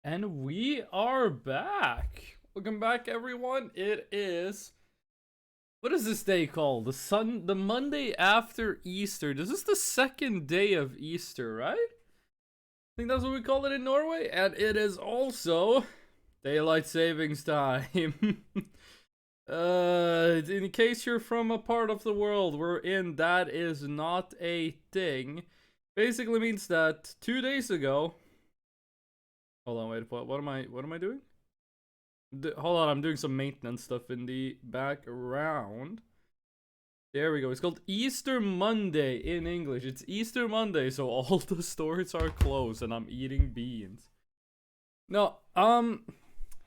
And we are back. Welcome back, everyone. It is, what is this day called? The Monday after Easter. This is the second day of Easter, right? I think that's what we call it in Norway. And it is also daylight savings time. In case you're from a part of the world we're in, that is not a thing. Basically means that 2 days ago. Hold on, wait, what am I doing? Hold on, I'm doing some maintenance stuff in the background. There we go. It's called Easter Monday in English. It's Easter Monday, so all the stores are closed and I'm eating beans. No, a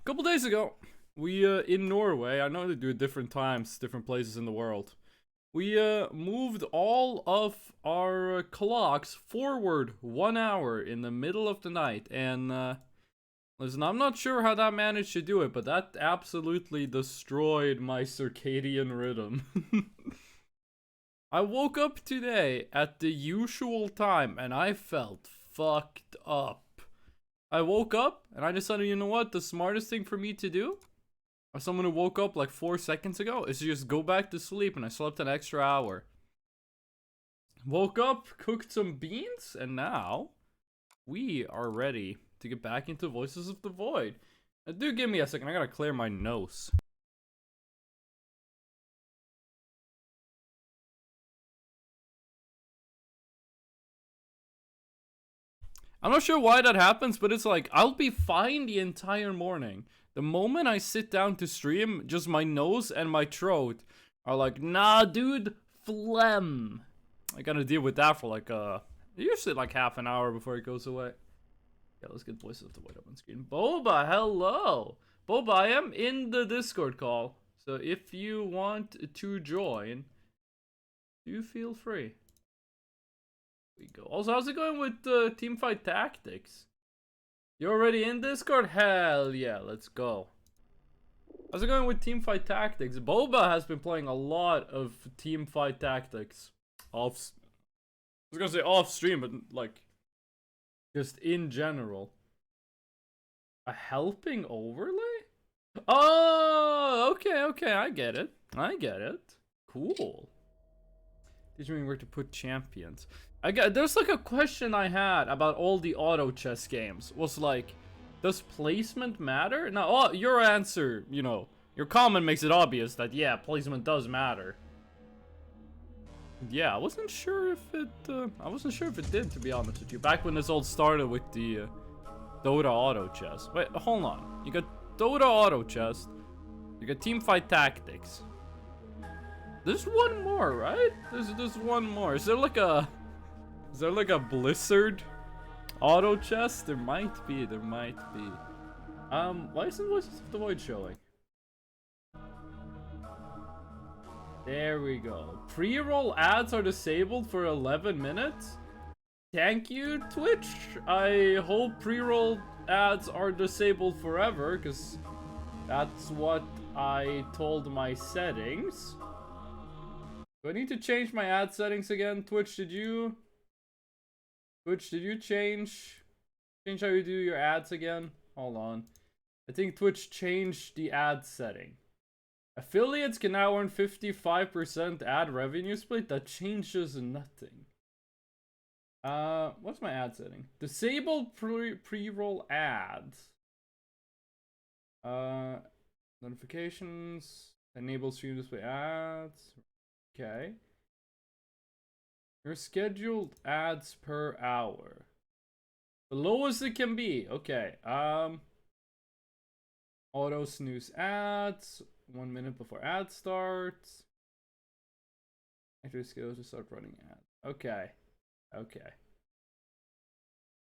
couple days ago, we, in Norway, I know they do it different times, different places in the world. We, moved all of our clocks forward 1 hour in the middle of the night, and, listen, I'm not sure how that managed to do it, but that absolutely destroyed my circadian rhythm. I woke up today at the usual time and I felt fucked up. I woke up and I decided, you know what, the smartest thing for me to do, as someone who woke up like 4 seconds ago, is to just go back to sleep, and I slept an extra hour. Woke up, cooked some beans, and now we are ready to get back into Voices of the Void. Do give me a second, I gotta clear my nose. I'm not sure why that happens, but it's like, I'll be fine the entire morning. The moment I sit down to stream, just my nose and my throat are like, nah dude, phlegm. I gotta deal with that for like, usually like half an hour before it goes away. Yeah, let's get Voices of the Void up on screen. Boba, hello! Boba, I am in the Discord call, so if you want to join, do feel free. We go. Also, how's it going with Teamfight Tactics? You're already in Discord? Hell yeah, let's go. How's it going with Teamfight Tactics? Boba has been playing a lot of Teamfight Tactics. I was gonna say off stream, but like, just in general. A helping overlay? Oh, okay, I get it. Cool. Teach me where to put champions. There's like a question I had about all the auto chess games. Was like, does placement matter? Now, your answer, you know, your comment makes it obvious that, yeah, placement does matter. Yeah, I wasn't sure if it did, to be honest with you. Back when this all started with the Dota auto chess. Wait, hold on. You got Dota auto chess. You got Teamfight Tactics. There's one more, right? There's one more. Is there like a Blizzard auto chess? There might be. Why isn't Voices of the Void showing? There we go. Pre-roll ads are disabled for 11 minutes. Thank you, Twitch. I hope pre-roll ads are disabled forever, because that's what I told my settings. Do I need to change my ad settings again? Twitch, did you change how you do your ads again? Hold on. I think Twitch changed the ad setting. Affiliates can now earn 55% ad revenue split. That changes nothing. What's my ad setting? Disable pre-roll ads. Notifications. Enable stream display ads. Okay. Your scheduled ads per hour. The lowest it can be. Okay. Auto snooze ads. 1 minute before ad starts. Active skills to start running ads. Okay.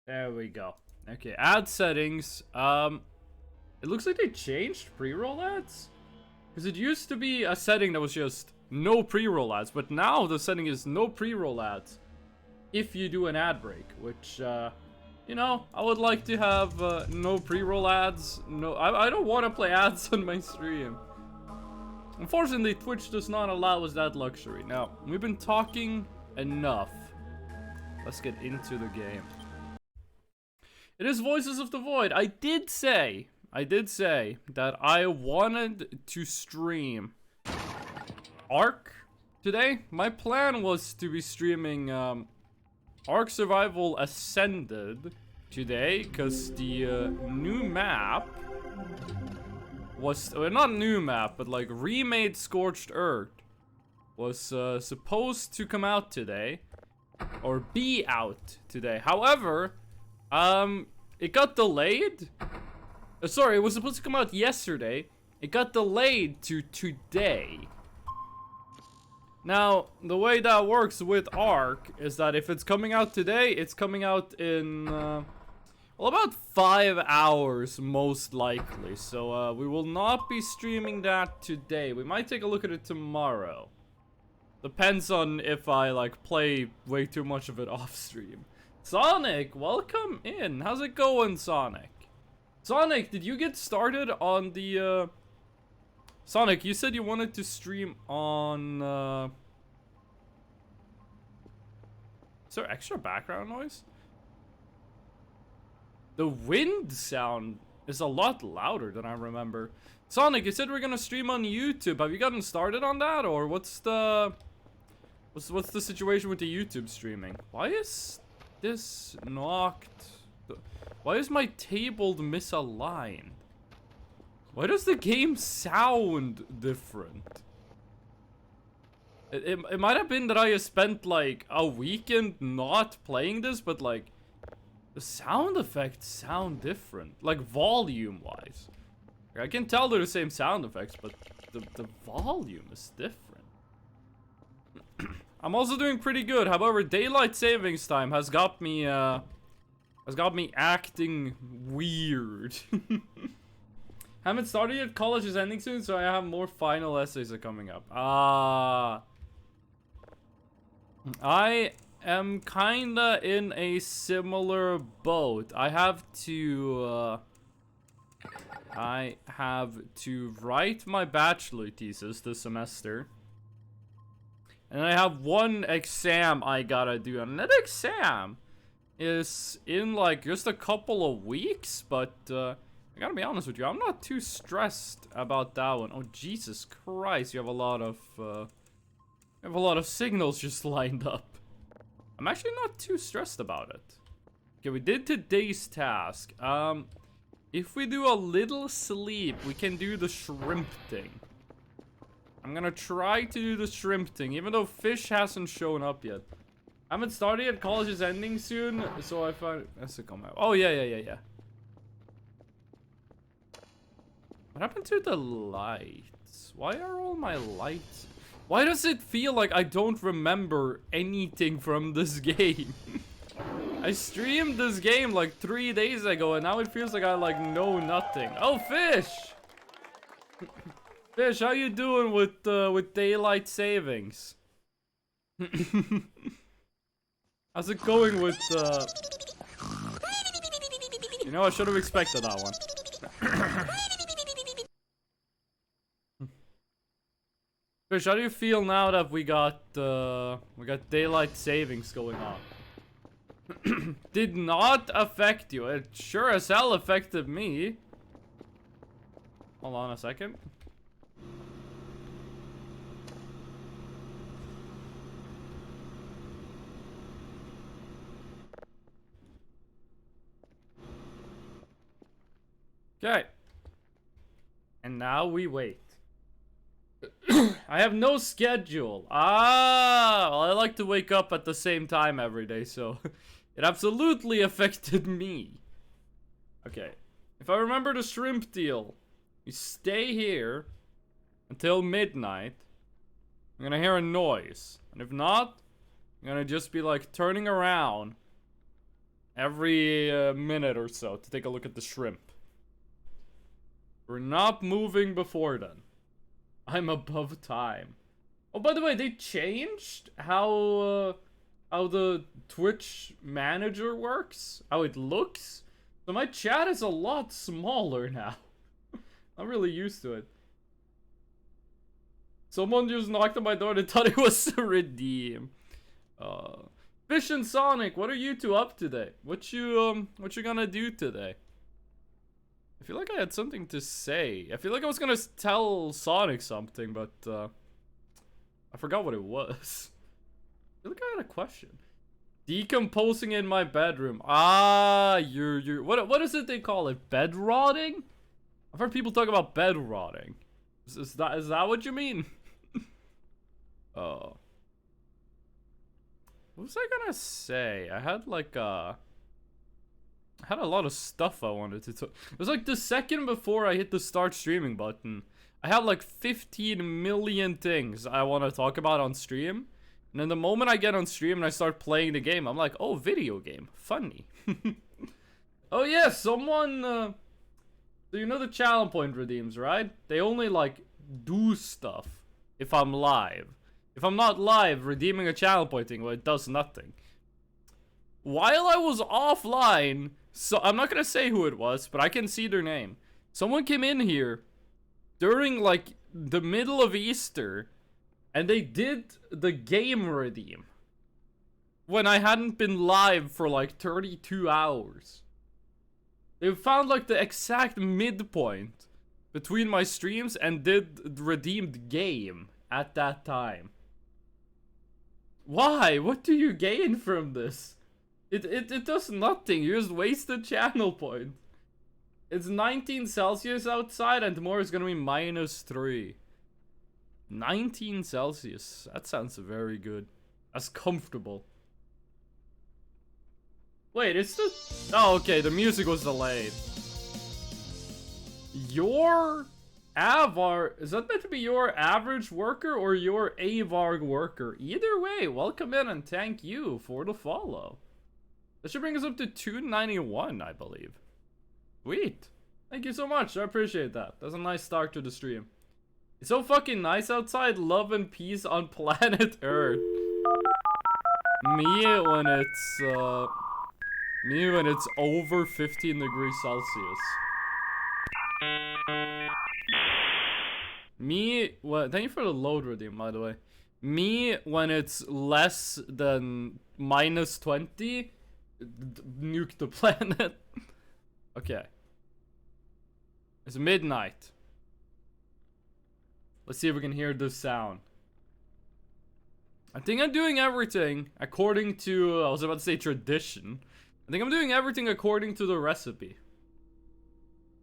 There we go. Okay, ad settings. It looks like they changed pre-roll ads. Because it used to be a setting that was just no pre-roll ads, but now the setting is no pre-roll ads if you do an ad break, which, you know, I would like to have no pre-roll ads. No, I don't want to play ads on my stream. Unfortunately, Twitch does not allow us that luxury. Now, we've been talking enough. Let's get into the game. It is Voices of the Void. I did say that I wanted to stream Ark today. My plan was to be streaming Ark Survival Ascended today, because the new map was, well, not new map, but like remade Scorched Earth was supposed to come out today, or be out today. However, it got delayed. Sorry, it was supposed to come out yesterday. It got delayed to today. Now, the way that works with Ark is that if it's coming out today, it's coming out in, well, about 5 hours, most likely. So, we will not be streaming that today. We might take a look at it tomorrow. Depends on if I, like, play way too much of it off stream. Sonic, welcome in. How's it going, Sonic? Sonic, did you get started on the, Sonic, you said you wanted to stream on, is there extra background noise? The wind sound is a lot louder than I remember. Sonic, you said we're gonna stream on YouTube. Have you gotten started on that, or what's the situation with the YouTube streaming? Why is this knocked? Why is my table misaligned? Why does the game sound different? It might have been that I have spent like a weekend not playing this, but like the sound effects sound different, like volume wise. I can tell they're the same sound effects, but the volume is different. I'm also doing pretty good. However, daylight savings time has got me acting weird. Haven't started yet. College is ending soon, so I have more final essays are coming up. I am kinda in a similar boat. I have to write my bachelor thesis this semester. And I have one exam I gotta do, and that exam is in like just a couple of weeks, but I gotta be honest with you, I'm not too stressed about that one. Oh, Jesus Christ, you have a lot of signals just lined up. I'm actually not too stressed about it. Okay, we did today's task. If we do a little sleep, we can do the shrimp thing. I'm gonna try to do the shrimp thing, even though fish hasn't shown up yet. I haven't started yet. College is ending soon, so I found that's a comment. Oh yeah. What happened to the lights? Why are all my lights? Why does it feel like I don't remember anything from this game? I streamed this game like 3 days ago, and now it feels like I like know nothing. Oh, fish! Fish, how you doing with daylight savings? How's it going with You know, I should have expected that one. Fish, how do you feel now that we got daylight savings going on? Did not affect you. It sure as hell affected me. Hold on a second. Okay. And now we wait. I have no schedule. Well, I like to wake up at the same time every day, so it absolutely affected me. Okay. If I remember the shrimp deal, you stay here until midnight. I'm gonna hear a noise. And if not, I'm gonna just be like turning around every minute or so to take a look at the shrimp. We're not moving before then. I'm above time. Oh, by the way, they changed how the Twitch manager works, how it looks. So my chat is a lot smaller now. I'm really used to it. Someone just knocked on my door and thought it was to redeem. Fish and Sonic, what are you two up today? What you gonna do today? I feel like I had something to say. I feel like I was gonna tell Sonic something, but I forgot what it was. I feel like I had a question. Decomposing in my bedroom. Ah, you're what is it they call it? Bed rotting? I've heard people talk about bed rotting. Is that what you mean? Oh. What was I gonna say? I had like I had a lot of stuff I wanted to talk. It was like the second before I hit the start streaming button. I had like 15 million things I want to talk about on stream. And then the moment I get on stream and I start playing the game, I'm like, oh, video game. Funny. Oh yeah, someone... so you know the channel point redeems, right? They only like do stuff if I'm live. If I'm not live, redeeming a channel point thing, well, it does nothing. While I was offline, so I'm not gonna say who it was, but I can see their name. Someone came in here during like the middle of Easter, and they did the game redeem when I hadn't been live for like 32 hours. They found like the exact midpoint between my streams and did redeemed game at that time. Why? What do you gain from this? It does nothing. You just wasted channel point. It's 19 Celsius outside and tomorrow is gonna be -3. 19 Celsius. That sounds very good. That's comfortable. Wait, it's the... Oh, okay, the music was delayed. Your Avar... Is that meant to be your average worker or your Avarg worker? Either way, welcome in and thank you for the follow. That should bring us up to 291, I believe. Sweet. Thank you so much. I appreciate that. That's a nice start to the stream. It's so fucking nice outside. Love and peace on planet Earth. Me when it's over 15 degrees Celsius. Me, well, thank you for the load redeem, by the way. Me when it's less than -20, nuke the planet. Okay. It's midnight. Let's see if we can hear this sound. I think I'm doing everything according to, I was about to say tradition. I think I'm doing everything according to the recipe.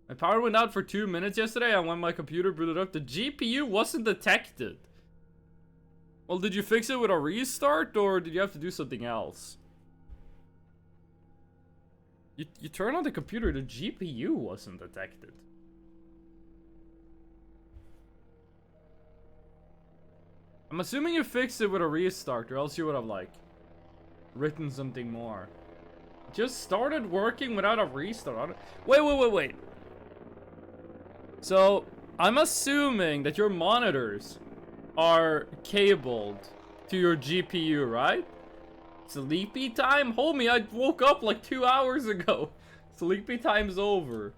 My power went out for 2 minutes yesterday, and when my computer booted up, the GPU wasn't detected. Well, did you fix it with a restart, or did you have to do something else? You turn on the computer, the GPU wasn't detected. I'm assuming you fixed it with a restart, or else you would have, like, written something more. Just started working without a restart. Wait. So, I'm assuming that your monitors are cabled to your GPU, right? Sleepy time? Homie, I woke up like 2 hours ago. Sleepy time's over.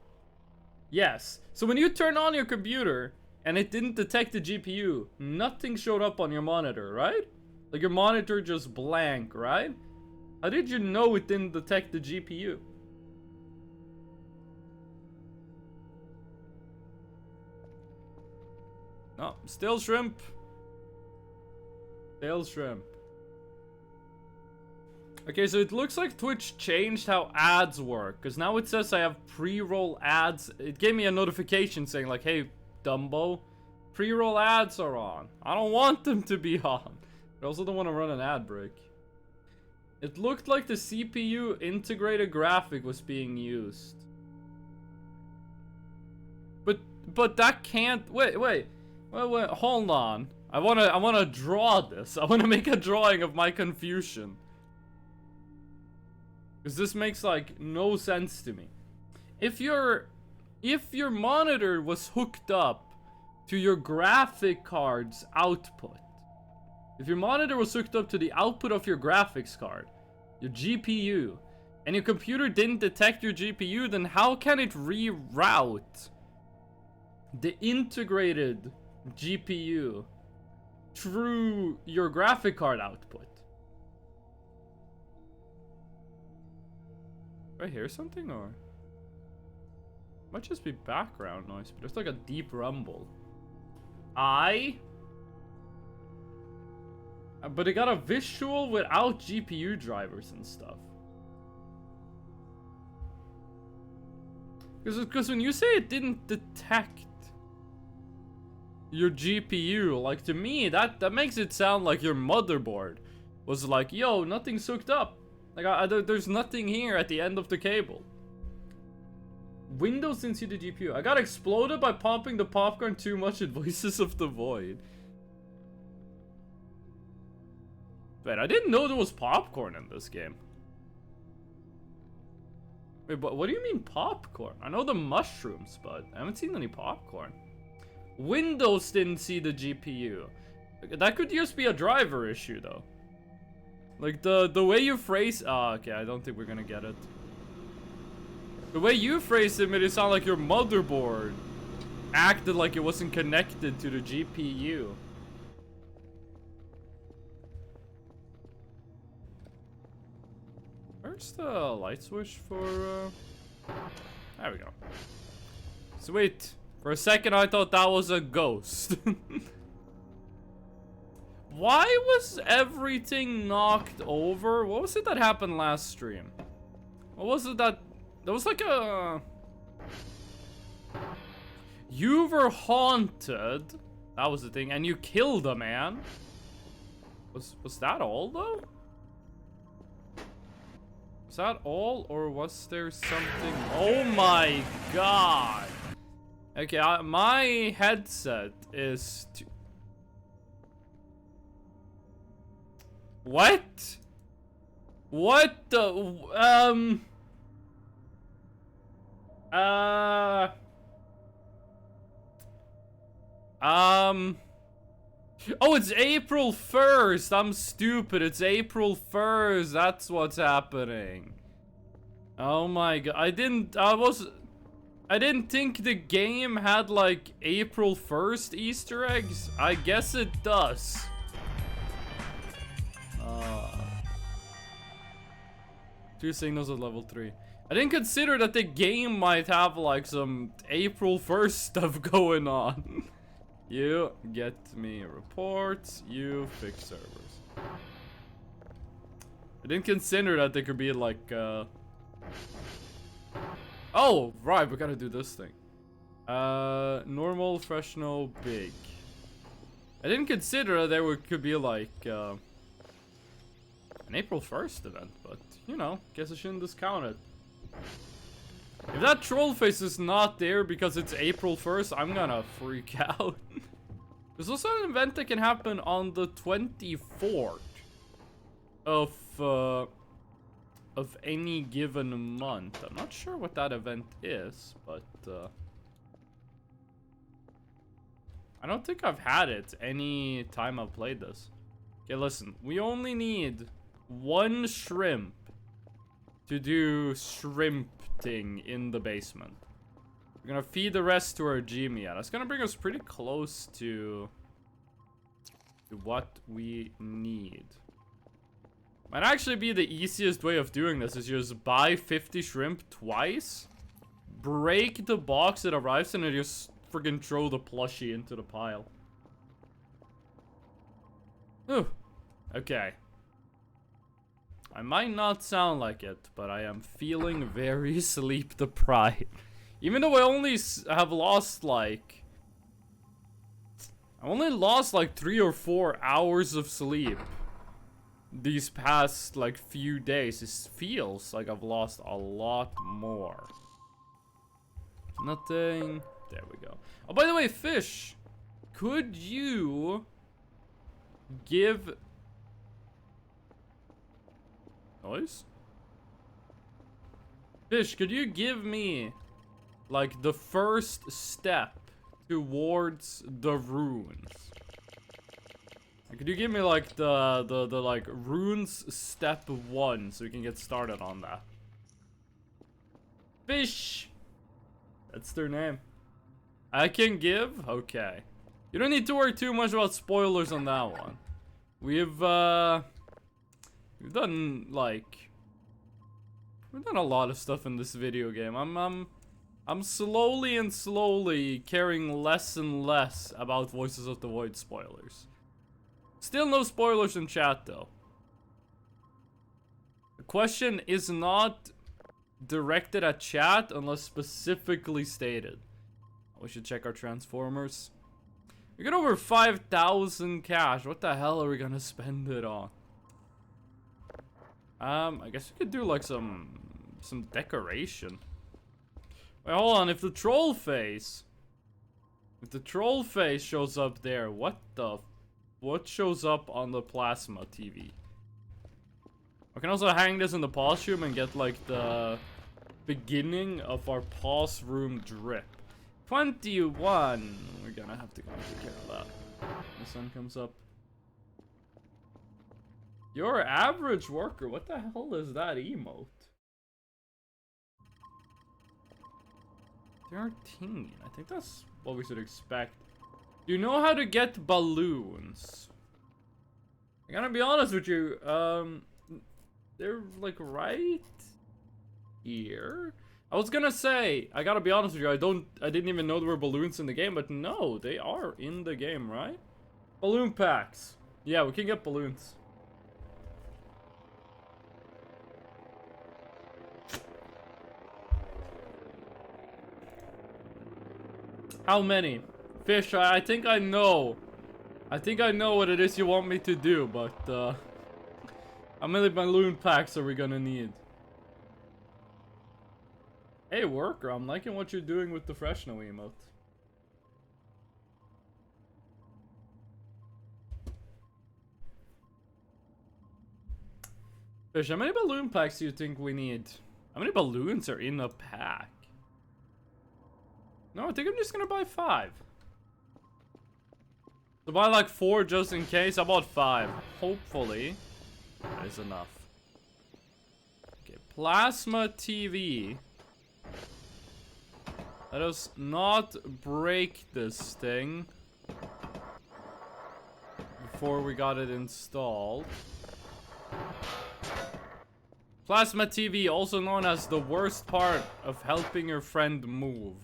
Yes. So when you turn on your computer and it didn't detect the GPU, nothing showed up on your monitor, right? Like your monitor just blank, right? How did you know it didn't detect the GPU? No, still shrimp. Still shrimp. Okay, so it looks like Twitch changed how ads work, because now it says I have pre-roll ads. It gave me a notification saying like, hey, Dumbo, pre-roll ads are on. I don't want them to be on. I also don't want to run an ad break. It looked like the CPU integrated graphic was being used. But that can't... Wait, hold on. I wanna draw this. I wanna make a drawing of my confusion. Because this makes, like, no sense to me. If your monitor was hooked up to your graphic card's output, if your monitor was hooked up to the output of your graphics card, your GPU, and your computer didn't detect your GPU, then how can it reroute the integrated GPU through your graphic card output? Do I hear something or? Might just be background noise, but there's like a deep rumble. But it got a visual without GPU drivers and stuff. Because when you say it didn't detect your GPU, like to me, that makes it sound like your motherboard was like, yo, nothing's hooked up. Like, there's nothing here at the end of the cable. Windows didn't see the GPU. I got exploded by popping the popcorn too much in Voices of the Void. Wait, I didn't know there was popcorn in this game. Wait, but what do you mean popcorn? I know the mushrooms, but I haven't seen any popcorn. Windows didn't see the GPU. That could just be a driver issue, though. Like, the way you phrase... Oh, okay, I don't think we're gonna get it. The way you phrased it made it sound like your motherboard acted like it wasn't connected to the GPU. Where's the light switch for, There we go. Sweet. For a second, I thought that was a ghost. Why was everything knocked over? What was it that happened last stream? What was it that... There was like a... You were haunted. That was the thing. And you killed a man. Was that all, though? Was that all? Or was there something... Oh my god. Okay, my headset is... What? What the... Oh, it's April 1st. I'm stupid. It's April 1st. That's what's happening. Oh my god. I didn't think the game had like April 1st Easter eggs. I guess it does. Two signals at level 3. I didn't consider that the game might have like some April 1st stuff going on. You get me reports, you fix servers. I didn't consider that there could be like Oh, right, we gotta do this thing. Normal, fresh, no, big. I didn't consider that there could be like an April 1st event, but you know, guess I shouldn't discount it. If that troll face is not there because it's April 1st, I'm gonna freak out. There's also an event that can happen on the 24th of any given month. I'm not sure what that event is, but I don't think I've had it any time I've played this. Okay, listen, we only need one shrimp to do shrimping in the basement. We're gonna feed the rest to our Gmia. That's gonna bring us pretty close to what we need. Might actually be the easiest way of doing this is just buy 50 shrimp twice, break the box it arrives in, and just friggin' throw the plushie into the pile. Ooh. Okay. I might not sound like it, but I am feeling very sleep deprived. Even though I only have lost like... I only lost like 3 or 4 hours of sleep these past like few days. It feels like I've lost a lot more. Nothing. There we go. Oh, by the way, Fish, could you give... Noise? Fish, could you give me like the first step towards the runes? Could you give me like the like runes step 1 so we can get started on that? Fish! That's their name. I can give? Okay. You don't need to worry too much about spoilers on that one. We've done like We've done a lot of stuff in this video game. I'm slowly and slowly caring less and less about Voices of the Void spoilers. Still no spoilers in chat though. The question is not directed at chat unless specifically stated. We should check our transformers. We got over 5,000 cash. What the hell are we gonna spend it on? I guess we could do like some decoration. Wait, hold on. If the troll face shows up there, what shows up on the plasma TV? I can also hang this in the pause room and get like the beginning of our pause room drip. 21. We're gonna have to go take care of that. The sun comes up. Your average worker. What the hell is that emote? 13. I think that's what we should expect. Do you know how to get balloons? I gotta be honest with you. They're like right here. I was gonna say, I gotta be honest with you, I didn't even know there were balloons in the game, but no, they are in the game, right? Balloon packs. Yeah, we can get balloons. How many? Fish, I think I know. I think I know what it is you want me to do, but how many balloon packs are we gonna need? Hey worker, I'm liking what you're doing with the Fresno emote. Fish, how many balloon packs do you think we need? How many balloons are in a pack? No, I think I'm just gonna buy 5. So buy like 4 just in case. I bought 5. Hopefully, that is enough. Okay, plasma TV. Let us not break this thing before we got it installed. Plasma TV, also known as the worst part of helping your friend move.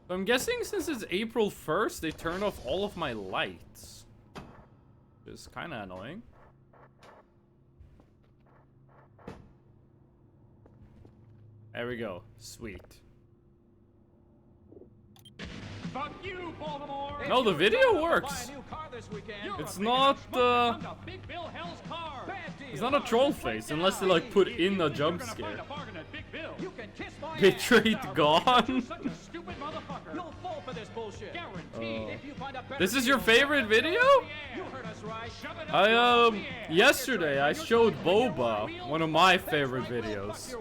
So I'm guessing since it's April 1st, they turned off all of my lights. Which is kind of annoying. There we go. Sweet. Fuck you, Baltimore. No, the video works. It's not it's not a troll face unless they like put in a jump scare. Bitrate gone. This is your favorite video? Yesterday I showed Boba one of my favorite videos.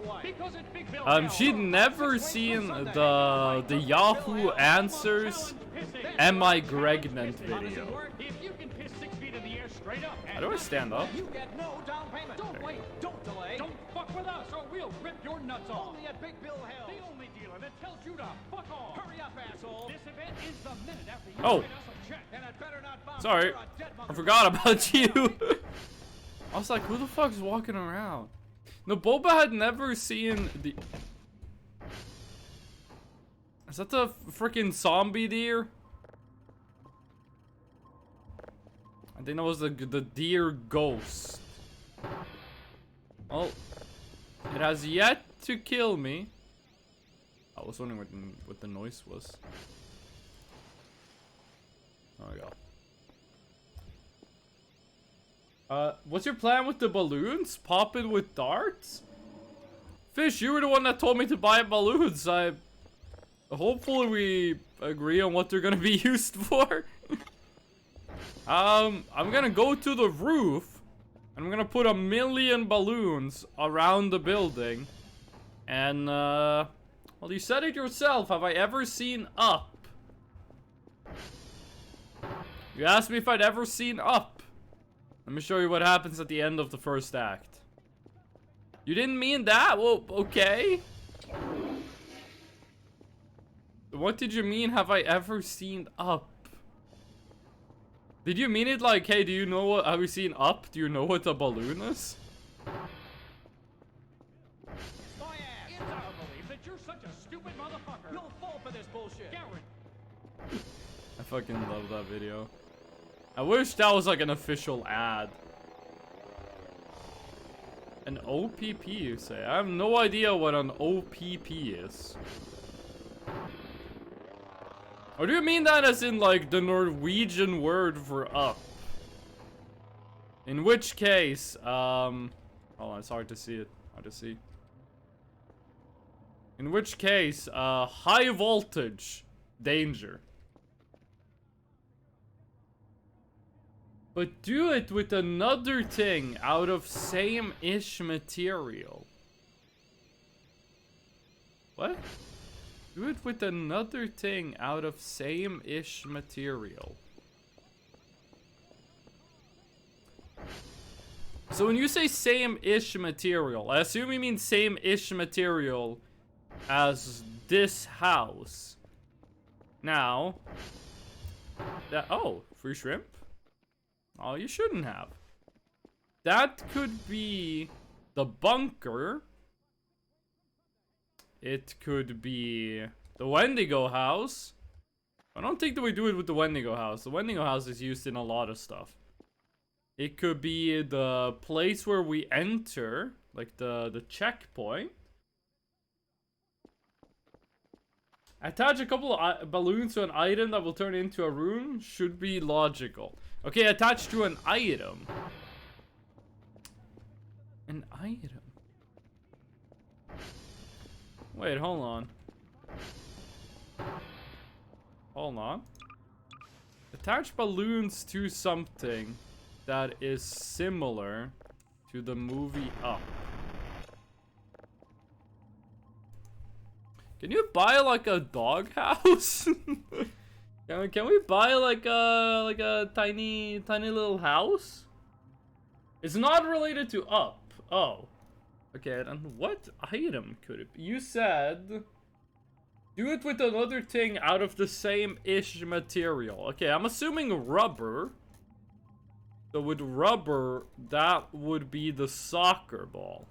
She'd never seen the Yahoo Answers Am I Pregnant video. How do I stand up? Don't wait, don't delay. Don't fuck with us or we'll rip your nuts off. Only at Big Bill Hell. The only dealer that tells you to fuck off. Hurry up, asshole. This event is the minute after you write us a check. And I'd better not bounce. Sorry, I forgot about you. I was like, who the fuck's walking around? No, Boba had never seen the... Is that the freaking zombie deer? I think that was the deer ghost. Well, it has yet to kill me. I was wondering what the noise was. There we go. What's your plan with the balloons? Pop it with darts? Fish, you were the one that told me to buy balloons. Hopefully we agree on what they're gonna be used for. I'm gonna go to the roof. I'm gonna put 1,000,000 balloons around the building. And, well, you said it yourself. Have I ever seen Up? You asked me if I'd ever seen Up. Let me show you what happens at the end of the first act. You didn't mean that? Well, okay. What did you mean, have I ever seen Up? Did you mean it like, hey, do you know what, have you seen Up? Do you know what a balloon is? My ass. It's our belief that you're such a stupid motherfucker. You'll fall for this bullshit. Garrett. I fucking love that video. I wish that was like an official ad. An OPP, you say? I have no idea what an OPP is. Or do you mean that as in like the Norwegian word for up? In which case, hold on, it's hard to see it. Hard to see. In which case, high voltage, danger. But do it with another thing out of same-ish material. What? Do it with another thing out of same-ish material. So when you say same-ish material, I assume you mean same-ish material as this house. Now, that, oh, free shrimp? Oh, you shouldn't have. That could be the bunker. It could be the Wendigo house. I don't think that we do it with the Wendigo house. The Wendigo house is used in a lot of stuff. It could be the place where we enter, like the checkpoint. Attach a couple of balloons to an item that will turn into a room should be logical. Okay, attached to an item. An item. Wait, hold on. Hold on. Attach balloons to something that is similar to the movie Up. Can you buy like a doghouse? Can we buy like a tiny little house? It's not related to Up. Oh. Okay, then what item could it be? You said do it with another thing out of the same-ish material. Okay, I'm assuming rubber. So with rubber, that would be the soccer ball.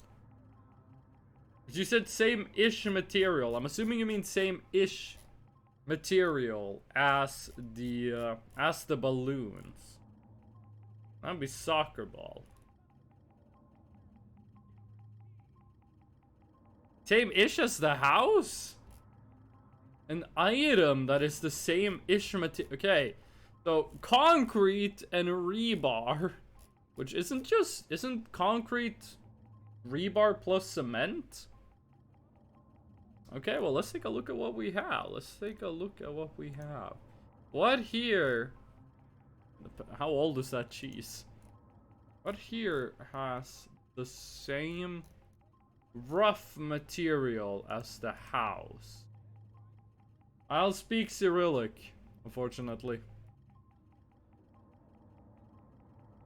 You said same-ish material. I'm assuming you mean same-ish material as the balloons. That'd be soccer ball. Same-ish as the house? An item that is the same-ish material. Okay, so concrete and rebar, which isn't concrete rebar plus cement? Okay, well, let's take a look at what we have. What here? How old is that cheese? What here has the same rough material as the house? I'll speak Cyrillic, unfortunately.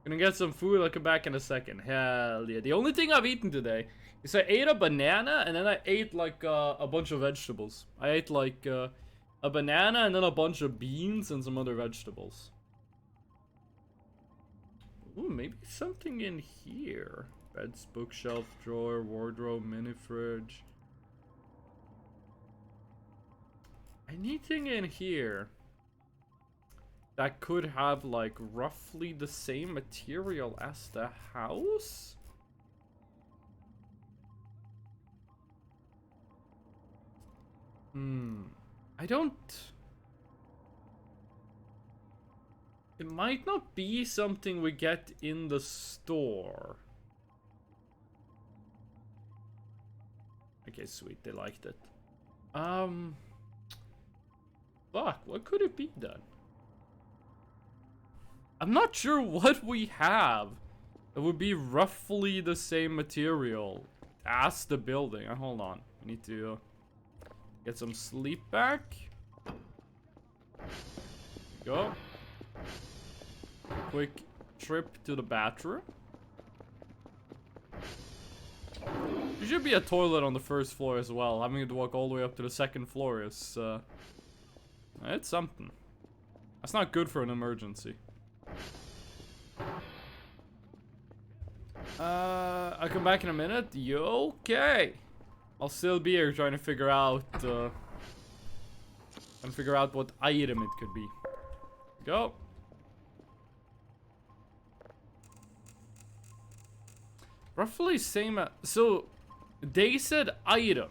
Gonna get some food, I'll come back in a second. Hell yeah. The only thing I've eaten today is I ate a banana and then I ate like a bunch of vegetables. I ate like a banana and then a bunch of beans and some other vegetables. Ooh, maybe something in here. Beds, bookshelf, drawer, wardrobe, mini fridge. Anything in here that could have like roughly the same material as the house? I don't... It might not be something we get in the store. Okay, sweet, they liked it. Fuck, what could it be then? I'm not sure what we have that would be roughly the same material as the building. Hold on, I need to get some sleep back. Go. Quick trip to the bathroom. There should be a toilet on the first floor as well. Having to walk all the way up to the second floor is, it's something. That's not good for an emergency. I'll come back in a minute. You okay? I'll still be here trying to figure out what item it could be. Go. Roughly same. So they said item.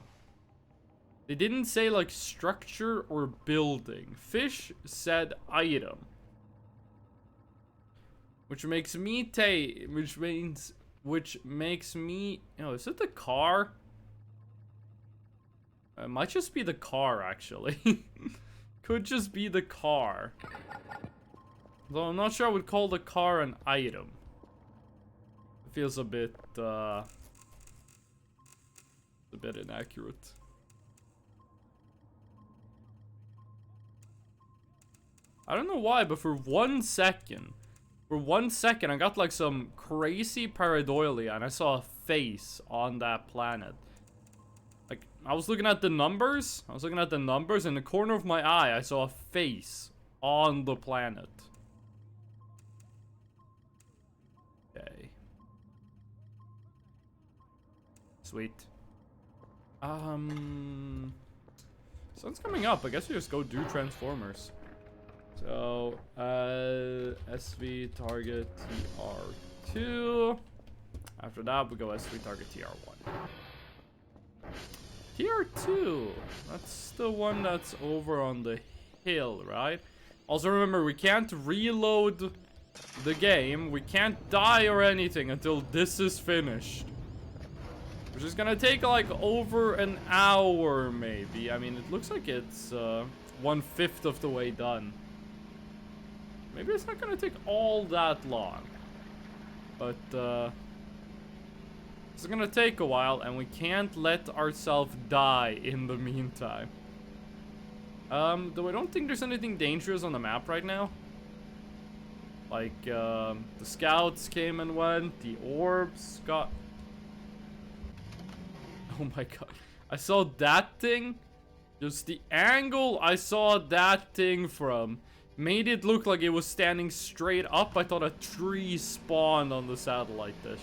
They didn't say like structure or building. Fish said item. Which makes me oh, is it the car? It might just be the car, actually. Could just be the car. Though I'm not sure I would call the car an item. It feels a bit inaccurate. I don't know why, but for 1 second, I got like some crazy pareidolia and I saw a face on that planet. Like, I was looking at the numbers. In the corner of my eye, I saw a face on the planet. Okay. Sweet. Sun's coming up. I guess we just go do Transformers. So, SV target TR2. After that, we go SV target TR1. TR2. That's the one that's over on the hill, right? Also remember, we can't reload the game. We can't die or anything until this is finished. Which is gonna take like over an hour, maybe. I mean, it looks like it's 1/5 of the way done. Maybe it's not gonna take all that long. But, it's gonna take a while, and we can't let ourselves die in the meantime. Though I don't think there's anything dangerous on the map right now. Like, the scouts came and went, the orbs got... Oh my god. I saw that thing. Just the angle I saw that thing from made it look like it was standing straight up. I thought a tree spawned on the satellite dish.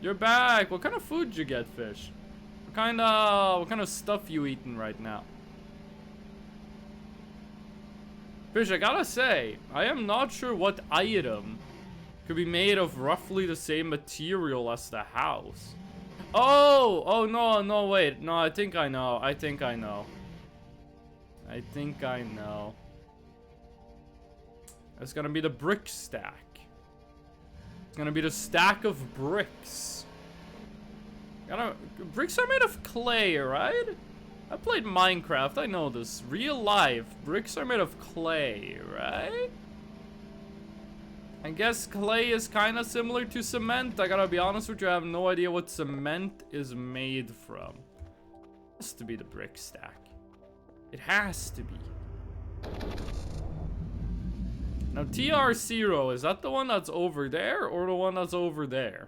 You're back. What kind of food did you get, fish? What kind of stuff you eating right now? Fish, I gotta say, I am not sure what item could be made of roughly the same material as the house. Oh, no, wait. No, I think I know. It's gonna be the brick stack. It's gonna be the stack of bricks. Bricks are made of clay, right? I played Minecraft, I know this. Real life, bricks are made of clay, right? I guess clay is kind of similar to cement. I gotta be honest with you, I have no idea what cement is made from. It has to be the brick stack. It has to be. Now, TR0, is that the one that's over there or the one that's over there?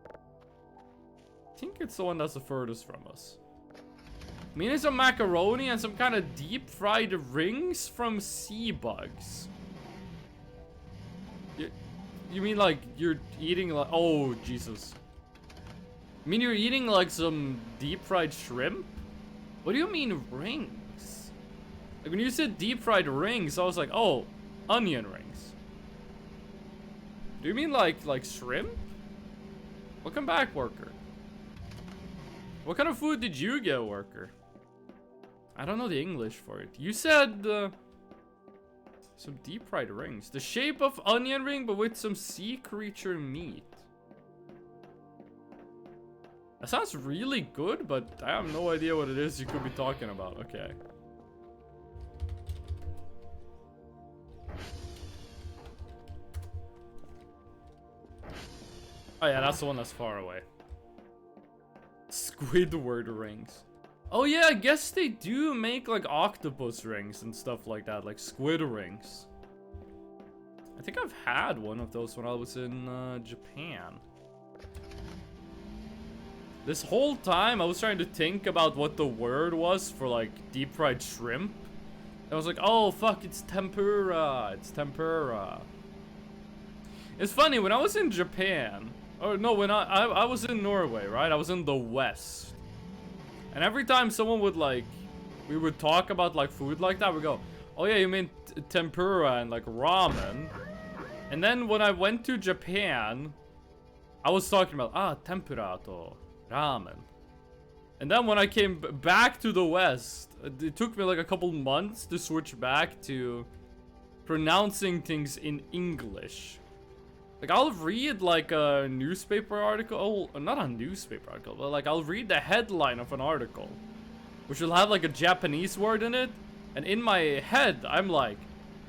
I think it's the one that's the furthest from us. I mean, it's some macaroni and some kind of deep fried rings from sea bugs. You mean like you're eating like, oh Jesus. I mean you're eating like some deep fried shrimp? What do you mean rings? Like when you said deep fried rings, I was like, oh, onion rings. Do you mean like shrimp? Welcome back, worker. What kind of food did you get, worker? I don't know the English for it. You said some deep fried rings. The shape of onion ring, but with some sea creature meat. That sounds really good, but I have no idea what it is you could be talking about. Okay. Oh yeah, that's the one that's far away. Squidward rings. Oh yeah, I guess they do make like octopus rings and stuff like that, like squid rings. I think I've had one of those when I was in Japan. This whole time I was trying to think about what the word was for like deep fried shrimp. I was like, oh fuck, it's tempura. It's tempura. It's funny, when I was in Japan, or no, when I was in Norway, right? I was in the West. And every time someone would like, we would talk about like food like that, we go, oh yeah, you mean tempura and like ramen. And then when I went to Japan, I was talking about, tempura to ramen. And then when I came back to the West, it took me like a couple months to switch back to pronouncing things in English. Like, I'll read like a newspaper article, or not a newspaper article, but like I'll read the headline of an article, which will have like a Japanese word in it. And in my head, I'm like,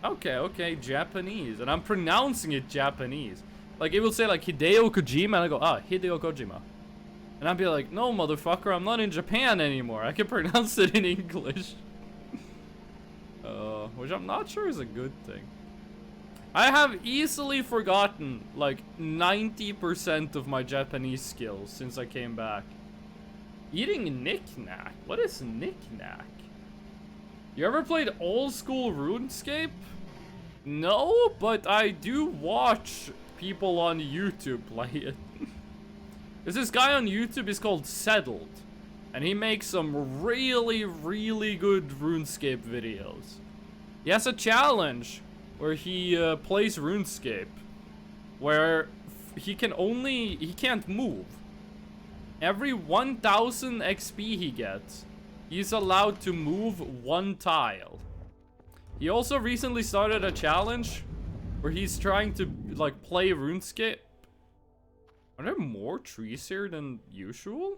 okay, Japanese. And I'm pronouncing it Japanese. Like, it will say like Hideo Kojima, and I go, Hideo Kojima. And I'd be like, no, motherfucker, I'm not in Japan anymore. I can pronounce it in English. Which I'm not sure is a good thing. I have easily forgotten, like, 90% of my Japanese skills since I came back. Eating knick-knack? What is knick-knack? You ever played old school RuneScape? No, but I do watch people on YouTube play it. There's this guy on YouTube, he's called Settled. And he makes some really, really good RuneScape videos. He has a challenge where he plays RuneScape, where he can't move. Every 1000 XP he gets, he's allowed to move one tile. He also recently started a challenge where he's trying to like play RuneScape. Are there more trees here than usual?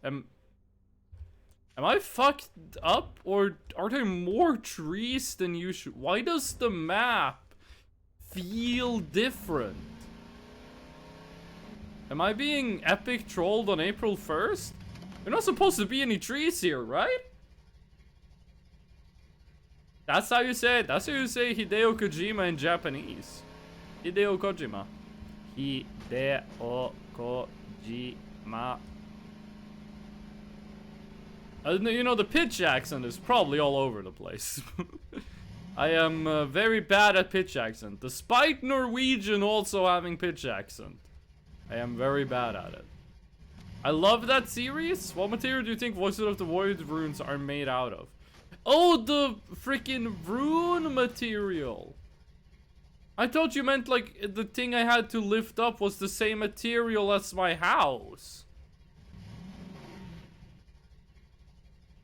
Am I fucked up, or are there more trees than usual? Why does the map feel different? Am I being epic trolled on April 1st? There's not supposed to be any trees here, right? That's how you say it. That's how you say Hideo Kojima in Japanese. Hideo Kojima. Hideo Kojima. You know, the pitch accent is probably all over the place. I am very bad at pitch accent. Despite Norwegian also having pitch accent. I am very bad at it. I love that series. What material do you think Voices of the Void runes are made out of? Oh, the freaking rune material. I thought you meant like the thing I had to lift up was the same material as my house.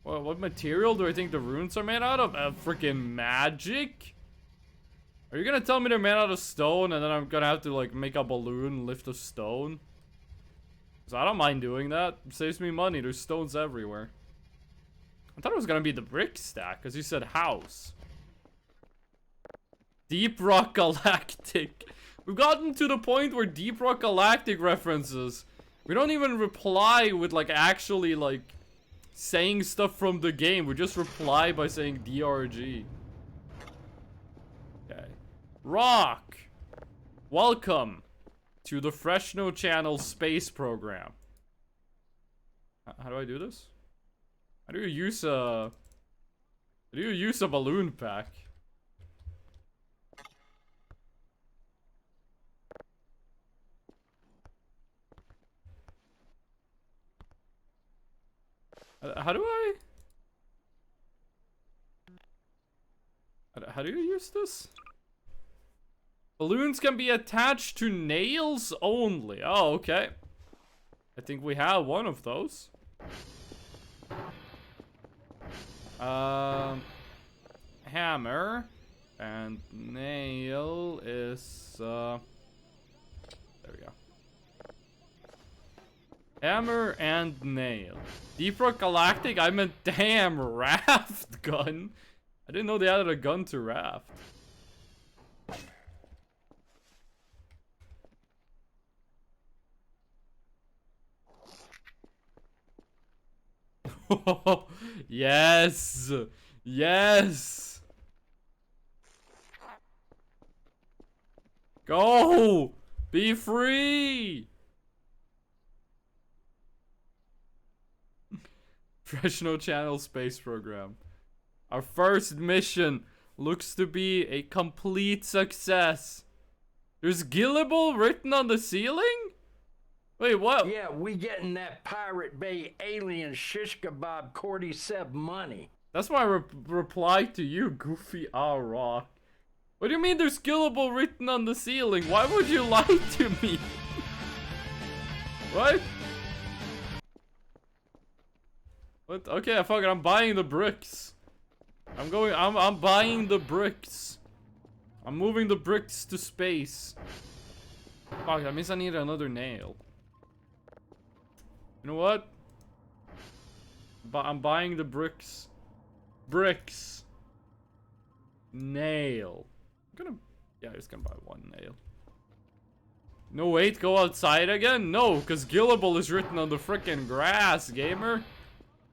Well, what material do I think the runes are made out of? Freaking magic? Are you gonna tell me they're made out of stone and then I'm gonna have to like make a balloon lift a stone? Cause I don't mind doing that. It saves me money. There's stones everywhere. I thought it was gonna be the brick stack, cause you said house. Deep Rock Galactic. We've gotten to the point where Deep Rock Galactic references, we don't even reply with like actually like saying stuff from the game. We just reply by saying DRG. Okay. Rock. Welcome to the Freshno Channel space program. How do I do this? How do you use a balloon pack? How do I? How do you use this? Balloons can be attached to nails only. Oh, okay. I think we have one of those. Hammer and nail is there we go. Hammer and nail. Deep Rock Galactic? I meant damn raft gun. I didn't know they added a gun to raft. Yes! Yes! Go! Be free! Freshno Channel space program. Our first mission looks to be a complete success. There's Gillable written on the ceiling? Wait, what? Yeah, we getting that Pirate Bay alien shish kebab Cordyceps money. That's my reply to you, Goofy Rock. What do you mean there's Gillable written on the ceiling? Why would you lie to me? What? What? Okay, fuck it, I'm buying the bricks. I'm buying the bricks. I'm moving the bricks to space. Fuck, that means I need another nail. You know what? I'm buying the bricks. Bricks. Nail. I'm just gonna buy one nail. No, wait, go outside again? No, because Gillable is written on the frickin' grass, gamer.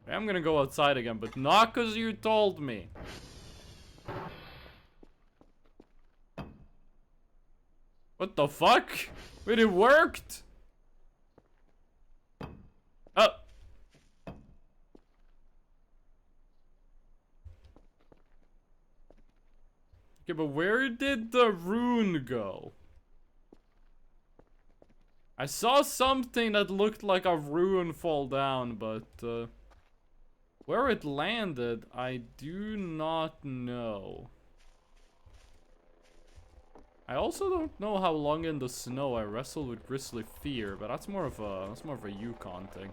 I'm gonna go outside again, but not because you told me. What the fuck? Wait, it worked? Oh. Okay, but where did the rune go? I saw something that looked like a rune fall down, but where it landed, I do not know. I also don't know how long in the snow I wrestled with Grisly Fear, but that's more of a Yukon thing.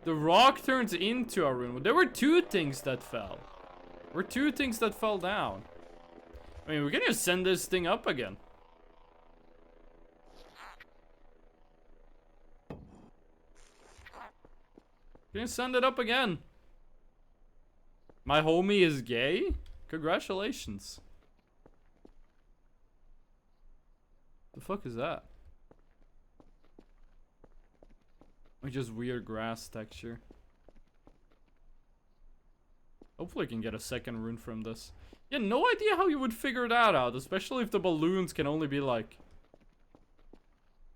The rock turns into a rune. There were two things that fell. There were two things that fell down. I mean, we can just send this thing up again. Can you send it up again? My homie is gay? Congratulations. The fuck is that? Like just weird grass texture. Hopefully I can get a second rune from this. Yeah, no idea how you would figure that out, especially if the balloons can only be like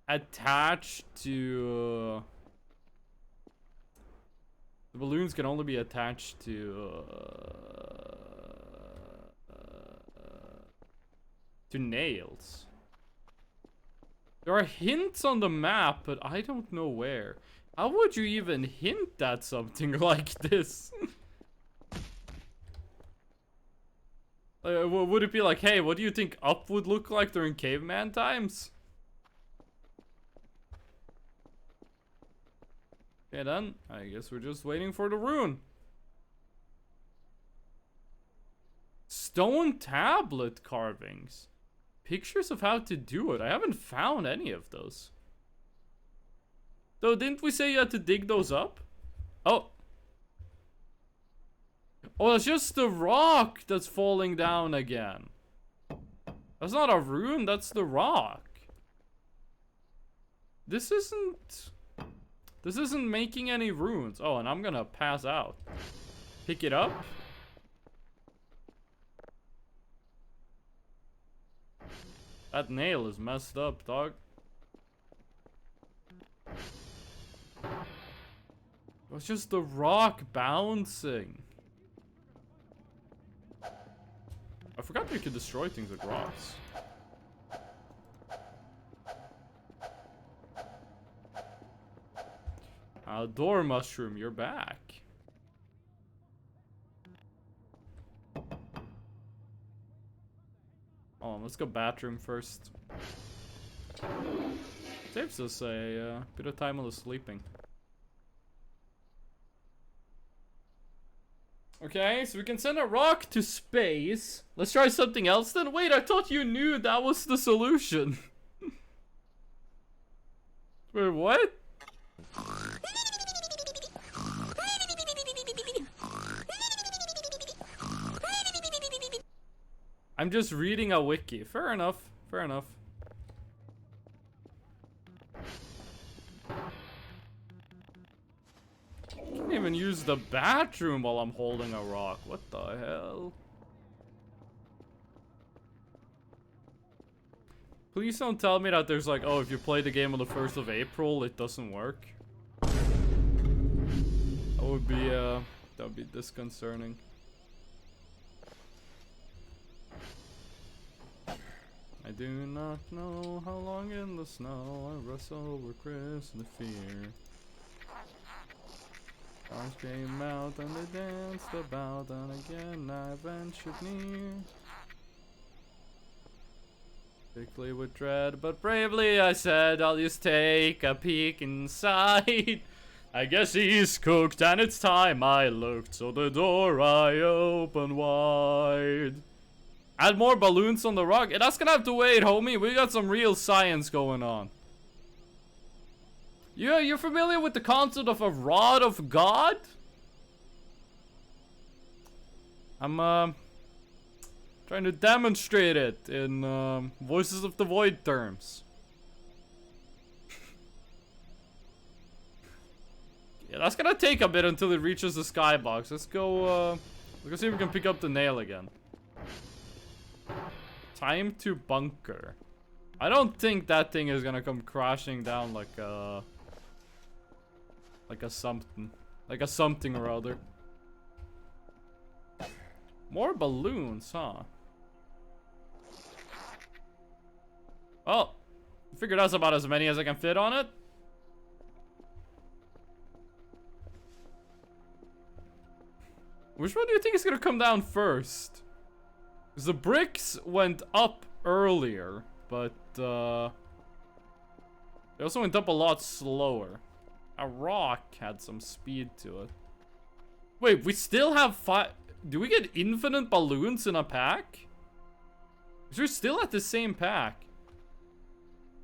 attached to the balloons can only be attached to nails. There are hints on the map, but I don't know where. How would you even hint at something like this? Would it be like, hey, what do you think up would look like during caveman times? Okay, then. I guess we're just waiting for the rune. Stone tablet carvings. Pictures of how to do it. I haven't found any of those. Though, didn't we say you had to dig those up? Oh. Oh, that's just the rock that's falling down again. That's not a rune, that's the rock. This isn't making any runes. Oh, and I'm gonna pass out. Pick it up. That nail is messed up, dog. It was just the rock bouncing. I forgot you could destroy things with rocks. Door mushroom, you're back. Oh, let's go bathroom first. Saves us a bit of time on the sleeping. Okay, so we can send a rock to space. Let's try something else then. Wait, I thought you knew that was the solution. Wait, what? I'm just reading a wiki. Fair enough. Fair enough. Can't even use the bathroom while I'm holding a rock. What the hell? Please don't tell me that there's like, oh, if you play the game on the 1st of April, it doesn't work. That would be disconcerting. I do not know how long in the snow I wrestle with Chris and the fear. Stars came out and they danced about, and again I ventured near. Thickly with dread, but bravely I said, I'll just take a peek inside. I guess he's cooked and it's time I looked, so the door I opened wide. Add more balloons on the rock? That's gonna have to wait, homie. We got some real science going on. Yeah, you're familiar with the concept of a rod of God? I'm trying to demonstrate it in Voices of the Void terms. Yeah, that's gonna take a bit until it reaches the skybox. Let's go see if we can pick up the nail again. Time to bunker. I don't think that thing is gonna come crashing down like a something. Like a something or other. More balloons, huh? Well, I figured that's about as many as I can fit on it. Which one do you think is gonna come down first? Because the bricks went up earlier, but they also went up a lot slower. A rock had some speed to it. Wait, we still have 5... Do we get infinite balloons in a pack? Because we're still at the same pack.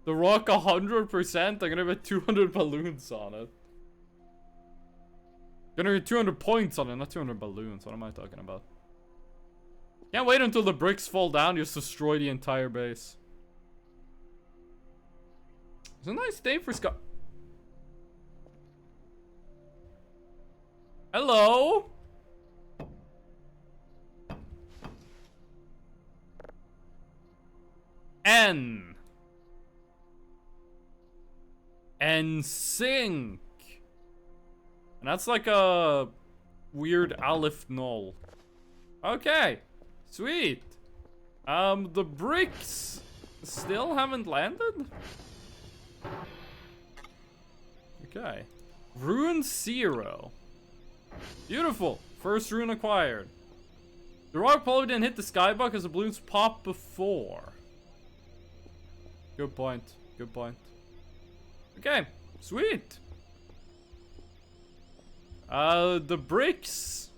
The rock 100%, I'm gonna have 200 balloons on it. Gonna get 200 points on it, not 200 balloons. What am I talking about? Can't wait until the bricks fall down, just destroy the entire base. It's a nice day for Scott. Hello? N. Sync. And that's like a weird Aleph null. Okay. Sweet. The bricks still haven't landed? Okay. Rune 0. Beautiful. First rune acquired. The rock probably didn't hit the skybox because the balloons popped before. Good point. Good point. Okay. Sweet. The bricks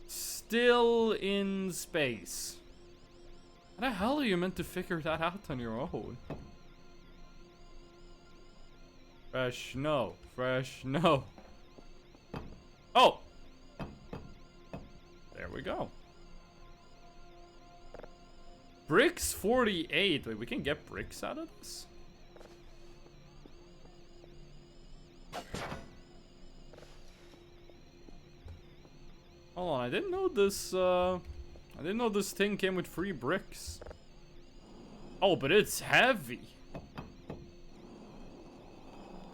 still in space. How the hell are you meant to figure that out on your own? Fresh snow. Fresh snow. Oh! There we go. Bricks 48. Wait, we can get bricks out of this? Hold on, I didn't know this thing came with free bricks. Oh, but it's heavy.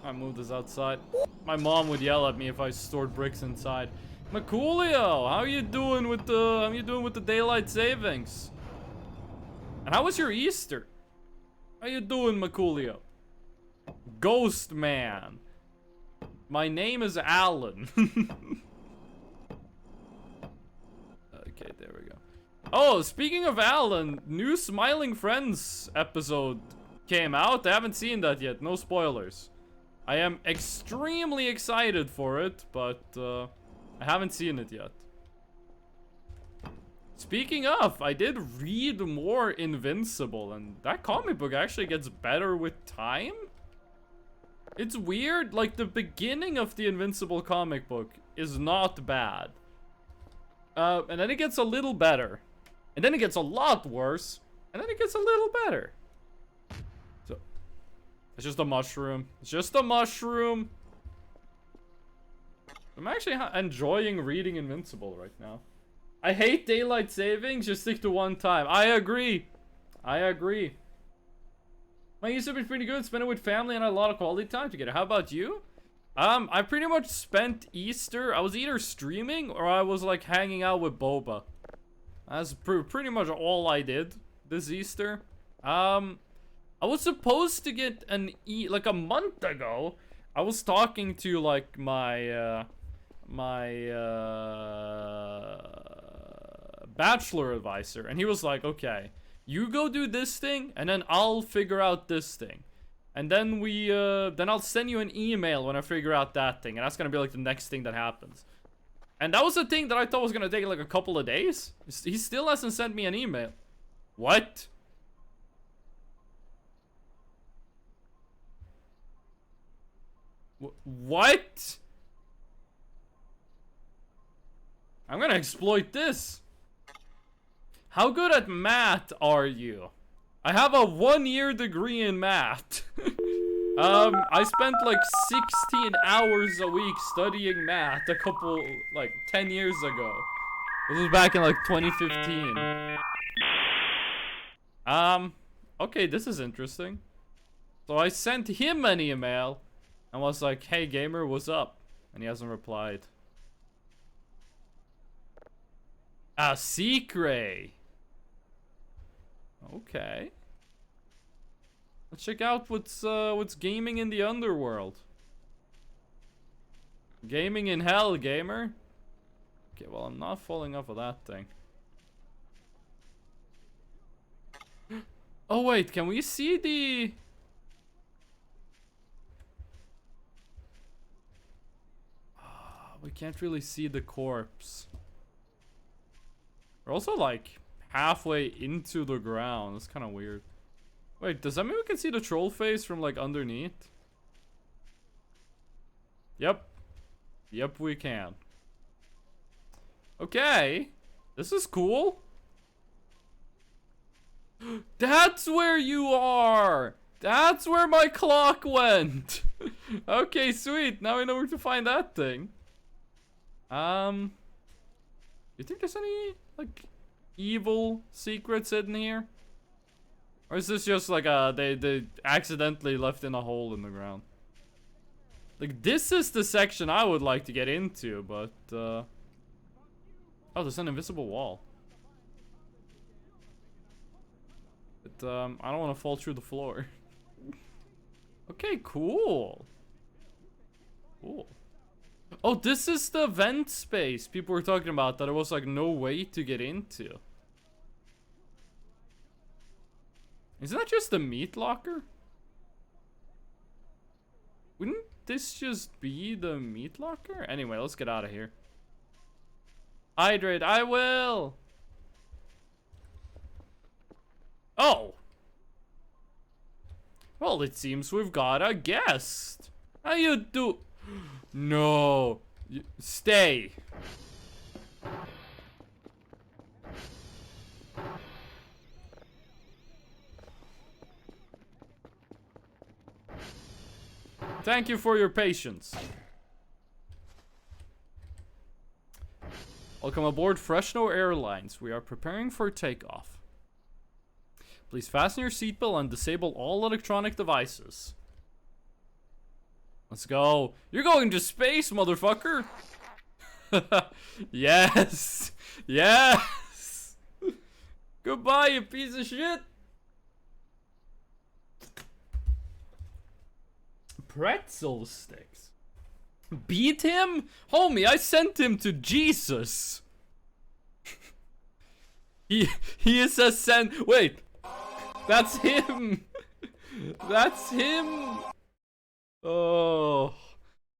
I move this outside. My mom would yell at me if I stored bricks inside. Macoolio, how you doing with the daylight savings? And how was your Easter? How you doing, Macoolio? Ghost man. My name is Alan. Okay, there we go. Oh, speaking of Alan, new Smiling Friends episode came out. I haven't seen that yet. No spoilers. I am extremely excited for it, but I haven't seen it yet. Speaking of, I did read more Invincible, and that comic book actually gets better with time. It's weird, like the beginning of the Invincible comic book is not bad. And then it gets a little better. And then it gets a lot worse. And then it gets a little better. So, it's just a mushroom. It's just a mushroom. I'm actually enjoying reading Invincible right now. I hate daylight savings, just stick to one time. I agree. I agree. My Easter been pretty good. Spent it with family and had a lot of quality time together. How about you? I pretty much spent Easter. I was either streaming or I was like hanging out with Boba. That's pretty much all I did this Easter. I was supposed to get like a month ago. I was talking to like my bachelor advisor, and he was like, okay, you go do this thing and then I'll figure out this thing, and then then I'll send you an email when I figure out that thing, and that's gonna be like the next thing that happens. And that was a thing that I thought was gonna take like a couple of days. He still hasn't sent me an email. What? What? I'm gonna exploit this. How good at math are you? I have a 1-year degree in math. I spent like 16 hours a week studying math like 10 years ago. This was back in like 2015. Okay, this is interesting. So I sent him an email and was like, hey gamer, what's up? And he hasn't replied. A secret. Okay. Let's check out what's gaming in the underworld. Gaming in hell, gamer. Okay, well, I'm not falling off of that thing. Oh wait, can we see the... we can't really see the corpse. We're also like halfway into the ground. It's kind of weird. Wait, does that mean we can see the troll face from like underneath? Yep. Yep, we can. Okay. This is cool. That's where you are! That's where my clock went! Okay, sweet. Now I know where to find that thing. You think there's any, like, evil secrets in here? Or is this just like they accidentally left in a hole in the ground? Like, this is the section I would like to get into, but, oh, there's an invisible wall. But, I don't want to fall through the floor. Okay, cool. Cool. Oh, this is the vent space people were talking about that there was, like, no way to get into. Isn't that just the meat locker? Wouldn't this just be the meat locker? Anyway, let's get out of here. Hydrate, I will! Oh! Well, it seems we've got a guest. How you do? No. Stay. Thank you for your patience. Welcome aboard Fresno Airlines. We are preparing for takeoff. Please fasten your seatbelt and disable all electronic devices. Let's go. You're going to space, motherfucker. Yes. Yes. Goodbye, you piece of shit. Pretzel sticks. Beat him? Homie, I sent him to Jesus. He is a sent. Wait. That's him. That's him. Oh.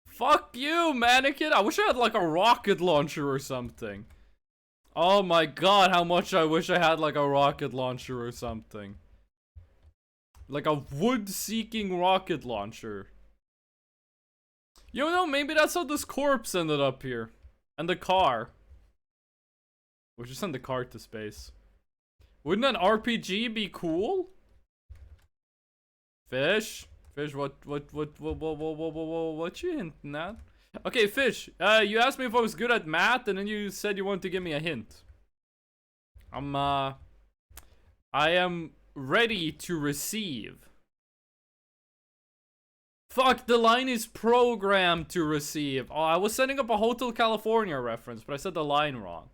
Fuck you, mannequin. I wish I had like a rocket launcher or something. Oh my god, how much I wish I had like a rocket launcher or something. Like a wood-seeking rocket launcher. You know, maybe that's how this corpse ended up here. And the car. We should send the car to space. Wouldn't an RPG be cool? Fish? Fish, what you hinting at? Okay, Fish, you asked me if I was good at math, and then you said you wanted to give me a hint. I am ready to receive. Fuck, the line is programmed to receive. Oh, I was setting up a Hotel California reference, but I said the line wrong.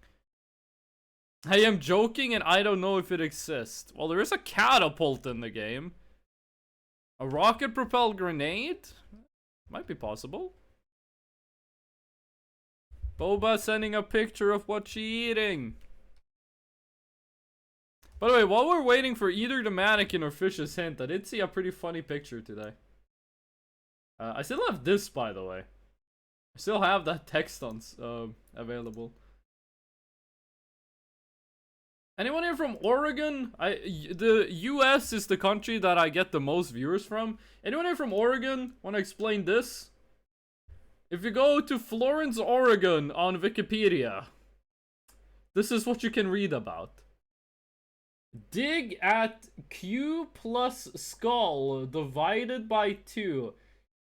I am joking and I don't know if it exists. Well, there is a catapult in the game. A rocket-propelled grenade? Might be possible. Boba sending a picture of what she eating. By the way, while we're waiting for either the mannequin or Fish's hint, I did see a pretty funny picture today. I still have this, by the way. I still have that text on available. Anyone here from Oregon? The US is the country that I get the most viewers from. Anyone here from Oregon want to explain this? If you go to Florence, Oregon on Wikipedia, this is what you can read about. Dig at Q plus skull divided by 2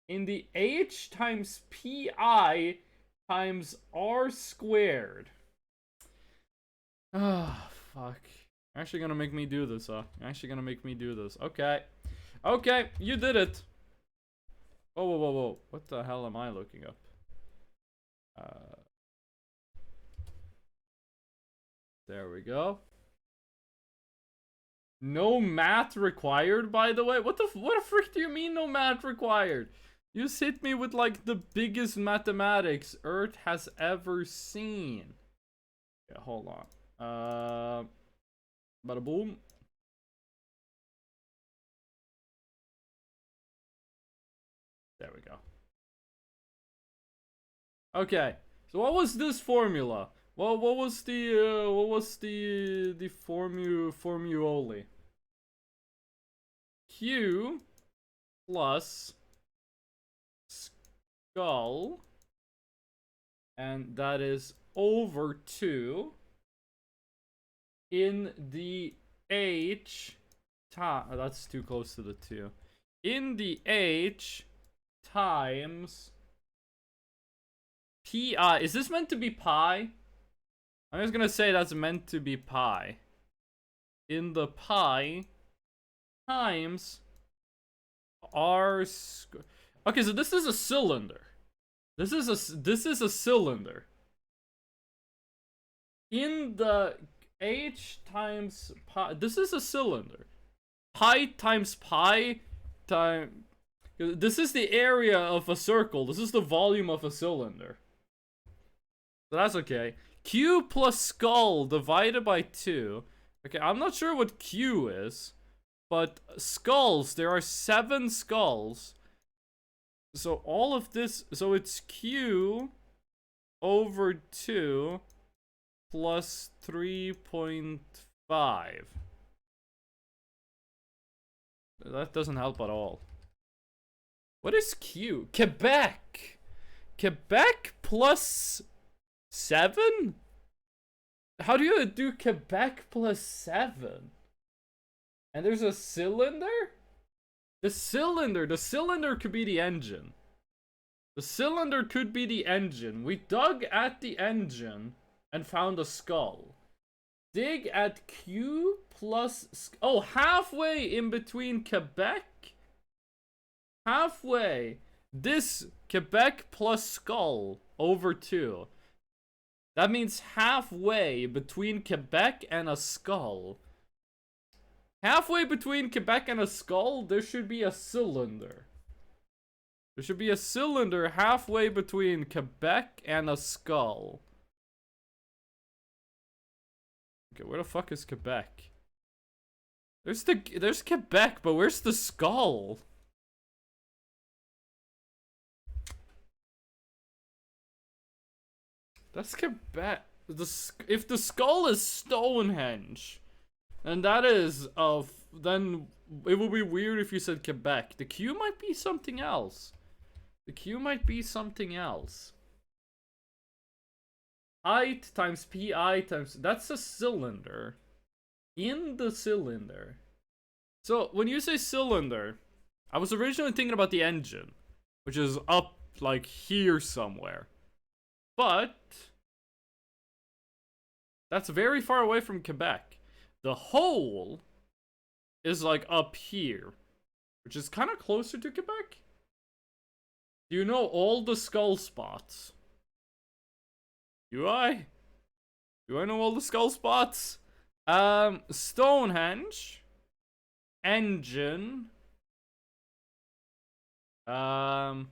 in the H times PI times R squared. Ah, fuck. You're actually gonna make me do this, huh? You're actually gonna make me do this. Okay. Okay, you did it. Whoa, whoa, whoa, whoa. What the hell am I looking up? There we go. No math required, by the way. What the frick do you mean no math required? You just hit me with like the biggest mathematics Earth has ever seen. Yeah, hold on. Bada boom. There we go. Okay. So what was this formula? Well, what was the formulae? Q plus skull, and that is over 2 in the H time. Oh, that's too close to the 2. In the H times pi. Is this meant to be pi? I'm just gonna say that's meant to be pi. In the pi times r squared. Okay, so this is a cylinder. This is a cylinder. In the h times pi, this is a cylinder. Pi times pi time. This is the area of a circle. This is the volume of a cylinder. So that's okay. Q plus skull divided by 2. Okay, I'm not sure what Q is, but skulls, there are 7 skulls. So all of this, so it's Q over 2 plus 3.5. That doesn't help at all. What is Q? Quebec! Quebec plus 7? How do you do Quebec plus 7? And there's a cylinder? The cylinder could be the engine. The cylinder could be the engine. We dug at the engine and found a skull. Dig at Q plus... Oh, halfway in between Quebec? Halfway. This Quebec plus skull over 2. That means halfway between Quebec and a skull. Halfway between Quebec and a skull, there should be a cylinder. There should be a cylinder halfway between Quebec and a skull. Okay, where the fuck is Quebec? There's Quebec, but where's the skull? That's Quebec. If the skull is Stonehenge, and that is then it would be weird if you said Quebec. The Q might be something else. The Q might be something else. Height times pi times... That's a cylinder. In the cylinder. So, when you say cylinder, I was originally thinking about the engine, which is up, like, here somewhere. But that's very far away from Quebec. The hole is like up here, which is kind of closer to Quebec. Do you know all the skull spots? Do I? Do I know all the skull spots? Stonehenge. Engine. Then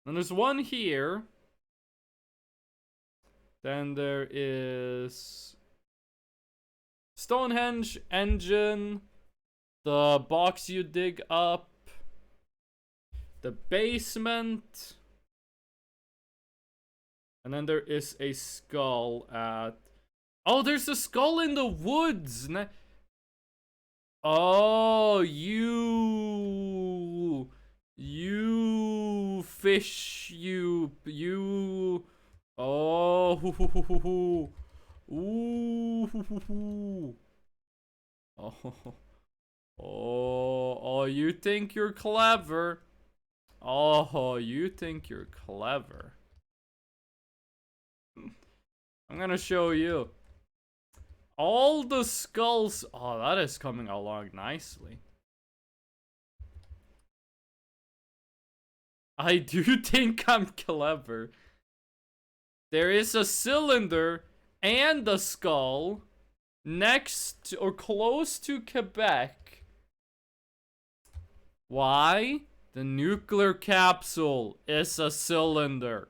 there's one here. Then there is Stonehenge, engine, the box you dig up, the basement, and then there is a skull at... Oh, there's a skull in the woods! Oh, you fish, you... Oh, ooh, oh, oh, you think you're clever? Oh, you think you're clever? I'm gonna show you. All the skulls. Oh, that is coming along nicely. I do think I'm clever. There is a cylinder and a skull next to, or close to Quebec. Why? The nuclear capsule is a cylinder.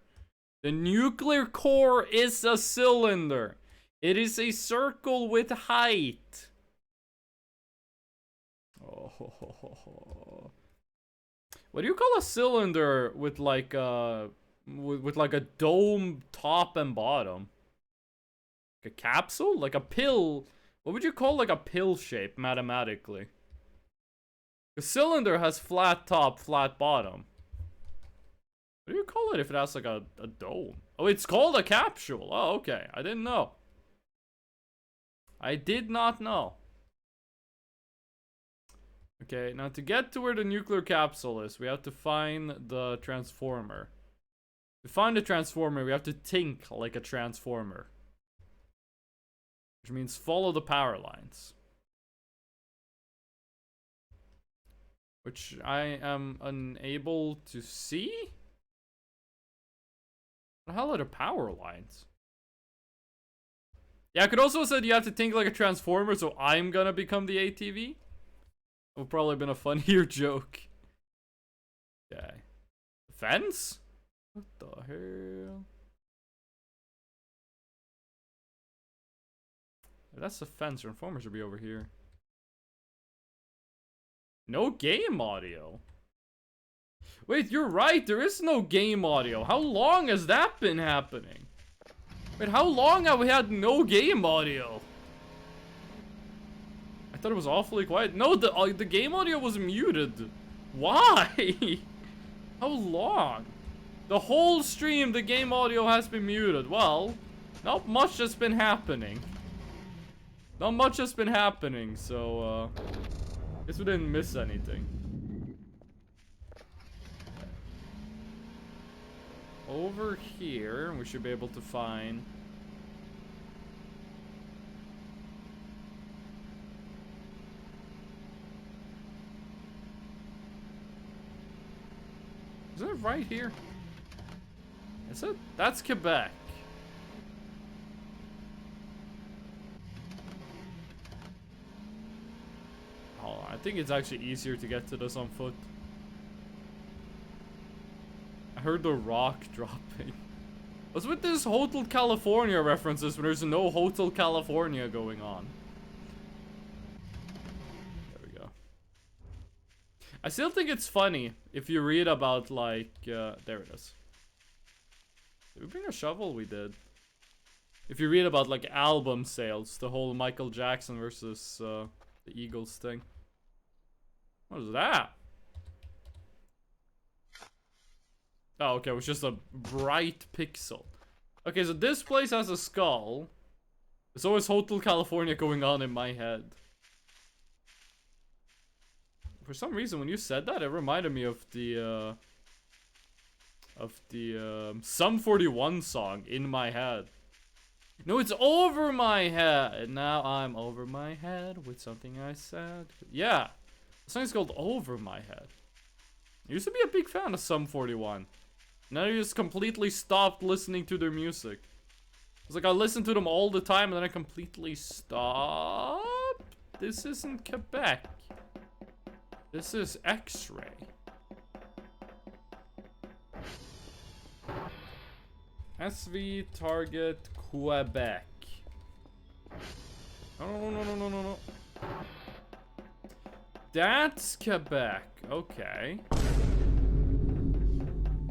The nuclear core is a cylinder. It is a circle with height. Oh. What do you call a cylinder with like a with like a dome top and bottom? Like a capsule? Like a pill? What would you call like a pill shape mathematically? A cylinder has flat top, flat bottom. What do you call it if it has like a dome? Oh, it's called a capsule. Oh, okay. I didn't know. I did not know. Okay, now to get to where the nuclear capsule is, we have to find the transformer. To find the transformer, we have to think like a transformer. Which means follow the power lines. Which I am unable to see? What the hell are the power lines? Yeah, I could also have said you have to think like a transformer, so I'm gonna become the ATV. Would probably been a funnier joke. Okay. Fence? What the hell? That's the fence. Transformers should be over here. No game audio. Wait, you're right. There is no game audio. How long has that been happening? Wait, how long have we had no game audio? I thought it was awfully quiet. No, the game audio was muted. Why? How long? The whole stream, the game audio has been muted. Well, not much has been happening. Not much has been happening, so, guess we didn't miss anything. Over here, we should be able to find... Is it right here? Is it? That's Quebec. Oh, I think it's actually easier to get to this on foot. I heard the rock dropping. What's with this Hotel California references when there's no Hotel California going on? There we go. I still think it's funny if you read about like, there it is. Did we bring a shovel? We did. If you read about like album sales, the whole Michael Jackson versus the Eagles thing. What is that? Oh, okay, it was just a bright pixel. Okay, so this place has a skull. There's always Hotel California going on in my head. For some reason, when you said that, it reminded me of the Sum 41 song, In My Head. No, it's Over My Head. Now I'm over my head with something I said. Yeah, the song's called Over My Head. I used to be a big fan of Sum 41. Now you just completely stopped listening to their music. It's like I listen to them all the time and then I completely stop. This isn't Quebec. This is X-ray. SV target Quebec. No. That's Quebec. Okay.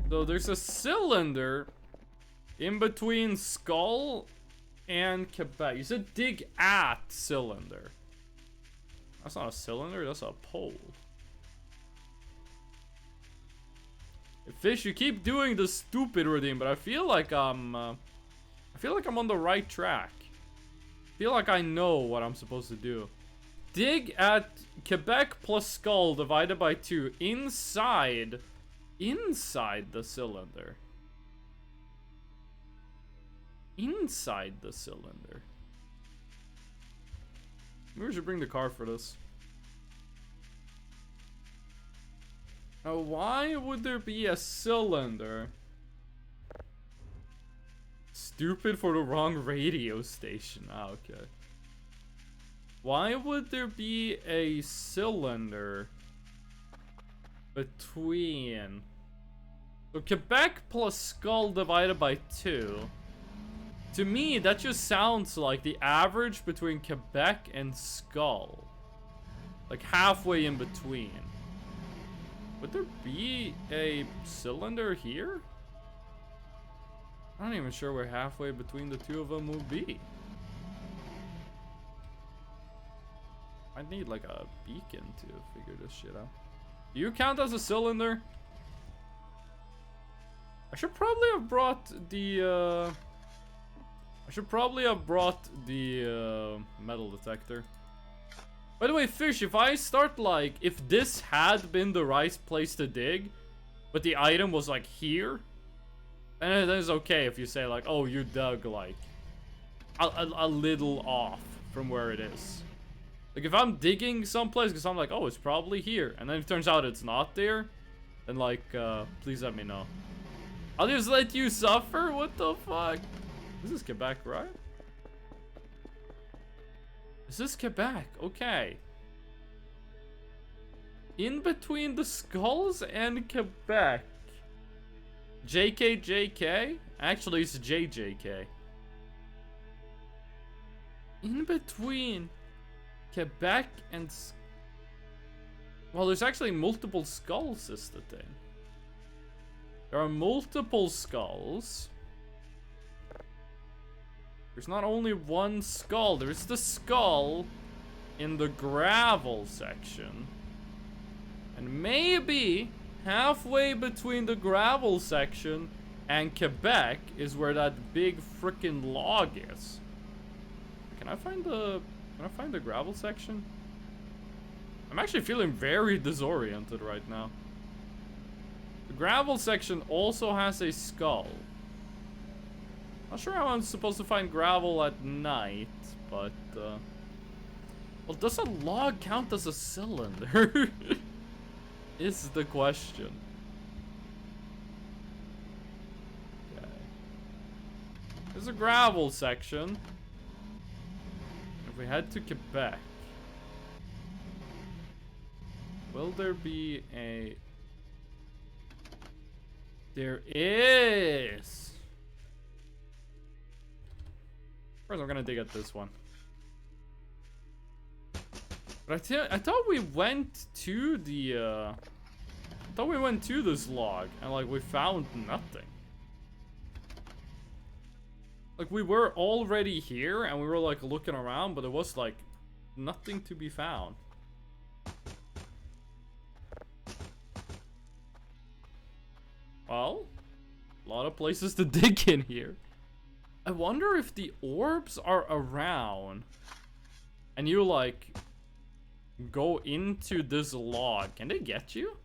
So there's a cylinder in between Skull and Quebec. You said dig at cylinder. That's not a cylinder, that's a pole. Fish, you keep doing the stupid routine, but I feel like I'm on the right track. I feel like I know what I'm supposed to do. Dig at Quebec plus Skull divided by 2 inside the cylinder. Inside the cylinder. Maybe we should bring the car for this. Now, why would there be a cylinder? Stupid for the wrong radio station. Ah, okay. Why would there be a cylinder between... So Quebec plus Skull divided by 2. To me, that just sounds like the average between Quebec and Skull. Like halfway in between. Would there be a cylinder here? I'm not even sure where halfway between the two of them would be. I need like a beacon to figure this shit out. Do you count as a cylinder? I should probably have brought the metal detector. By the way, Fish, if I start like, if this had been the right place to dig, but the item was like here, then it is okay if you say like, oh, you dug like a little off from where it is. Like if I'm digging someplace because I'm like, oh, it's probably here, and then it turns out it's not there, then like, please let me know. I'll just let you suffer? What the fuck? This is Quebec, right? Is this Quebec? Okay. In between the Skulls and Quebec. JKJK? Actually, it's JJK. In between Quebec and... Well, there's actually multiple skulls, is the thing. There are multiple skulls. There's not only one skull. There's the skull in the gravel section. And maybe halfway between the gravel section and Quebec is where that big freaking log is. Can I find the gravel section? I'm actually feeling very disoriented right now. The gravel section also has a skull. Not sure how I'm supposed to find gravel at night, but, well, does a log count as a cylinder? Is the question. Okay. There's a gravel section. If we head to Quebec, will there be a... There is! First, I'm gonna dig at this one. But I thought we went to the, I thought we went to this log, and, like, we found nothing. Like, we were already here, and we were, like, looking around, but there was, like, nothing to be found. Well, a lot of places to dig in here. I wonder if the orbs are around and you like go into this log. Can they get you?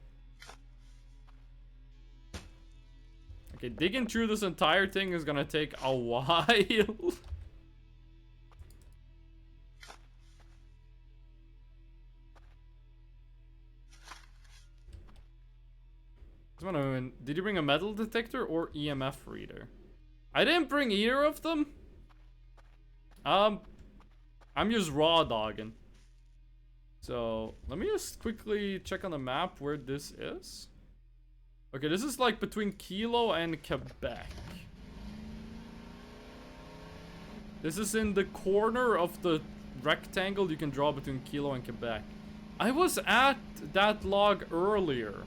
Okay, digging through this entire thing is gonna take a while. Did you bring a metal detector or EMF reader? I didn't bring either of them. I'm just raw dogging. So, let me just quickly check on the map where this is. Okay, this is like between Kilo and Quebec. This is in the corner of the rectangle you can draw between Kilo and Quebec. I was at that log earlier,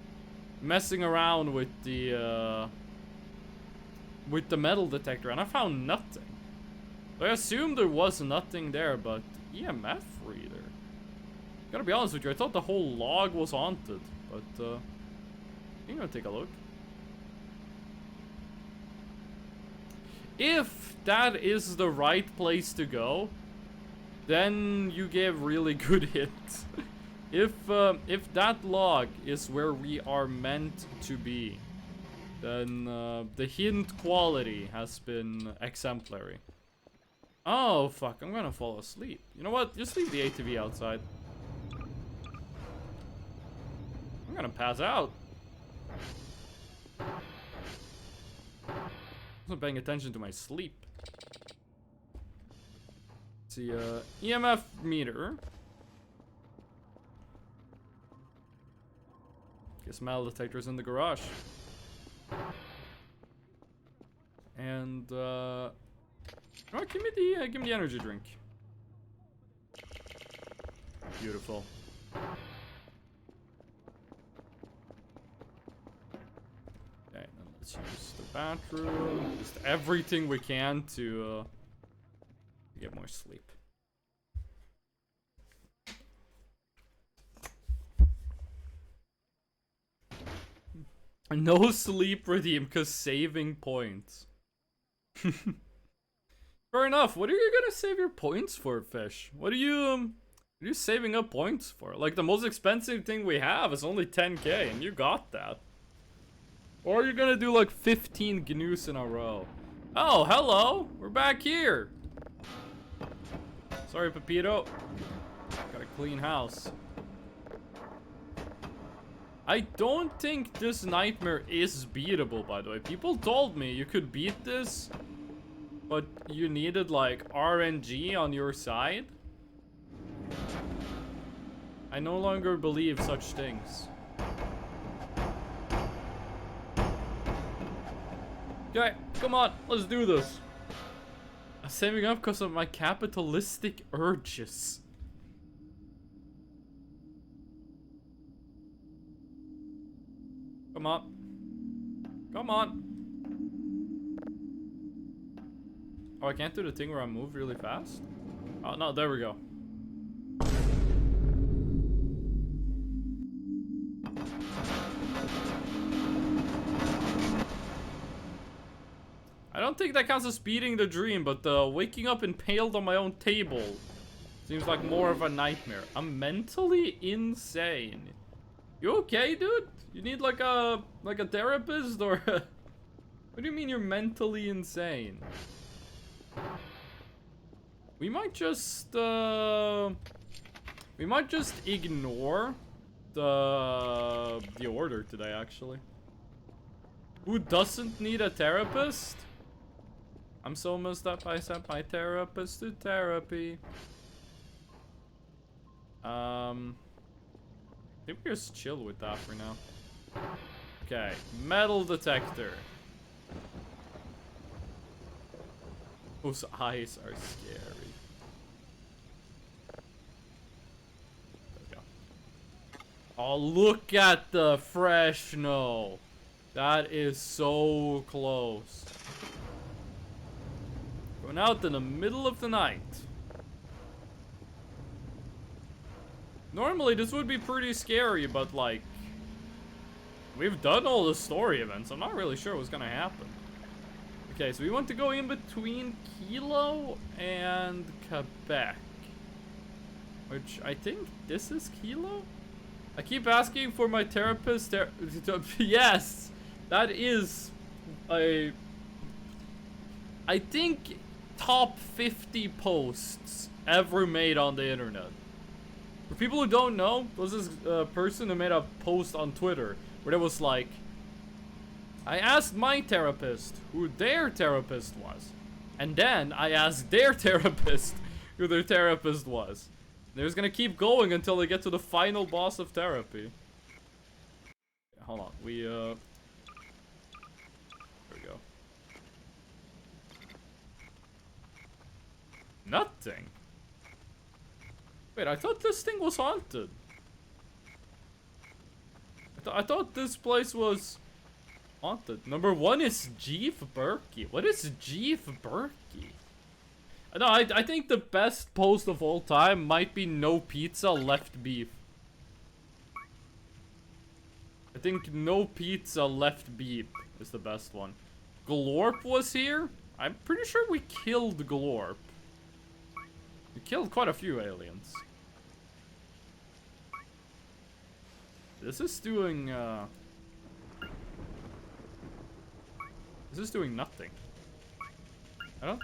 messing around with the metal detector, and I found nothing. I assumed there was nothing there, but EMF reader. Gotta be honest with you, I thought the whole log was haunted, but I'm gonna take a look. If that is the right place to go, then you gave really good hits. If that log is where we are meant to be, then the hint quality has been exemplary. Oh fuck, I'm gonna fall asleep. You know what? Just leave the ATV outside. I'm gonna pass out. I wasn't paying attention to my sleep. Let's see, EMF meter. Guess metal detector's in the garage. And oh, give me the energy drink. Beautiful. Okay, then let's use the bathroom. Just everything we can to get more sleep. No sleep redeem because saving points. Fair enough. What are you gonna save your points for, Fish? What are you saving up points for? Like, the most expensive thing we have is only 10k, and you got that. Or are you gonna do like 15 GNUs in a row? Oh, hello! We're back here! Sorry, Pepito. Got a clean house. I don't think this nightmare is beatable, by the way. People told me you could beat this, but you needed like RNG on your side. I no longer believe such things. Okay, come on, let's do this. I'm saving up because of my capitalistic urges. Come on. Come on. Oh, I can't do the thing where I move really fast? Oh, no, there we go. I don't think that counts as beating the dream, but waking up impaled on my own table seems like more of a nightmare. I'm mentally insane. You okay, dude? You need like a therapist, or what do you mean you're mentally insane? We might just ignore the order today, actually. Who doesn't need a therapist? I'm so messed up, I sent my therapist to therapy. I think we just chill with that for now. Okay, metal detector. Those eyes are scary. There we go. Oh, look at the fresh snow. That is so close. Going out in the middle of the night. Normally this would be pretty scary, but like, we've done all the story events. I'm not really sure what's gonna happen. Okay, so we want to go in between Kilo and Quebec. Which, I think this is Kilo? I keep asking for my therapist. Yes! That is a... I think top 50 posts ever made on the internet. For people who don't know, there was this person who made a post on Twitter where it was like, I asked my therapist who their therapist was. And then I asked their therapist who their therapist was. They're just gonna keep going until they get to the final boss of therapy. Hold on, there we go. Nothing. Wait, I thought this thing was haunted. I thought this place was haunted. Number 1 is Jeef Berkey. What is Jeef Berkey? No, I think the best post of all time might be no pizza, left beef. I think no pizza, left beef is the best one. Glorp was here? I'm pretty sure we killed Glorp. We killed quite a few aliens. This is doing, This is doing nothing. I don't...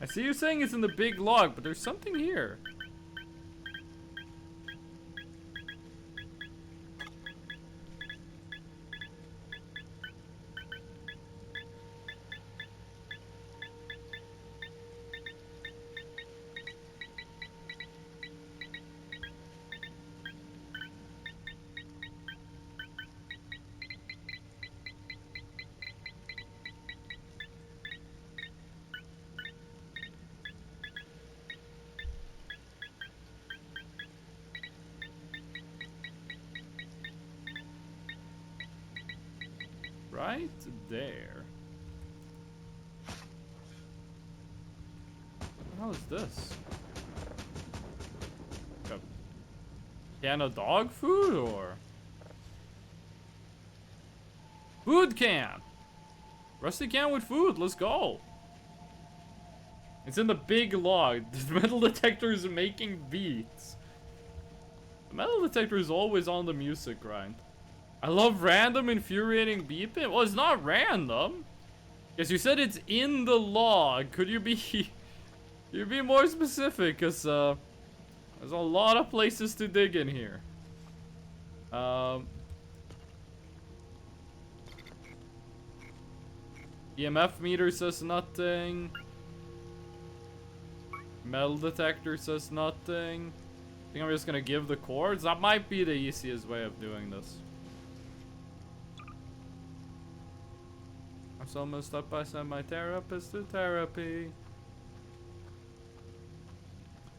I see you saying it's in the big log, but there's something here. Right there. What the hell is this? A can of dog food or food can? Rusty can with food. Let's go. It's in the big log. The metal detector is making beats. The metal detector is always on the music grind. I love random infuriating beeping. Well, it's not random. Because you said it's in the log. Could you be more specific? Because there's a lot of places to dig in here. EMF meter says nothing. Metal detector says nothing. I think I'm just gonna give the chords. That might be the easiest way of doing this. I'm so messed up I sent my therapist to therapy.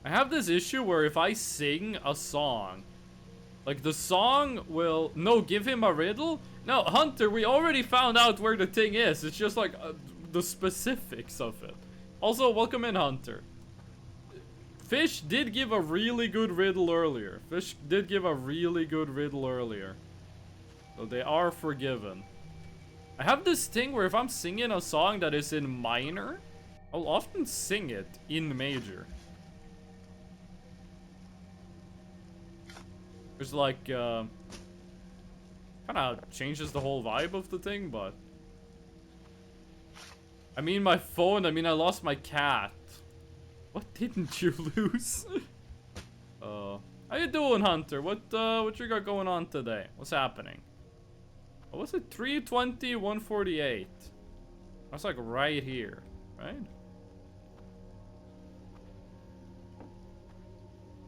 I have this issue where if I sing a song, like the song will... No, give him a riddle? No, Hunter, we already found out where the thing is. It's just like the specifics of it. Also, welcome in, Hunter. Fish did give a really good riddle earlier. So they are forgiven. I have this thing where if I'm singing a song that is in minor, I'll often sing it in major. There's like, kind of changes the whole vibe of the thing, but... I mean my phone, I mean I lost my cat. What didn't you lose? How you doing, Hunter? What you got going on today? What's happening? What was it? 320, 148. That's like right here, right?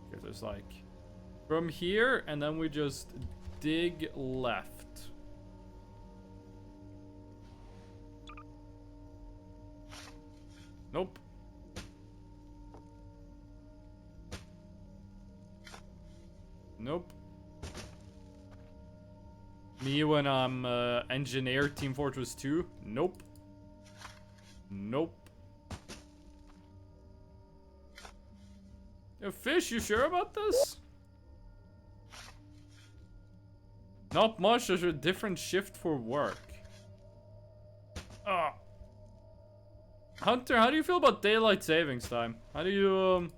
Okay, there's like from here, and then we just dig left. Nope. Nope. Me when I'm engineer Team Fortress 2? Nope. Nope. Yo, Fish, you sure about this? Not much, there's a different shift for work. Hunter, how do you feel about daylight savings time? How do you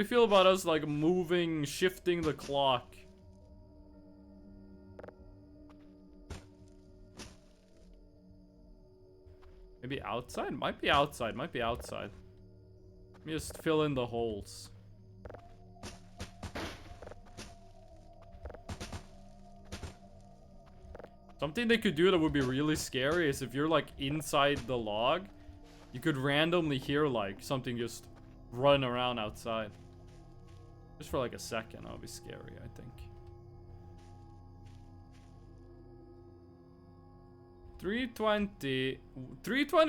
feel about us like shifting the clock? Maybe outside? Might be outside, might be outside. Let me just fill in the holes. Something they could do that would be really scary is if you're like inside the log, you could randomly hear like something just run around outside. Just for like a second, that would be scary, I think. 320,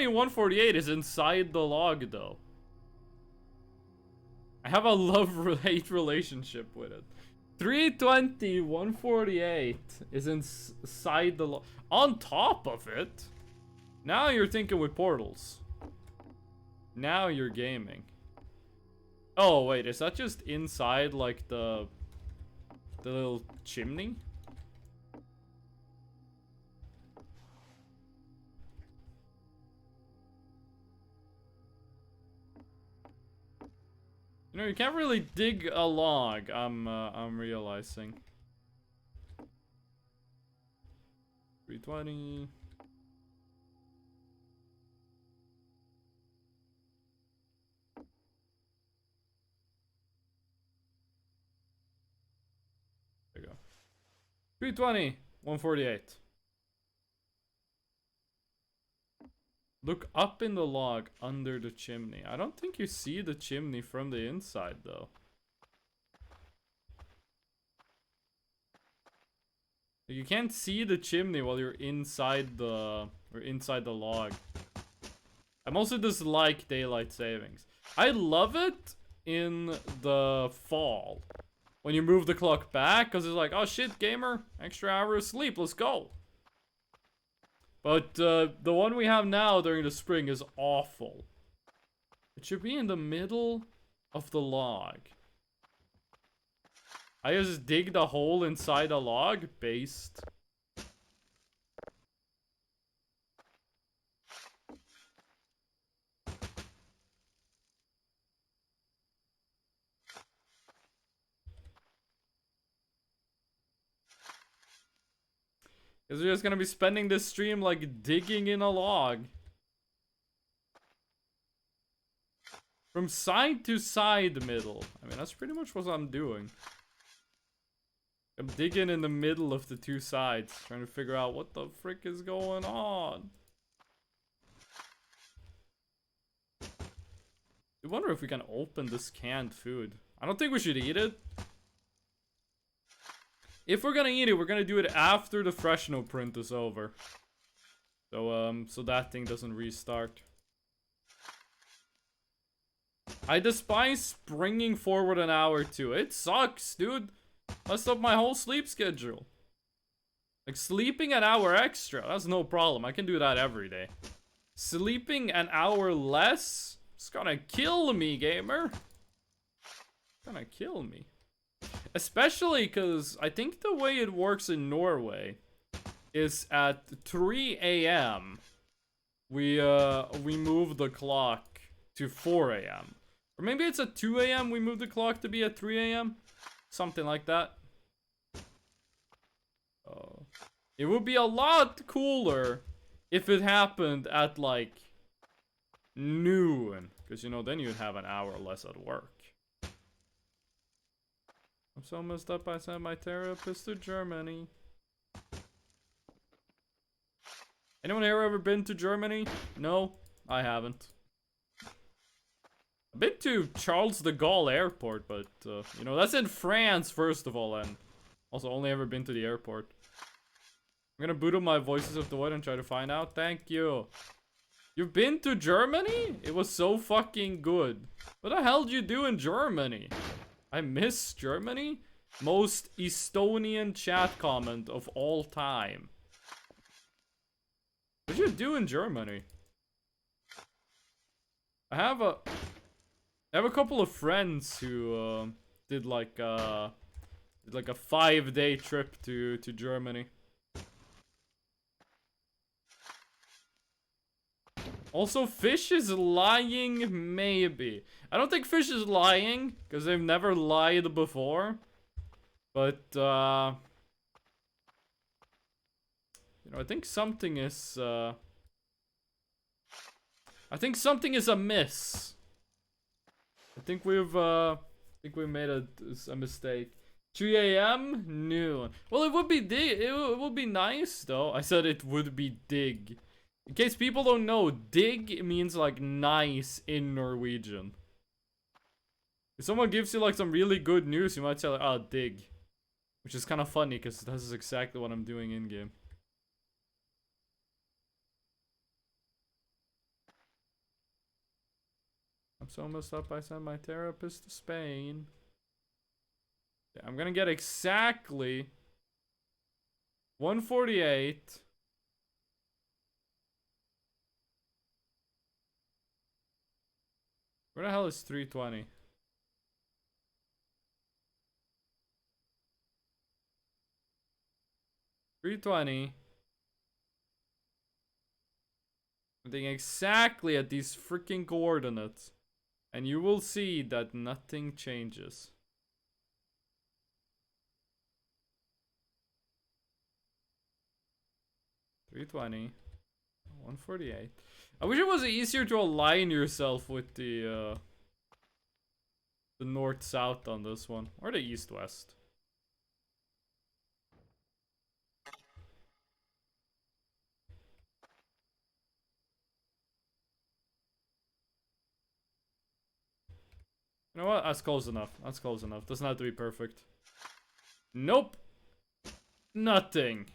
148 is inside the log though. I have a love-hate relationship with it. 320, 148 is inside the log. On top of it, now you're thinking with portals. Now you're gaming. Oh wait, is that just inside like the little chimney? You know, you can't really dig a log, I'm realizing. 320. There you go. 320, 148. Look up in the log under the chimney. I don't think you see the chimney from the inside, though. You can't see the chimney while you're inside the log. I mostly dislike daylight savings. I love it in the fall when you move the clock back, because it's like, oh shit, gamer, extra hour of sleep, let's go. But the one we have now during the spring is awful. It should be in the middle of the log. I just dig the hole inside a log, based. Because we're just gonna be spending this stream like digging in a log. From side to side middle. I mean, that's pretty much what I'm doing. I'm digging in the middle of the two sides, trying to figure out what the frick is going on. I wonder if we can open this canned food. I don't think we should eat it. If we're gonna eat it, we're gonna do it after the Fresno print is over. So, so that thing doesn't restart. I despise springing forward an hour too. It sucks, dude. Messed up my whole sleep schedule. Like, sleeping an hour extra, that's no problem. I can do that every day. Sleeping an hour less? It's gonna kill me, gamer. It's gonna kill me. Especially because I think the way it works in Norway is at 3 a.m. we move the clock to 4 a.m. Or maybe it's at 2 a.m. we move the clock to be at 3 a.m. Something like that. It would be a lot cooler if it happened at like noon. Because, you know, then you'd have an hour less at work. I'm so messed up I sent my therapist to Germany. Anyone here ever been to Germany? No, I haven't. I've been to Charles de Gaulle Airport, but, you know, that's in France, first of all, and also only ever been to the airport. I'm gonna boot up my Voices of the Void and try to find out. Thank you. You've been to Germany? It was so fucking good. What the hell did you do in Germany? I miss Germany? Most Estonian chat comment of all time. What did you do in Germany? I have a couple of friends who did like a 5-day trip to Germany. Also, Fish is lying, maybe. I don't think Fish is lying, because they've never lied before. But, you know, I think something is, I think something is amiss. I think we made a mistake. 3 a.m. noon. Well, it would be it would be nice though. I said it would be dig. In case people don't know, dig means like nice in Norwegian. If someone gives you like some really good news, you might say like, "Ah, dig," which is kind of funny because this is exactly what I'm doing in game. I'm so messed up. I sent my therapist to Spain. Yeah, I'm gonna get exactly 148. Where the hell is 320? $320. I'm thinking exactly at these freaking coordinates. And you will see that nothing changes. $320. 148. I wish it was easier to align yourself with the north-south on this one. Or the east-west. You know what? That's close enough. That's close enough. Doesn't have to be perfect. Nope. Nothing.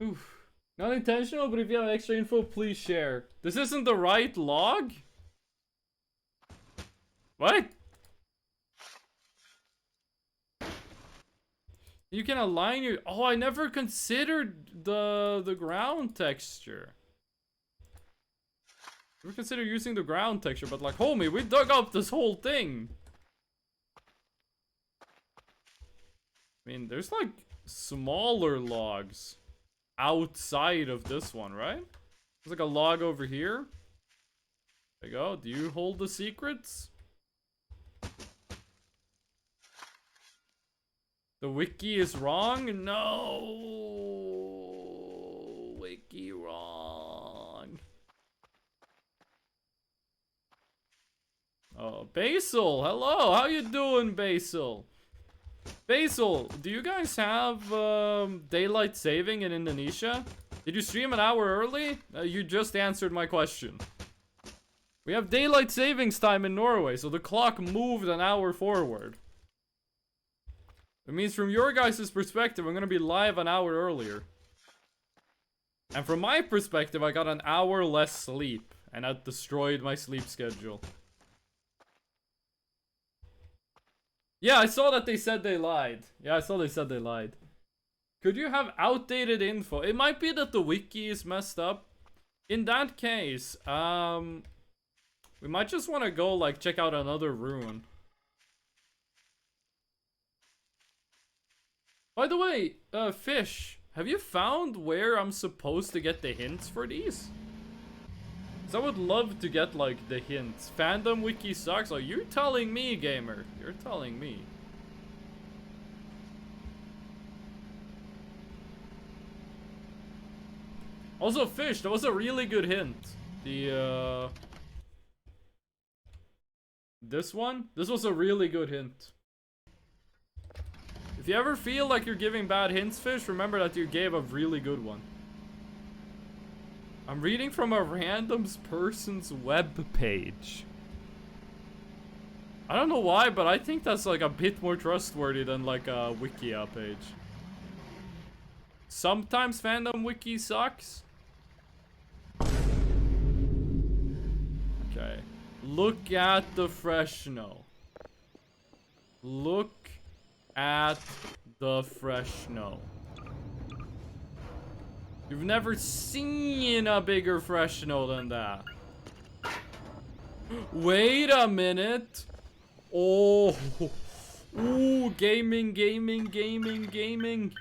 Oof. Not intentional, but if you have extra info, please share. This isn't the right log? What? You can align your... Oh, I never considered the ground texture. We consider using the ground texture, but like, homie, we dug up this whole thing. I mean, there's like smaller logs outside of this one, right? There's like a log over here. There you go. Do you hold the secrets? The wiki is wrong? No. Wiki wrong. Oh, Basil. Hello. How you doing, Basil? Basil, do you guys have daylight saving in Indonesia? Did you stream an hour early? You just answered my question. We have daylight savings time in Norway, so the clock moved an hour forward. It means from your guys' perspective, I'm gonna be live an hour earlier. And from my perspective, I got an hour less sleep, and that destroyed my sleep schedule. Yeah, I saw that they said they lied. Yeah, I saw they said they lied. Could you have outdated info? It might be that the wiki is messed up. In that case, we might just want to go, like, check out another rune. By the way, Fish, have you found where I'm supposed to get the hints for these? Cause I would love to get, like, the hints. Fandom wiki sucks. Oh, you're telling me, gamer. You're telling me. Also, Fish, that was a really good hint. The, this one? This was a really good hint. If you ever feel like you're giving bad hints, Fish, remember that you gave a really good one. I'm reading from a random person's web page. I don't know why, but I think that's like a bit more trustworthy than like a Wikia page. Sometimes fandom wiki sucks. Okay. Look at the Fresno. Look at the Fresno. You've never seen a bigger Fresno than that. Wait a minute. Oh. Ooh, gaming, gaming, gaming, gaming.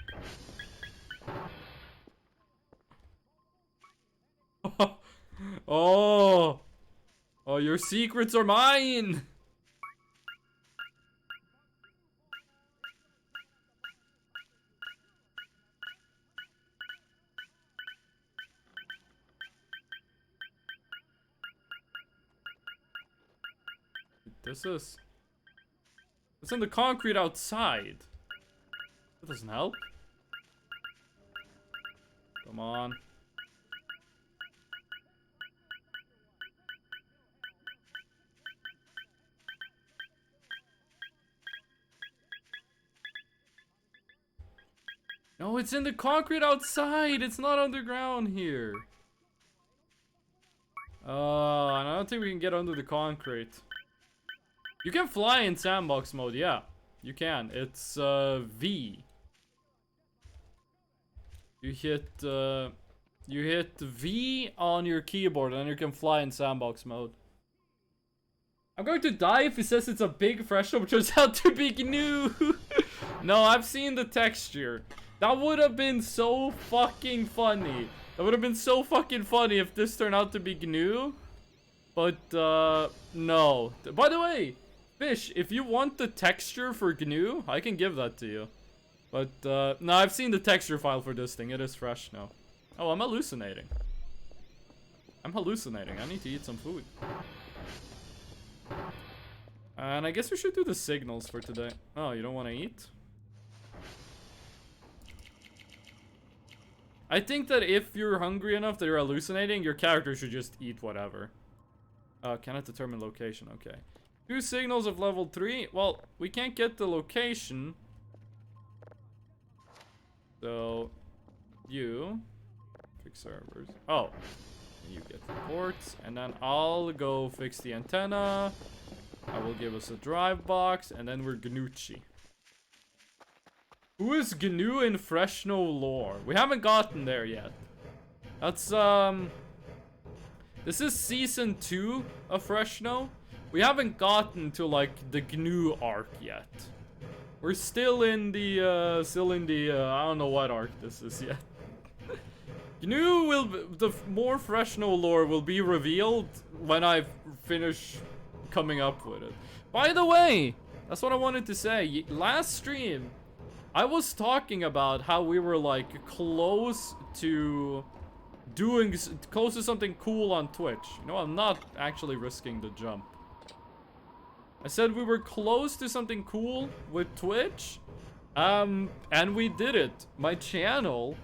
Oh! Oh, your secrets are mine! This is... It's in the concrete outside. That doesn't help. Come on. No, it's in the concrete outside. It's not underground here. I don't think we can get under the concrete. You can fly in sandbox mode, yeah. You can. It's V. You hit V on your keyboard and you can fly in sandbox mode. I'm going to die if he says it's a big threshold, which turns out to be GNU. No, I've seen the texture. That would have been so fucking funny. That would have been so fucking funny if this turned out to be GNU. But, no. By the way, Fish, if you want the texture for GNU, I can give that to you. But, no, I've seen the texture file for this thing. It is fresh now. Oh, I'm hallucinating. I'm hallucinating. I need to eat some food. And I guess we should do the signals for today. Oh, you don't want to eat? I think that if you're hungry enough that you're hallucinating, your character should just eat whatever. Cannot determine location. Okay. 2 signals of level 3. Well, we can't get the location. So, you fix servers. Oh, you get the ports, and then I'll go fix the antenna. I will give us a drive box, and then we're Gnucci. Who is GNU in Fresno lore? We haven't gotten there yet. That's, this is season 2 of Fresno. We haven't gotten to, like, the GNU arc yet. We're still in the, I don't know what arc this is yet. GNU will, the more Fresno lore will be revealed when I finish coming up with it. By the way, that's what I wanted to say. Last stream, I was talking about how we were like close to something cool on Twitch. You know, I'm not actually risking the jump. I said we were close to something cool with Twitch. And we did it. My channel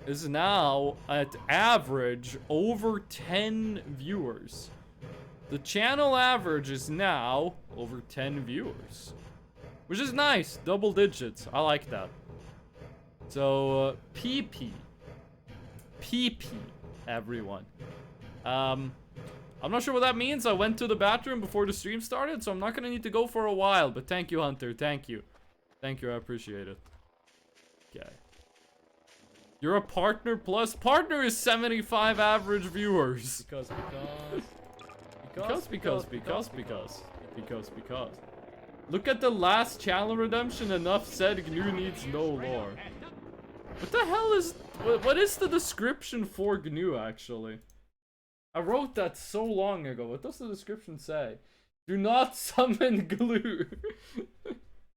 is now at average over 10 viewers. The channel average is now over 10 viewers. Which is nice. Double digits. I like that. So, PP. PP, everyone. I'm not sure what that means. I went to the bathroom before the stream started, so I'm not gonna need to go for a while. But thank you, Hunter. Thank you. Thank you. I appreciate it. Okay. You're a partner plus. Partner is 75 average viewers. Because. Look at the last channel redemption. Enough said. GNU needs no lore. What the hell is... What is the description for GNU, actually? I wrote that so long ago. What does the description say? Do not summon glue.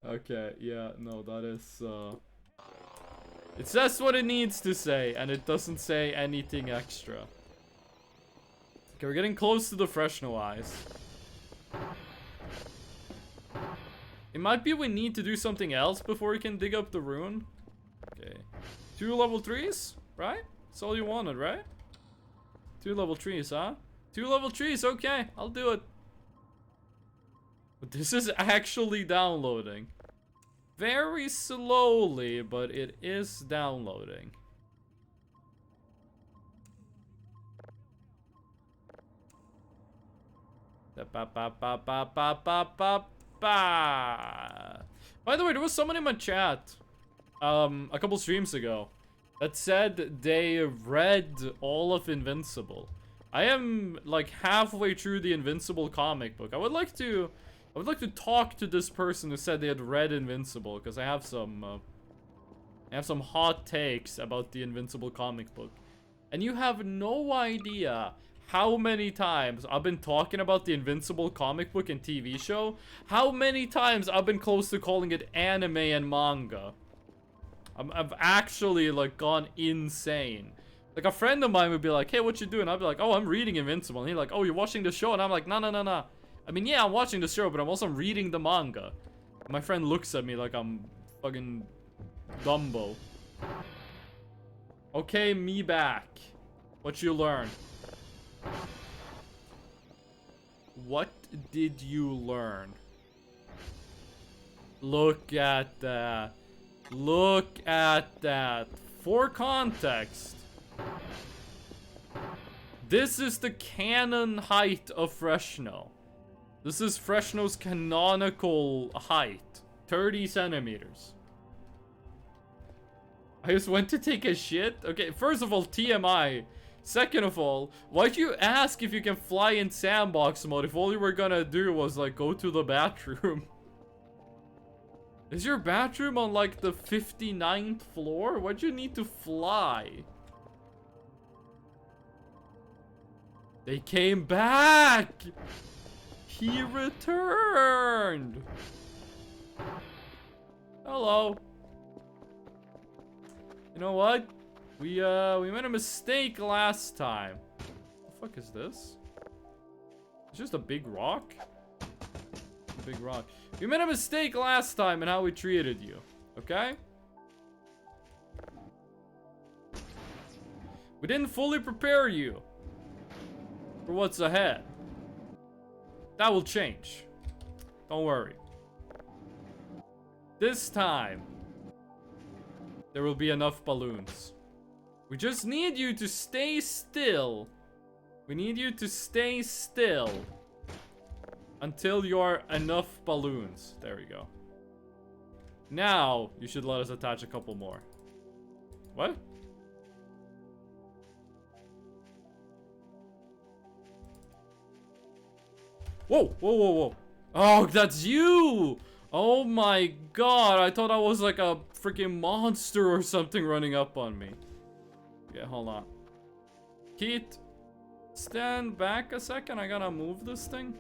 Okay, yeah, no, that is... It says what it needs to say, and it doesn't say anything extra. Okay, we're getting close to the Fresno eyes. It might be we need to do something else before we can dig up the rune. Okay. 2 level 3s, right? That's all you wanted, right? 2 level 3s, huh? 2 level 3s, okay. I'll do it. But this is actually downloading. Very slowly, but it is downloading. By the way, there was someone in my chat a couple streams ago that said they read all of Invincible. I am like halfway through the Invincible comic book. I would like to talk to this person who said they had read Invincible, because I have some hot takes about the Invincible comic book. And you have no idea how many times I've been talking about the Invincible comic book and TV show. How many times I've been close to calling it anime and manga. I've actually, like, gone insane. Like, a friend of mine would be like, hey, what you doing? I'd be like, oh, I'm reading Invincible. And he's like, oh, you're watching the show? And I'm like, no, no, no, no. I mean, yeah, I'm watching the show, but I'm also reading the manga. And my friend looks at me like I'm fucking Dumbo. Okay, me back. What you learn? What did you learn? Look at that. Look at that. For context, this is the canon height of Fresno. This is Fresno's canonical height. 30 centimeters. I just went to take a shit? Okay, first of all, TMI. Second of all, why'd you ask if you can fly in sandbox mode if all you were gonna do was, like, go to the bathroom? Is your bathroom on, like, the 59th floor? Why'd you need to fly? They came back! He returned! Hello. You know what? We made a mistake last time. What the fuck is this? It's just a big rock? A big rock. We made a mistake last time in how we treated you. Okay? We didn't fully prepare you for what's ahead. That will change. Don't worry. This time, there will be enough balloons. We just need you to stay still. We need you to stay still until you're enough balloons. There we go. Now, you should let us attach a couple more. What? Whoa, whoa, whoa, whoa. Oh, that's you! Oh my god, I thought I was like a freaking monster or something running up on me. Okay, hold on. Keith, stand back a second. I gotta move this thing.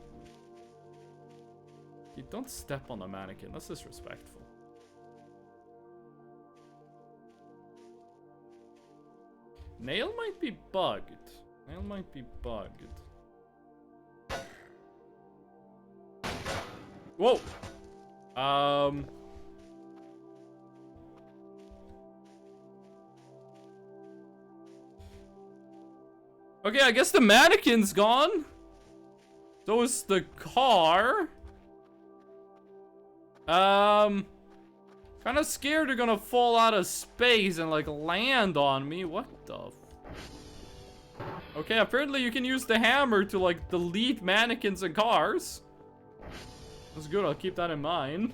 Keith, don't step on the mannequin. That's disrespectful. Nail might be bugged. Nail might be bugged. Whoa! Okay, I guess the mannequin's gone. So is the car. Kind of scared they're gonna fall out of space and, like, land on me. What the okay, apparently you can use the hammer to, like, delete mannequins and cars. That's good, I'll keep that in mind.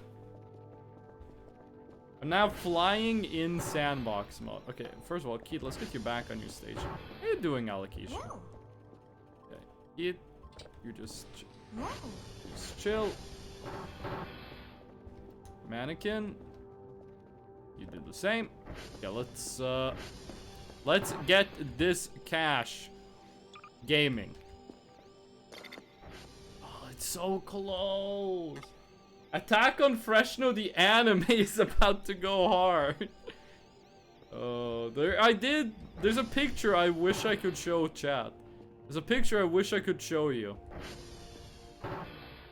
I'm now flying in sandbox mode. Okay, first of all, Keith, let's get you back on your station. How you doing, Allocation? Okay, Keith, you just chill. Mannequin, you do the same. Okay, let's get this cash gaming. It's so close. Attack on Fresno, the anime is about to go hard. Oh, there's a picture I wish I could show chat. There's a picture I wish I could show you.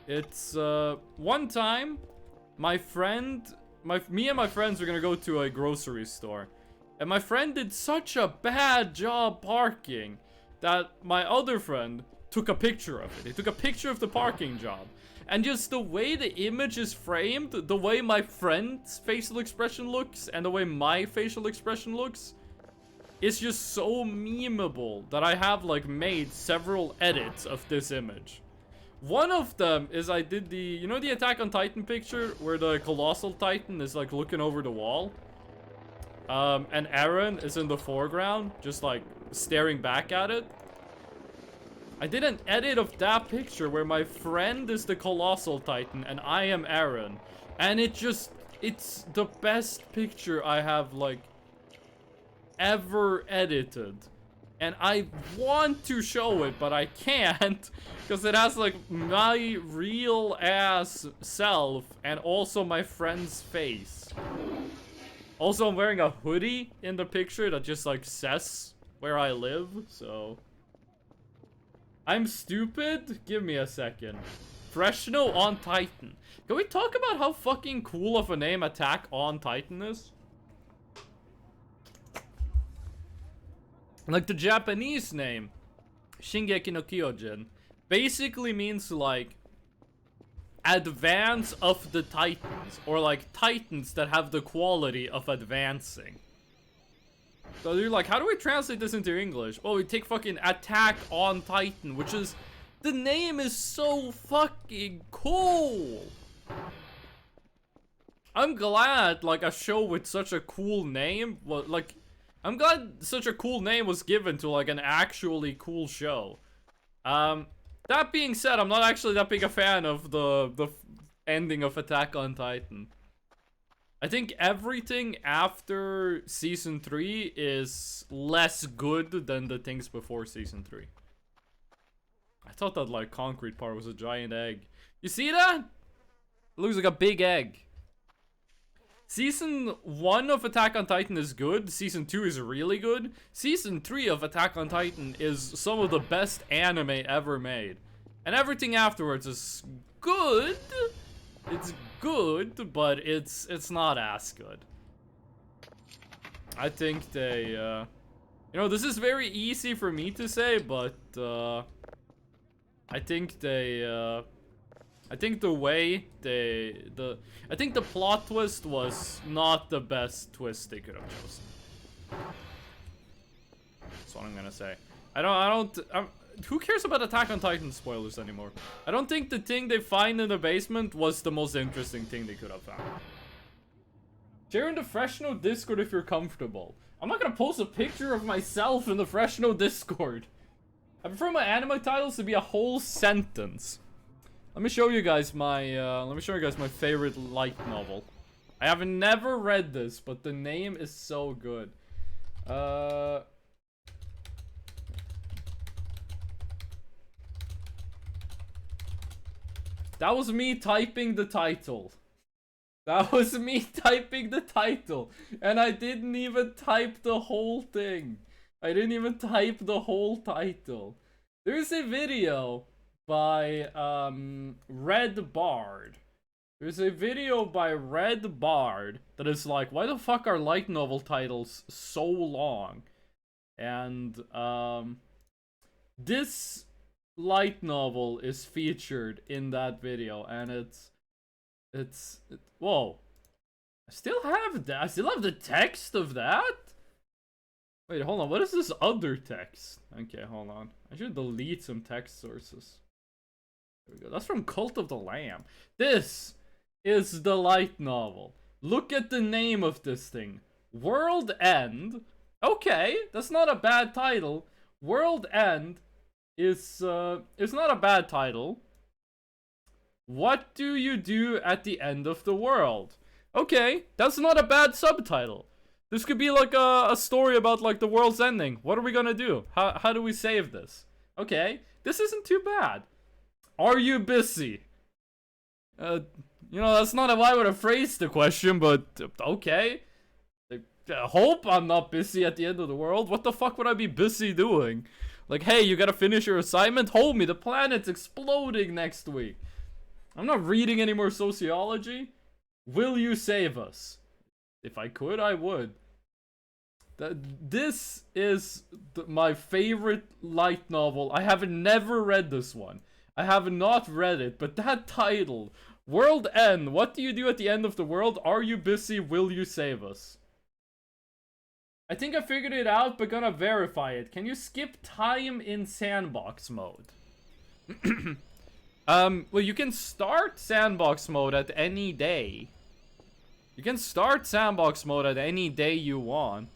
It's, one time, me and my friends were gonna go to a grocery store. And my friend did such a bad job parking that my other friend took a picture of it. He took a picture of the parking job. And just the way the image is framed, the way my friend's facial expression looks, and the way my facial expression looks, it's just so memeable that I have, like, made several edits of this image. One of them is I did the, you know, the Attack on Titan picture where the Colossal Titan is, like, looking over the wall? And Eren is in the foreground, just, like, staring back at it. I did an edit of that picture where my friend is the Colossal Titan and I am Eren. And it's the best picture I have, like, ever edited. And I want to show it, but I can't. Because it has, like, my real ass self and also my friend's face. Also, I'm wearing a hoodie in the picture that just, like, says where I live, so... I'm stupid? Give me a second. Fresno on Titan. Can we talk about how fucking cool of a name Attack on Titan is? Like, the Japanese name, Shingeki no Kyojin, basically means, like, advance of the Titans, or, like, Titans that have the quality of advancing. So you're like, how do we translate this into English? Well, we take fucking Attack on Titan, which is, the name is so fucking cool. I'm glad, like, a show with such a cool name, well, like, I'm glad such a cool name was given to, like, an actually cool show. That being said, I'm not actually that big a fan of the ending of Attack on Titan. I think everything after Season 3 is less good than the things before Season 3. I thought that, like, concrete part was a giant egg. You see that? It looks like a big egg. Season 1 of Attack on Titan is good. Season 2 is really good. Season 3 of Attack on Titan is some of the best anime ever made. And everything afterwards is good. It's good, but it's not as good. I think they, you know, this is very easy for me to say, but, I think they, I think the way I think the plot twist was not the best twist they could have chosen. That's what I'm gonna say. Who cares about Attack on Titan spoilers anymore? I don't think the thing they find in the basement was the most interesting thing they could have found. Share in the Fresno Discord if you're comfortable. I'm not gonna post a picture of myself in the Fresno Discord. I prefer my anime titles to be a whole sentence. Let me show you guys my favorite light novel. I have never read this, but the name is so good. That was me typing the title. That was me typing the title. And I didn't even type the whole thing. I didn't even type the whole title. There's a video by Red Bard. There's a video by Red Bard that is like, why the fuck are light novel titles so long? And this light novel is featured in that video, and it's whoa. I still have that. I still have the text of that? Wait, hold on. What is this other text? Okay, hold on. I should delete some text sources. There we go. That's from Cult of the Lamb. This is the light novel. Look at the name of this thing. World End. Okay, that's not a bad title. World End is not a bad title. What do you do at the end of the world? Okay, that's not a bad subtitle. This could be like a story about, like, the world's ending. What are we gonna do? How do we save this? Okay, this isn't too bad. Are you busy? You know, that's not how I would have phrased the question, but okay. I hope I'm not busy at the end of the world. What the fuck would I be busy doing? Like, hey, you gotta finish your assignment? Hold me, the planet's exploding next week. I'm not reading any more sociology. Will you save us? If I could, I would. This is my favorite light novel. I have never read this one. I have not read it, but that title, World End, what do you do at the end of the world? Are you busy? Will you save us? I think I figured it out, but gonna verify it. Can you skip time in sandbox mode? Well, you can start sandbox mode at any day. You can start sandbox mode at any day you want.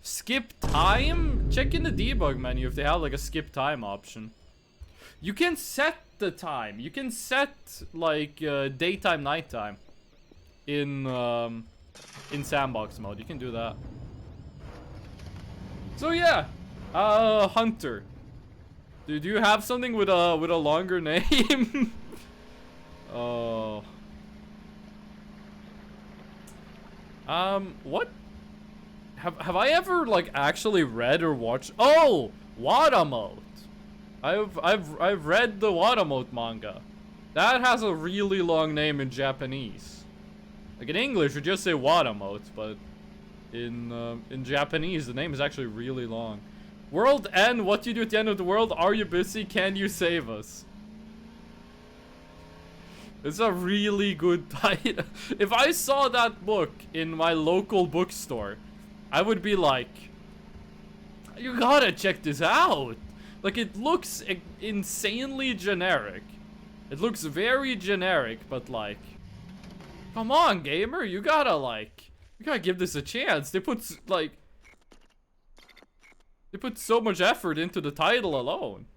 Skip time? Check in the debug menu if they have, like, a skip time option. You can set the time. You can set, like, daytime, nighttime in sandbox mode. You can do that. So yeah, Hunter. Do you have something with a longer name? Oh. What? Have I ever like actually read or watched? Oh, Watamote. I've read the Watamote manga. That has a really long name in Japanese. Like in English, you just say Watamote, but in Japanese, the name is actually really long. World End. What do you do at the end of the world? Are you busy? Can you save us? It's a really good title. If I saw that book in my local bookstore, I would be like, you gotta check this out. Like, it looks insanely generic. It looks very generic, but like, come on, gamer, you gotta give this a chance. They put so much effort into the title alone.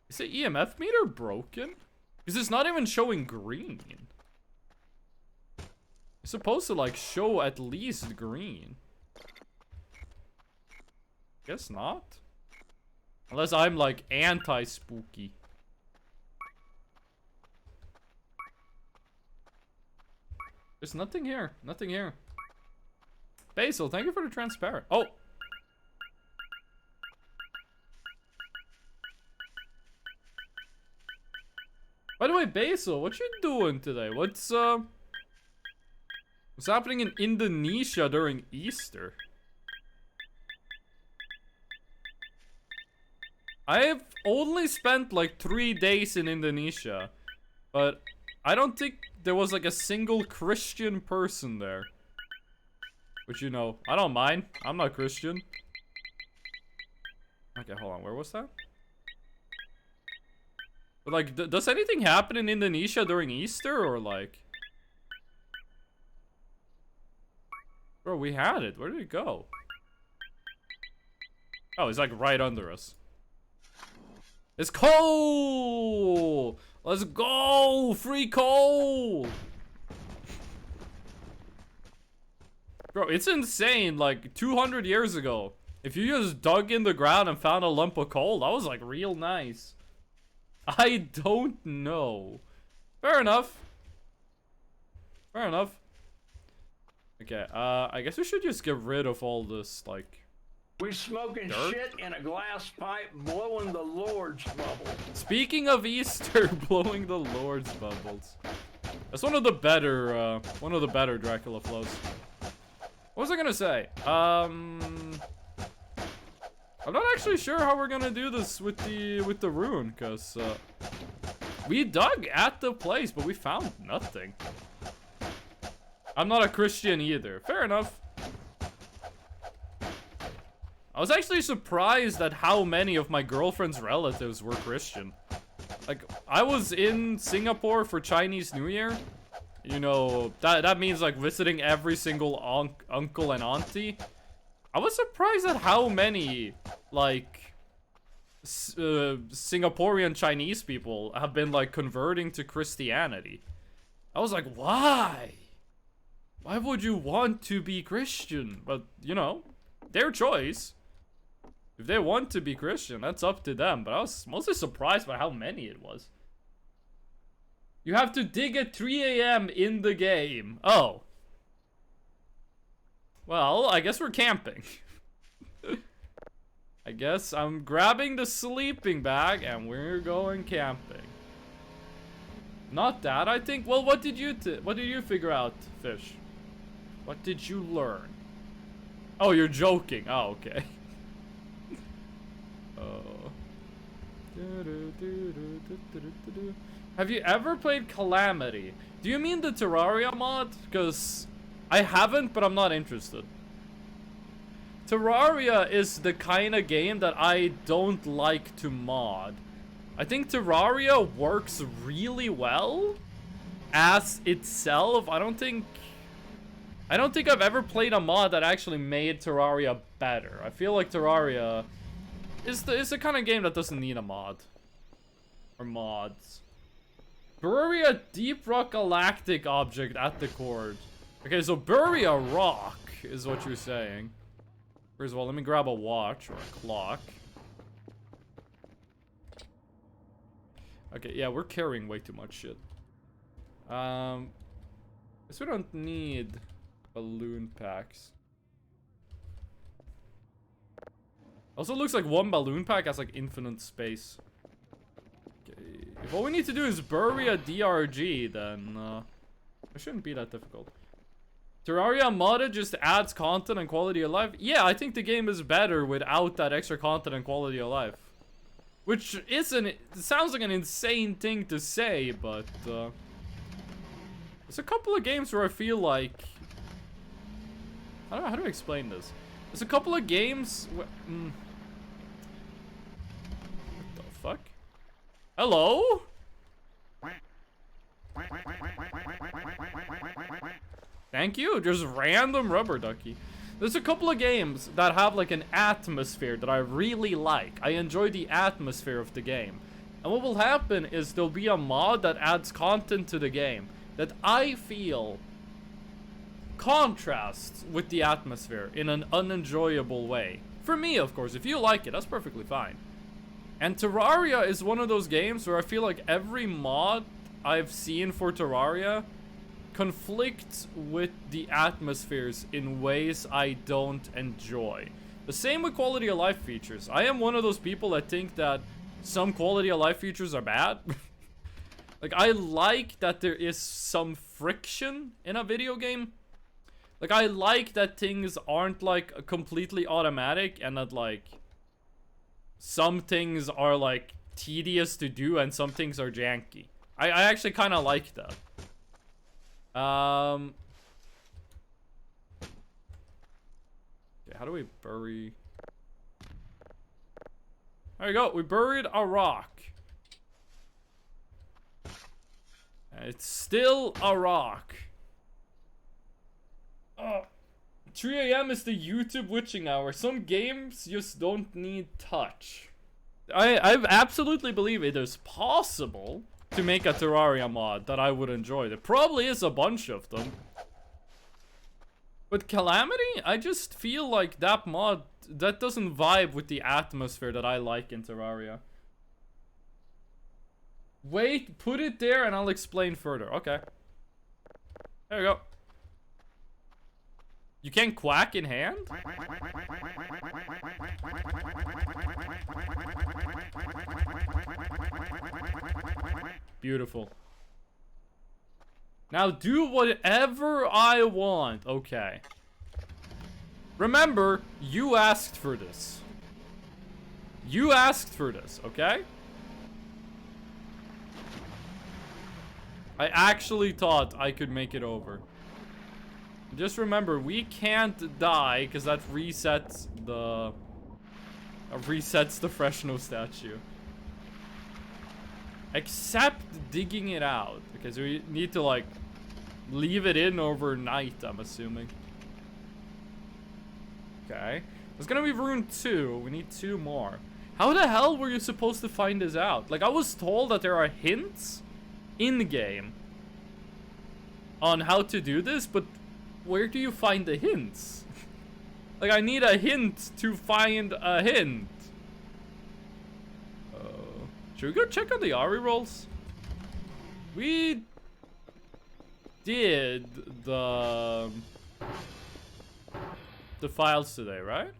Is the EMF meter broken? Because it's not even showing green. It's supposed to like show at least green. Guess not. Unless I'm like anti-spooky. There's nothing here. Nothing here. Basil, thank you for the transparent. Oh! By the way, Basil, what you doing today? What's happening in Indonesia during Easter? I've only spent like 3 days in Indonesia, but I don't think there was like a single Christian person there. Which, you know, I don't mind. I'm not Christian. Okay, hold on. Where was that? But like, does anything happen in Indonesia during Easter, or like? Bro, we had it. Where did it go? Oh, it's like right under us. It's coal! Let's go! Free coal! Bro, it's insane. Like, 200 years ago, if you just dug in the ground and found a lump of coal, that was like real nice. I don't know. Fair enough. Fair enough. Okay, I guess we should just get rid of all this, like... We smoking dirt? shit in a glass pipe, blowing the Lord's bubble. Speaking of Easter, blowing the Lord's bubbles. That's one of the better Dracula flows. What was I gonna say? I'm not actually sure how we're gonna do this with the rune, cause we dug at the place, but we found nothing. I'm not a Christian either. Fair enough. I was actually surprised at how many of my girlfriend's relatives were Christian. Like, I was in Singapore for Chinese New Year. You know, that means like visiting every single uncle and auntie. I was surprised at how many, like, Singaporean Chinese people have been, like, converting to Christianity. I was like, why? Why would you want to be Christian? But, you know, their choice. If they want to be Christian, that's up to them. But I was mostly surprised by how many it was. You have to dig at 3 AM in the game. Oh. Well, I guess we're camping. I guess I'm grabbing the sleeping bag and we're going camping. Not that, I think. Well, what did you figure out, Fish? What did you learn? Oh, you're joking. Oh, okay. Oh. Have you ever played Calamity? Do you mean the Terraria mod? Because I haven't, but I'm not interested. Terraria is the kind of game that I don't like to mod. I think Terraria works really well as itself. I don't think I've ever played a mod that actually made Terraria better. I feel like Terraria is the kind of game that doesn't need a mod. Or mods. Bury a deep rock galactic object at the core. Okay, so bury a rock is what you're saying. First of all, let me grab a watch or a clock. Okay, yeah, we're carrying way too much shit. Guess we don't need balloon packs. Also looks like one balloon pack has like infinite space. Okay, if all we need to do is bury a DRG, then it shouldn't be that difficult. Terraria modded just adds content and quality of life. Yeah, I think the game is better without that extra content and quality of life. Which isn't, it sounds like an insane thing to say, but there's a couple of games where I feel like, I don't know, how do I explain this? There's a couple of games where, what the fuck? Hello? Thank you, just random rubber ducky. There's a couple of games that have like an atmosphere that I really like. I enjoy the atmosphere of the game. And what will happen is there'll be a mod that adds content to the game that I feel contrasts with the atmosphere in an unenjoyable way. For me, of course, if you like it, that's perfectly fine. And Terraria is one of those games where I feel like every mod I've seen for Terraria conflicts with the atmospheres in ways I don't enjoy. The same with quality of life features. I am one of those people that think that some quality of life features are bad. Like, I like that there is some friction in a video game. Like, I like that things aren't, like, completely automatic and that, like, some things are, like, tedious to do and some things are janky. I actually kind of like that. Okay, how do we bury? There you go. We buried a rock. It's still a rock. 3 AM is the YouTube witching hour. Some games just don't need touch. I absolutely believe it is possible to make a Terraria mod that I would enjoy. There probably is a bunch of them. But Calamity, I just feel like that mod, that doesn't vibe with the atmosphere that I like in Terraria. Wait, put it there and I'll explain further. Okay. There we go. You can't quack in hand? Beautiful. Now do whatever I want. Okay. Remember, you asked for this. You asked for this, okay? I actually thought I could make it over. Just remember, we can't die because that resets the Fresno statue. Except digging it out. Okay, so we need to like leave it in overnight, I'm assuming. Okay. There's gonna be rune 2. We need 2 more. How the hell were you supposed to find this out? Like, I was told that there are hints in the game on how to do this, but where do you find the hints? Like, I need a hint to find a hint. Should we go check on the ARI rolls? We did the files today, right?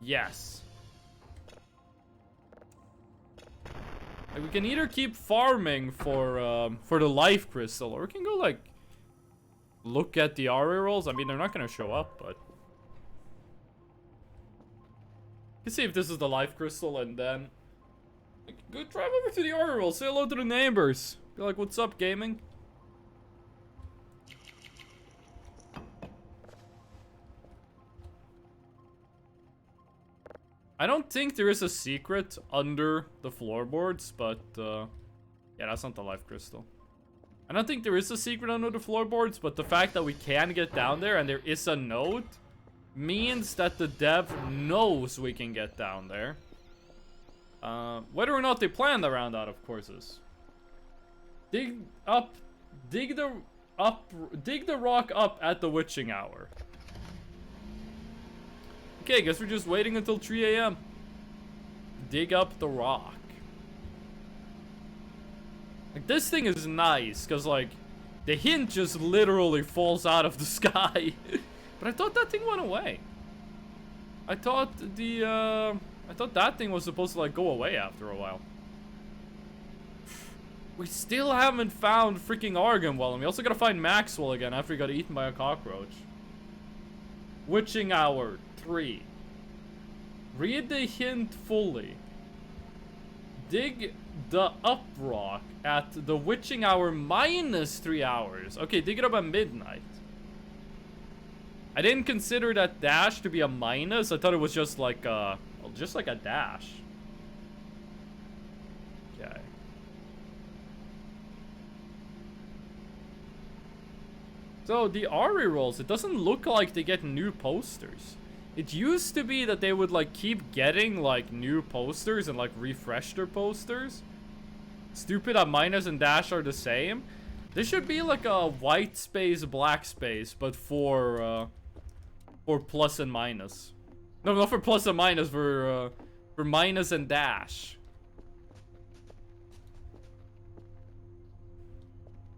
Yes. Like, we can either keep farming for the life crystal, or we can go like look at the ARI rolls. I mean, they're not gonna show up, but you can see if this is the life crystal, and then like, go drive over to the ARI rolls, say hello to the neighbors. Be like, "What's up, gaming?" I don't think there is a secret under the floorboards, but yeah, that's not the life crystal. I don't think there is a secret under the floorboards, but the fact that we can get down there and there is a note means that the dev knows we can get down there. Whether or not they planned around that, of course, is. Dig the rock up at the witching hour. Okay, guess we're just waiting until 3 a.m. Dig up the rock. Like, this thing is nice, because, like, the hint just literally falls out of the sky. But I thought that thing went away. I thought that thing was supposed to, like, go away after a while. We still haven't found freaking Arganwell, and we also gotta find Maxwell again after he got eaten by a cockroach. Witching Hour 3. Read the hint fully. Dig the up rock at the witching hour minus 3 hours. Okay, dig it up at midnight. I didn't consider that dash to be a minus. I thought it was just like a dash. Okay. So the RE rolls, it doesn't look like they get new posters. It used to be that they would like keep getting like new posters and like refresh their posters. Stupid at minus and dash are the same. This should be like a white space, black space, but for plus and minus. No, not for plus and minus, for minus and dash.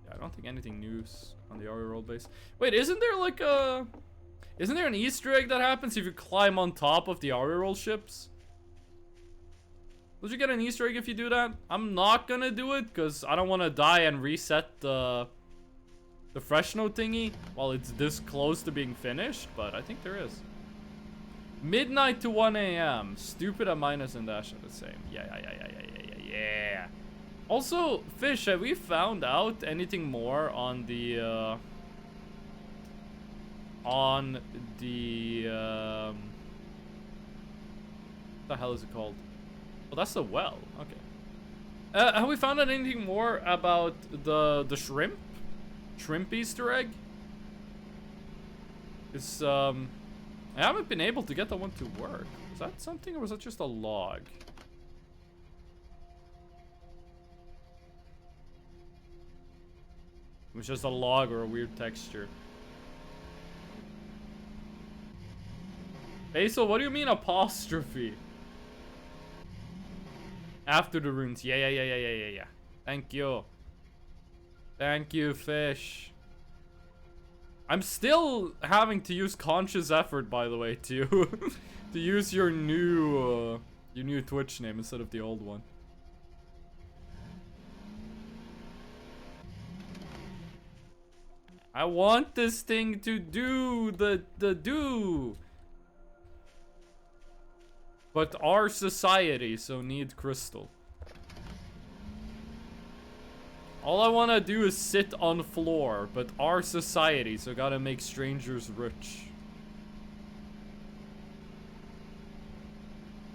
Yeah, I don't think anything new's on the RE roll base. Wait, isn't there like a... Isn't there an Easter egg that happens if you climb on top of the RE roll ships? Would you get an Easter egg if you do that? I'm not gonna do it because I don't want to die and reset the fresh note thingy while it's this close to being finished, but I think there is. Midnight to 1 a.m. Stupid at minus and dash are the same. Yeah. Also, Fish, have we found out anything more on the what the hell is it called? Well, that's the well. Okay. Have we found out anything more about the shrimp Easter egg? It's I haven't been able to get that one to work. Is that something, or was that just a log? It was just a log or a weird texture. Basil, what do you mean apostrophe? After the runes. Yeah. Thank you. Thank you, Fish. I'm still having to use conscious effort, by the way, to use your new Twitch name instead of the old one. I want this thing to do the do. But our society, so need crystal. All I want to do is sit on floor, but our society, so gotta make strangers rich.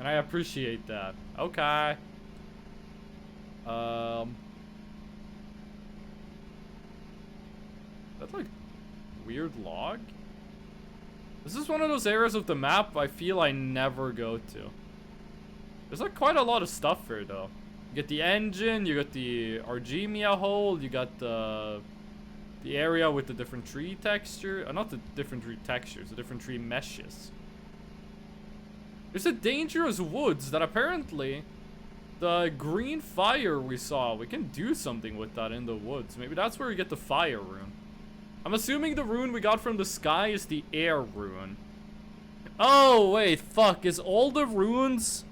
And I appreciate that. Okay. That's like weird log? This is one of those areas of the map I feel I never go to. There's like quite a lot of stuff here though. You get the engine, you got the Argemia hole, you got the area with the different tree texture. Not the different tree textures, the different tree meshes. There's a dangerous woods that apparently the green fire we saw, we can do something with that in the woods. Maybe that's where we get the fire rune. I'm assuming the rune we got from the sky is the air rune. Oh, wait, fuck. Is all the runes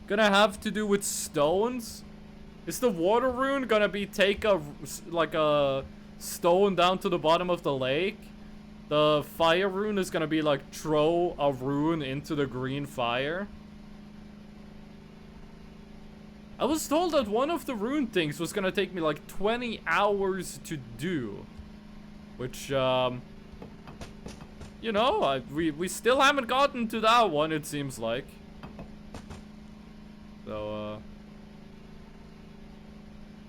gonna have to do with stones? Is the water rune gonna be take a stone down to the bottom of the lake? The fire rune is gonna be like throw a rune into the green fire? I was told that one of the rune things was gonna take me like 20 hours to do. Which, you know, we still haven't gotten to that one, it seems like. So,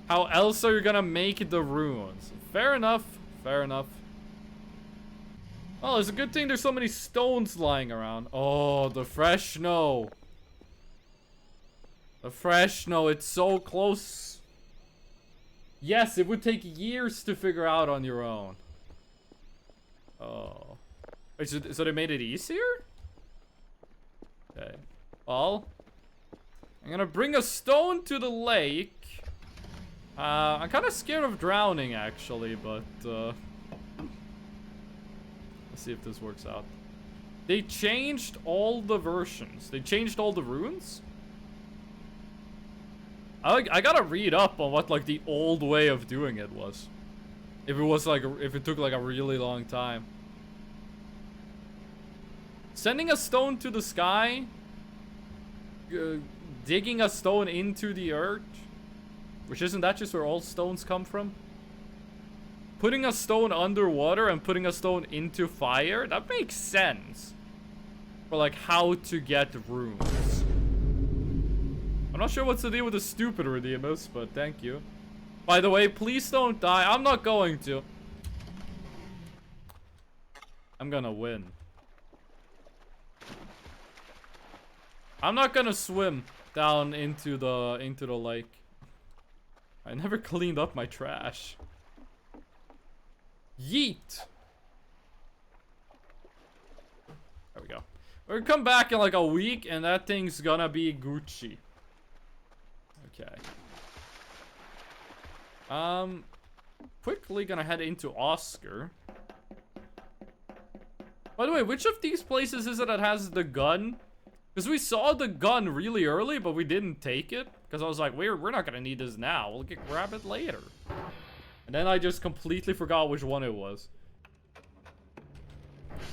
how else are you gonna make the runes? Fair enough, fair enough. Oh, it's a good thing there's so many stones lying around. Oh, the fresh snow. The fresh snow, it's so close. Yes, it would take years to figure out on your own. Oh. Wait, so they made it easier? Well, I'm gonna bring a stone to the lake. I'm kind of scared of drowning, actually, but let's see if this works out. They changed all the versions. They changed all the runes. I gotta read up on what like the old way of doing it was. If it was like, if it took like a really long time. Sending a stone to the sky. Digging a stone into the earth. Which isn't that just where all stones come from? Putting a stone underwater and putting a stone into fire? That makes sense. For like how to get runes. I'm not sure what's the deal with the stupid Redeemus, but thank you. By the way, please don't die. I'm not going to. I'm gonna win. I'm not gonna swim down into the lake. I never cleaned up my trash. Yeet. There we go. We're gonna come back in like a week and that thing's gonna be Gucci. Okay. Quickly gonna head into Oscar. By the way, which of these places is it that has the gun? Because we saw the gun really early, but we didn't take it. Because I was like, we're not gonna need this now. We'll grab it later. And then I just completely forgot which one it was.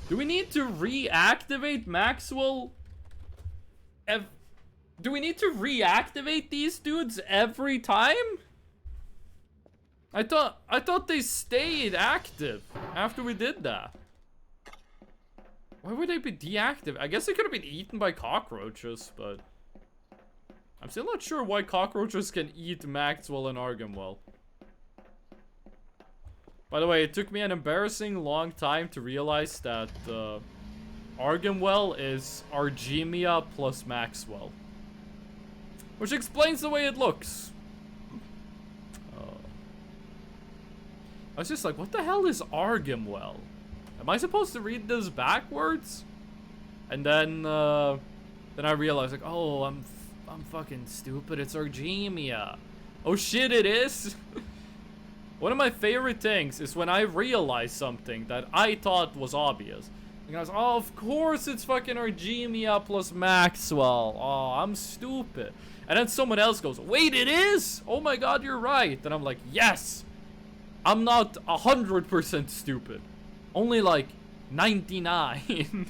Do we need to reactivate Maxwell? Do we need to reactivate these dudes every time? I thought they stayed active after we did that. Why would they be deactivated? I guess they could have been eaten by cockroaches, but I'm still not sure why cockroaches can eat Maxwell and Argamwell. By the way, it took me an embarrassing long time to realize that Argamwell is Argemia plus Maxwell. Which explains the way it looks. I was just like, what the hell is Argamwell? Am I supposed to read this backwards? And then I realized, like, oh, I'm fucking stupid. It's Argemia. Oh shit, it is? One of my favorite things is when I realize something that I thought was obvious. And I was, oh, of course it's fucking Argemia plus Maxwell. Oh, I'm stupid. And then someone else goes, wait, it is? Oh my god, you're right. And I'm like, yes. I'm not 100% stupid. Only like 99.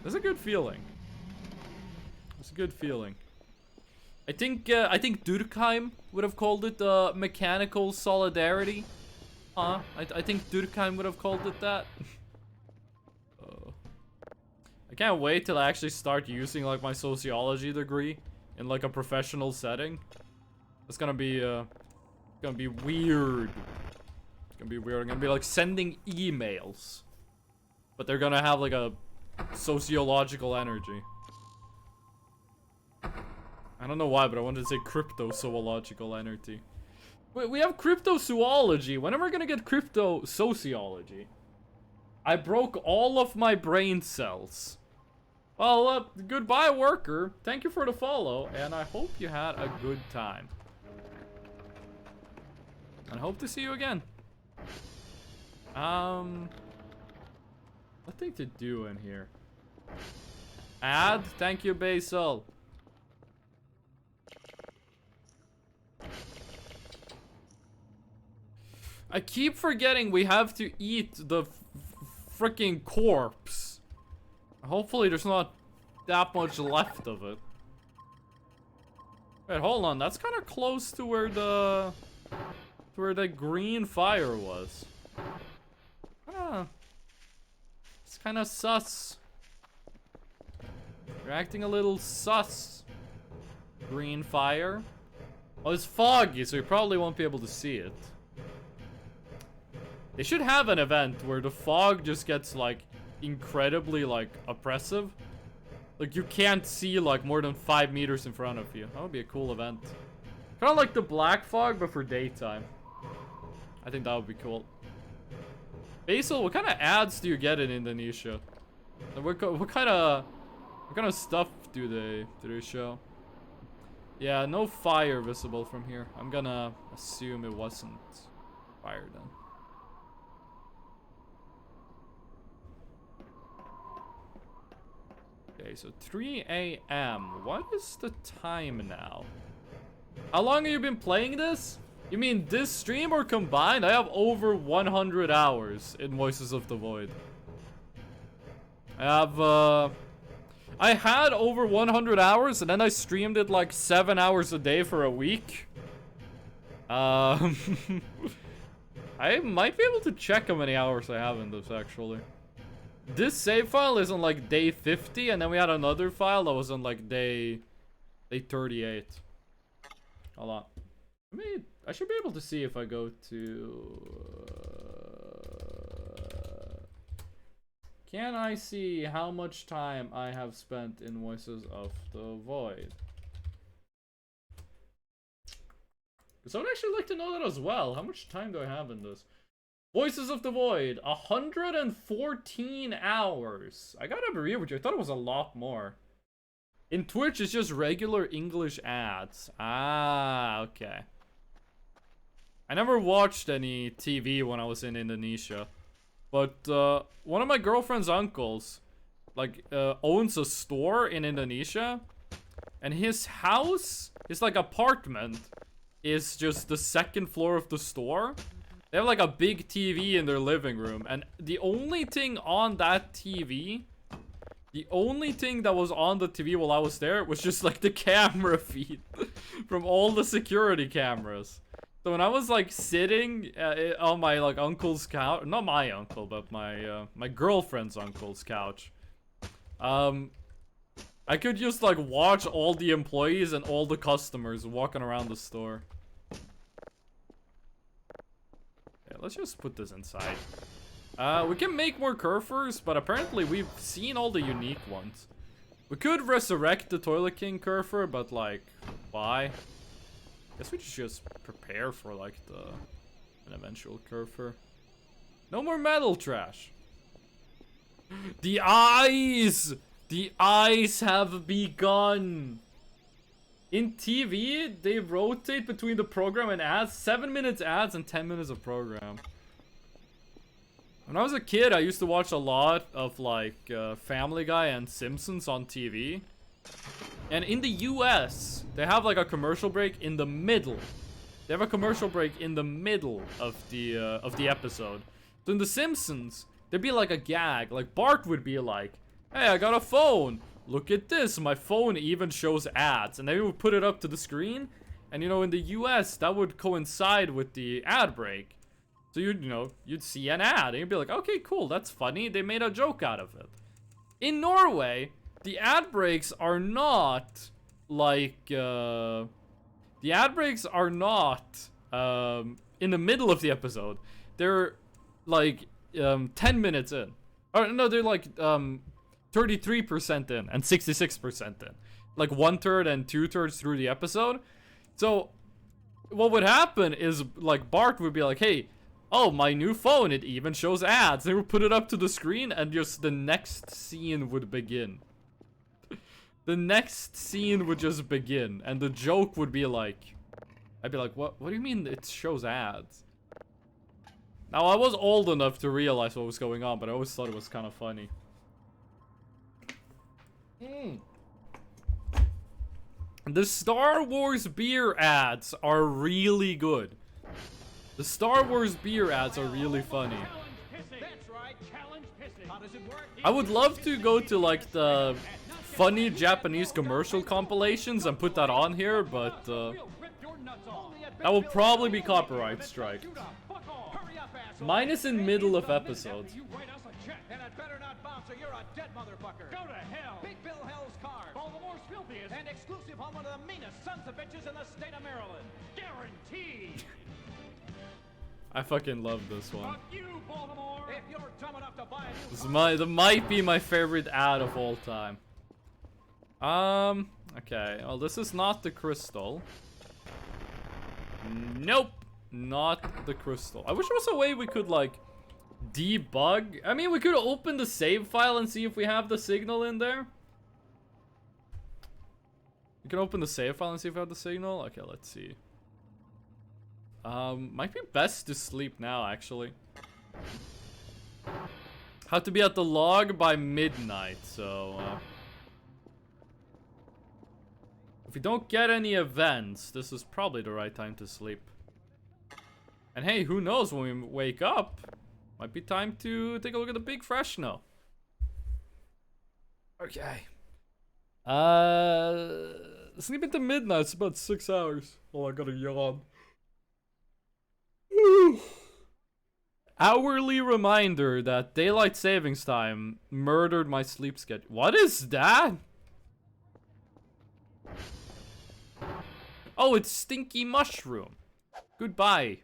That's a good feeling. That's a good feeling. I think Durkheim would have called it mechanical solidarity. Huh? I think Durkheim would have called it that. I can't wait till I actually start using like my sociology degree in like a professional setting. It's gonna be weird. It's gonna be weird. I'm gonna be like sending emails, but they're gonna have like a sociological energy. I don't know why, but I wanted to say crypto-zoological energy. Wait, we have crypto-zoology. When am I gonna get crypto-sociology? I broke all of my brain cells. Well, goodbye, worker. Thank you for the follow, and I hope you had a good time. And I hope to see you again. Nothing to do in here. Add? Thank you, Basil. I keep forgetting we have to eat the freaking corpse. Hopefully there's not that much left of it. Wait, hold on. That's kind of close to where the green fire was. It's kind of sus. You're acting a little sus. Green fire. Oh, it's foggy, so you probably won't be able to see it. They should have an event where the fog just gets, like, incredibly, like, oppressive. Like, you can't see, like, more than 5 meters in front of you. That would be a cool event. Kind of like the black fog, but for daytime. I think that would be cool. Basil, what kind of ads do you get in Indonesia? What kind of What kind of stuff do they show? Yeah, no fire visible from here. I'm gonna assume it wasn't fire then. Okay, so 3 a.m. What is the time now? How long have you been playing this? You mean this stream or combined? I have over 100 hours in Voices of the Void. I had over 100 hours and then I streamed it like 7 hours a day for a week. I might be able to check how many hours I have in this actually. This save file is on like day 50 and then we had another file that was on like day 38. Hold on. I should be able to see if I go to... Can I see how much time I have spent in Voices of the Void? Because I would actually like to know that as well. How much time do I have in this? Voices of the Void, 114 hours. I gotta agree with you, I thought it was a lot more. In Twitch, it's just regular English ads. Ah, okay. I never watched any TV when I was in Indonesia. But, one of my girlfriend's uncles, like, owns a store in Indonesia. And his house, his, like, apartment, is just the second floor of the store. They have, like, a big TV in their living room. And the only thing on that TV... The only thing that was on the TV while I was there was just, like, the camera feed from all the security cameras. So when I was like sitting on my like uncle's couch, not my uncle, but my my girlfriend's uncle's couch, I could just like watch all the employees and all the customers walking around the store. Yeah, let's just put this inside. We can make more Curfers, but apparently we've seen all the unique ones. We could resurrect the Toilet King Curfer, but like, why? Guess we should just prepare for like an eventual Curfer. No more metal trash. The eyes! The eyes have begun! In TV, they rotate between the program and ads. 7 minutes ads and 10 minutes of program. When I was a kid, I used to watch a lot of like Family Guy and Simpsons on TV. And in the US, they have like a commercial break in the middle. They have a commercial break in the middle of the episode. So in The Simpsons, there'd be like a gag. Like Bart would be like, "Hey, I got a phone. Look at this. My phone even shows ads." And they would put it up to the screen. And you know, in the US, that would coincide with the ad break. So you'd see an ad and you'd be like, "Okay, cool. That's funny. They made a joke out of it." In Norway, the ad breaks are not like, the ad breaks are not, in the middle of the episode. They're like, 10 minutes in. Or no, they're like, 33% in and 66% in. Like 1/3 and 2/3 through the episode. So, what would happen is, like, Bart would be like, "Hey, oh, my new phone, it even shows ads." They would put it up to the screen and just the next scene would begin. The next scene would just begin, and the joke would be like, I'd be like, what do you mean it shows ads? Now, I was old enough to realize what was going on, but I always thought it was kind of funny. The Star Wars beer ads are really good. The Star Wars beer ads are really funny. I would love to go to like the funny Japanese commercial compilations and put that on here, but that will probably be copyright strike. Mine is in middle of episodes. Go to hell! Big Bill Hell's car. Baltimore's filthiest. And exclusive on one of the meanest sons of bitches in the state of Maryland. Guaranteed! I fucking love this one. Fuck you, Baltimore! If you're dumb enough to buy a new This might be my favorite ad of all time. Okay. Well, this is not the crystal. Nope. Not the crystal. I wish there was a way we could, like, debug. I mean, we could open the save file and see if we have the signal in there. can open the save file and see if I have the signal. Okay, let's see. Might be best to sleep now, actually. Have to be at the log by midnight, so... if we don't get any events, this is probably the right time to sleep. And hey, who knows, when we wake up, might be time to take a look at the big Fresno. Okay. Sleep into midnight, it's about 6 hours. Oh, I gotta yawn. Hourly reminder that daylight savings time murdered my sleep schedule. What is that? Oh, it's Stinky Mushroom. Goodbye.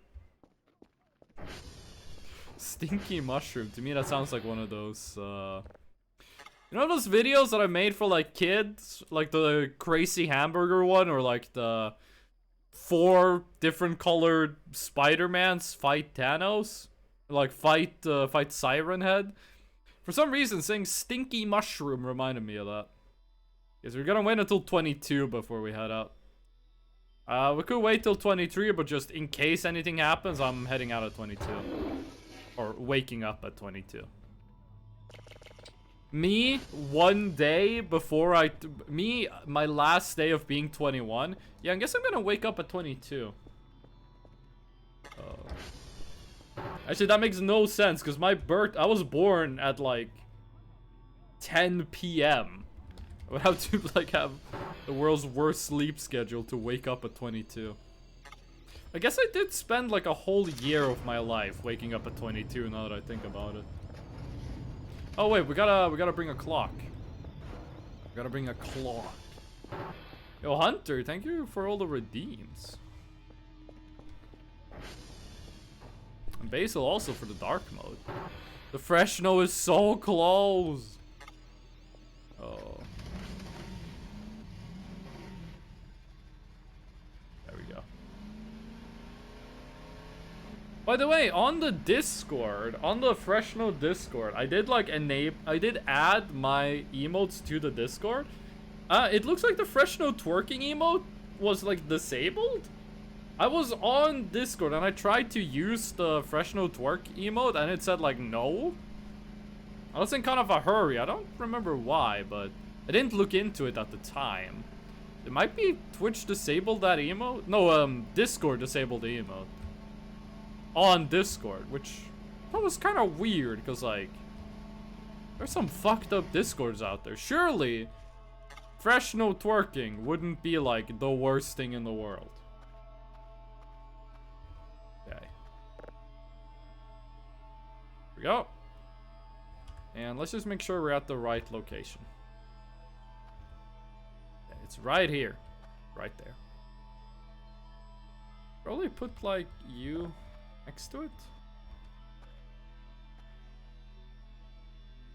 Stinky Mushroom. To me, that sounds like one of those, you know those videos that I made for, like, kids? Like the crazy hamburger one, or like the 4 different colored Spider-Mans fight Thanos? Like, fight Siren Head? For some reason, saying Stinky Mushroom reminded me of that. Because we're gonna wait until 22 before we head out. We could wait till 23, but just in case anything happens, I'm heading out at 22. Or waking up at 22. Me, one day before my last day of being 21. Yeah, I guess I'm gonna wake up at 22. Actually, that makes no sense, because I was born at, like, 10 p.m. I would have to, like, have the world's worst sleep schedule to wake up at 22. I guess I did spend, like, a whole year of my life waking up at 22, now that I think about it. Oh, wait, we gotta bring a clock. We gotta bring a clock. Yo, Hunter, thank you for all the redeems. And Basil also for the dark mode. The Fresno is so close. Oh. There we go. By the way, on the Discord, on the Fresno Discord, I did add my emotes to the Discord. It looks like the Fresno twerking emote was, like, disabled. I was on Discord and I tried to use the Fresno twerk emote and it said, like, no. I was in kind of a hurry. I don't remember why, but I didn't look into it at the time. It might be Twitch disabled that emote. No, Discord disabled the emote. On Discord, which was kind of weird, because, like, there's some fucked up Discords out there. Surely, Fresno twerking wouldn't be, like, the worst thing in the world. Okay. Here we go. And let's just make sure we're at the right location. Okay, it's right here. Right there. Probably put, like, you next to it.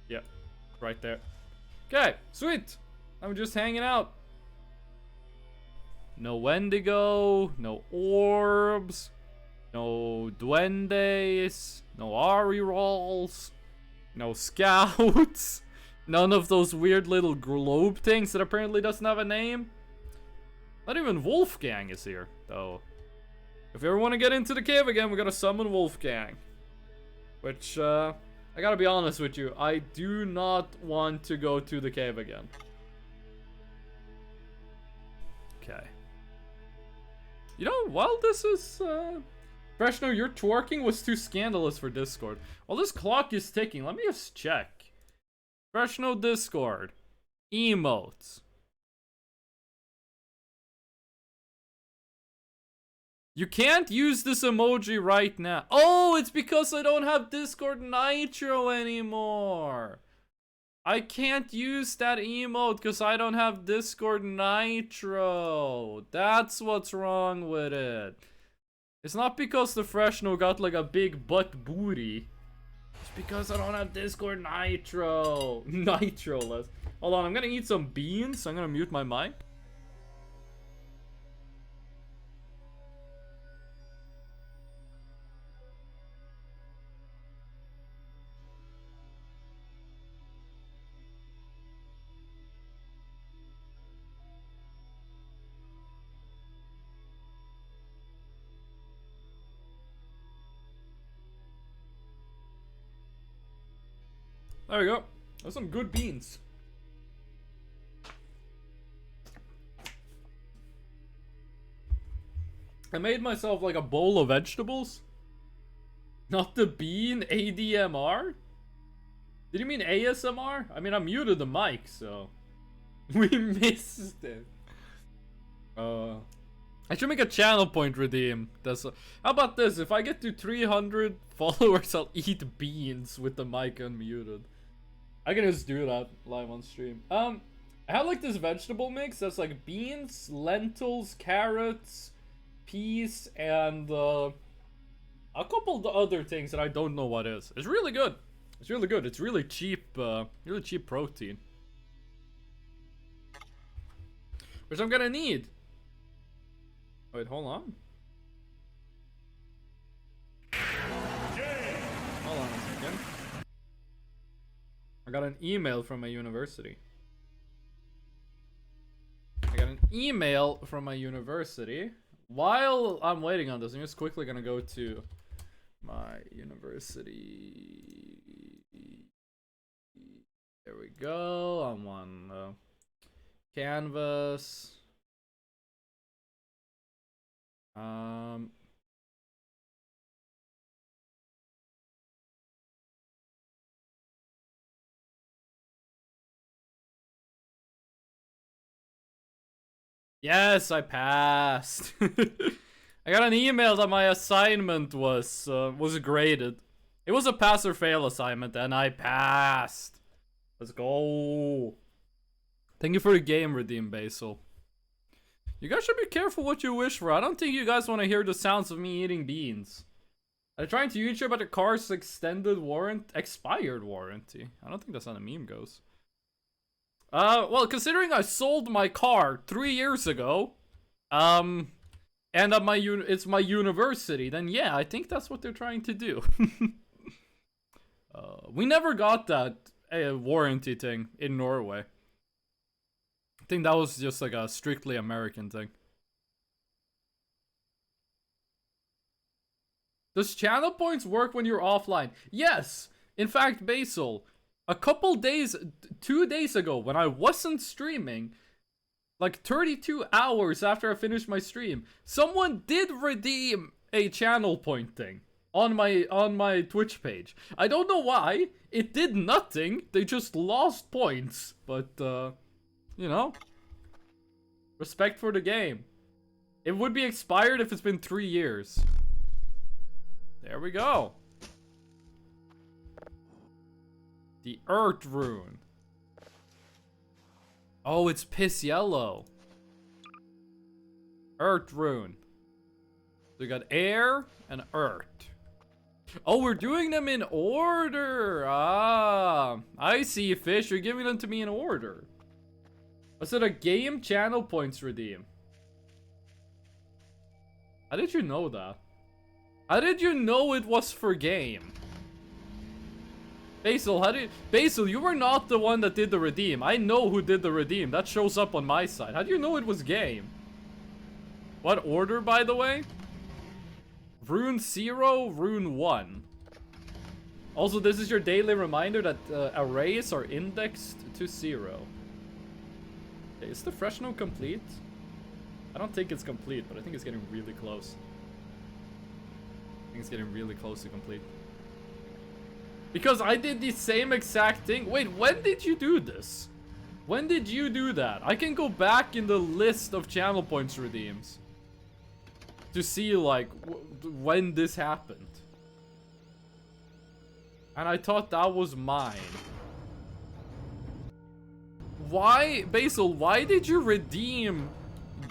Yep, right there. Okay, sweet. I'm just hanging out. No Wendigo, no orbs, no duendes, no Ari rolls, no scouts, none of those weird little globe things that apparently doesn't have a name. Not even Wolfgang is here, though. If you ever want to get into the cave again, we gotta summon Wolfgang. Which, I gotta be honest with you, I do not want to go to the cave again. Okay. You know, while this is, Fresno, your twerking was too scandalous for Discord. While this clock is ticking, let me just check. Fresno Discord. Emotes. You can't use this emoji right now. Oh, it's because I don't have Discord Nitro anymore. I can't use that emote because I don't have Discord Nitro. That's what's wrong with it. It's not because the Fresno got like a big butt booty. It's because I don't have Discord Nitro. Nitro-less. Hold on, I'm gonna eat some beans. So I'm gonna mute my mic. There we go. That's some good beans. I made myself like a bowl of vegetables. Not the bean ADMR? Did you mean ASMR? I mean, I muted the mic, so we missed it. I should make a channel point redeem. How about this? If I get to 300 followers, I'll eat beans with the mic unmuted. I can just do that live on stream. I have like this vegetable mix that's like beans, lentils, carrots, peas, and a couple of other things that I don't know what is. It's really good. It's really good. It's really cheap protein. Which I'm gonna need. Wait, hold on. Hold on a second. I got an email from my university. While I'm waiting on this, I'm just quickly gonna go to my university. There we go. I'm on Canvas. Yes, I passed. I got an email that my assignment was graded. It was a pass or fail assignment, and I passed. Let's go. Thank you for the game redeem, Basil. You guys should be careful what you wish for. I don't think you guys want to hear the sounds of me eating beans. I'm trying to YouTube about the car's expired warranty. I don't think that's how the meme goes. Well, considering I sold my car 3 years ago, and at it's my university, then yeah, I think that's what they're trying to do. We never got that warranty thing in Norway. I think that was just like a strictly American thing. Does channel points work when you're offline? Yes! In fact, Basil, a couple days, 2 days ago, when I wasn't streaming, like 32 hours after I finished my stream, someone did redeem a channel point thing on my Twitch page. I don't know why. It did nothing. They just lost points. But, you know, respect for the game. It would be expired if it's been 3 years. There we go. The Earth Rune. Oh, it's piss yellow. Earth Rune. So we got air and earth. Oh, we're doing them in order. Ah, I see, Fish. You're giving them to me in order. Was it a game channel points redeem? How did you know that? How did you know it was for game? Basil, Basil, you were not the one that did the redeem. I know who did the redeem. That shows up on my side. How do you know it was game? What order, by the way? Rune 0, Rune 1. Also, this is your daily reminder that arrays are indexed to 0. Okay, is the fresh node complete? I don't think it's complete, but I think it's getting really close. I think it's getting really close to complete. Because I did the same exact thing. Wait, when did you do this? When did you do that? I can go back in the list of channel points redeems to see, like, when this happened. And I thought that was mine. Why, Basil, why did you redeem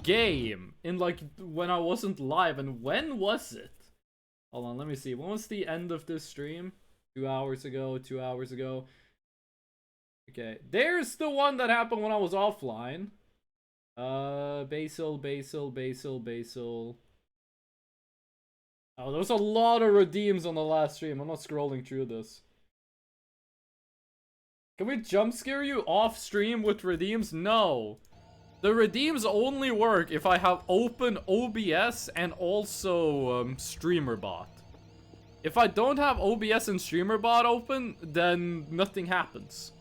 game in, like, when I wasn't live? And when was it? Hold on, let me see. When was the end of this stream? 2 hours ago, 2 hours ago. Okay, there's the one that happened when I was offline. Basil. Oh, there was a lot of redeems on the last stream. I'm not scrolling through this. Can we jump scare you off stream with redeems? No. The redeems only work if I have open OBS and also StreamerBot. If I don't have OBS and StreamerBot open, then nothing happens.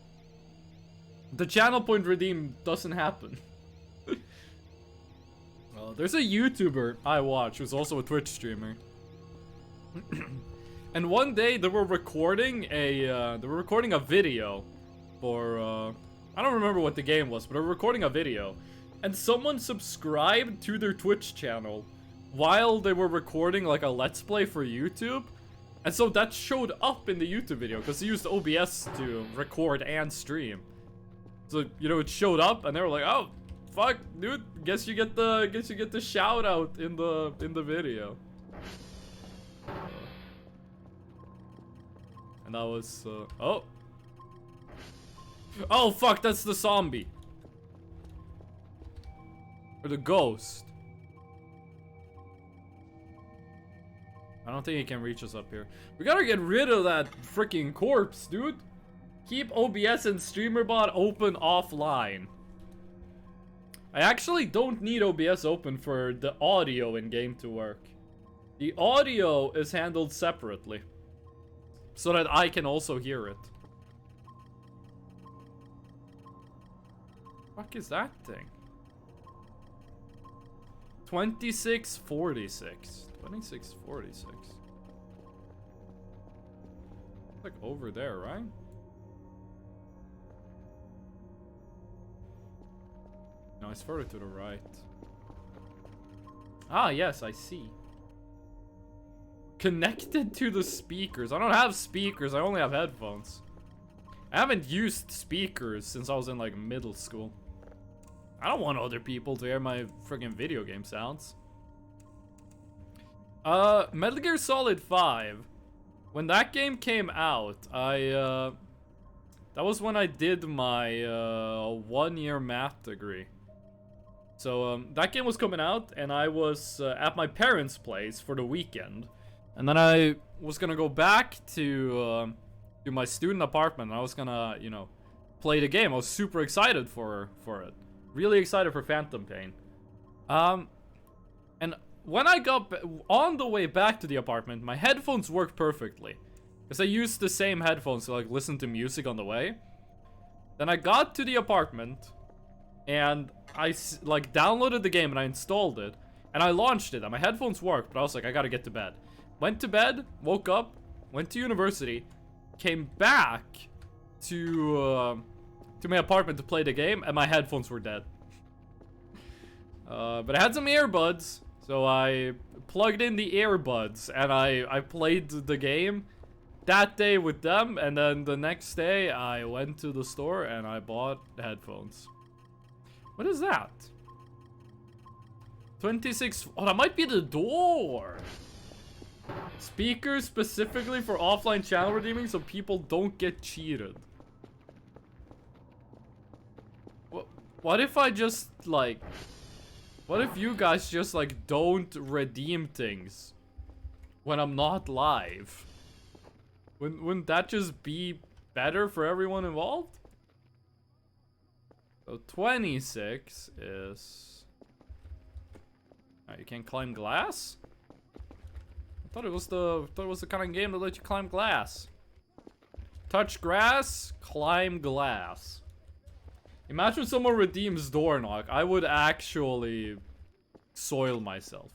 The channel point redeem doesn't happen. There's a YouTuber I watch who's also a Twitch streamer. And one day they were recording a video for I don't remember what the game was, but they were recording a video. And someone subscribed to their Twitch channel while they were recording like a Let's Play for YouTube. And so that showed up in the YouTube video because they used OBS to record and stream. So, you know, it showed up and they were like, "Oh, fuck, dude, guess you get the shout out in the video." And that was oh. Oh fuck, that's the zombie. Or the ghost. I don't think he can reach us up here. We gotta get rid of that freaking corpse, dude. Keep OBS and StreamerBot open offline. I actually don't need OBS open for the audio in game to work. The audio is handled separately, so that I can also hear it. Fuck is that thing? 2646. 2646. Like over there, right? No, it's further to the right. Ah, yes, I see. Connected to the speakers. I don't have speakers, I only have headphones. I haven't used speakers since I was in like middle school. I don't want other people to hear my freaking video game sounds. Metal Gear Solid 5. When that game came out, that was when I did my 1-year math degree. So that game was coming out, and I was at my parents' place for the weekend, and then I was gonna go back to my student apartment. And I was gonna, you know, play the game. I was super excited for it, really excited for Phantom Pain. And when I got on the way back to the apartment, my headphones worked perfectly, because I used the same headphones to like listen to music on the way. Then I got to the apartment, and I like downloaded the game and I installed it, and I launched it, and my headphones worked, but I was like, I gotta get to bed. Went to bed, woke up, went to university, came back to my apartment to play the game, and my headphones were dead. But I had some earbuds, so I plugged in the earbuds, and I played the game that day with them, and then the next day I went to the store and I bought headphones. What is that? 26. Oh, that might be the door. Speakers specifically for offline channel redeeming so people don't get cheated. What if I just like... What if you guys just like don't redeem things when I'm not live? Wouldn't that just be better for everyone involved? So 26 is... you can't climb glass? I thought it was the kind of game that let you climb glass. Touch grass, climb glass. Imagine someone redeems door knock. I would actually soil myself.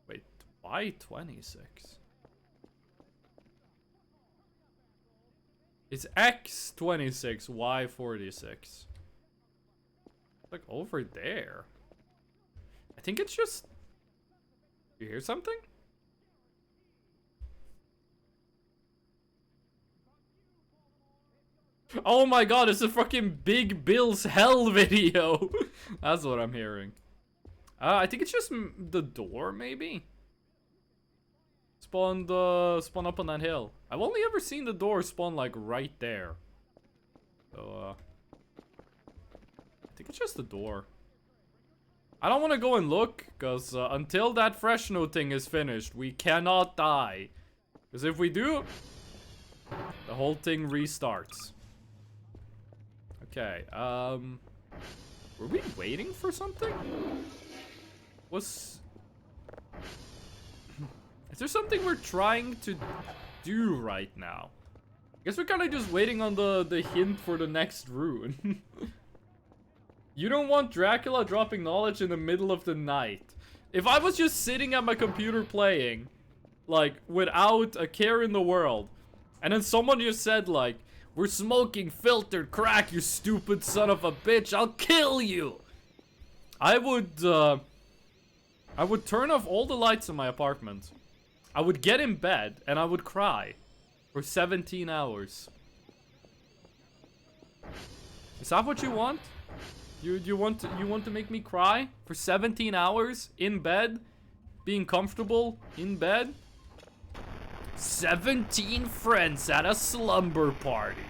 Wait, why 26? It's X26, Y46. Like over there. I think it's just... You hear something? Oh my god, it's a fucking Big Bill's Hell video. That's what I'm hearing. I think it's just the door, maybe? Spawn up on that hill. I've only ever seen the door spawn like right there. So, I think it's just the door. I don't want to go and look, because until that fresh note thing is finished, we cannot die. Because if we do, the whole thing restarts. Okay, were we waiting for something? Is there something we're trying to do right now? I guess we're kind of just waiting on the hint for the next rune. You don't want Dracula dropping knowledge in the middle of the night. If I was just sitting at my computer playing, like, without a care in the world, and then someone just said, like, we're smoking filtered crack, you stupid son of a bitch, I'll kill you! I would turn off all the lights in my apartment. I would get in bed, and I would cry for 17 hours. Is that what you want? You want to make me cry for 17 hours in bed, being comfortable in bed? 17 friends at a slumber party.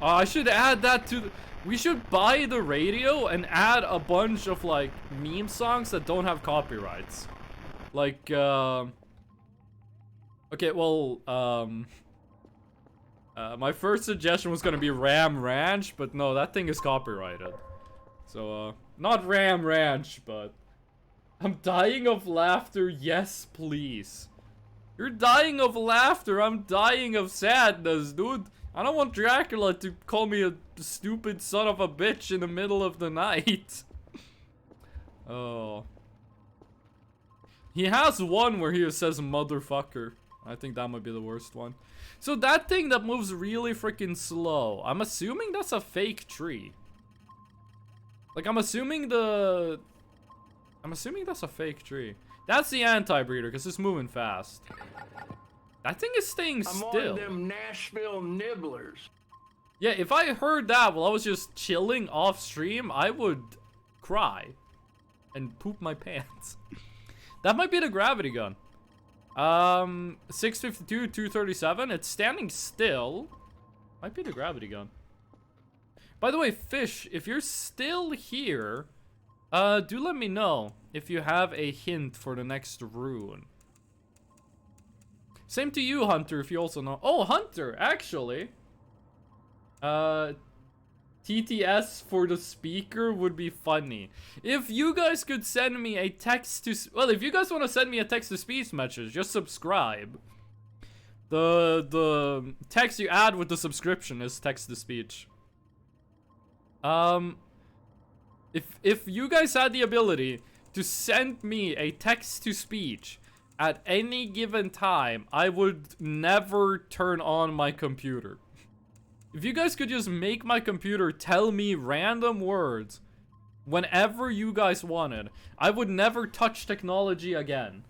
I should add that to the... We should buy the radio and add a bunch of, like, meme songs that don't have copyrights. Like, okay, well, my first suggestion was gonna be Ram Ranch, but no, that thing is copyrighted. So, not Ram Ranch, but... I'm dying of laughter, yes please. You're dying of laughter, I'm dying of sadness, dude. I don't want Dracula to call me a stupid son of a bitch in the middle of the night. Oh. He has one where he says motherfucker. I think that might be the worst one. So that thing that moves really freaking slow, I'm assuming that's a fake tree. Like, I'm assuming that's a fake tree. That's the anti-breeder, because it's moving fast. That thing is staying still. I'm on them Nashville nibblers. Yeah, if I heard that while I was just chilling off stream, I would cry and poop my pants. That might be the gravity gun. 652, 237. It's standing still. Might be the gravity gun. By the way, Fish, if you're still here, do let me know if you have a hint for the next rune. Same to you, Hunter, if you also know. Oh, Hunter, actually. TTS for the speaker would be funny. If you guys could send me a text to... Well, if you guys want to send me a text-to-speech message, just subscribe. The text you add with the subscription is text-to-speech. If you guys had the ability to send me a text-to-speech at any given time, I would never turn on my computer. If you guys could just make my computer tell me random words whenever you guys wanted, I would never touch technology again.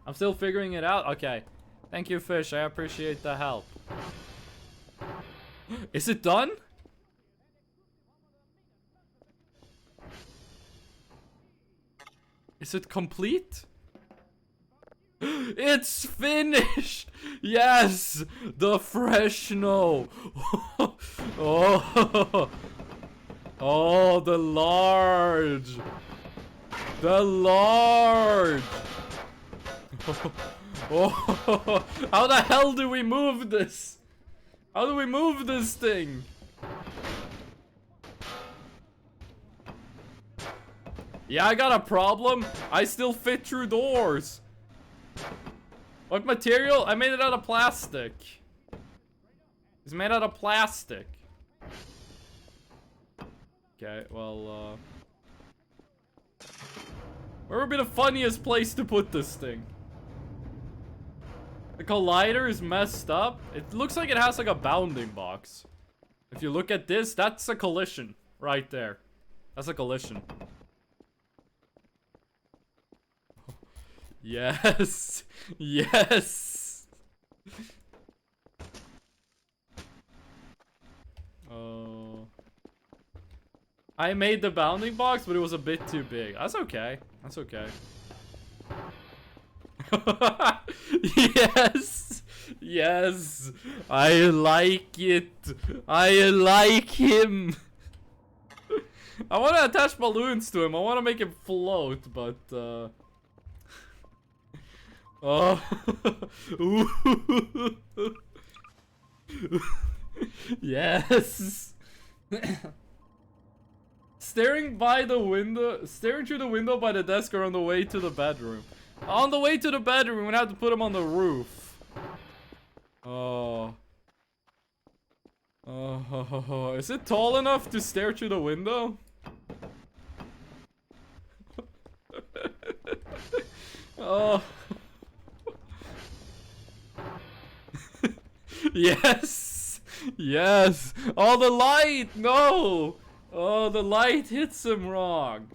I'm still figuring it out. Okay. Thank you, Fish. I appreciate the help. Is it done? Is it complete? It's finished! Yes! The fresh snow! Oh! Oh, the large! The large! Oh! How the hell do we move this? How do we move this thing? Yeah, I got a problem. I still fit through doors. What material? I made it out of plastic. It's made out of plastic. Okay, well, where would be the funniest place to put this thing? The collider is messed up. It looks like it has like a bounding box. If you look at this, that's a collision right there. That's a collision. Yes. Yes. Oh. I made the bounding box, but it was a bit too big. That's okay. That's okay. Yes. Yes. I like it. I like him. I want to attach balloons to him. I want to make him float, but oh. Yes. Staring by the window, staring through the window by the desk or on the way to the bedroom. On the way to the bedroom, we're gonna have to put him on the roof. Oh. Oh, is it tall enough to stare through the window? Oh. Yes! Yes! Oh, the light! No! Oh, the light hits him wrong.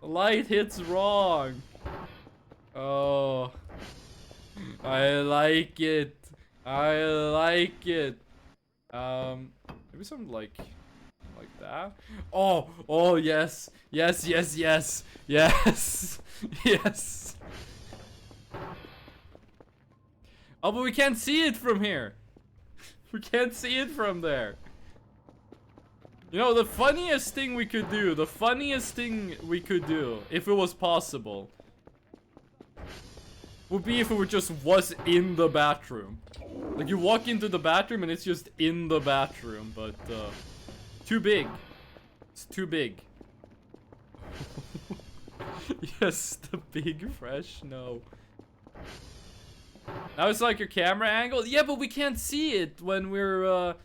The light hits wrong. Oh. I like it. I like it. Maybe something like that. Oh, oh yes, yes, yes, yes, yes, yes. Oh, but we can't see it from here. We can't see it from there. You know, the funniest thing we could do, if it was possible, would be if it was in the bathroom. Like, you walk into the bathroom and it's just in the bathroom, but, too big. It's too big. Yes, the big fresh, no. Now it's like your camera angle. Yeah, but we can't see it when we're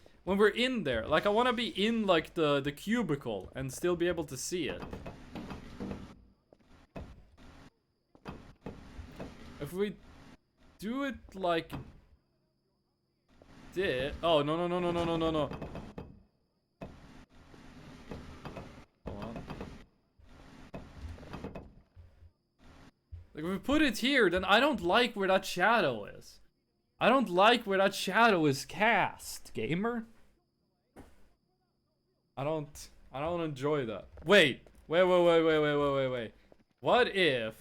in there. Like, I want to be in, like, the cubicle and still be able to see it. If we do it like this. Oh, no, no, no, no, no, no, no, no. Hold on. Like, if we put it here, then I don't like where that shadow is. I don't like where that shadow is cast, gamer. I don't enjoy that. Wait. What if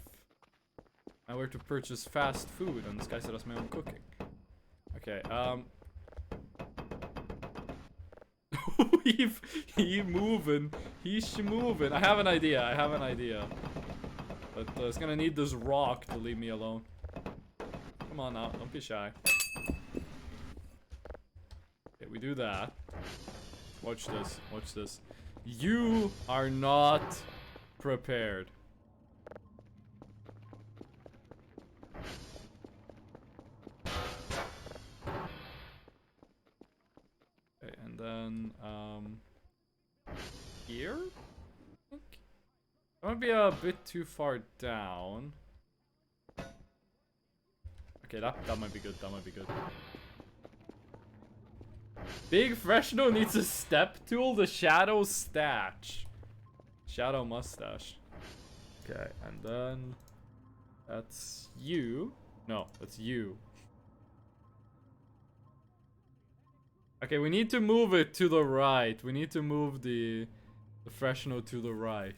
I were to purchase fast food and this guy said that's my own cooking? Okay, he moving. He's moving. I have an idea. But it's gonna need this rock to leave me alone. Come on now, don't be shy. Okay, we do that. Watch this. You are not prepared. Okay, and then, here? I think? That might be a bit too far down. Okay, that might be good, Big Freshno needs a step tool, the shadow stash. Shadow mustache. Okay, and then that's you. No, that's you. Okay, we need to move it to the right. We need to move the Freshno to the right.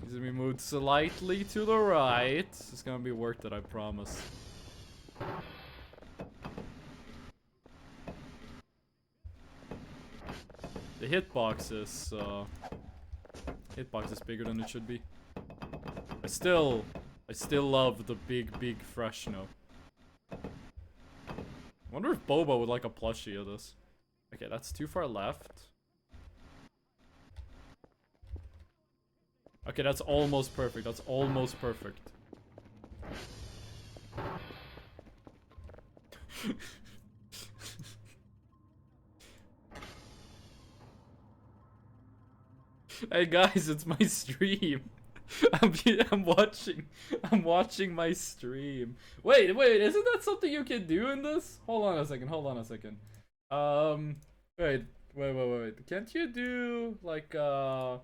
Needs to be moved slightly to the right. It's gonna be worth it, I promise. The hitbox is bigger than it should be. I still love the big Freshno. I wonder if Boba would like a plushie of this. Okay, that's too far left. Okay, that's almost perfect. Hey guys, it's my stream. I'm watching my stream. Wait, isn't that something you can do in this? Hold on a second. Wait. Can't you do like how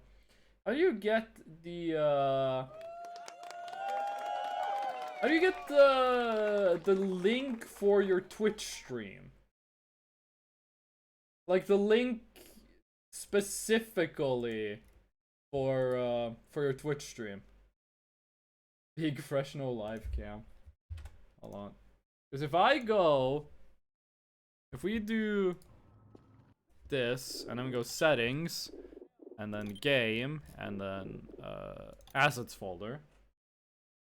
do you get the link for your Twitch stream? Like the link specifically for your Twitch stream. Big Freshno live cam. Hold on. Because if we do this, and then we go settings, and then game, and then assets folder.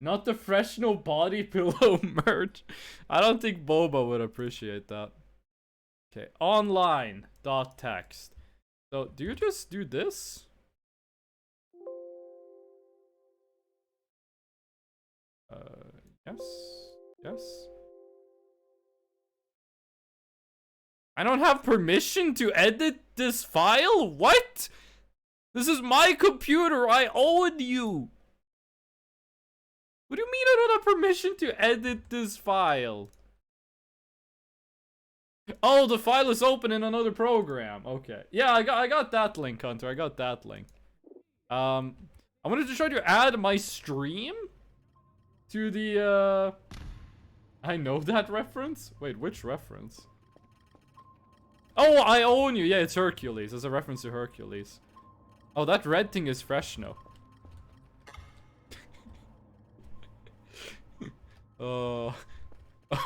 Not the Freshno body pillow merch. I don't think Boba would appreciate that. Okay, online.txt. So, do you just do this? Yes. Yes. I don't have permission to edit this file? What? This is my computer. I own you. What do you mean I don't have permission to edit this file? Oh, the file is open in another program. Okay. Yeah, I got that link, Hunter. I got that link. I wanted to try to add my stream to the I know that reference? Wait, which reference? Oh, I own you. Yeah, it's Hercules. It's a reference to Hercules. Oh, that red thing is fresh now. Oh.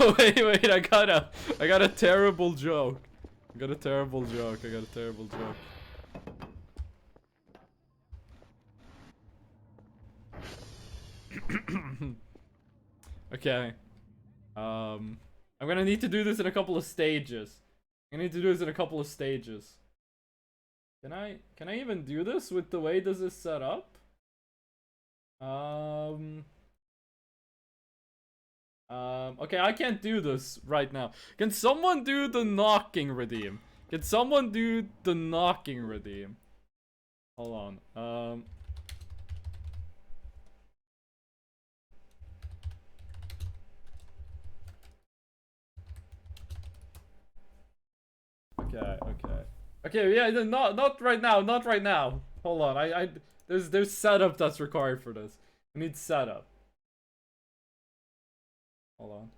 Oh, wait, I got a terrible joke. I got a terrible joke. Okay. I'm gonna need to do this in a couple of stages. Can I even do this with the way this is set up? Okay, I can't do this right now. Can someone do the knocking redeem? Hold on. Okay, yeah, not right now. Hold on, there's setup that's required for this. We need setup. Hold on.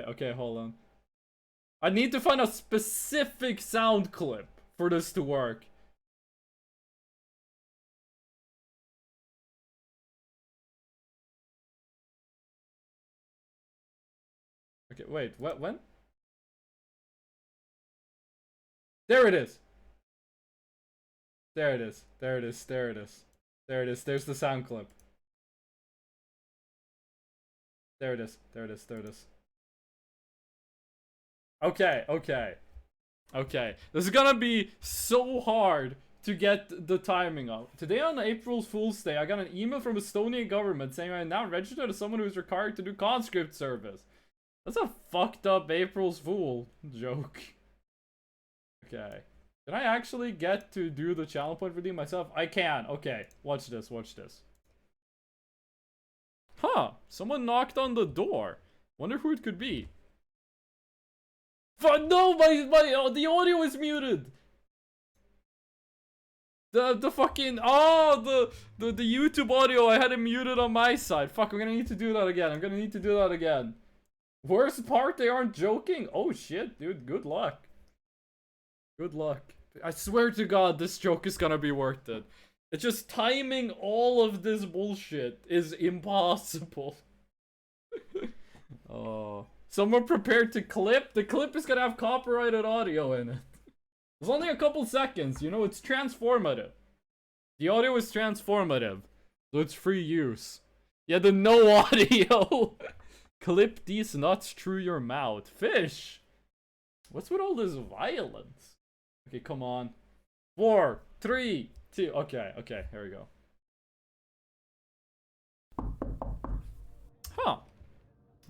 Okay, hold on. I need to find a specific sound clip for this to work. Okay, wait, what, when? There it is. There it is. There's the sound clip. There it is. Okay. This is gonna be so hard to get the timing of. Today on April Fool's Day, I got an email from Estonian government saying I am now registered as someone who is required to do conscript service. That's a fucked up April's Fool joke. Okay. Can I actually get to do the channel point redeem myself? I can. Okay. Watch this. Huh. Someone knocked on the door. Wonder who it could be. No, the audio is muted. The fucking the YouTube audio, I had it muted on my side. Fuck, I'm gonna need to do that again. Worst part, they aren't joking. Oh shit, dude, good luck. I swear to God, this joke is gonna be worth it. It's just timing all of this bullshit is impossible. Oh. Someone prepared to clip? The clip is gonna have copyrighted audio in it. It's only a couple seconds, you know, it's transformative. The audio is transformative, so it's free use. Yeah, the no audio. Clip these nuts through your mouth. Fish! What's with all this violence? Okay, come on. 4, 3, 2. Okay, here we go. Huh.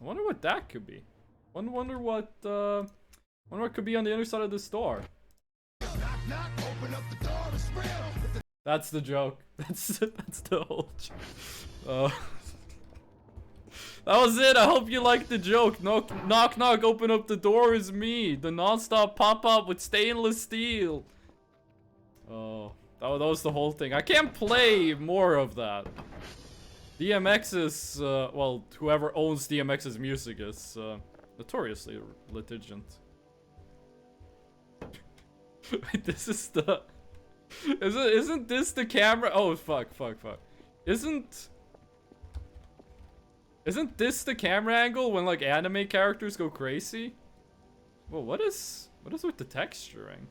I wonder what that could be. Wonder what could be on the other side of this door. That's the joke. That's the whole joke. That was it. I hope you liked the joke. Knock, open up the door is me. The non-stop pop-up with stainless steel. Oh, that was the whole thing. I can't play more of that. DMX is, well, whoever owns DMX's music is, notoriously litigiant. Wait, this is the... Isn't this the camera? Oh, fuck. Isn't this the camera angle when, like, anime characters go crazy? Well, what is with the texturing?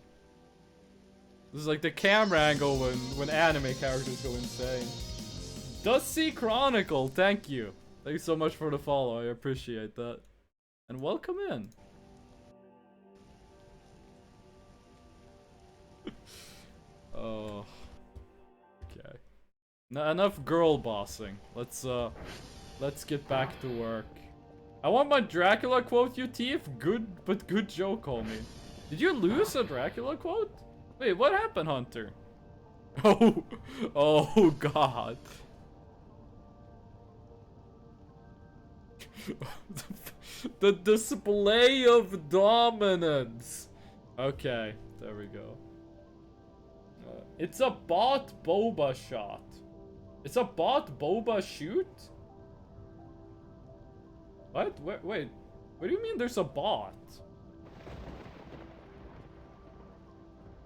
This is like the camera angle when anime characters go insane. Dusty Chronicle, thank you. Thank you so much for the follow, I appreciate that. And welcome in. Oh. Okay. Enough girl bossing. Let's get back to work. I want my Dracula quote, you thief. Good, but good joke, homie. Did you lose a Dracula quote? Wait, what happened, Hunter? Oh, oh God. The display of dominance. Okay, there we go. It's a bot boba shot. It's a bot boba shoot? What? Wait. What do you mean there's a bot?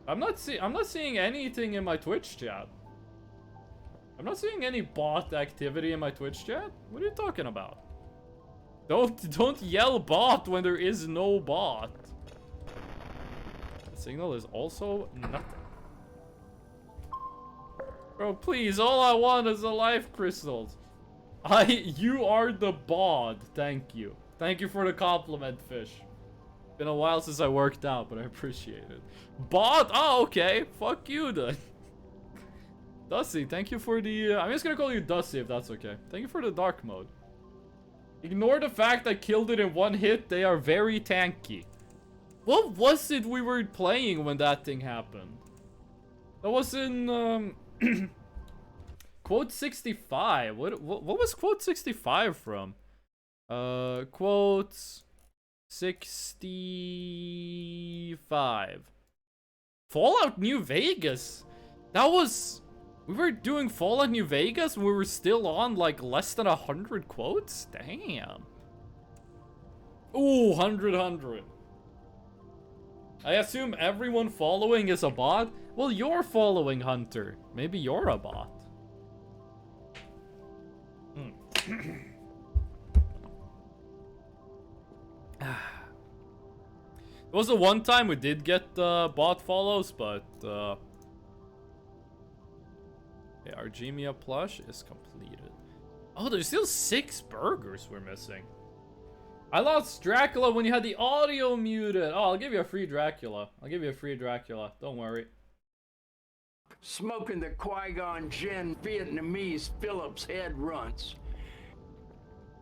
I'm not seeing anything in my Twitch chat. I'm not seeing any bot activity in my Twitch chat. What are you talking about? Don't yell bot when there is no bot. The signal is also nothing. Bro, please, all I want is the life crystals. You are the bod. Thank you. Thank you for the compliment, fish. Been a while since I worked out, but I appreciate it. Bot? Oh, okay. Fuck you, then. Dusty, thank you for the... I'm just gonna call you Dusty if that's okay. Thank you for the dark mode. Ignore the fact I killed it in one hit. They are very tanky. What was it we were playing when that thing happened? That was in, Quote 65. What was Quote 65 from? Quotes 65. Fallout New Vegas. That was... We were doing Fallout New Vegas when we were still on like less than 100 quotes? Damn. Ooh, 100. I assume everyone following is a bot? Well, you're following, Hunter. Maybe you're a bot. There was the one time we did get bot follows, but yeah, our Gmia plush is completed. Oh, there's still 6 burgers we're missing. I lost Dracula when you had the audio muted. Oh, I'll give you a free Dracula. Don't worry. Smoking the Qui-Gon Jinn Vietnamese Phillips head runts.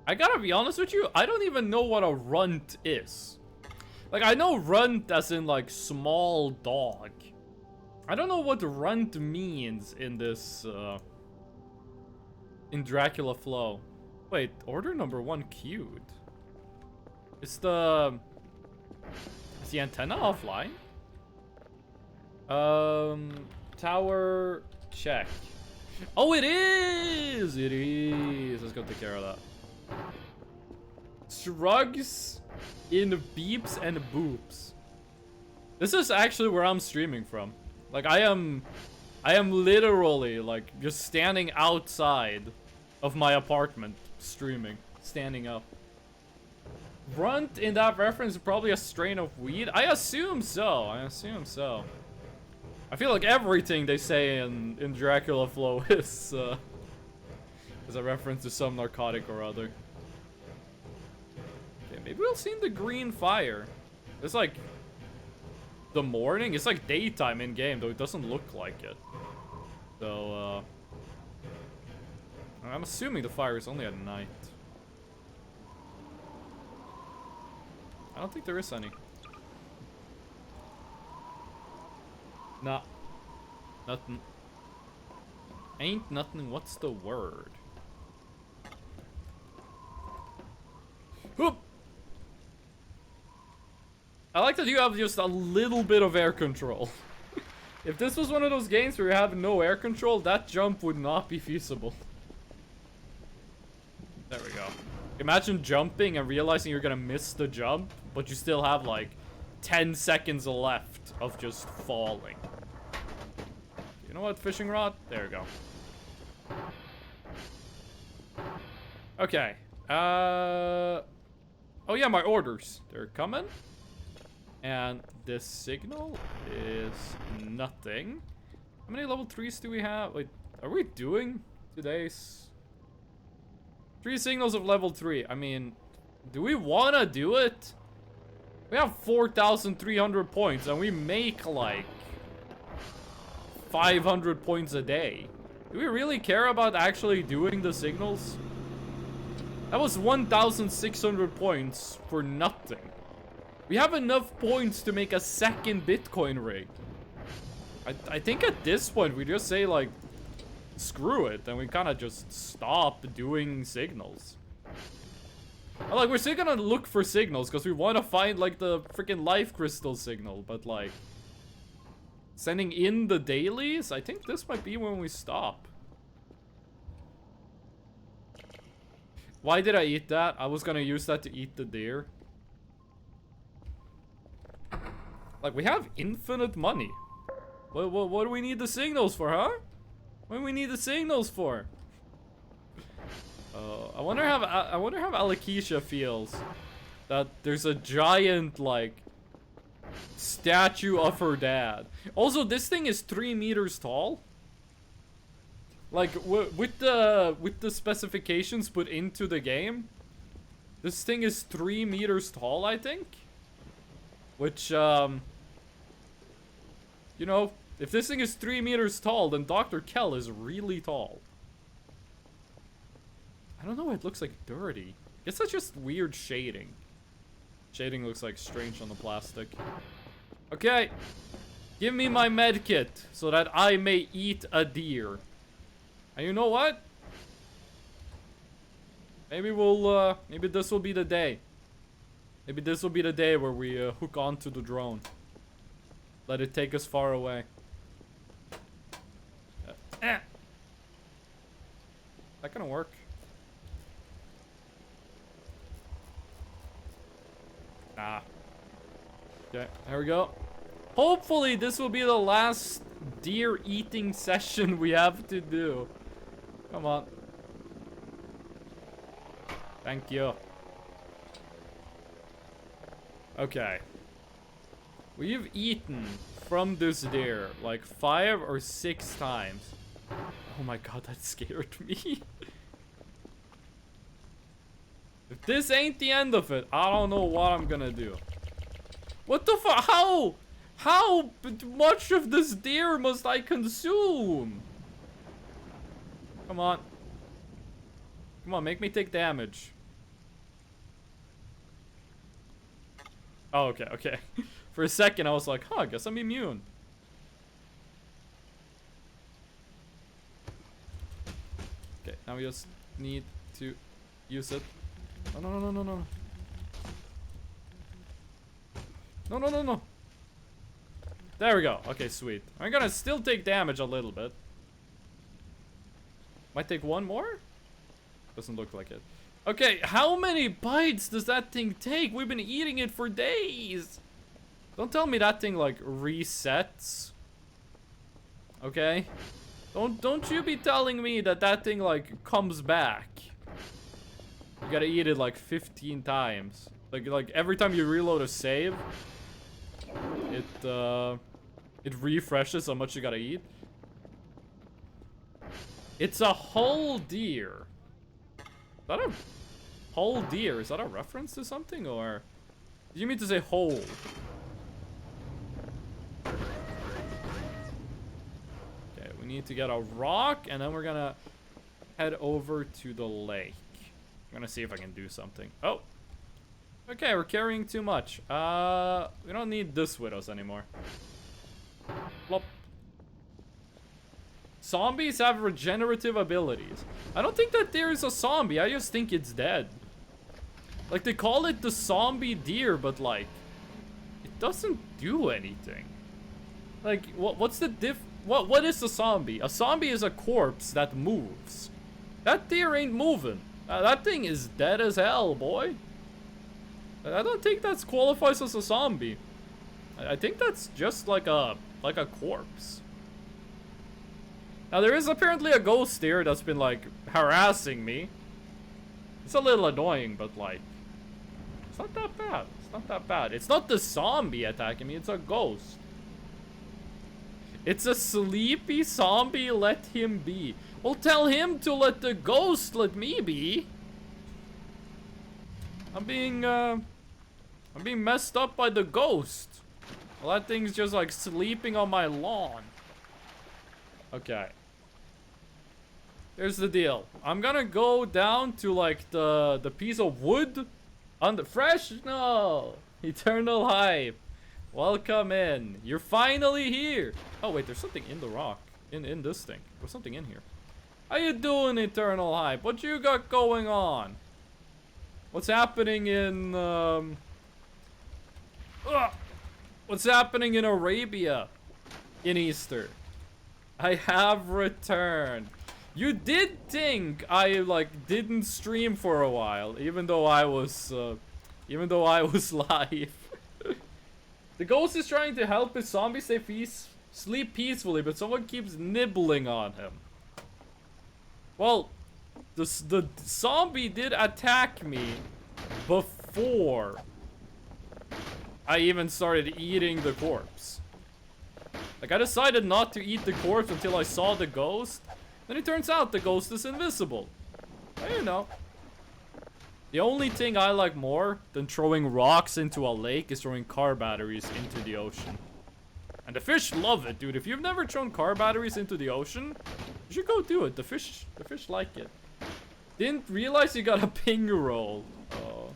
I gotta be honest with you, I don't even know what a runt is. Like, I know runt as in, like, small dog. I don't know what runt means in this, in Dracula Flow. Wait, order number 1 queued. Is the antenna offline? Tower check. Oh, it is! It is! Let's go take care of that. Shrugs in beeps and boops. This is actually where I'm streaming from. Like, I am literally, like, just standing outside of my apartment, streaming, standing up. Runt in that reference is probably a strain of weed? I assume so. I feel like everything they say in Dracula Flow is a reference to some narcotic or other. Okay, maybe we'll see the green fire. It's like the morning. It's like daytime in game, though it doesn't look like it. So I'm assuming the fire is only at night. I don't think there is any. Nah. Nothing. Ain't nothing. What's the word? Whoop! I like that you have just a little bit of air control. If this was one of those games where you have no air control, that jump would not be feasible. There we go. Imagine jumping and realizing you're gonna miss the jump, but you still have like 10 seconds left of just falling. You know what, fishing rod? There we go. Okay. Oh yeah, my orders. They're coming. And this signal is nothing. How many level 3s do we have? Wait, are we doing today's... 3 signals of level 3. I mean, do we want to do it? We have 4,300 points and we make like 500 points a day. Do we really care about actually doing the signals? That was 1,600 points for nothing. We have enough points to make a second Bitcoin rig. I think at this point we just say like, screw it, and we kind of just stop doing signals. Like, we're still gonna look for signals because we want to find like the freaking life crystal signal, but like sending in the dailies, I think this might be when we stop. Why did I eat that? I was gonna use that to eat the deer. Like, we have infinite money. What do we need the signals for, huh? What do we need the signals for? I wonder how Alakisha feels that there's a giant like statue of her dad. Also, this thing is 3 meters tall. Like with the specifications put into the game, this thing is 3 meters tall, I think. Which you know, if this thing is 3 meters tall, then Dr. Kell is really tall. I don't know why it looks like dirty. I guess that's just weird shading. Shading looks like strange on the plastic. Okay. Give me my med kit so that I may eat a deer. And you know what? Maybe we'll, maybe this will be the day. Maybe this will be the day where we hook onto the drone. Let it take us far away. That gonna work? Nah. Okay, there we go. Hopefully this will be the last deer eating session we have to do. Come on. Thank you. Okay. We've eaten from this deer like 5 or 6 times. Oh my god, that scared me. If this ain't the end of it, I don't know what I'm gonna do. What the fuck? How much of this deer must I consume? Come on. Come on, make me take damage. Oh, okay, okay. For a second, I was like, huh, I guess I'm immune. Okay, now we just need to use it. No, no, no, no, no, no. No, no, no, no. There we go. Okay, sweet. I'm gonna still take damage a little bit. Might take one more? Doesn't look like it. Okay, how many bites does that thing take? We've been eating it for days. Don't tell me that thing like resets. Okay? Don't you be telling me that that thing like comes back. You gotta eat it like 15 times. Like every time you reload a save, it refreshes how much you gotta eat. It's a whole deer. Is that a whole deer? Is that a reference to something, or did you mean to say whole? Okay, we need to get a rock, and then we're gonna head over to the lake. I'm gonna see if I can do something. Oh, okay, we're carrying too much. We don't need this with us anymore. Plop. Zombies have regenerative abilities. I don't think that there is a zombie. I just think it's dead. Like, they call it the zombie deer, but like, it doesn't do anything. Like, what's the what is a zombie? A zombie is a corpse that moves. That deer ain't moving. That thing is dead as hell, boy. I don't think that qualifies as a zombie. I think that's just like a corpse. Now, there is apparently a ghost deer that's been, like, harassing me. It's a little annoying, but, like, it's not that bad. It's not that bad. It's not the zombie attacking me. It's a ghost. It's a sleepy zombie. Let him be. Well, tell him to let the ghost let me be. I'm being messed up by the ghost. Well, that thing's just, like, sleeping on my lawn. Okay. Here's the deal. I'm gonna go down to like the piece of wood on the fresh. No, eternal hype. Welcome in. You're finally here. Oh wait, there's something in the rock. In this thing. There's something in here. How you doing, eternal hype? What you got going on? What's happening in what's happening in Arabia in Easter? I have returned. You did think I like didn't stream for a while, even though I was live. The ghost is trying to help his zombie sleep peacefully, but someone keeps nibbling on him. Well, the zombie did attack me before I even started eating the corpse. Like, I decided not to eat the corpse until I saw the ghost. Then it turns out the ghost is invisible. I don't know. The only thing I like more than throwing rocks into a lake is throwing car batteries into the ocean. And the fish love it, dude. If you've never thrown car batteries into the ocean, you should go do it. The fish like it. Didn't realize you got a ping roll. Oh.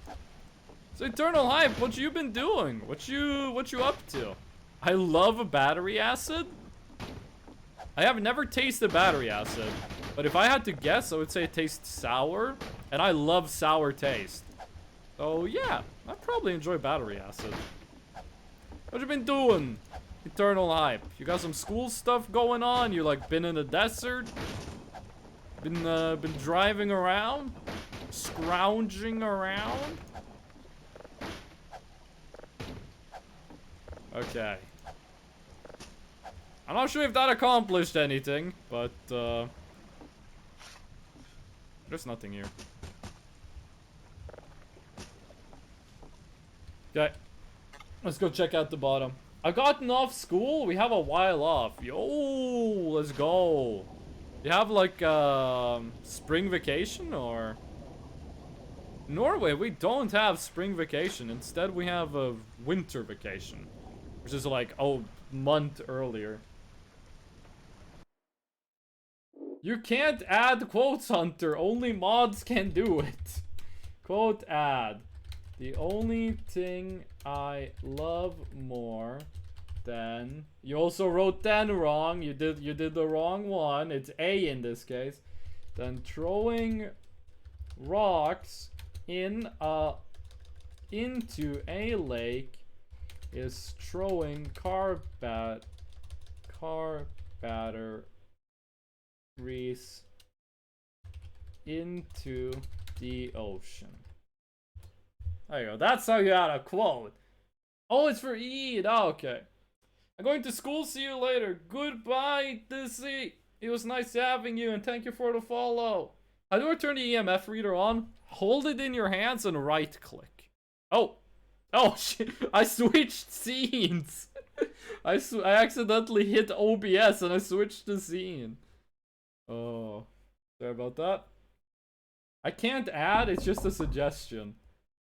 So Eternal Hype, what you been doing? What you up to? I love battery acid. I have never tasted battery acid, but if I had to guess, I would say it tastes sour, and I love sour taste. So yeah, I probably enjoy battery acid. What you been doing, Eternal Hype? You got some school stuff going on? You like been in the desert? Been driving around? Scrounging around? Okay. I'm not sure if that accomplished anything, but there's nothing here. Okay. Let's go check out the bottom. I've gotten off school. We have a while off. Yo, let's go. You have like spring vacation or? Norway, we don't have spring vacation. Instead, we have a winter vacation, which is like a month earlier. You can't add quotes, Hunter. Only mods can do it. Quote add. The only thing I love more than... You also wrote then wrong. You did the wrong one. It's A in this case. Then throwing rocks into a lake is throwing car batteries into the ocean. There you go. That's how you add a quote. Oh, it's for Eid. Oh, okay. I'm going to school. See you later. Goodbye, Dizzy. It was nice having you, and thank you for the follow. How do I turn the EMF reader on? Hold it in your hands and right click. Oh. Oh, shit. I switched scenes. I accidentally hit OBS and I switched the scene. Oh. Sorry about that. I can't add, it's just a suggestion.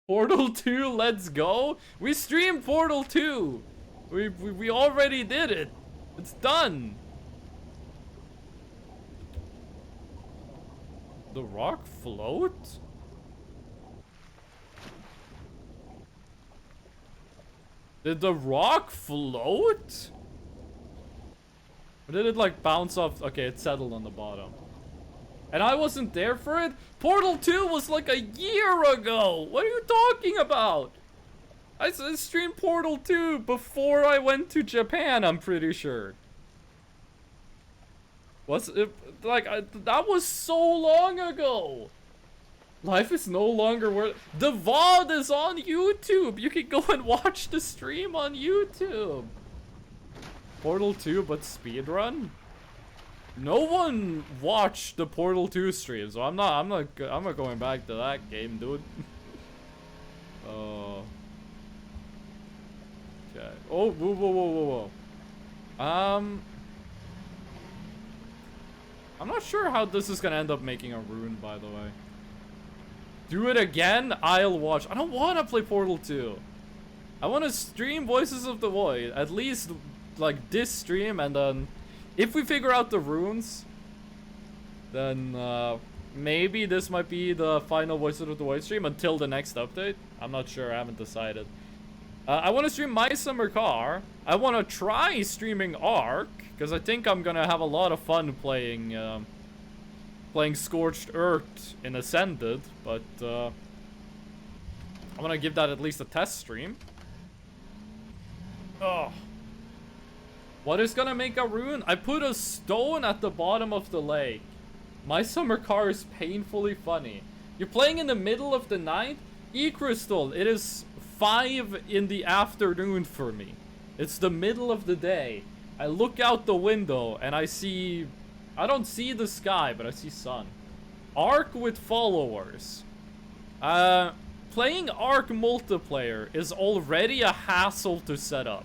Portal 2, let's go. We streamed Portal 2. We already did it. It's done. The rock float? Did the rock float? Or did it like bounce off? Okay, it settled on the bottom. And I wasn't there for it? Portal 2 was like a year ago! What are you talking about? I streamed Portal 2 before I went to Japan, I'm pretty sure. Was it like that was so long ago? Life is no longer worth. The VOD is on YouTube. You can go and watch the stream on YouTube. Portal 2, but speedrun? No one watched the Portal 2 stream, so I'm not going back to that game, dude. Oh. Okay. Oh, whoa. I'm not sure how this is gonna end up making a rune, by the way. Do it again? I'll watch. I don't want to play Portal 2. I want to stream Voices of the Void. At least, like, this stream and then If we figure out the runes, then maybe this might be the final Voice of the Void stream until the next update. I'm not sure, I haven't decided. I want to stream My Summer Car. I want to try streaming Ark, because I think I'm gonna have a lot of fun playing playing Scorched Earth in Ascended, but I'm gonna give that at least a test stream. Oh. What is gonna make a rune? I put a stone at the bottom of the lake. My Summer Car is painfully funny. You're playing in the middle of the night? E-Crystal, it is 5 in the afternoon for me. It's the middle of the day. I look out the window and I see... I don't see the sky, but I see sun. Ark with followers. Playing Ark multiplayer is already a hassle to set up.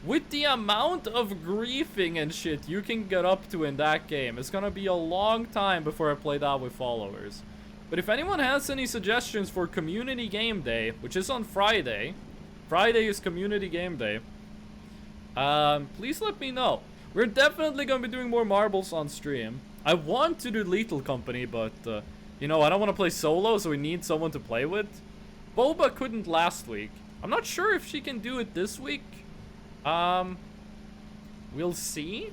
With the amount of griefing and shit you can get up to in that game, it's gonna be a long time before I play that with followers. But if anyone has any suggestions for Community Game Day, which is on Friday. Friday is Community Game Day. Please let me know. We're definitely gonna be doing more marbles on stream. I want to do Lethal Company, but, you know, I don't want to play solo, so we need someone to play with. Boba couldn't last week. I'm not sure if she can do it this week. We'll see.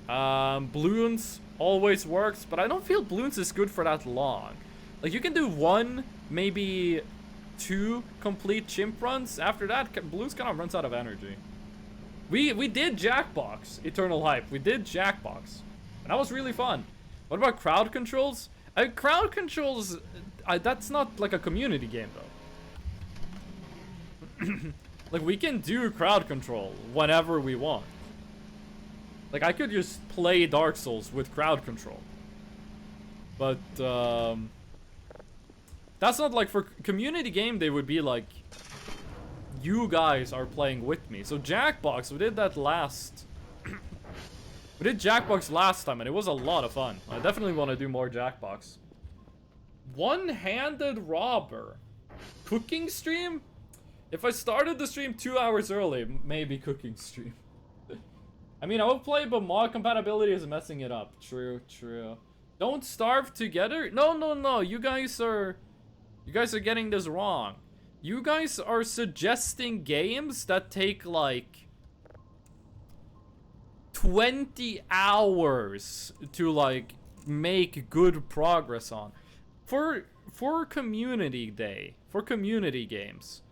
Bloons always works, but I don't feel Bloons is good for that long. Like, you can do 1, maybe 2 complete chimp runs. After that, Bloons kind of runs out of energy. We did Jackbox, Eternal Hype. We did Jackbox. And that was really fun. What about crowd controls? Crowd controls, that's not like a community game, though. Like, we can do crowd control whenever we want. Like, I could just play Dark Souls with crowd control. But, that's not like for community game, they would be like, you guys are playing with me. So Jackbox, we did that last. We did Jackbox last time, and it was a lot of fun. I definitely want to do more Jackbox. One-handed robber. Cooking stream? If I started the stream 2 hours early, maybe cooking stream. I mean, I would play, but mod compatibility is messing it up. True, true. Don't starve together? No, no, no. You guys are getting this wrong. You guys are suggesting games that take, like, 20 hours to, like, make good progress on. For community day, for community games,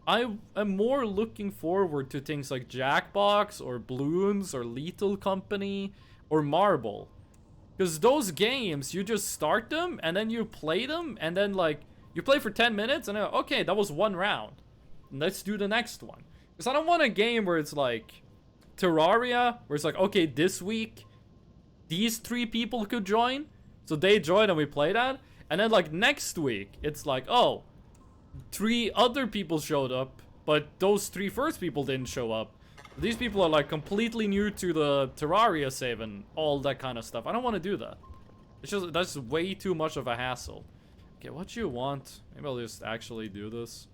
I am more looking forward to things like Jackbox or Bloons or Lethal Company or Marble. Because those games, you just start them and then you play them and then, like, you play for 10 minutes and then, okay, that was 1 round. Let's do the next one. Because I don't want a game where it's like Terraria, where it's like, okay, this week, these 3 people could join. So they join and we play that. And then, like, next week, it's like, oh, 3 other people showed up, but those 3 first people didn't show up. These people are, like, completely new to the Terraria save and all that kind of stuff. I don't want to do that. It's just, that's way too much of a hassle. Okay, what you want? Maybe I'll just actually do this.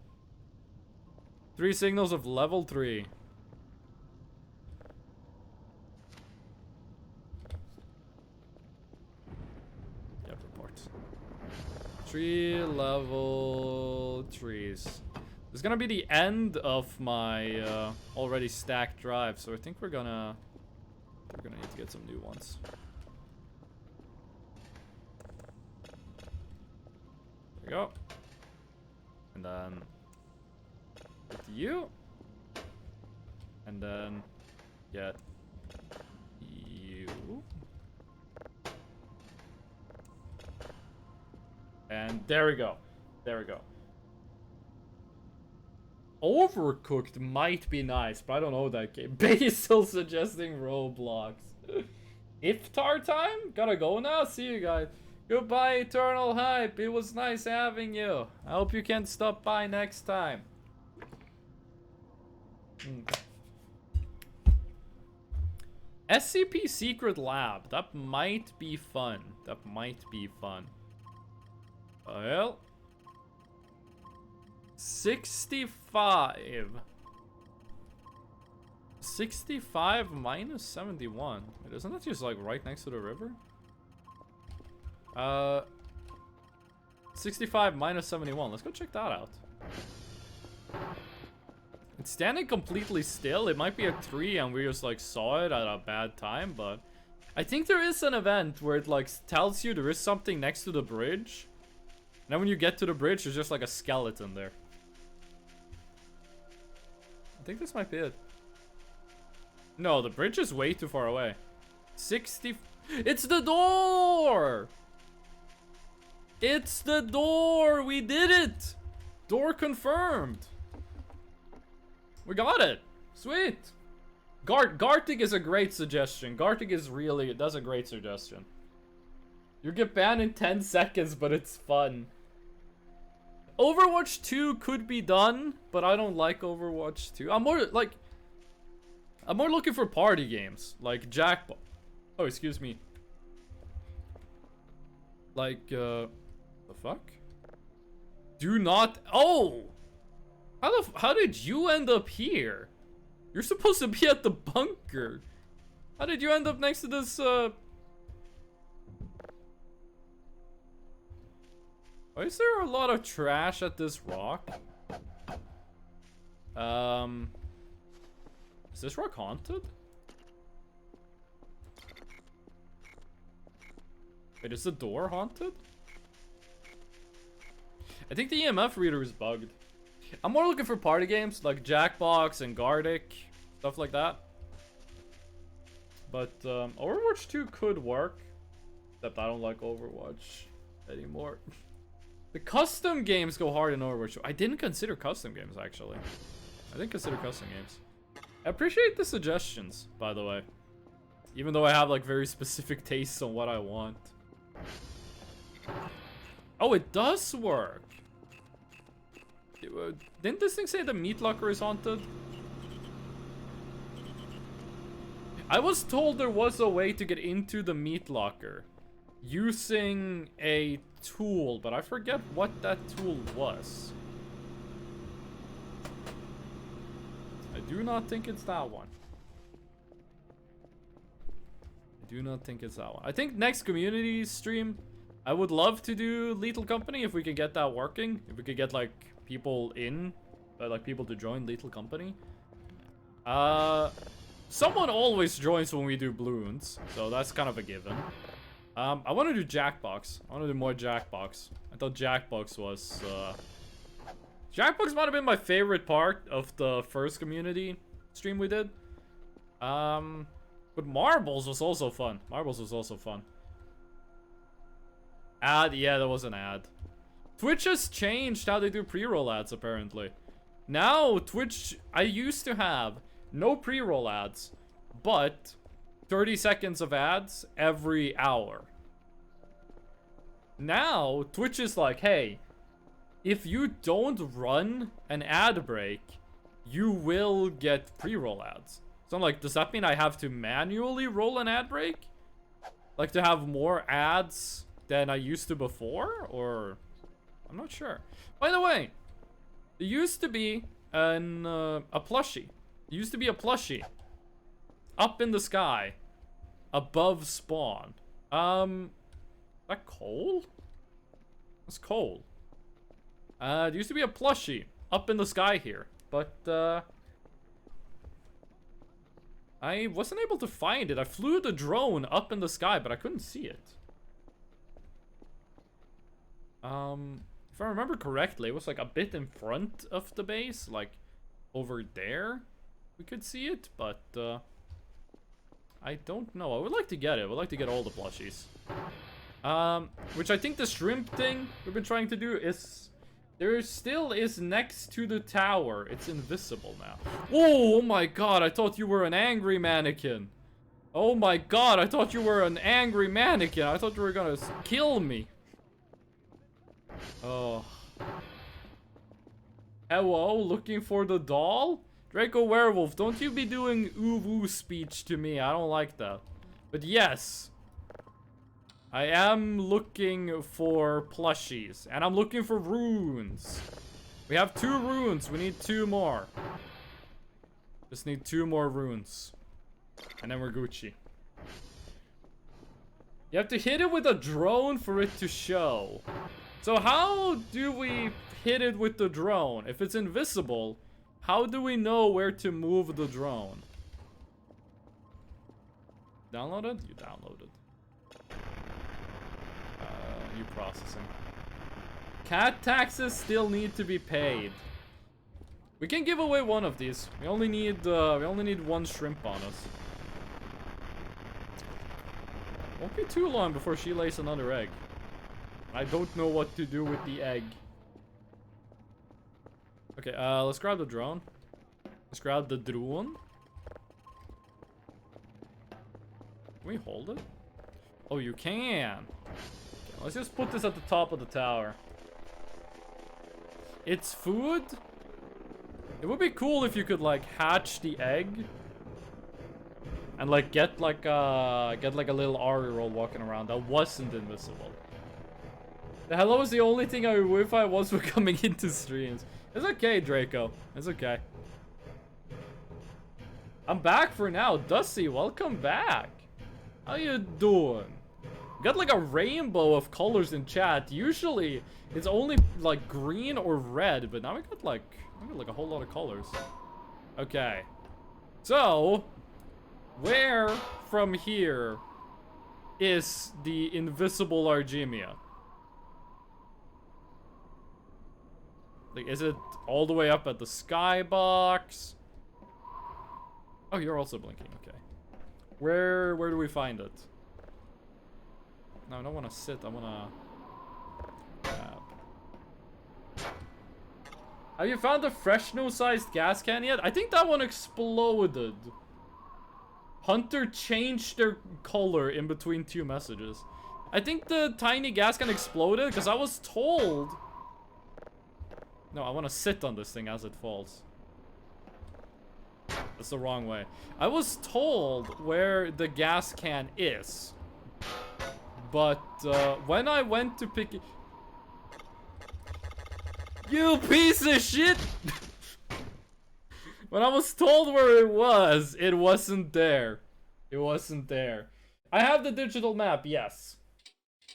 3 signals of level 3. Yep, report. 3 level 3s. This is gonna be the end of my already stacked drive, so I think we're gonna need to get some new ones. There we go. And then get you. And then get you. And there we go. There we go. Overcooked might be nice, but I don't know that game. Basil suggesting Roblox. Iftar time? Gotta go now. See you guys. Goodbye, Eternal Hype. It was nice having you. I hope you can stop by next time. SCP Secret Lab. That might be fun. That might be fun. Well, 65. 65 minus 71. Wait, isn't that just like right next to the river? 65 minus 71. Let's go check that out. It's standing completely still. It might be a tree and we just like saw it at a bad time, but I think there is an event where it like tells you there is something next to the bridge. And then when you get to the bridge, there's just like a skeleton there. I think this might be it. No, the bridge is way too far away. 60... It's the door! It's the door! We did it! Door confirmed. We got it. Sweet. Gartic is a great suggestion. Gartic is really... That's a great suggestion. You get banned in 10 seconds, but it's fun. Overwatch 2 could be done, but I don't like Overwatch 2. I'm more looking for party games, like Jackbox. Oh, excuse me. Like, the fuck? Do not... Oh! How did you end up here? You're supposed to be at the bunker. How did you end up next to this, Why is there a lot of trash at this rock? Is this rock haunted? Wait, is the door haunted? I think the EMF reader is bugged. I'm more looking for party games like Jackbox and Gartic, stuff like that. But Overwatch 2 could work, except I don't like Overwatch anymore. The custom games go hard in Overwatch. I didn't consider custom games, actually. I didn't consider custom games. I appreciate the suggestions, by the way. Even though I have, like, very specific tastes on what I want. Oh, it does work! Didn't this thing say the meat locker is haunted? I was told there was a way to get into the meat locker using a tool, but I forget what that tool was. I do not think it's that one. I do not think it's that one. I think next community stream, I would love to do Lethal Company if we could get that working. If we could get, like, people in, like, people to join Lethal Company. Someone always joins when we do balloons, so that's kind of a given. I want to do Jackbox. I want to do more Jackbox. I thought Jackbox was, Jackbox might have been my favorite part of the first community stream we did. But Marbles was also fun. Marbles was also fun. Ad, yeah, there was an ad. Twitch has changed how they do pre-roll ads, apparently. Now, Twitch, I used to have no pre-roll ads, but 30 seconds of ads every hour. Now, Twitch is like, hey, if you don't run an ad break, you will get pre-roll ads. So I'm like, does that mean I have to manually roll an ad break? Like, to have more ads than I used to before? Or... I'm not sure. By the way, there used to be a plushie. There used to be a plushie up in the sky above spawn. Is that coal? That's coal. There used to be a plushie up in the sky here, but I wasn't able to find it. I flew the drone up in the sky, but I couldn't see it. If I remember correctly, it was like a bit in front of the base, like over there. We could see it, but I don't know. I would like to get it. I would like to get all the plushies. Which I think the shrimp thing we've been trying to do is... There still is next to the tower. It's invisible now. Whoa, oh my god, I thought you were an angry mannequin. Oh my god, I thought you were an angry mannequin. I thought you were gonna kill me. Oh. Hello, looking for the doll? Draco Werewolf, don't you be doing ooh-woo speech to me. I don't like that. But yes, I am looking for plushies. And I'm looking for runes. We have 2 runes. We need 2 more. Just need 2 more runes. And then we're Gucci. You have to hit it with a drone for it to show. So how do we hit it with the drone? If it's invisible, how do we know where to move the drone? Downloaded? You downloaded. You processing. Cat taxes still need to be paid. We can give away one of these. We only need 1 shrimp on us. Won't be too long before she lays another egg. I don't know what to do with the egg. Okay, let's grab the drone. Let's grab the drone. Can we hold it? Oh, you can. Okay, let's just put this at the top of the tower. It's food? It would be cool if you could, like, hatch the egg. And, like, get like a little Ari roll walking around that wasn't invisible. The hello is the only thing I wish I was for coming into streams. It's okay, Draco. It's okay. I'm back for now. Dusty, welcome back. How you doing? Got like a rainbow of colors in chat. Usually, it's only like green or red, but now we got like a whole lot of colors. Okay. So, where from here is the invisible Argemia? Like, is it all the way up at the skybox? Oh, you're also blinking. Okay. Where do we find it? No, I don't want to sit. I want to grab. Have you found the Fresno-sized gas can yet? I think that one exploded. Hunter changed their color in between 2 messages. I think the tiny gas can exploded because I was told. No, I want to sit on this thing as it falls. That's the wrong way. I was told where the gas can is. But when I went to pick it... You piece of shit! When I was told where it wasn't there. It wasn't there. I have the digital map, yes.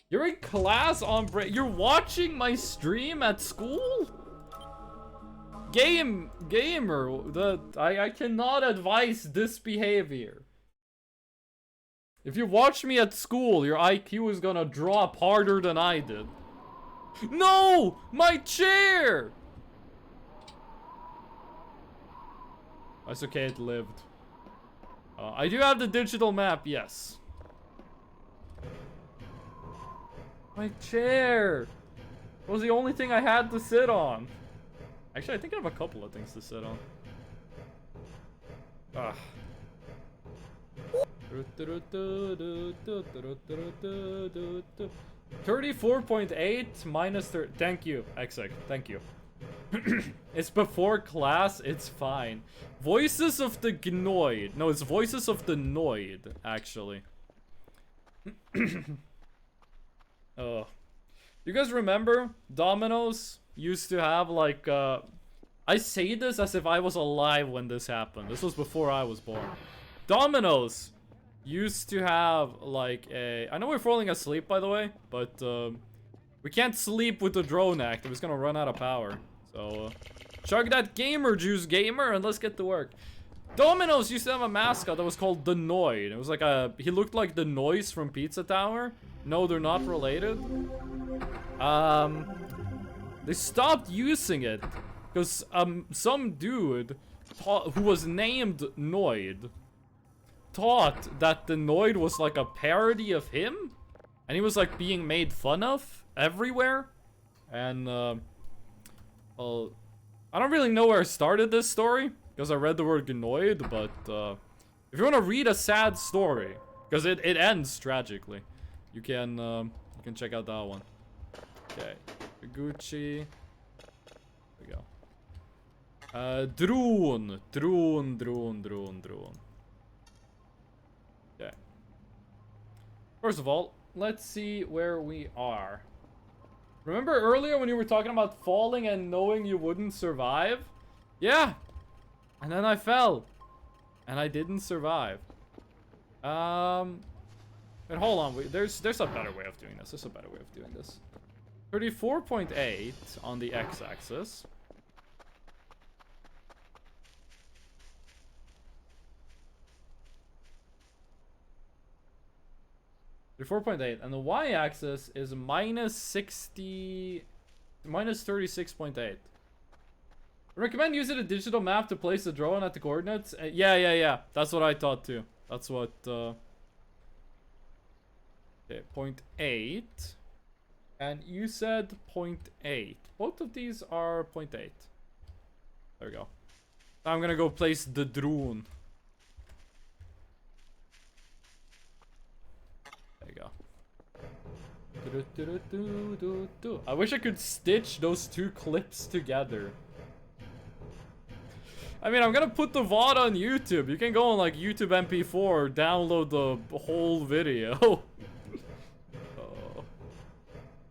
You're in class on break. You're watching my stream at school? Gamer, I cannot advise this behavior. If you watch me at school, your IQ is gonna drop harder than I did. No! My chair! That's okay, it lived. I do have the digital map, yes. My chair! It was the only thing I had to sit on. Actually, I think I have a couple of things to sit on. Ah. 34.8 minus 30. Thank you, Exec. Thank you. It's before class. It's fine. Voices of the Gnoid. No, it's Voices of the Noid, actually. Oh. You guys remember Domino's used to have like I say this as if I was alive when this happened. This was before I was born. Domino's used to have like a... I know we're falling asleep, by the way, but we can't sleep with the drone active. It's gonna run out of power. So chug that gamer juice, gamer, and let's get to work. Domino's used to have a mascot that was called the Noid. It was like a... He looked like the Noise from Pizza Tower. No, they're not related. They stopped using it because some dude who was named Noid thought that the Noid was like a parody of him, and he was like being made fun of everywhere. And well, I don't really know where I started this story because I read the word Gnoid, but if you want to read a sad story, because it ends tragically, you can check out that one. Okay, Gucci. There we go. Drone. Okay. First of all, let's see where we are. Remember earlier when you were talking about falling and knowing you wouldn't survive? Yeah. And then I fell. And I didn't survive. But hold on, there's a better way of doing this. There's a better way of doing this. 34.8 on the x-axis. -4.8, and the y-axis is -36.8. I recommend using a digital map to place the drone at the coordinates. Yeah. That's what I thought too. That's what. Okay, 0.8, and you said 0.8. Both of these are 0.8. There we go. I'm gonna go place the drone. There you go. I wish I could stitch those two clips together. I mean, I'm gonna put the VOD on YouTube. You can go on like YouTube MP4, download the whole video.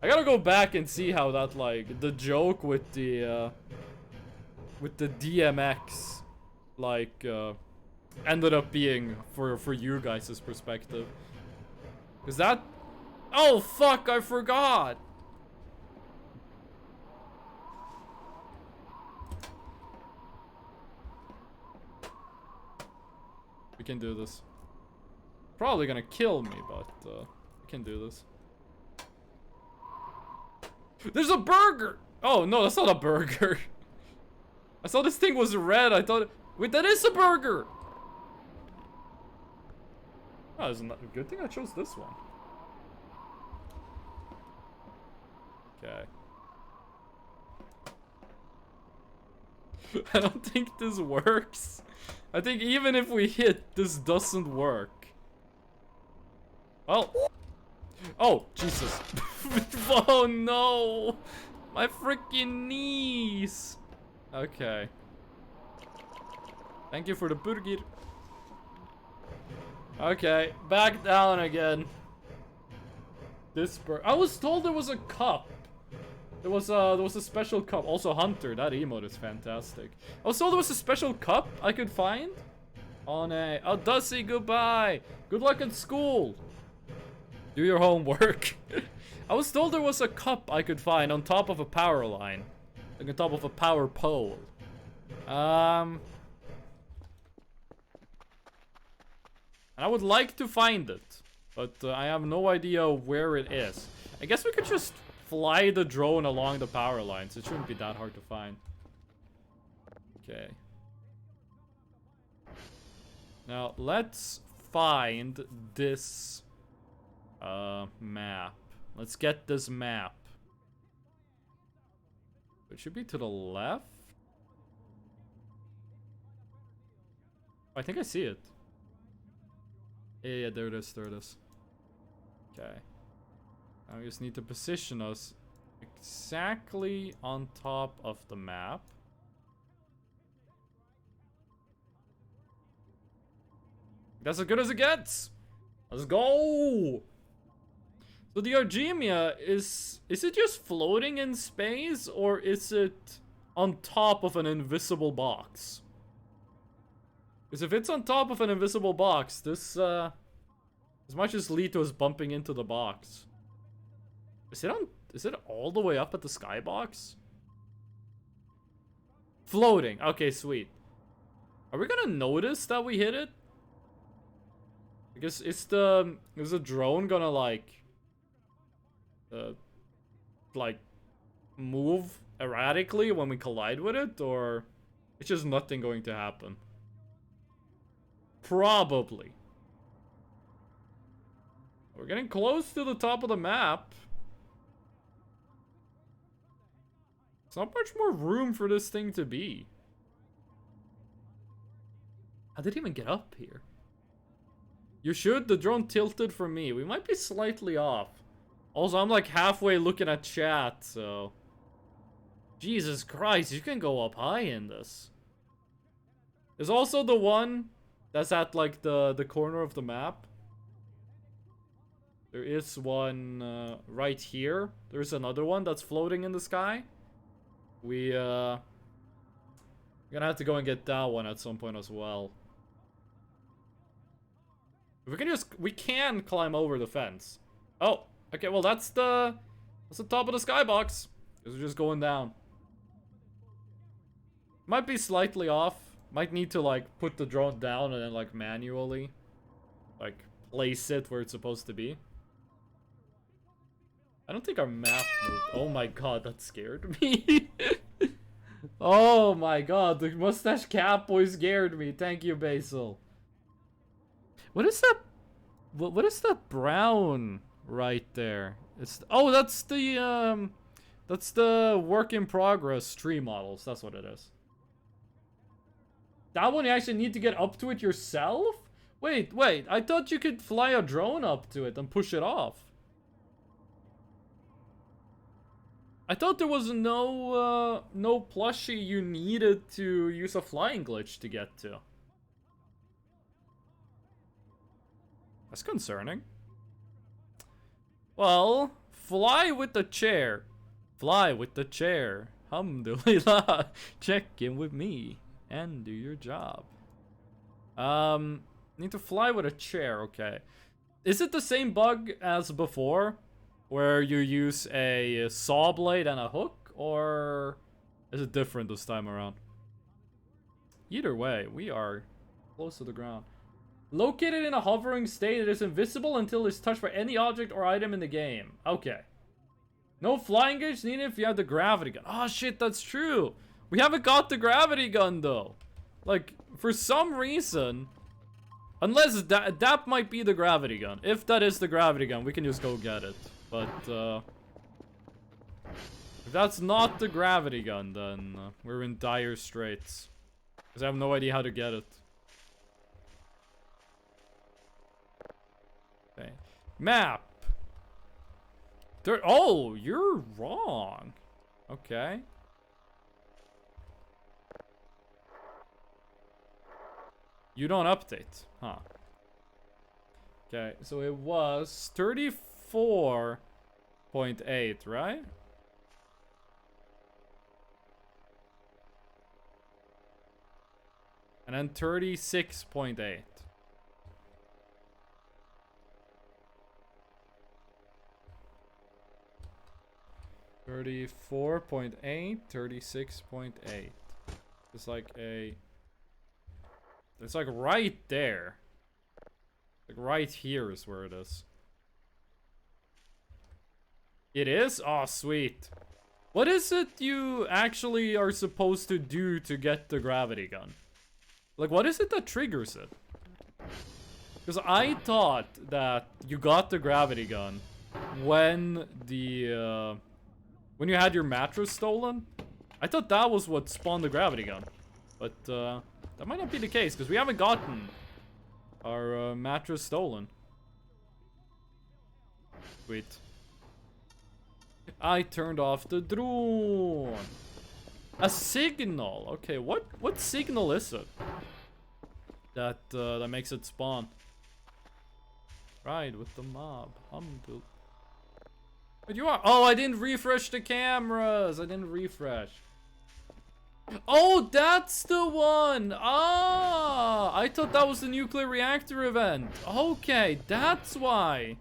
I gotta go back and see how that, like, the joke with the DMX, like, ended up being for you guys' perspective. Cause that, oh fuck, I forgot. We can do this. Probably gonna kill me, but we can do this. There's a burger! Oh, no, that's not a burger. I saw this thing was red. I thought... Wait, that is a burger! Oh, it's a good thing I chose this one. Okay. I don't think this works. I think even if we hit, this doesn't work. Well... Oh, Jesus. Oh no! My freaking knees! Okay. Thank you for the burger. Okay, back down again. This I was told there was a cup. There was a special cup. Also, Hunter, that emote is fantastic. I was told there was a special cup I could find on a... Oh, Dusty, goodbye! Good luck at school! Do your homework. I was told there was a cup I could find on top of a power line. Like on top of a power pole. And I would like to find it. But I have no idea where it is. I guess we could just fly the drone along the power lines. It shouldn't be that hard to find. Okay. Now, let's find this... map. Let's get this map. It should be to the left. I think I see it. Yeah, there it is, there it is. Okay. Now we just need to position us exactly on top of the map. That's as good as it gets! Let's go! So the Argemia is it just floating in space, or is it on top of an invisible box? Because if it's on top of an invisible box, this might just lead to us bumping into the box. Is it all the way up at the skybox? Floating. Okay, sweet. Are we gonna notice that we hit it? I guess is the drone gonna like move erratically when we collide with it, or it's just nothing going to happen? Probably. We're getting close to the top of the map. There's not much more room for this thing to be. How did it even get up here? You should. The drone tilted for me. We might be slightly off. Also, I'm like halfway looking at chat, so... Jesus Christ, you can go up high in this. There's also the one that's at like the corner of the map. There is one right here. There's another one that's floating in the sky. We're gonna have to go and get that one at some point as well. We can climb over the fence. Oh, okay, well that's the top of the skybox. We're just going down. Might be slightly off. Might need to like put the drone down and then like manually like place it where it's supposed to be. I don't think our map moved. Oh my god, that scared me. Oh my god, the mustache cat boy scared me. Thank you, Basil. What is that? What is that brown right there? Oh, that's the work in progress tree models. That's what it is. That one you actually need to get up to it yourself? Wait, I thought you could fly a drone up to it and push it off. I thought there was no plushie you needed to use a flying glitch to get to. That's concerning. Well, fly with the chair. Fly with the chair. Alhamdulillah. Check in with me and do your job. Need to fly with a chair, okay. Is it the same bug as before? Where you use a saw blade and a hook? Or is it different this time around? Either way, we are close to the ground. Located in a hovering state, it is invisible until it's touched by any object or item in the game. Okay. No flying gauge needed if you have the gravity gun. Oh shit, that's true. We haven't got the gravity gun though. Like, for some reason, unless that might be the gravity gun. If that is the gravity gun, we can just go get it. But, if that's not the gravity gun, then we're in dire straits. Because I have no idea how to get it. Okay. Map! Oh, you're wrong. Okay. You don't update. Huh. Okay, so it was 34.8, right? And then 36.8. $34.8, 36.8. It's like a... It's like right there. Like right here is where it is. It is? Oh, sweet. What is it you actually are supposed to do to get the gravity gun? Like, what is it that triggers it? Because I thought that you got the gravity gun when the, when you had your mattress stolen. I thought that was what spawned the gravity gun. But, that might not be the case, because we haven't gotten our mattress stolen. Sweet. I turned off the drone. A signal. Okay, what signal is it? That that makes it spawn. Ride with the mob. But you are. Oh, I didn't refresh the cameras. I didn't refresh. Oh, that's the one! Ah! I thought that was the nuclear reactor event. Okay, that's why.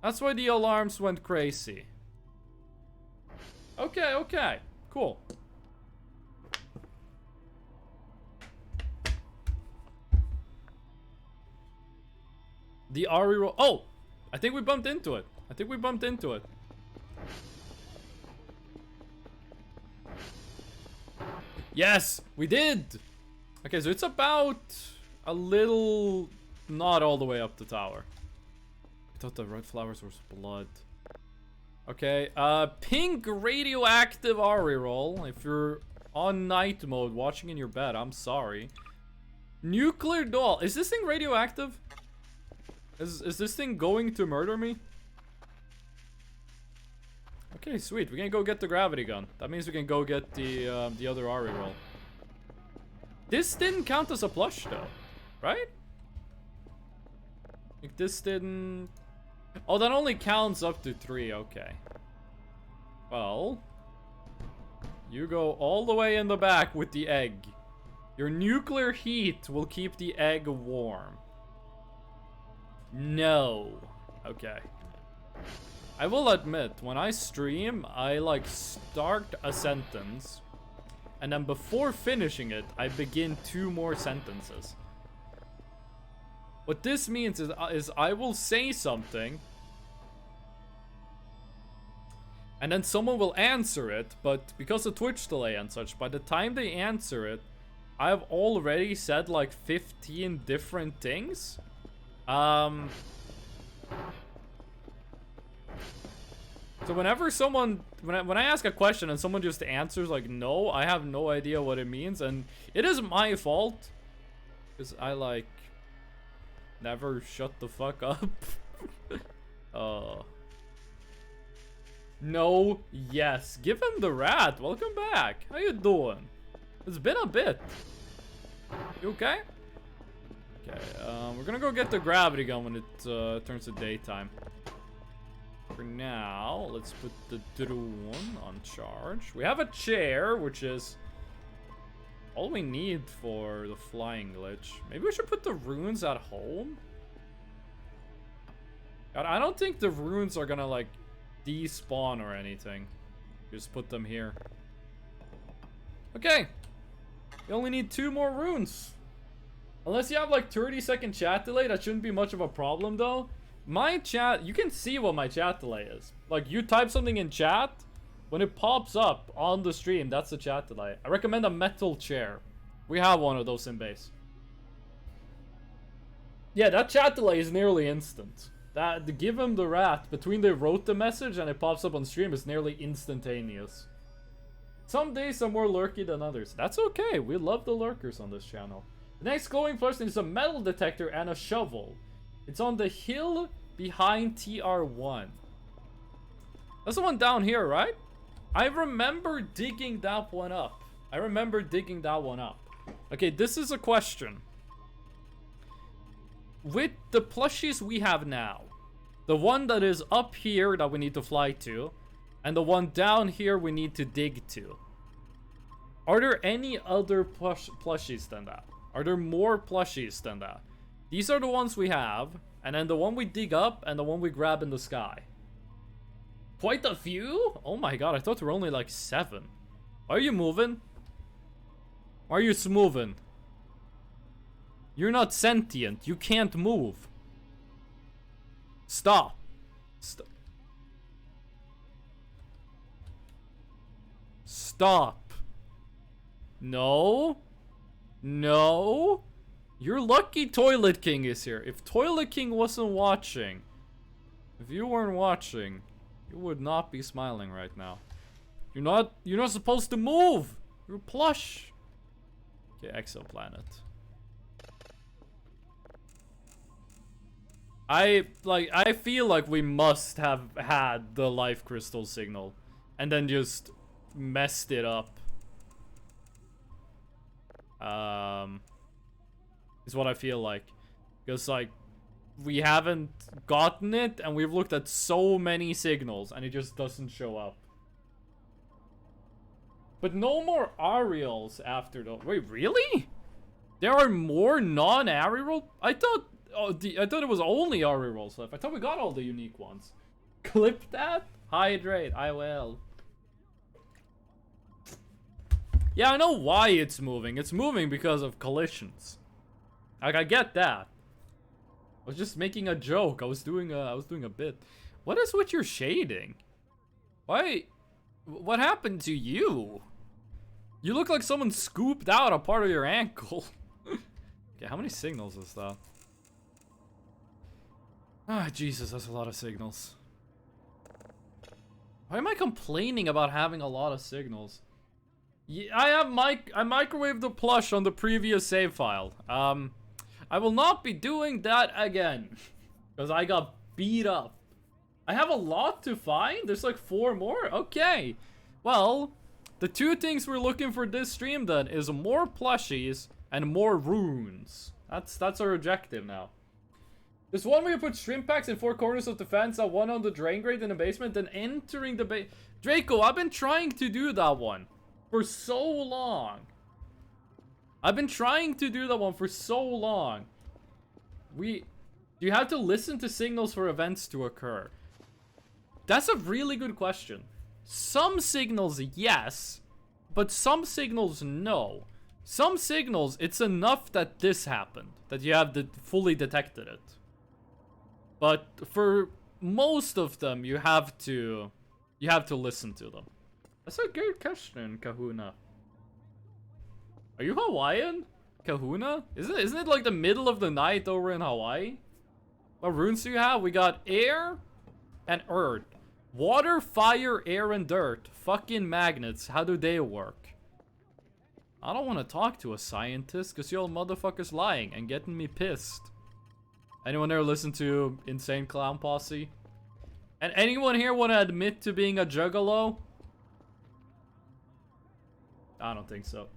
That's why the alarms went crazy. Okay, okay. Cool. The RE roll. Oh! I think we bumped into it. I think we bumped into it. Yes, we did. Okay, so it's about a little, not all the way up the tower. I thought the red flowers was blood. Okay, pink radioactive RE roll. If you're on night mode watching in your bed, I'm sorry. Nuclear doll. Is this thing radioactive? Is this thing going to murder me? Okay, sweet. We can go get the gravity gun. That means we can go get the other RE roll. This didn't count as a plush though, right? Like this didn't... Oh, that only counts up to 3. Okay. Well, you go all the way in the back with the egg. Your nuclear heat will keep the egg warm. No. Okay. I will admit, when I stream, I like start a sentence, and then before finishing it, I begin 2 more sentences. What this means is I will say something, and then someone will answer it, but because of Twitch delay and such, by the time they answer it, I've already said like 15 different things. So whenever someone, when I ask a question and someone just answers like no, I have no idea what it means, and it is my fault, because I like never shut the fuck up. No, yes. Give him the rat. Welcome back. How you doing? It's been a bit. You okay? Okay, we're gonna go get the gravity gun when it turns to daytime. For now, let's put the drone on charge. We have a chair, which is all we need for the flying glitch. Maybe we should put the runes at home? God, I don't think the runes are gonna, like, despawn or anything. Just put them here. Okay. You only need 2 more runes. Unless you have, like, 30-second chat delay, that shouldn't be much of a problem, though. My chat, you can see what my chat delay is. Like, you type something in chat, when it pops up on the stream, that's the chat delay. I recommend a metal chair. We have one of those in base. Yeah, that chat delay is nearly instant. That, give him the rat, between they wrote the message and it pops up on stream, is nearly instantaneous. Some days are more lurky than others. That's okay, we love the lurkers on this channel. The next glowing person is a metal detector and a shovel. It's on the hill behind TR1. That's the one down here, right? I remember digging that one up. Okay, this is a question. With the plushies we have now, the one that is up here that we need to fly to, and the one down here we need to dig to, are there any other plushies than that? Are there more plushies than that? These are the ones we have, and then the one we dig up, and the one we grab in the sky. Quite a few? Oh my god, I thought there were only like 7. Are you moving? Are you moving? You're not sentient. You can't move. Stop. Stop. No. No. You're lucky Toilet King is here. If Toilet King wasn't watching, if you weren't watching, you would not be smiling right now. You're not supposed to move. You're plush. Okay, exoplanet. I feel like we must have had the life crystal signal and then just messed it up. Is what I feel like. Because, like, we haven't gotten it, and we've looked at so many signals, and it just doesn't show up. But no more Ariels after the... Wait, really? There are more non-Ariel? I thought it was only Ariels left. I thought we got all the unique ones. Clip that? Hydrate, I will. Yeah, I know why it's moving. It's moving because of collisions. Like, I get that. I was just making a joke. I was doing a bit. What is with your shading? Why? What happened to you? You look like someone scooped out a part of your ankle. Okay, how many signals is that? Ah, Jesus, that's a lot of signals. Why am I complaining about having a lot of signals? Yeah, I microwaved the plush on the previous save file. I will not be doing that again. Because I got beat up. I have a lot to find? There's like 4 more? Okay. Well, the 2 things we're looking for this stream then is more plushies and more runes. That's our objective now. There's one where you put shrimp packs in 4 corners of the fence, and one on the drain grate in the basement, then entering the base. Draco, I've been trying to do that one for so long. I've been trying to do that one for so long. Do you have to listen to signals for events to occur? That's a really good question. Some signals, yes. But some signals, no. Some signals, it's enough that this happened. That you have fully detected it. But for most of them, you have to listen to them. That's a good question, Kahuna. Are you Hawaiian? Kahuna? Isn't it like the middle of the night over in Hawaii? What runes do you have? We got air and earth. Water, fire, air, and dirt. Fucking magnets. How do they work? I don't want to talk to a scientist because y'all motherfuckers lying and getting me pissed. Anyone ever listen to Insane Clown Posse? And anyone here want to admit to being a juggalo? I don't think so.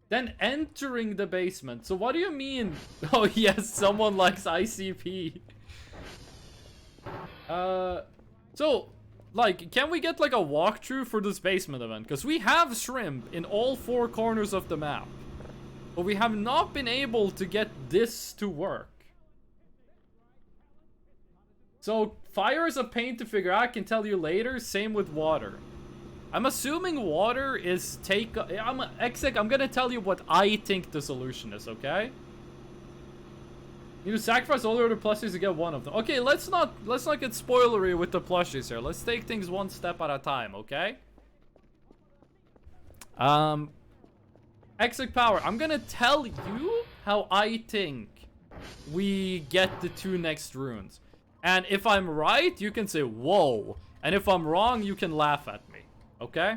Then entering the basement. So what do you mean? Oh yes, someone likes ICP. So, like, can we get like a walkthrough for this basement event? Because we have shrimp in all 4 corners of the map. But we have not been able to get this to work. So, fire is a pain to figure out, I can tell you later. Same with water. I'm assuming water is I'm gonna tell you what I think the solution is, okay? You sacrifice all the other plushies to get one of them. Okay, let's not get spoilery with the plushies here. Let's take things one step at a time, okay? Exec power. I'm gonna tell you how I think we get the 2 next runes. And if I'm right, you can say, whoa. And if I'm wrong, you can laugh at me. Okay?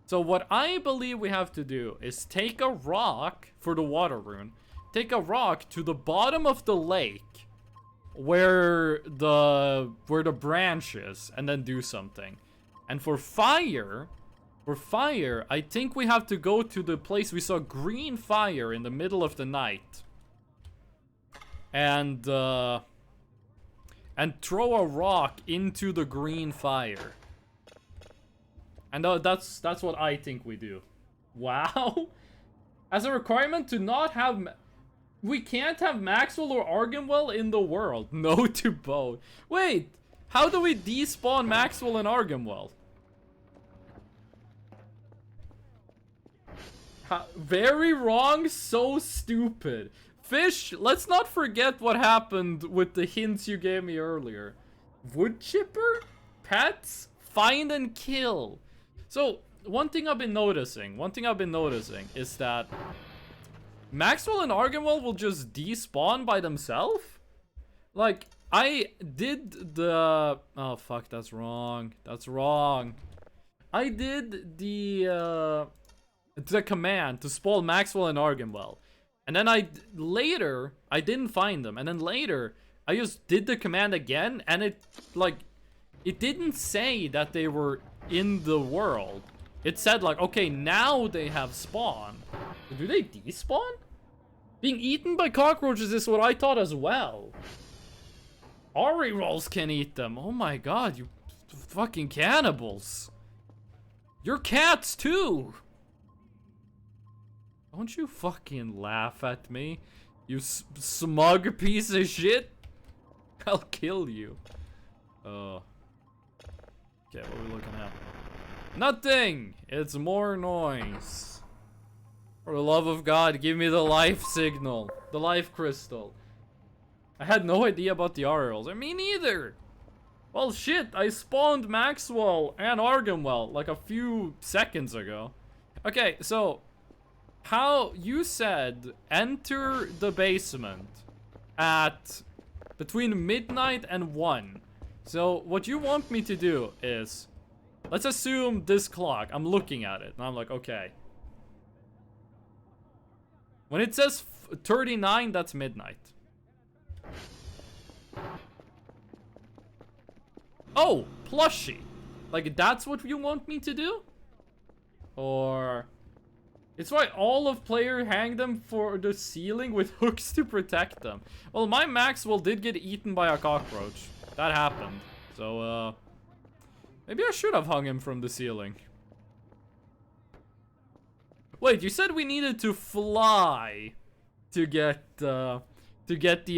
So what I believe we have to do is take a rock for the water rune. Take a rock to the bottom of the lake where the branch is, and then do something. And for fire, I think we have to go to the place we saw green fire in the middle of the night. And throw a rock into the green fire. And that's what I think we do. Wow. As a requirement to not have... We can't have Maxwell or Arganwell in the world. No to both. Wait. How do we despawn Maxwell and Arganwell? Very wrong. So stupid. Fish, let's not forget what happened with the hints you gave me earlier. Wood chipper? Pets? Find and kill. So, one thing I've been noticing is that Maxwell and Arganwell will just despawn by themselves? Like, I did the... Oh, fuck, that's wrong. That's wrong. I did the command to spawn Maxwell and Arganwell. And then later, I didn't find them. And then later, I just did the command again, and it didn't say that they were in the world. It said like, okay, now they have spawned. Do they despawn? Being eaten by cockroaches is what I thought as well. Ari rolls can eat them. Oh my god, you fucking cannibals. You're cats too. Don't you fucking laugh at me, you smug piece of shit. I'll kill you. Okay, what are we looking at? Nothing! It's more noise. For the love of God, give me the life signal. The life crystal. I had no idea about the Ariels. I mean, neither. Well, shit, I spawned Maxwell and Arganwell like a few seconds ago. Okay, so... How you said enter the basement at between midnight and 1. So what you want me to do is, let's assume this clock, I'm looking at it and I'm like, okay. When it says 39, that's midnight. Oh, plushie. Like that's what you want me to do? Or... It's why all of player hang them for the ceiling with hooks to protect them. Well, my Maxwell did get eaten by a cockroach. That happened. So, maybe I should have hung him from the ceiling. Wait, you said we needed to fly to get the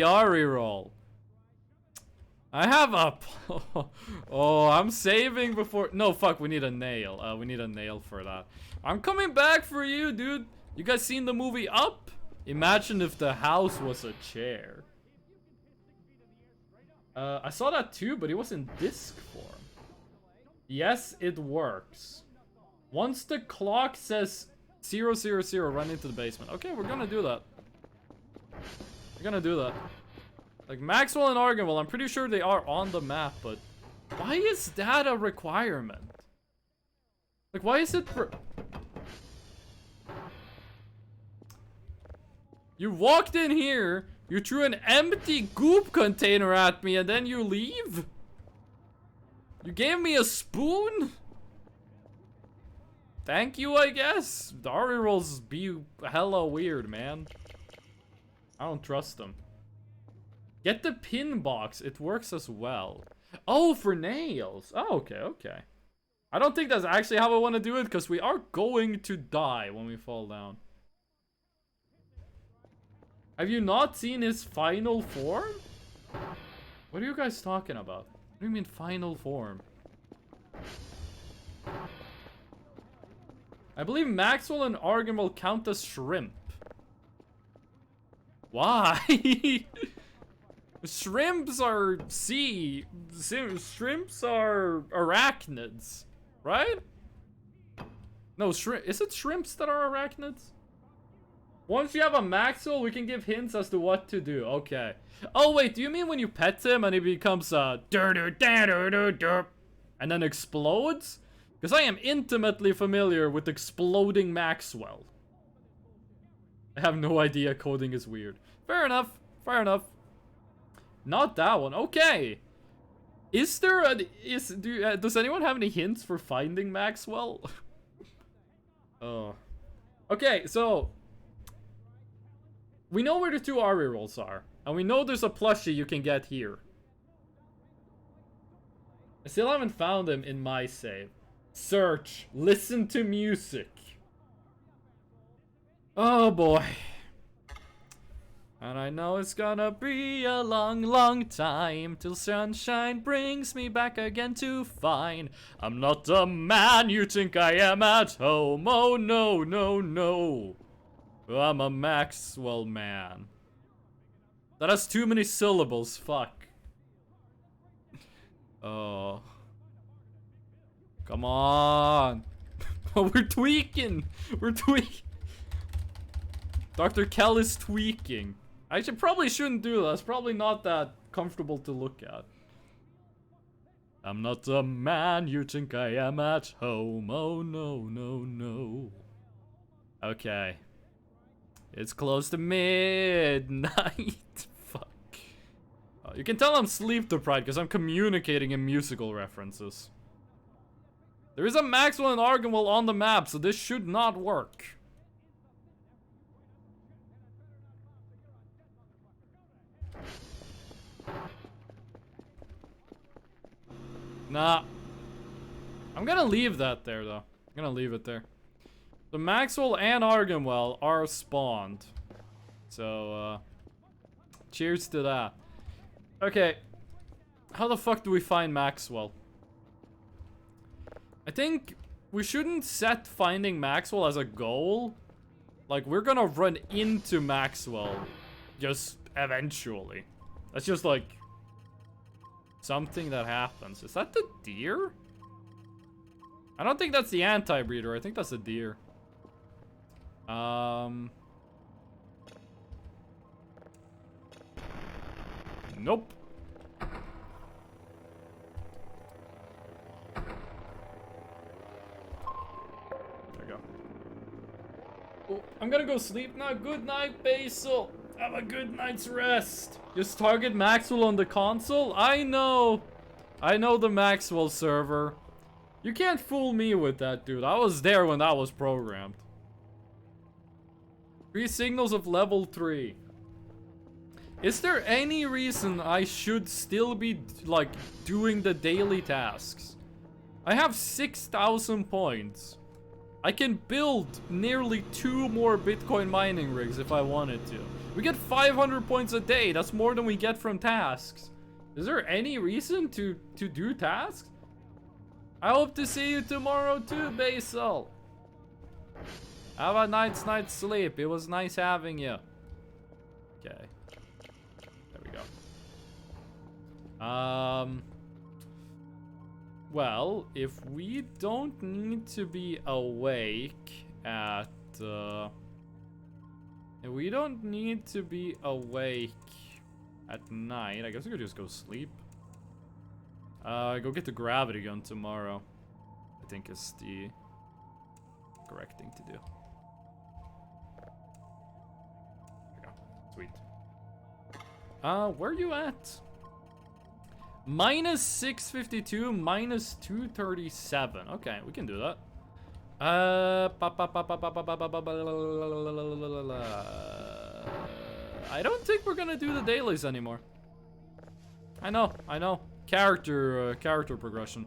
Ari roll. I have a oh, I'm saving before. No, fuck, we need a nail. We need a nail for that. I'm coming back for you, dude. You guys seen the movie Up? Imagine if the house was a chair. I saw that too, but it was in disc form. Yes, it works. Once the clock says 000, run into the basement. Okay, we're gonna do that. We're gonna do that. Like, Maxwell and Arganwell, I'm pretty sure they are on the map, but why is that a requirement? Like, why is it for... You walked in here, you threw an empty goop container at me, and then you leave? You gave me a spoon? Thank you, I guess. The Ari rolls be hella weird, man. I don't trust them. Get the pin box. It works as well. Oh, for nails. Oh, okay, okay. I don't think that's actually how I want to do it, because we are going to die when we fall down. Have you not seen his final form? What are you guys talking about? What do you mean final form? I believe Maxwell and Argan will count as shrimp. Why? Shrimps are shrimps are arachnids, right? No, is it shrimps that are arachnids? Once you have a Maxwell, we can give hints as to what to do. Okay. Oh wait, do you mean when you pet him and he becomes and then explodes? Because I am intimately familiar with exploding Maxwell. I have no idea, coding is weird. Fair enough, fair enough. Not that one. Okay. Is there a... does anyone have any hints for finding Maxwell? Oh. Okay, so... we know where the two Ari rolls are. And we know there's a plushie you can get here. I still haven't found him in my save. Search. Listen to music. Oh boy. And I know it's gonna be a long, long time till sunshine brings me back again to find I'm not the man you think I am at home. Oh no, no, no. I'm a Maxwell man. That has too many syllables, fuck. Oh. Come on. Oh, we're tweaking. We're tweaking. Dr. Kell is tweaking. I probably shouldn't do that. It's probably not that comfortable to look at. I'm not the man you think I am at home. Oh no, no, no. Okay. It's close to midnight. Fuck. You can tell I'm sleep deprived because I'm communicating in musical references. There is a Maxwell and Arganwell on the map, so this should not work. Nah. I'm gonna leave that there, though. I'm gonna leave it there. The Maxwell and Arganwell are spawned. So, cheers to that. Okay. How the fuck do we find Maxwell? I think we shouldn't set finding Maxwell as a goal. Like, we're gonna run into Maxwell just eventually. That's just like something that happens. Is that the deer? I don't think that's the anti-breeder. I think that's a deer. Nope. There we go. Oh, I'm gonna go sleep now. Good night, Basil. Have a good night's rest. Just target Maxwell on the console? I know. I know the Maxwell server. You can't fool me with that, dude. I was there when that was programmed. 3 signals of level 3. Is there any reason I should still be, like, doing the daily tasks? I have 6,000 points. I can build nearly 2 more Bitcoin mining rigs if I wanted to. We get 500 points a day. That's more than we get from tasks. Is there any reason to do tasks? I hope to see you tomorrow too, Basil. Have a night's sleep. It was nice having you. Okay. There we go. Well, if we don't need to be awake at, if we don't need to be awake at night, I guess we could just go sleep. Go get the gravity gun tomorrow. I think is the correct thing to do. There we go. Sweet. Where are you at? Minus 652, minus 237. Okay, we can do that. I don't think we're gonna do the dailies anymore. I know. Character progression.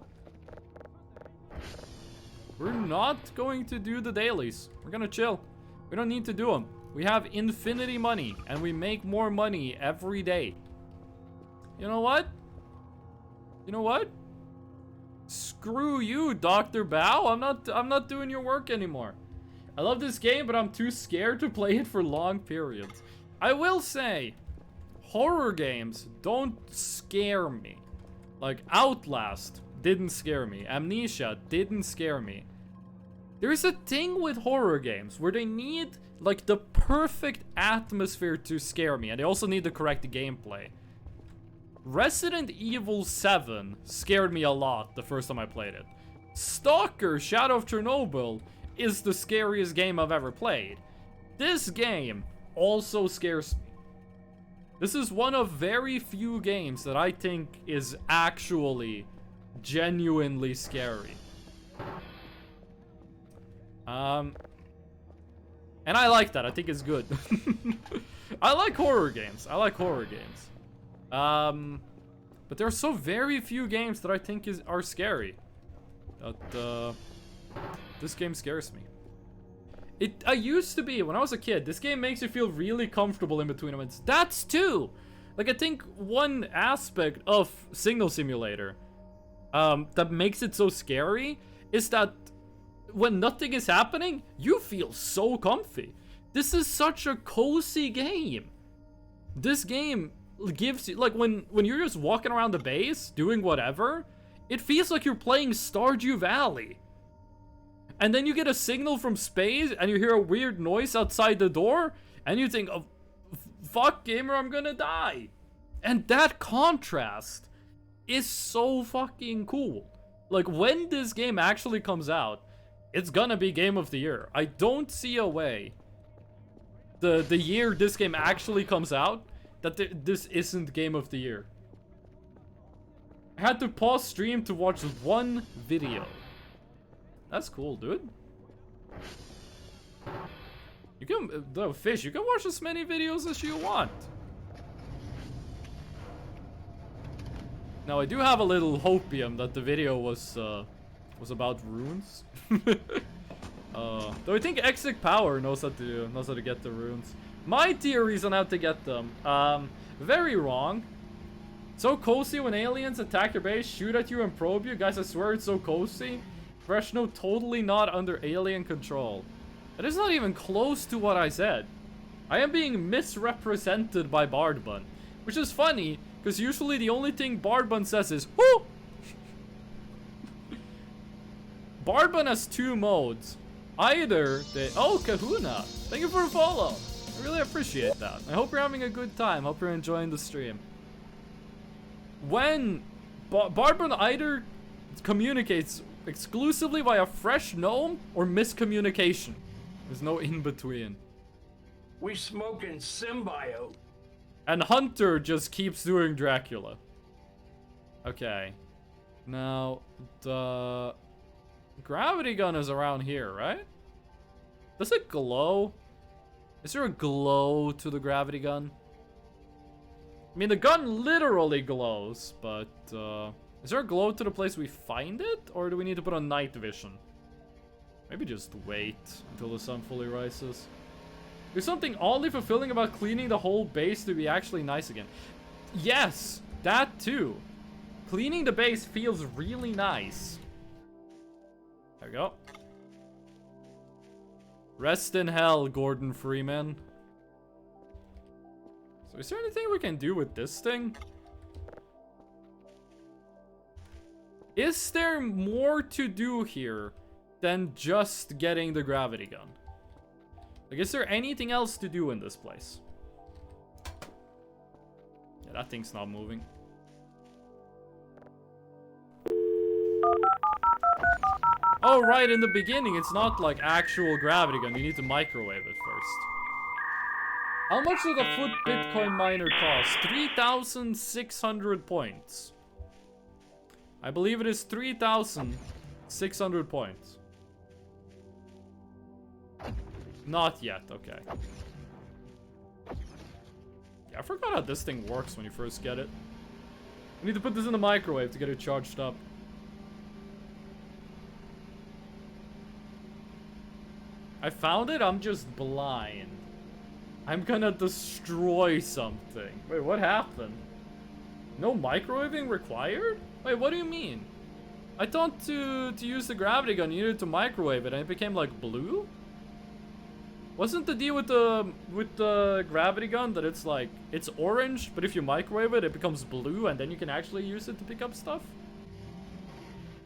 We're not going to do the dailies. We're gonna chill. We don't need to do them. We have infinity money, and we make more money every day. You know what? Screw you, Dr. Bao. I'm not doing your work anymore. I love this game, but I'm too scared to play it for long periods. I will say, horror games don't scare me. Like, Outlast didn't scare me. Amnesia didn't scare me. There's a thing with horror games where they need, like, the perfect atmosphere to scare me. And they also need the correct gameplay. Resident Evil 7 scared me a lot the first time I played it. Stalker Shadow of Chernobyl is the scariest game I've ever played. This game also scares me. This is one of very few games that I think is actually genuinely scary. And I like that. I think it's good. I like horror games. But there are so very few games that I think are scary. That, this game scares me. I used to be, when I was a kid, this game makes you feel really comfortable in between moments. That's two! Like, I think one aspect of Signal Simulator, that makes it so scary is that when nothing is happening, you feel so comfy. This is such a cozy game. This game gives you, like, when you're just walking around the base, doing whatever, it feels like you're playing Stardew Valley. And then you get a signal from space, and you hear a weird noise outside the door, and you think, oh, fuck, gamer, I'm gonna die. And that contrast is so fucking cool. Like, when this game actually comes out, it's gonna be Game of the Year. I don't see a way the year this game actually comes out that this isn't Game of the Year. I had to pause stream to watch one video. That's cool, dude. You can, the fish, you can watch as many videos as you want. Now, I do have a little hopium that the video was about runes. Though I think Exec Power knows how to get the runes. My theories on how to get them, very wrong. So cozy when aliens attack your base, shoot at you and probe you. Guys, I swear it's so cozy. Fresh note, totally not under alien control. That is not even close to what I said. I am being misrepresented by Bardbun. Which is funny, because usually the only thing Bardbun says is, whoo! Bardbun has two modes. Either they... Oh, Kahuna! Thank you for the follow! I really appreciate that. I hope you're having a good time. Hope you're enjoying the stream. When Bardbun either communicates exclusively via fresh gnome or miscommunication. There's no in between. We smoking symbiote. And Hunter just keeps doing Dracula. Okay. Now, the gravity gun is around here, right? Does it glow? Is there a glow to the gravity gun? I mean, the gun literally glows, but, is there a glow to the place we find it? Or do we need to put on night vision? Maybe just wait until the sun fully rises. There's something oddly fulfilling about cleaning the whole base to be actually nice again. Yes, that too. Cleaning the base feels really nice. There we go. Rest in hell, Gordon Freeman. So is there anything we can do with this thing? Is there more to do here than just getting the gravity gun? Like, is there anything else to do in this place? Yeah, that thing's not moving. Oh, right, in the beginning, it's not like actual gravity gun. You need to microwave it first. How much does a foot Bitcoin miner cost? 3,600 points. I believe it is 3,600 points. Not yet, okay. Yeah, I forgot how this thing works when you first get it. We need to put this in the microwave to get it charged up. I found it, I'm just blind. I'm gonna destroy something. Wait, what happened? No microwaving required? Wait, what do you mean? I thought to use the gravity gun, you needed to microwave it, and it became like blue? Wasn't the deal with the gravity gun that it's like, it's orange, but if you microwave it, it becomes blue, and then you can actually use it to pick up stuff?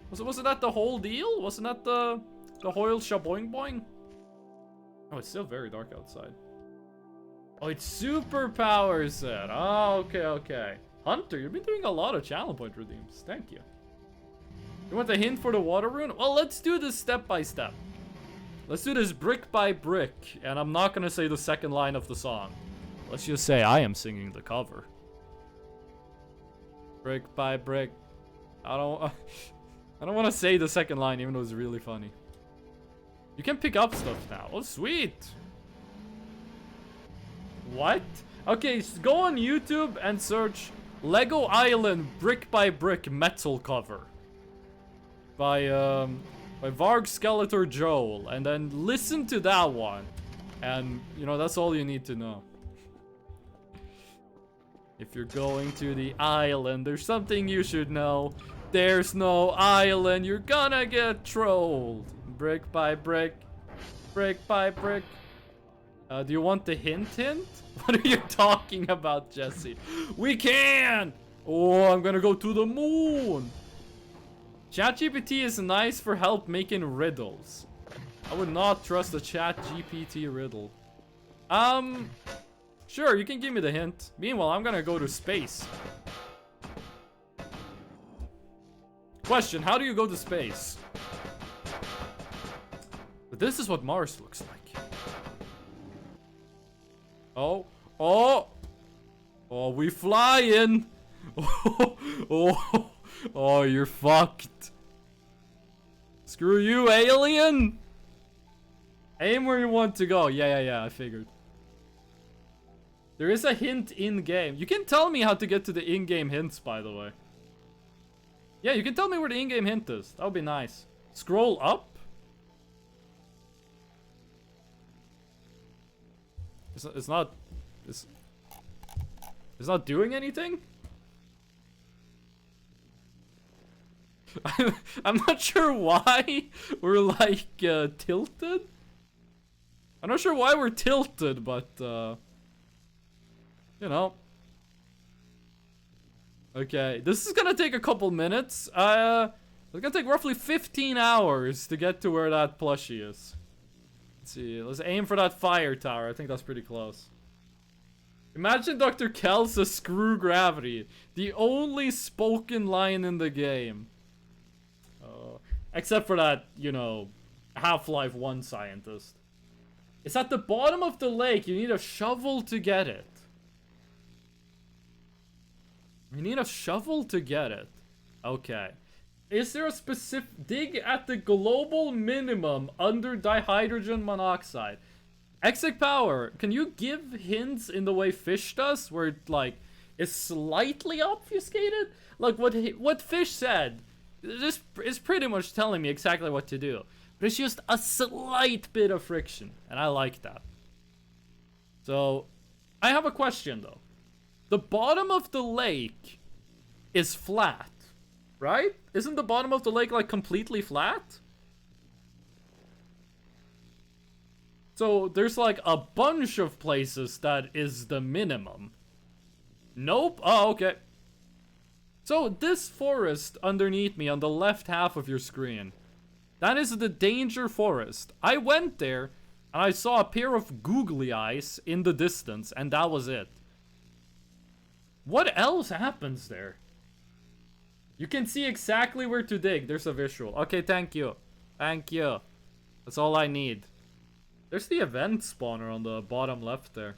Wasn't that the whole deal? Wasn't that the Hoyle Shaboing Boing? Oh, it's still very dark outside. Oh, it's superpowers it. Oh, okay, okay. Hunter, you've been doing a lot of channel point redeems. Thank you. You want a hint for the water rune? Well, let's do this step by step. Let's do this brick by brick. And I'm not gonna say the second line of the song. Let's just say I am singing the cover. Brick by brick. I don't want to say the second line, even though it's really funny. You can pick up stuff now. Oh, sweet. What? Okay, so go on YouTube and search Lego Island Brick by Brick metal cover by Varg Skeletor Joel, and then listen to that one, and you know that's all you need to know. If you're going to the island, there's something you should know. There's no island, you're gonna get trolled. Brick by brick, brick by brick. Do you want the hint? What are you talking about, Jesse? We can! Oh, I'm gonna go to the moon. ChatGPT is nice for help making riddles. I would not trust a ChatGPT riddle. Sure, you can give me the hint. Meanwhile, I'm gonna go to space. Question, how do you go to space? But this is what Mars looks like. Oh, oh, oh, we flying. Oh, you're fucked. Screw you, alien. Aim where you want to go. Yeah, I figured. There is a hint in-game. You can tell me how to get to the in-game hints, by the way. Yeah, you can tell me where the in-game hint is. That would be nice. Scroll up. It's not doing anything? I'm not sure why we're like tilted. I'm not sure why we're tilted, but you know. Okay, this is gonna take a couple minutes. It's gonna take roughly 15 hours to get to where that plushie is. Let's see, let's aim for that fire tower. I think that's pretty close. Imagine Dr. Kell says screw gravity. The only spoken line in the game. Except for that, you know, Half-Life 1 scientist. It's at the bottom of the lake. You need a shovel to get it. You need a shovel to get it. Okay. Is there a specific... Dig at the global minimum under dihydrogen monoxide. Exec Power, can you give hints in the way Fish does? Where it, like, is slightly obfuscated? Like, what Fish said... This is pretty much telling me exactly what to do. But it's just a slight bit of friction. And I like that. So, I have a question though. The bottom of the lake is flat, right? Isn't the bottom of the lake like completely flat? So there's like a bunch of places that is the minimum. Nope. Oh, okay. So this forest underneath me on the left half of your screen, that is the danger forest. I went there and I saw a pair of googly eyes in the distance and that was it. What else happens there? You can see exactly where to dig. There's a visual. Okay, thank you. Thank you. That's all I need. There's the event spawner on the bottom left there.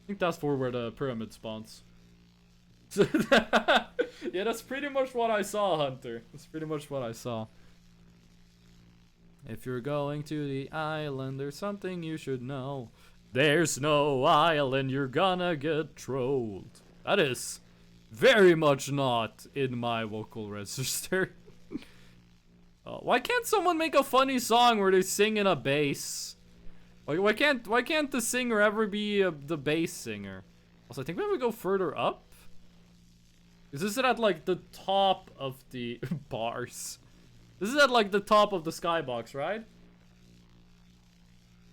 I think that's for where the pyramid spawns. Yeah, that's pretty much what I saw, Hunter. That's pretty much what I saw. If you're going to the island, there's something you should know. There's no island, you're gonna get trolled. That is very much not in my vocal register. Why can't someone make a funny song where they sing in a bass? Why can't the singer ever be the bass singer? Also, I think we have to go further up. Is this at like the top of the bars? This is at like the top of the skybox, right?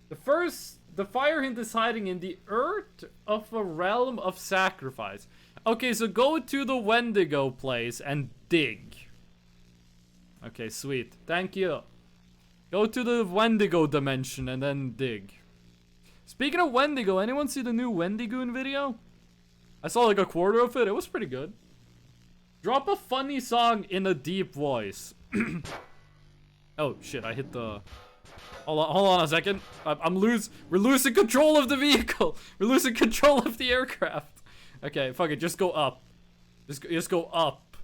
The fire hint is hiding in the earth of a realm of sacrifice. Okay, so go to the Wendigo place and dig. Okay, sweet. Thank you. Go to the Wendigo dimension and then dig. Speaking of Wendigo, anyone see the new Wendigoon video? I saw like a quarter of it. It was pretty good. Drop a funny song in a deep voice. Oh shit! I hit the. Hold on a second. We're losing control of the vehicle. We're losing control of the aircraft. Okay, fuck it. Just go up. Just go up.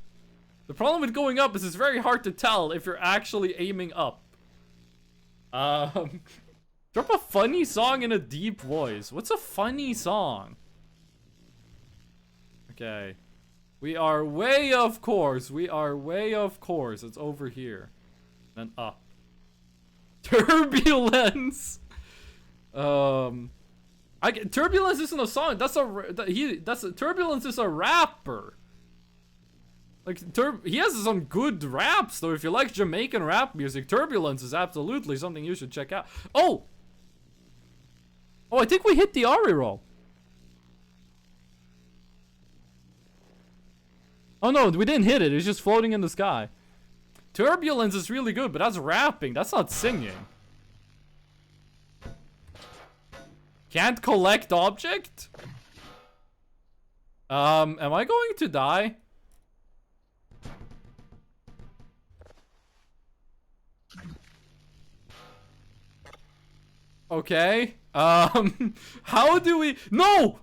The problem with going up is it's very hard to tell if you're actually aiming up. Drop a funny song in a deep voice. What's a funny song? Okay. We are way off course. We are way off course. It's over here. Then up. Turbulence! Turbulence isn't a song. Turbulence is a rapper. Like, he has some good raps, though. If you like Jamaican rap music, Turbulence is absolutely something you should check out. Oh! Oh, I think we hit the Ari roll. Oh, no, we didn't hit it. It's just floating in the sky. Turbulence is really good, but that's rapping. That's not singing. Can't collect object? Am I going to die? Okay. How do we... No!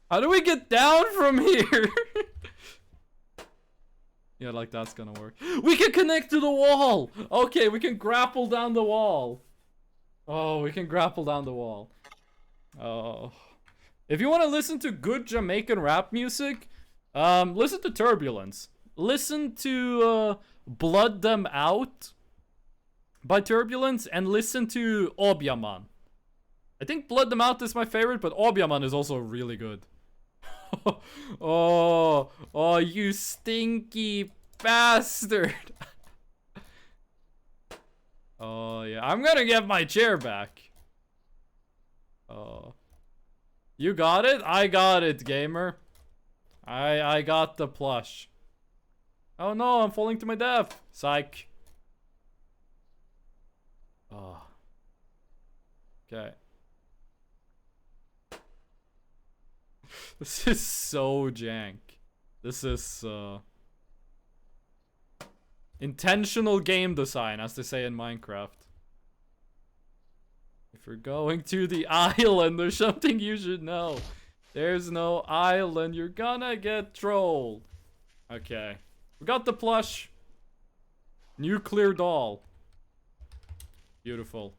How do we get down from here? Yeah, like that's gonna work. We can connect to the wall! Okay, we can grapple down the wall. Oh, we can grapple down the wall. Oh. If you want to listen to good Jamaican rap music, listen to Turbulence. Listen to Blood Them Out by Turbulence, and listen to Obiaman. I think Blood Them Out is my favorite, but Obiaman is also really good. Oh, you stinky bastard. Oh, yeah. I'm gonna get my chair back. Oh. You got it? I got it, gamer. I got the plush. Oh no, I'm falling to my death. Psych. Oh. Okay. This is so jank. This is, intentional game design, as they say in Minecraft. If you're going to the island, there's something you should know. There's no island, you're gonna get trolled. Okay. We got the plush. Nuclear doll. Beautiful.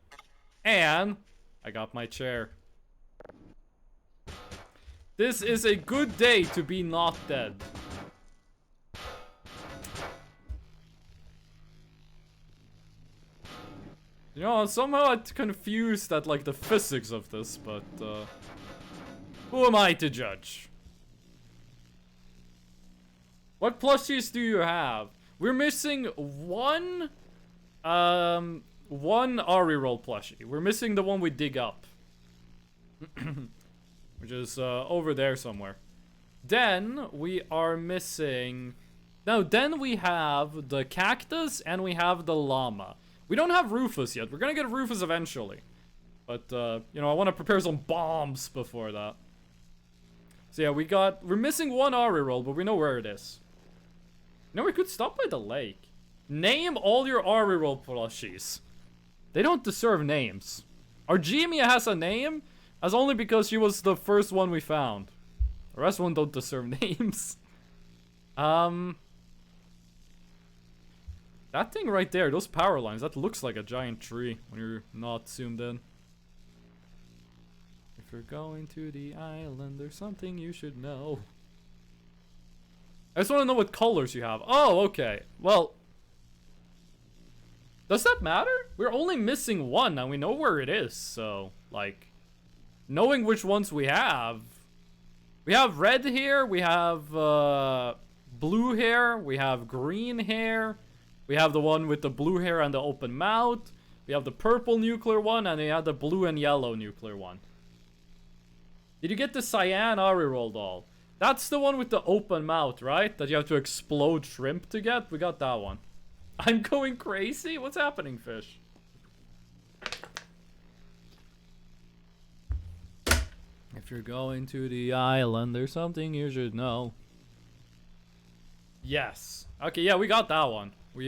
And I got my chair. This is a good day to be not dead. You know, somehow I'm confused at, like, the physics of this, but, who am I to judge? What plushies do you have? We're missing one Ari roll plushie. We're missing the one we dig up. Which is, over there somewhere. Then, we are missing... No, then we have the cactus and we have the llama. We don't have Rufus yet. We're gonna get Rufus eventually. But, you know, I want to prepare some bombs before that. So yeah, we're missing one Ari roll, but we know where it is. You know, we could stop by the lake. Name all your Ari roll plushies. They don't deserve names. Argemia has a name, as only because she was the first one we found. The rest of them don't deserve names. That thing right there, those power lines, that looks like a giant tree when you're not zoomed in. If you're going to the island, there's something you should know. I just want to know what colors you have. Oh, okay. Well, does that matter? We're only missing one and we know where it is, so, like, knowing which ones we have. We have red hair, we have blue hair, we have green hair. We have the one with the blue hair and the open mouth. We have the purple nuclear one, and we have the blue and yellow nuclear one. Did you get the cyan Ari roll doll? That's the one with the open mouth, right? That you have to explode shrimp to get? We got that one. I'm going crazy? What's happening, fish? If you're going to the island, there's something you should know. Yes. Okay, yeah, we got that one. We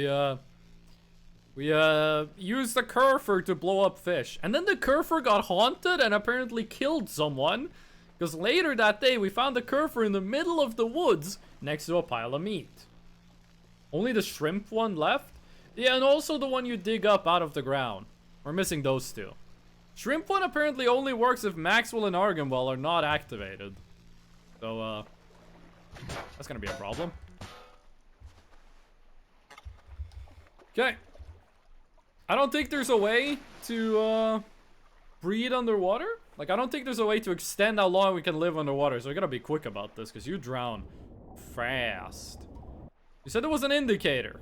used the curfer to blow up fish. And then the curfer got haunted and apparently killed someone. Because later that day, we found the curfer in the middle of the woods next to a pile of meat. Only the shrimp one left? Yeah, and also the one you dig up out of the ground. We're missing those two. Shrimp one apparently only works if Maxwell and Arganwell are not activated. So, that's gonna be a problem. Okay. I don't think there's a way to, breathe underwater. Like, I don't think there's a way to extend how long we can live underwater. So we gotta be quick about this, because you drown fast. You said there was an indicator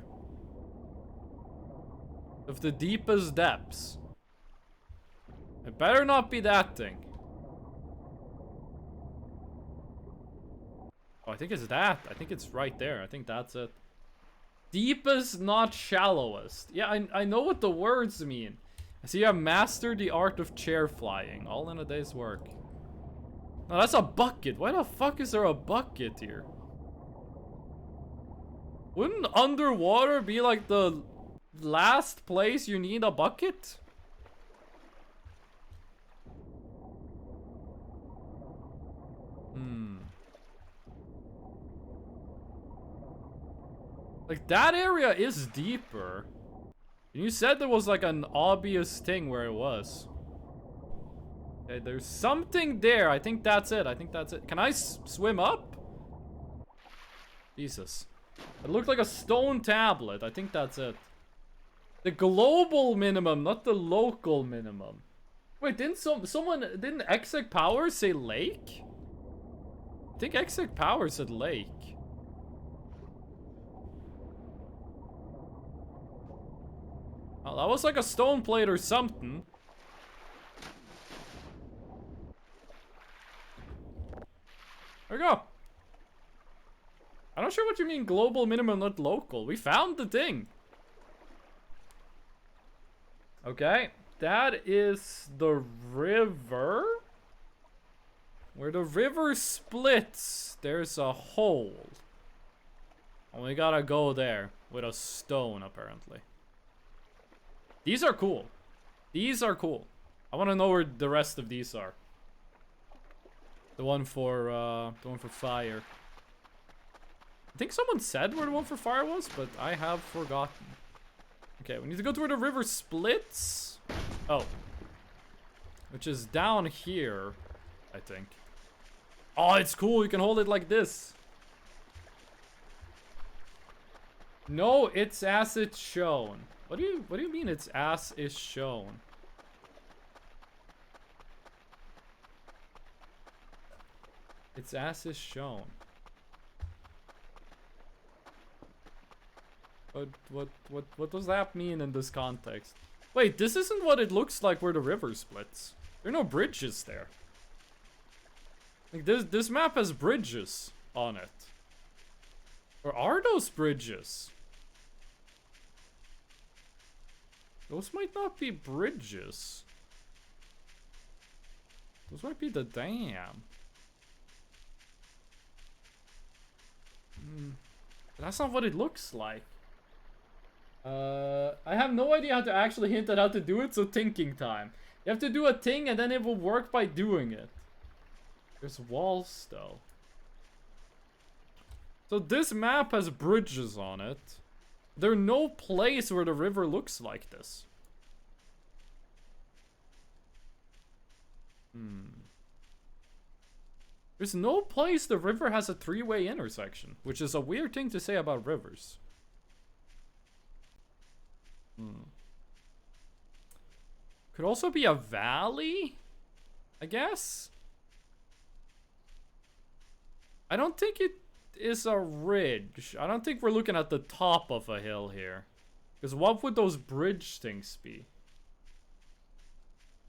of the deepest depths. It better not be that thing. Oh, I think it's that. I think it's right there. I think that's it. Deepest, not shallowest. Yeah, I know what the words mean. I see you have mastered the art of chair flying. All in a day's work. No, that's a bucket. Why the fuck is there a bucket here? Wouldn't underwater be like the last place you need a bucket? Like, that area is deeper. You said there was like an obvious thing where it was. Okay, there's something there. I think that's it. I think that's it. Can I swim up? Jesus. It looked like a stone tablet. I think that's it. The global minimum, not the local minimum. Wait, didn't didn't Exec Power say lake? I think Exec Power said lake. Oh, that was like a stone plate or something. There we go. I'm not sure what you mean global minimum, not local. We found the thing. Okay, that is the river. Where the river splits, there's a hole. And we gotta go there with a stone, apparently. These are cool. These are cool. I want to know where the rest of these are. The one for fire. I think someone said where the one for fire was, but I have forgotten. Okay, we need to go to where the river splits. Oh. Which is down here, I think. Oh, it's cool. You can hold it like this. No, it's as it's shown. What do you mean its ass is shown? Its ass is shown. What does that mean in this context? Wait, this isn't what it looks like where the river splits. There are no bridges there. Like this map has bridges on it. Or are those bridges? Those might not be bridges. Those might be the dam. That's not what it looks like. I have no idea how to actually hint at how to do it, so thinking time. You have to do a thing and then it will work by doing it. There's walls though. So this map has bridges on it. There's no place where the river looks like this. There's no place the river has a three-way intersection, which is a weird thing to say about rivers. Could also be a valley, I guess. I don't think it is a ridge. I don't think we're looking at the top of a hill here. Because what would those bridge things be?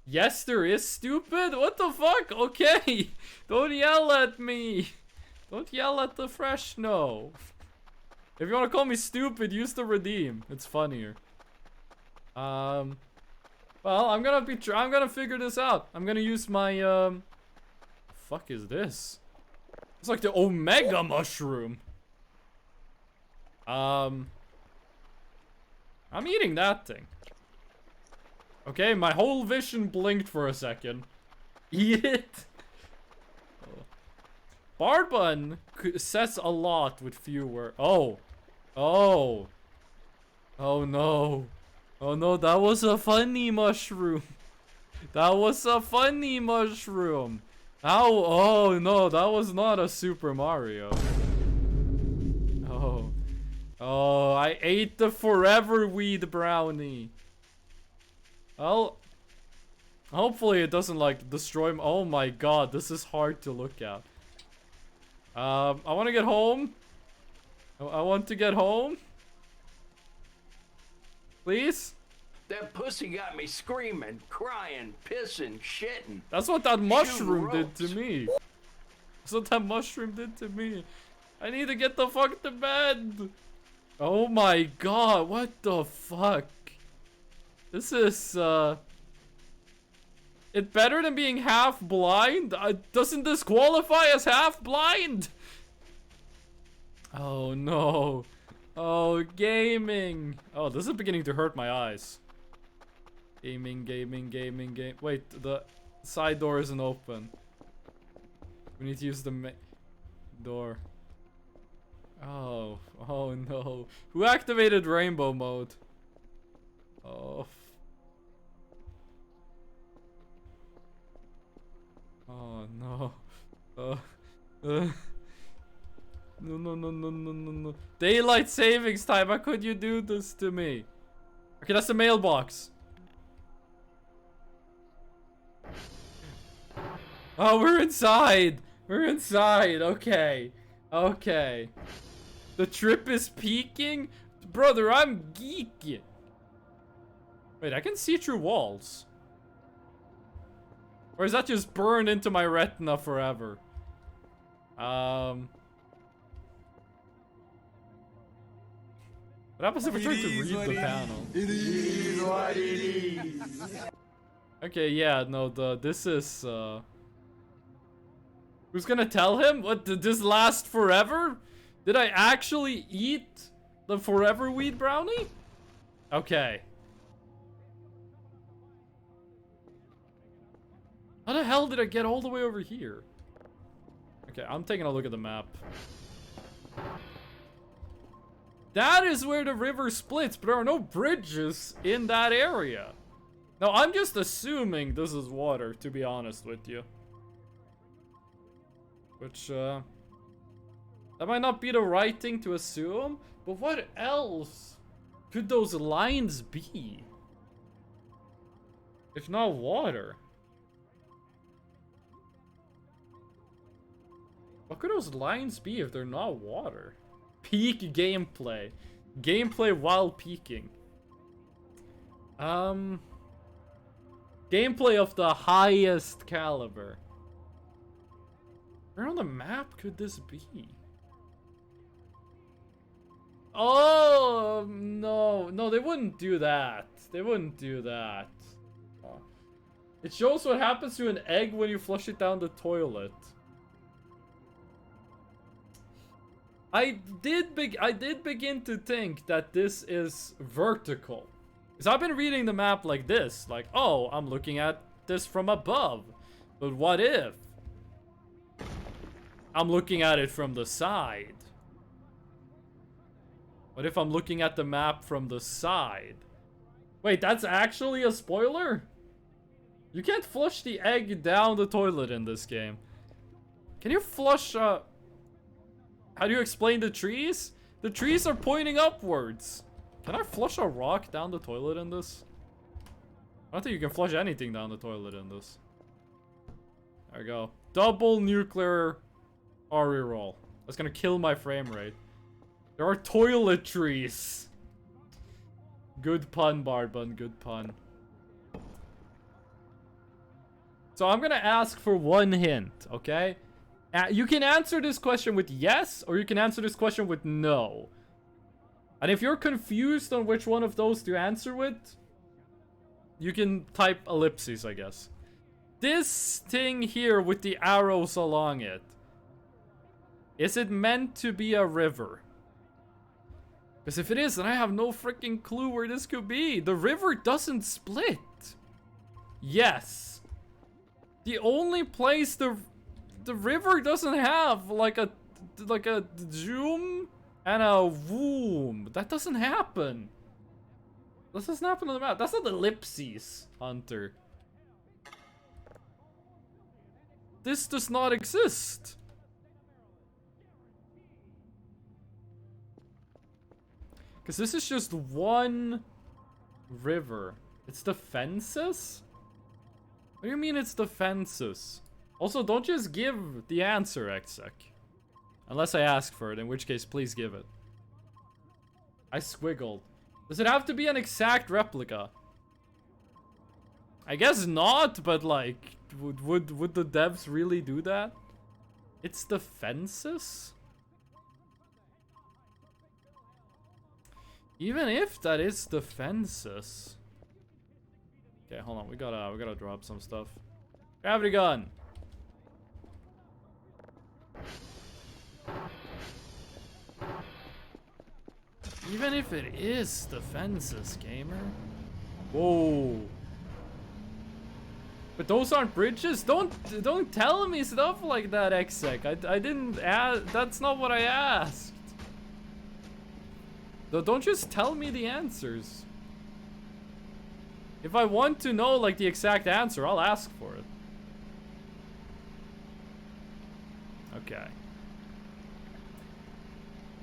Yes, there is, stupid. What the fuck? Okay. Don't yell at me. Don't yell at the fresh snow. If you want to call me stupid, use the redeem. It's funnier. Well, I'm gonna figure this out. I'm gonna use my, fuck is this? It's like the Omega Mushroom. I'm eating that thing. Okay, my whole vision blinked for a second. Eat it. Barbun says a lot with few words. Oh. Oh. Oh no. Oh no, that was a funny mushroom. That was a funny mushroom. How? Oh no, that was not a Super Mario. Oh. Oh, I ate the forever weed brownie. Well, hopefully it doesn't like destroy. Oh my god, this is hard to look at. I want to get home. I want to get home. Please? That pussy got me screaming, crying, pissing, shitting. That's what that mushroom did to me. That's what that mushroom did to me. I need to get the fuck to bed. Oh my god, what the fuck? This is, it's better than being half blind? Doesn't this qualify as half blind? Oh no. Oh, gaming. Oh, this is beginning to hurt my eyes. Gaming. Wait, the side door isn't open. We need to use the main door. Oh, oh no. Who activated rainbow mode? Oh. Oh no. No. Daylight savings time. How could you do this to me? Okay, that's the mailbox. Oh, we're inside. We're inside. Okay. Okay. The trip is peaking? Brother, I'm geeky. Wait, I can see through walls. Or is that just burned into my retina forever? What happens if I try to read the panel? It is what it is. Okay, yeah, no, this is, who's gonna tell him? What, did this last forever? Did I actually eat the forever weed brownie? Okay. How the hell did I get all the way over here? Okay, I'm taking a look at the map. That is where the river splits, but there are no bridges in that area. Now, I'm just assuming this is water, to be honest with you. Which, that might not be the right thing to assume, but what else could those lines be? If not water. What could those lines be if they're not water? Peak gameplay. Gameplay while peaking. Gameplay of the highest caliber. Where on the map could this be? Oh, no. No, they wouldn't do that. They wouldn't do that. It shows what happens to an egg when you flush it down the toilet. I did begin to think that this is vertical. Because I've been reading the map like this. Like, oh, I'm looking at this from above. But what if I'm looking at it from the side? What if I'm looking at the map from the side? Wait, that's actually a spoiler? You can't flush the egg down the toilet in this game. Can you flush, how do you explain the trees? The trees are pointing upwards. Can I flush a rock down the toilet in this? I don't think you can flush anything down the toilet in this. There we go. Double nuclear reroll. That's gonna kill my frame rate. There are toiletries. Good pun, Barbun. Good pun. So I'm gonna ask for one hint, okay? You can answer this question with yes, or you can answer this question with no. And if you're confused on which one of those to answer with, you can type ellipses, I guess. This thing here with the arrows along it, is it meant to be a river? Because if it is, then I have no freaking clue where this could be. The river doesn't split. Yes. The only place the river doesn't have like a zoom and a voom. That doesn't happen. That doesn't happen on the map. That's not ellipses, Hunter. This does not exist. Because this is just one river. It's the fences? What do you mean it's the fences? Also, don't just give the answer, Exec. Unless I ask for it, in which case, please give it. I squiggled. Does it have to be an exact replica? I guess not, but like, would the devs really do that? It's the fences? Even if that is the fences. Okay, hold on. We gotta drop some stuff. Gravity gun. Even if it is the fences, gamer. Whoa. But those aren't bridges. Don't tell me stuff like that, Exec. I didn't ask. That's not what I asked. Don't just tell me the answers. If I want to know like the exact answer, I'll ask for it. Okay.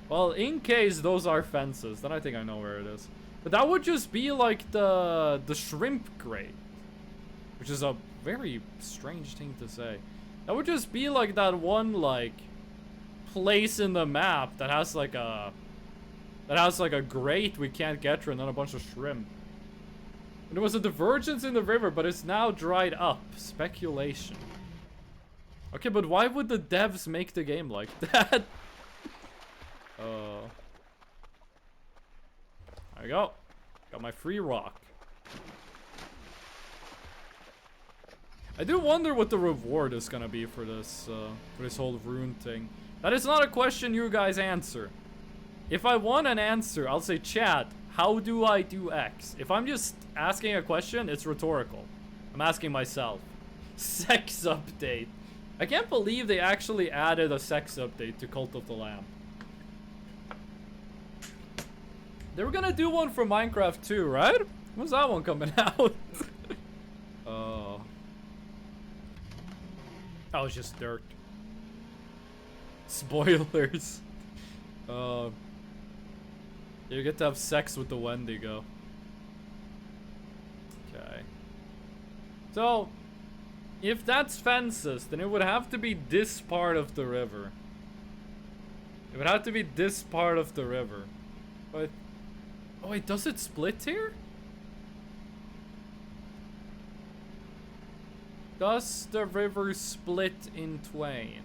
Well, in case those are fences, then I think I know where it is. But that would just be like the shrimp crate, which is a very strange thing to say. That would just be like that one like place in the map that has like a grate we can't get through and then a bunch of shrimp. And there was a divergence in the river, but it's now dried up. Speculation. Okay, but why would the devs make the game like that? There we go. Got my free rock. I do wonder what the reward is gonna be for this whole rune thing. That is not a question you guys answer. If I want an answer, I'll say, chat, how do I do X? If I'm just asking a question, it's rhetorical. I'm asking myself. Sex update. I can't believe they actually added a sex update to Cult of the Lamb. They were gonna do one for Minecraft too, right? When's that one coming out? Oh. That was just dirt. Spoilers. You get to have sex with the Wendigo. Okay. So, if that's fences, then it would have to be this part of the river. It would have to be this part of the river. But, oh wait, does it split here? Does the river split in twain?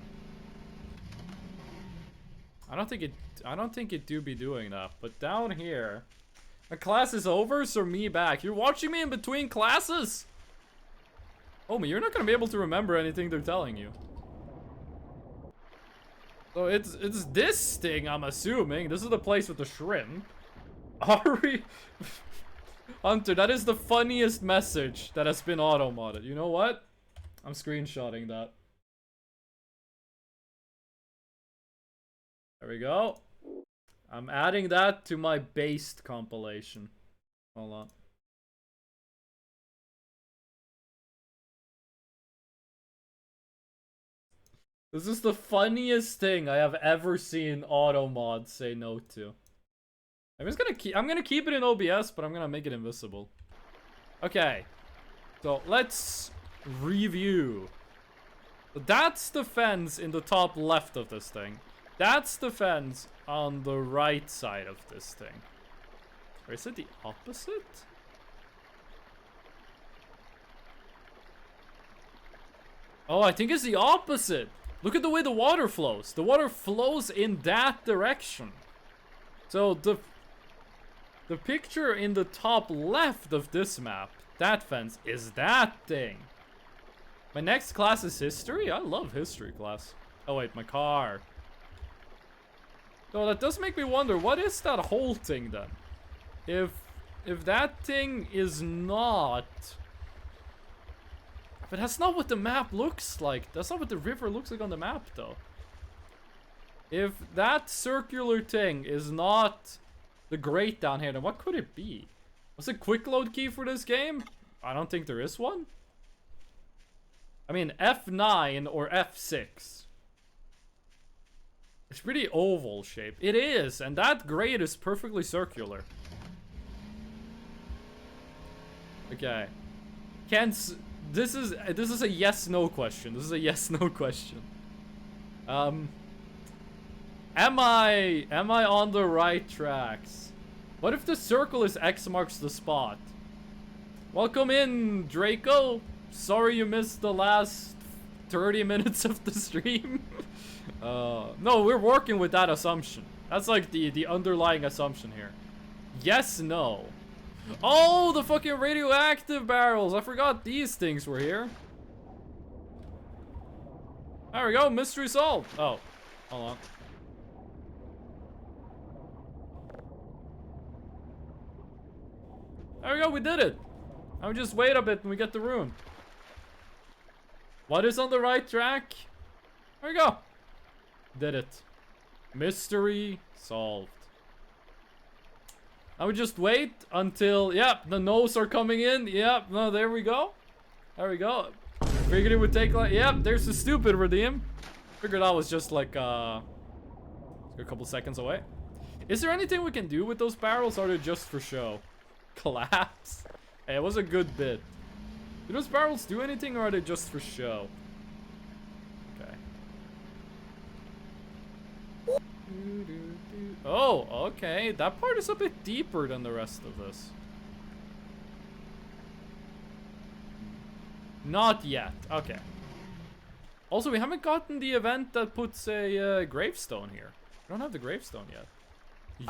I don't think it do be doing that. But down here, a class is over, so me back. You're watching me in between classes? Oh, you're not gonna be able to remember anything they're telling you. So it's this thing, I'm assuming. This is the place with the shrimp. Ari Hunter, that is the funniest message that has been auto-modded. You know what? I'm screenshotting that. There we go. I'm adding that to my based compilation. Hold on. This is the funniest thing I have ever seen auto-mod say no to. I'm gonna keep it in OBS, but I'm gonna make it invisible. Okay. So let's review. That's the fence in the top left of this thing. That's the fence on the right side of this thing. Or is it the opposite? Oh, I think it's the opposite. Look at the way the water flows. The water flows in that direction. So the picture in the top left of this map, that fence, is that thing. My next class is history? I love history class. Oh wait, my car. So that does make me wonder, what is that whole thing then? If that thing is not... But that's not what the map looks like. That's not what the river looks like on the map though. If that circular thing is not the grate down here, then what could it be? What's a quick load key for this game? I don't think there is one. I mean, F9 or F6. It's pretty oval shape. It is, and that grate is perfectly circular. Okay. This is a yes/no question. This is a yes/no question. Am I on the right tracks? What if the circle is X marks the spot? Welcome in, Draco. Sorry you missed the last 30 minutes of the stream. No, we're working with that assumption. That's like the underlying assumption here. Yes, no. Oh, the fucking radioactive barrels. I forgot these things were here. There we go, mystery solved. Oh, hold on. There we go, we did it. Now we just wait a bit and we get the room. What is on the right track? There we go. Did it. Mystery solved. I would just wait until, yep, the no's are coming in. Yep, no, there we go. There we go. Figured it would take like, yep, there's the stupid redeem. Figured that was just like, a couple seconds away. Is there anything we can do with those barrels, or are they just for show? Collapse. Hey, it was a good bit. Do those barrels do anything, or are they just for show? Okay. Oh, okay. That part is a bit deeper than the rest of this. Not yet. Okay. Also, we haven't gotten the event that puts a gravestone here. We don't have the gravestone yet.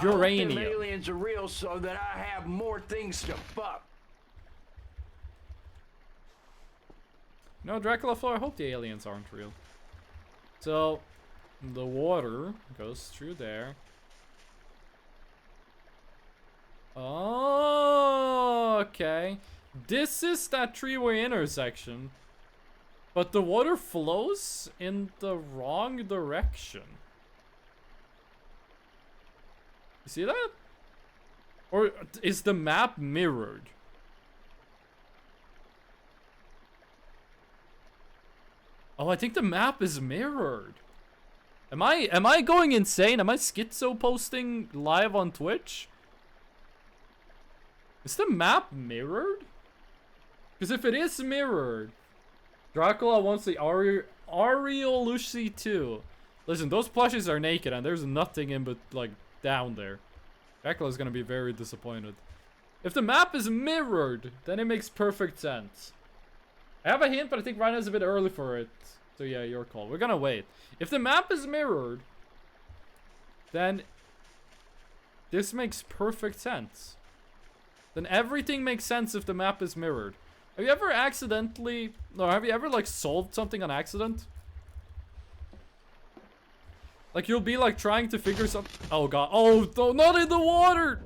Uranium. I hope them aliens are real so that I have more things to fuck. No, Dracula Floor, I hope the aliens aren't real. So, the water goes through there. Oh, okay. This is that three-way intersection. But the water flows in the wrong direction. You see that? Or is the map mirrored? Oh, I think the map is mirrored. Am I going insane? Am I schizo posting live on Twitch? Is the map mirrored? Because if it is mirrored, Dracula wants the Lucy too. Listen, those plushies are naked and there's nothing in but like down there. Dracula's gonna be very disappointed. If the map is mirrored, then it makes perfect sense. I have a hint, but I think right now is a bit early for it. So yeah, your call. We're gonna wait. If the map is mirrored, then this makes perfect sense. Then everything makes sense if the map is mirrored. Have you ever accidentally... No, have you ever, like, solved something on accident? Like, you'll be, like, trying to figure something... Oh, God. Oh, not in the water!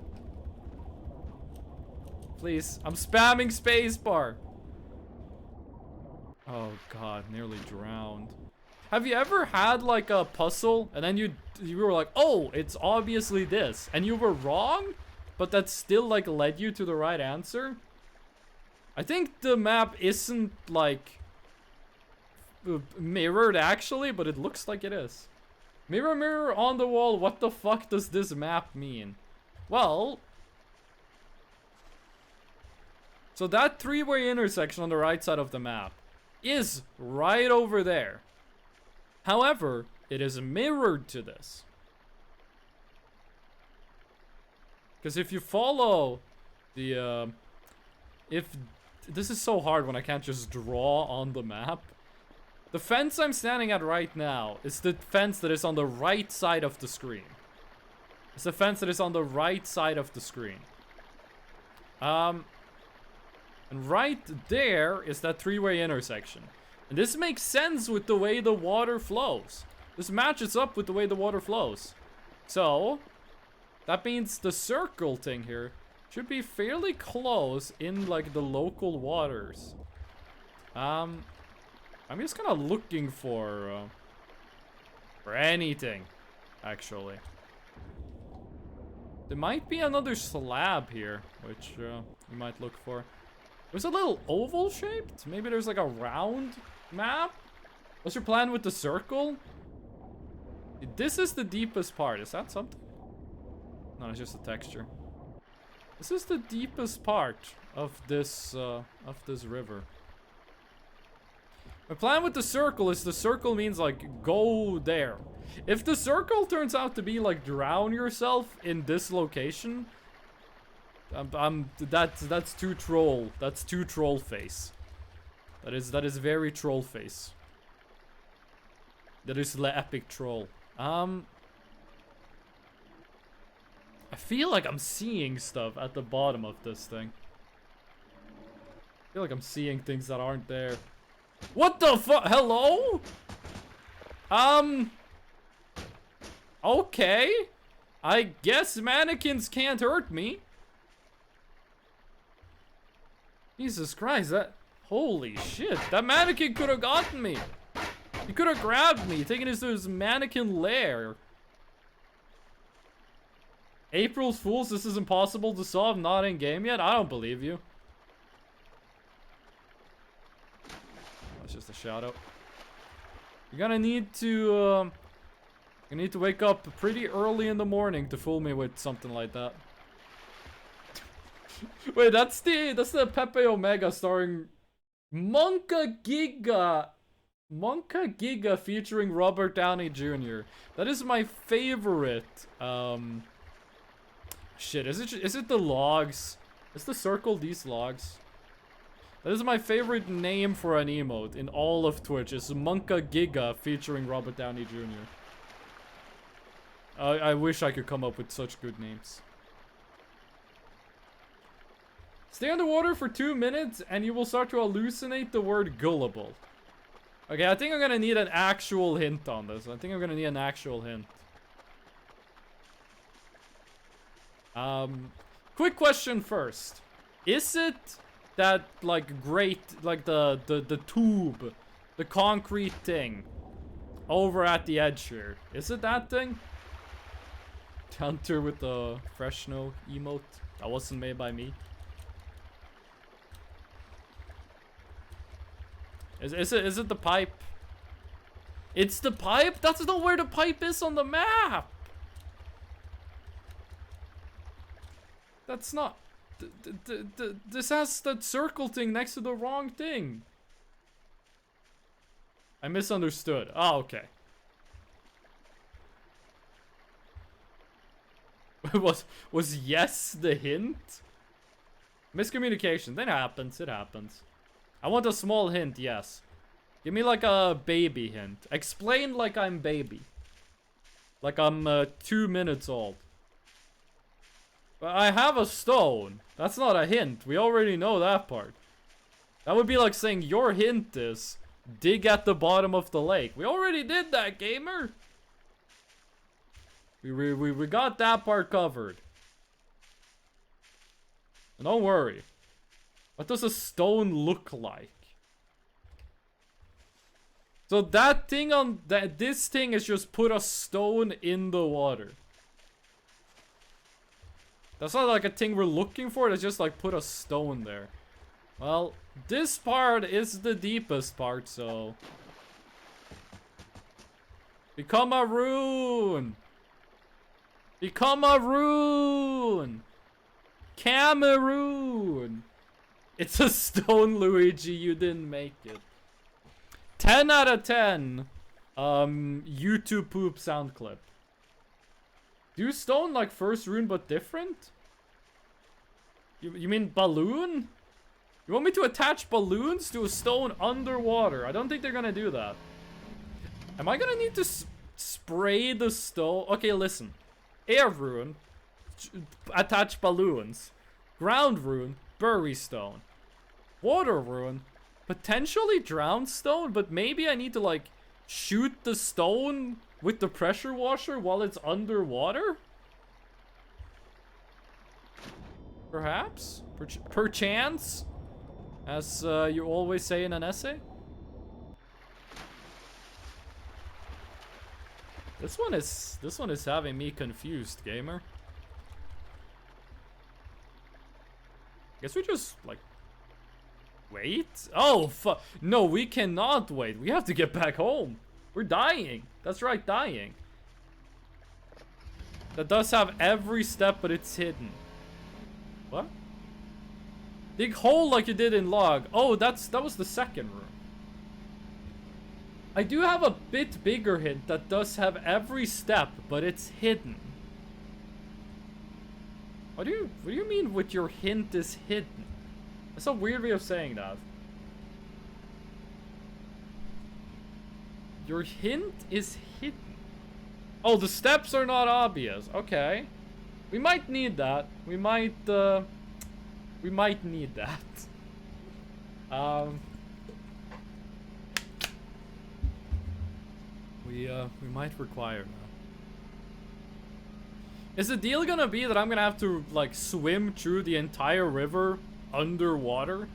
Please. I'm spamming spacebar. Oh, God. Nearly drowned. Have you ever had, like, a puzzle, and then you were like, oh, it's obviously this, and you were wrong, but that still, like, led you to the right answer? I think the map isn't, like, mirrored, actually, but it looks like it is. Mirror, mirror on the wall, what the fuck does this map mean? Well... So that three-way intersection on the right side of the map is right over there. However, it is mirrored to this. Because if you follow the, this is so hard when I can't just draw on the map. The fence I'm standing at right now is the fence that is on the right side of the screen. It's the fence that is on the right side of the screen. And right there is that three-way intersection. And this makes sense with the way the water flows. This matches up with the way the water flows. So, that means the circle thing here should be fairly close in, like, the local waters. I'm just kind of looking for anything, actually. There might be another slab here, which we might look for. There's a little oval shaped. Maybe there's like a round map. What's your plan with the circle? This is the deepest part. Is that something? No, it's just a texture. This is the deepest part of this river. My plan with the circle is the circle means like go there. If the circle turns out to be like drown yourself in this location, that's too troll. That's too troll face. That is very troll face. That is the epic troll. I feel like I'm seeing stuff at the bottom of this thing. I feel like I'm seeing things that aren't there. What the fuck? Hello? Okay. I guess mannequins can't hurt me. Jesus Christ, that... Holy shit. That mannequin could have gotten me. He could have grabbed me, taken us to his mannequin lair. April's Fools, this is impossible to solve, not in game yet? I don't believe you. That's just a shout out. You're gonna need to, you need to wake up pretty early in the morning to fool me with something like that. Wait, that's the Pepe Omega starring Monka Giga featuring Robert Downey Jr. That is my favorite. Shit, is it the logs? Is the circle these logs? That is my favorite name for an emote in all of Twitch. It's Monka Giga featuring Robert Downey Jr. I wish I could come up with such good names. Stay underwater for 2 minutes and you will start to hallucinate the word gullible. Okay, I think I'm gonna need an actual hint on this. I think I'm gonna need an actual hint. Quick question first. Is it that, like, great, like, the tube, the concrete thing over at the edge here? Is it that thing? Hunter with the fresh snow emote. That wasn't made by me. Is it the pipe? It's the pipe? That's not where the pipe is on the map! That's not... This has that circle thing next to the wrong thing. I misunderstood. Oh, okay. Was yes the hint? Miscommunication. That happens. It happens. I want a small hint, yes. Give me like a baby hint. Explain like I'm baby. Like I'm 2 minutes old. But I have a stone. That's not a hint. We already know that part. That would be like saying your hint is dig at the bottom of the lake. We already did that, gamer. We got that part covered. Don't worry. What does a stone look like? So that thing on that this thing is just put a stone in the water. That's not like a thing we're looking for, it's just like put a stone there. Well, this part is the deepest part, so become a rune. Become a rune. Cameroon. It's a stone, Luigi. You didn't make it. 10 out of 10. YouTube poop sound clip. Do stone like first rune but different? You mean balloon? You want me to attach balloons to a stone underwater? I don't think they're gonna do that. Am I gonna need to spray the stone? Okay, listen. Air rune. Attach balloons. Ground rune. Bury stone. Water rune. Potentially drown stone, but maybe I need to like shoot the stone with the pressure washer while it's underwater? Perhaps? Perchance? As you always say in an essay? This one is having me confused, gamer. Guess we just like wait? Oh fuck. No, we cannot wait. We have to get back home. We're dying. That's right, dying. That does have every step, but it's hidden. What? Dig hole like you did in log. Oh, that was the second room. I do have a bit bigger hint that does have every step, but it's hidden. What do you mean with your hint is hidden? That's a weird way of saying that. Your hint is hidden. Oh, the steps are not obvious. Okay. We might need that. We might need that. We might require that. Is the deal gonna be that I'm gonna have to like swim through the entire river underwater?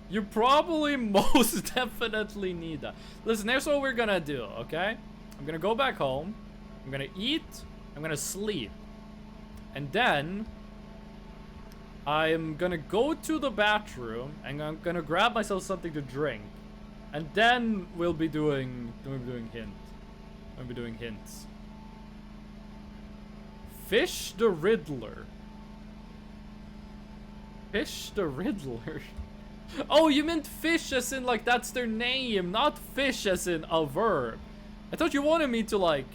You probably most definitely need that. Listen, here's what we're gonna do, okay? I'm gonna go back home. I'm gonna eat. I'm gonna sleep. And then I'm gonna go to the bathroom and I'm gonna grab myself something to drink. And then we'll be doing hints. Fish the Riddler. Fish the Riddler. Oh, you meant fish as in like that's their name, not fish as in a verb. I thought you wanted me to like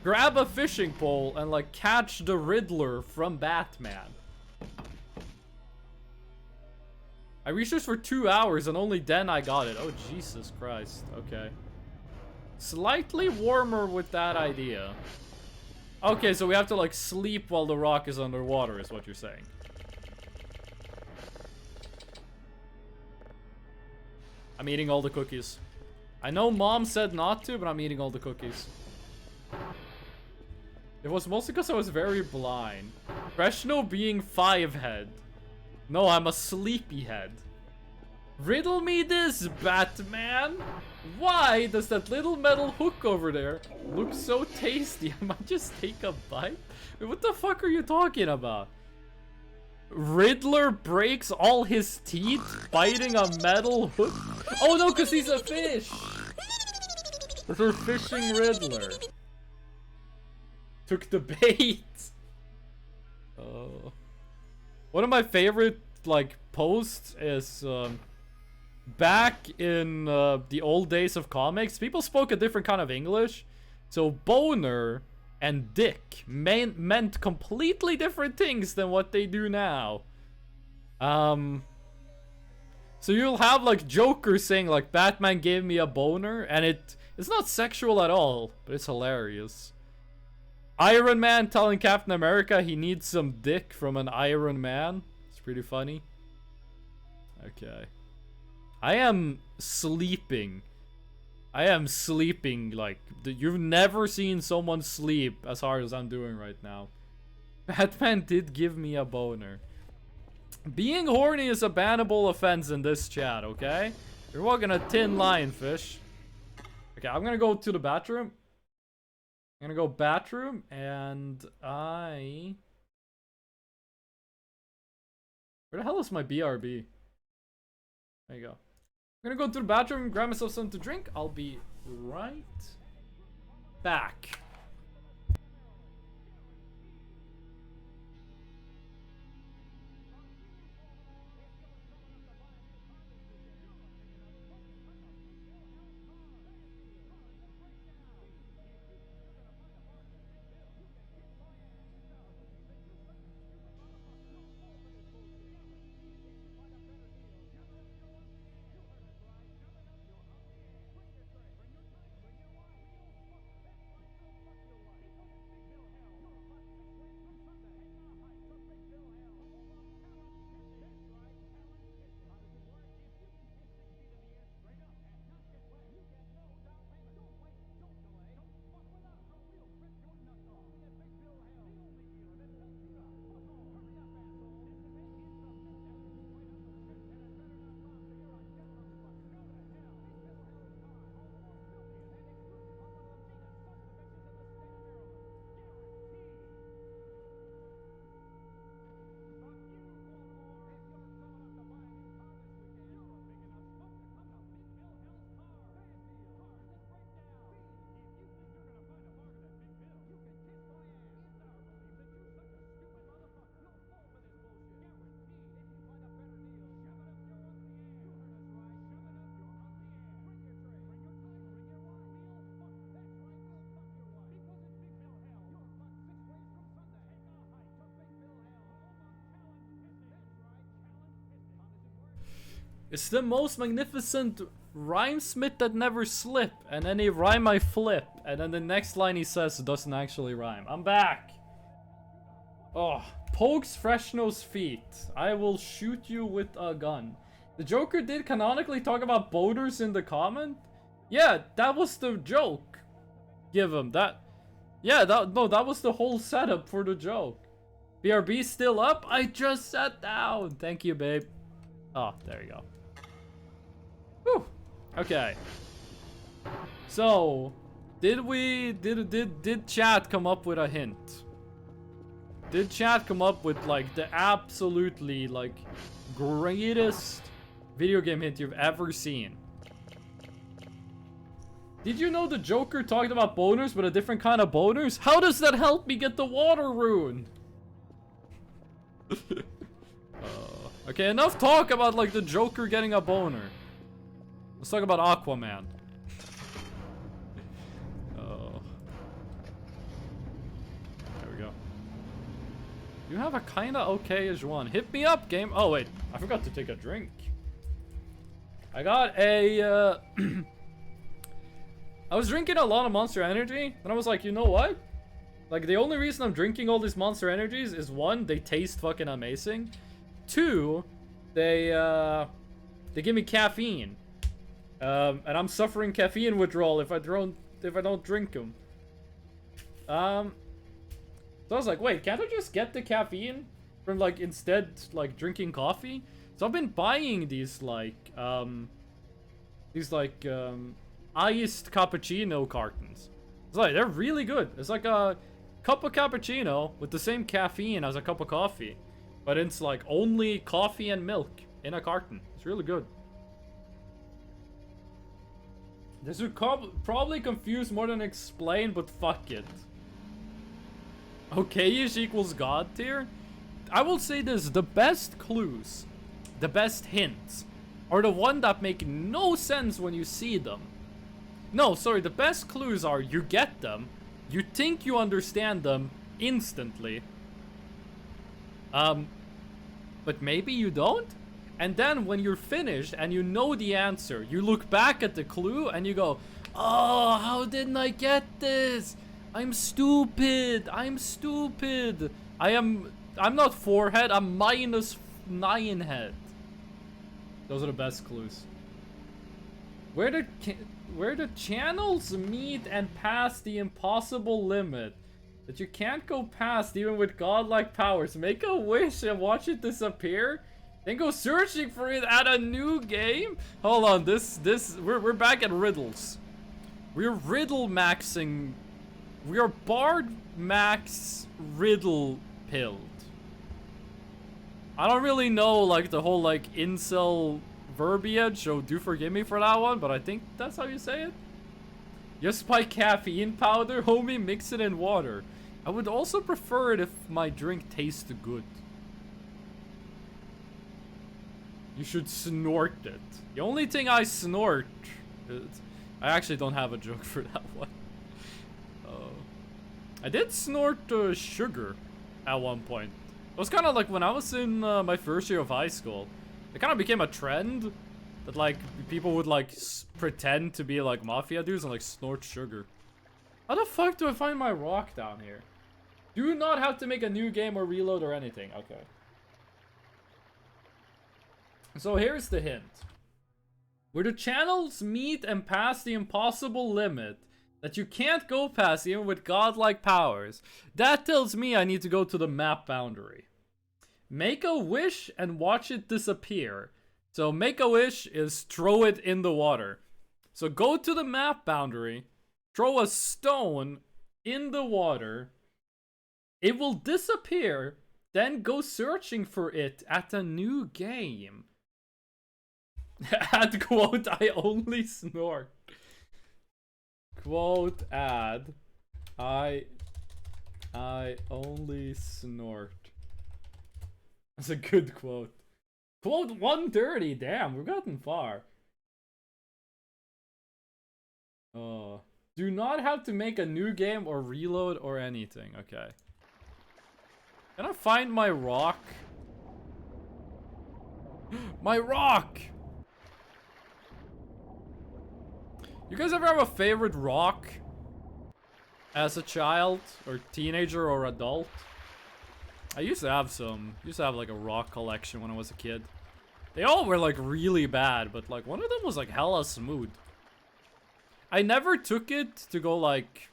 grab a fishing pole and like catch the Riddler from Batman. I researched for 2 hours and only then I got it. Oh, Jesus Christ. Okay. Slightly warmer with that idea. Okay, so we have to like sleep while the rock is underwater is what you're saying. I'm eating all the cookies. I know mom said not to, but I'm eating all the cookies. It was mostly because I was very blind. Freshno being 5 head. No, I'm a sleepyhead. Riddle me this, Batman. Why does that little metal hook over there look so tasty? I might just take a bite. Wait, what the fuck are you talking about? Riddler breaks all his teeth biting a metal hook? Oh no, because he's a fish. We're fishing Riddler. Took the bait. Oh. One of my favorite like posts is back in the old days of comics, people spoke a different kind of English. So boner and dick meant completely different things than what they do now. So you'll have like Joker saying like Batman gave me a boner, and it's not sexual at all, but it's hilarious. Iron Man telling Captain America he needs some dick from an Iron Man. It's pretty funny. Okay. I am sleeping. Like, you've never seen someone sleep as hard as I'm doing right now. Batman did give me a boner. Being horny is a bannable offense in this chat, okay? You're walking a thin line, fish. Okay, I'm gonna go to the bathroom. I'm gonna go bathroom, and where the hell is my BRB? There you go. I'm gonna go to the bathroom and grab myself something to drink. I'll be right back. It's the most magnificent rhymesmith that never slip. And then he rhyme I flip. And then the next line he says doesn't actually rhyme. I'm back. Oh, pokes Fresno's feet. I will shoot you with a gun. The Joker did canonically talk about boners in the comment? Yeah, that was the joke. Give him that. Yeah, that was the whole setup for the joke. BRB still up? I just sat down. Thank you, babe. Oh, there you go. Whew. Okay. So, did chat come up with a hint? Did chat come up with like the absolutely like greatest video game hint you've ever seen? Did you know the Joker talked about boners, but a different kind of boners? How does that help me get the water rune? Okay, enough talk about like the Joker getting a boner. Let's talk about Aquaman. There we go. You have a kinda okay-ish one. Hit me up, game. Oh wait, I forgot to take a drink. I got a I was drinking a lot of Monster Energy, and I was like, you know what? Like, the only reason I'm drinking all these Monster Energies is, one, they taste fucking amazing. Two, they give me caffeine. And I'm suffering caffeine withdrawal if I don't drink them. So I was like, wait, can't I just get the caffeine from, like, instead, like, drinking coffee? So I've been buying these, like, iced cappuccino cartons. It's like, they're really good. It's like a cup of cappuccino with the same caffeine as a cup of coffee. But it's like only coffee and milk in a carton. It's really good. This would probably confuse more than explain, but fuck it. Okay-ish equals God tier? I will say this, the best clues, the best hints, are the one that make no sense when you see them. No, sorry, the best clues are you get them, you think you understand them instantly. But maybe you don't? And then when you're finished and you know the answer, you look back at the clue and you go, oh, how didn't I get this? I'm stupid. I'm stupid. I'm not 4 head, I'm -9 head. Those are the best clues. Where the channels meet and pass the impossible limit that you can't go past even with godlike powers. Make a wish and watch it disappear. Then go searching for it at a new game. Hold on, we're back at riddles. We're riddle maxing. We are bard max riddle pilled. I don't really know like the whole like incel verbiage, so do forgive me for that one, but I think that's how you say it. Just buy caffeine powder, homie, mix it in water. I would also prefer it if my drink tasted good. You should snort it. The only thing I snort is... I actually don't have a joke for that one. I did snort sugar at one point. It was kind of like when I was in my first year of high school. It kind of became a trend that like people would like pretend to be like mafia dudes and like snort sugar. How the fuck do I find my rock down here? Do not have to make a new game or reload or anything. Okay. So here's the hint. Where the channels meet and pass the impossible limit that you can't go past even with godlike powers, that tells me I need to go to the map boundary. Make a wish and watch it disappear. So make a wish is throw it in the water. So go to the map boundary, throw a stone in the water, it will disappear, then go searching for it at a new game. Add quote, I only snort. Quote add, I only snort. That's a good quote. Quote 130, damn, we've gotten far. Do not have to make a new game or reload or anything, okay. Can I find my rock? My rock! You guys ever have a favorite rock? As a child, or teenager, or adult? I used to have some. I used to have like a rock collection when I was a kid. They all were like really bad, but like one of them was like hella smooth. I never took it to go like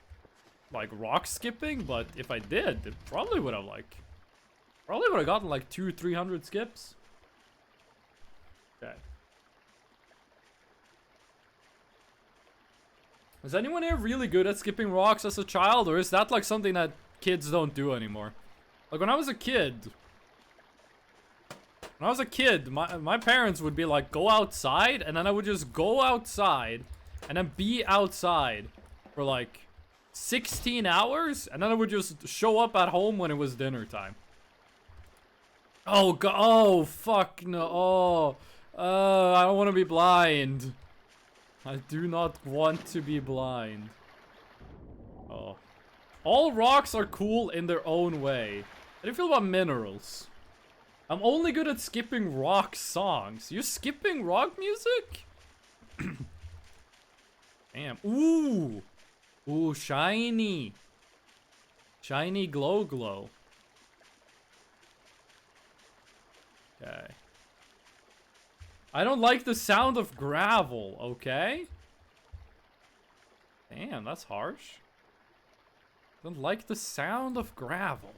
rock skipping, but if I did, it probably would have gotten like 200-300 skips. Okay. Was anyone here really good at skipping rocks as a child, or is that like something that kids don't do anymore? Like when I was a kid, my parents would be like, go outside, and then I would just go outside and then be outside for like 16 hours, and then I would just show up at home when it was dinner time. Oh god, oh fuck no, I don't want to be blind. I do not want to be blind. Oh. All rocks are cool in their own way. How do you feel about minerals? I'm only good at skipping rock songs. You skipping rock music? Damn. Ooh. Ooh, shiny. Shiny glow glow. Okay. I don't like the sound of gravel, okay? Damn, that's harsh. Don't like the sound of gravel.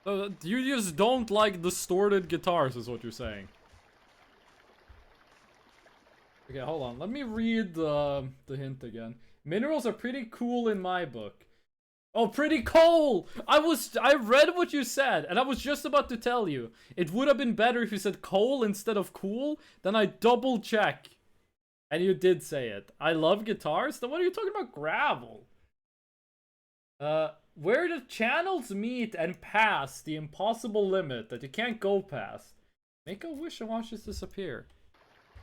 So you just don't like distorted guitars is what you're saying. Okay, hold on. Let me read the hint again. Minerals are pretty cool in my book. Oh, pretty coal! I read what you said, and I was just about to tell you. It would have been better if you said coal instead of cool. Then I double check. And you did say it. I love guitars? Then what are you talking about gravel? where the channels meet and pass the impossible limit that you can't go past. Make a wish and watch this disappear.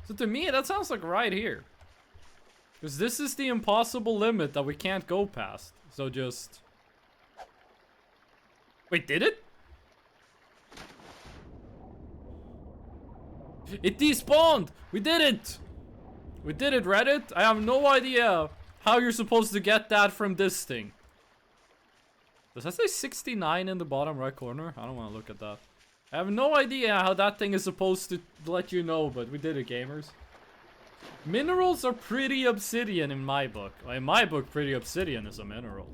So to me, that sounds like right here. Because this is the impossible limit that we can't go past. So just... Wait, did it? It despawned! We did it! We did it, Reddit. I have no idea how you're supposed to get that from this thing. Does that say 69 in the bottom right corner? I don't want to look at that. I have no idea how that thing is supposed to let you know, but we did it, gamers. Minerals are pretty obsidian in my book. In my book, pretty obsidian is a mineral.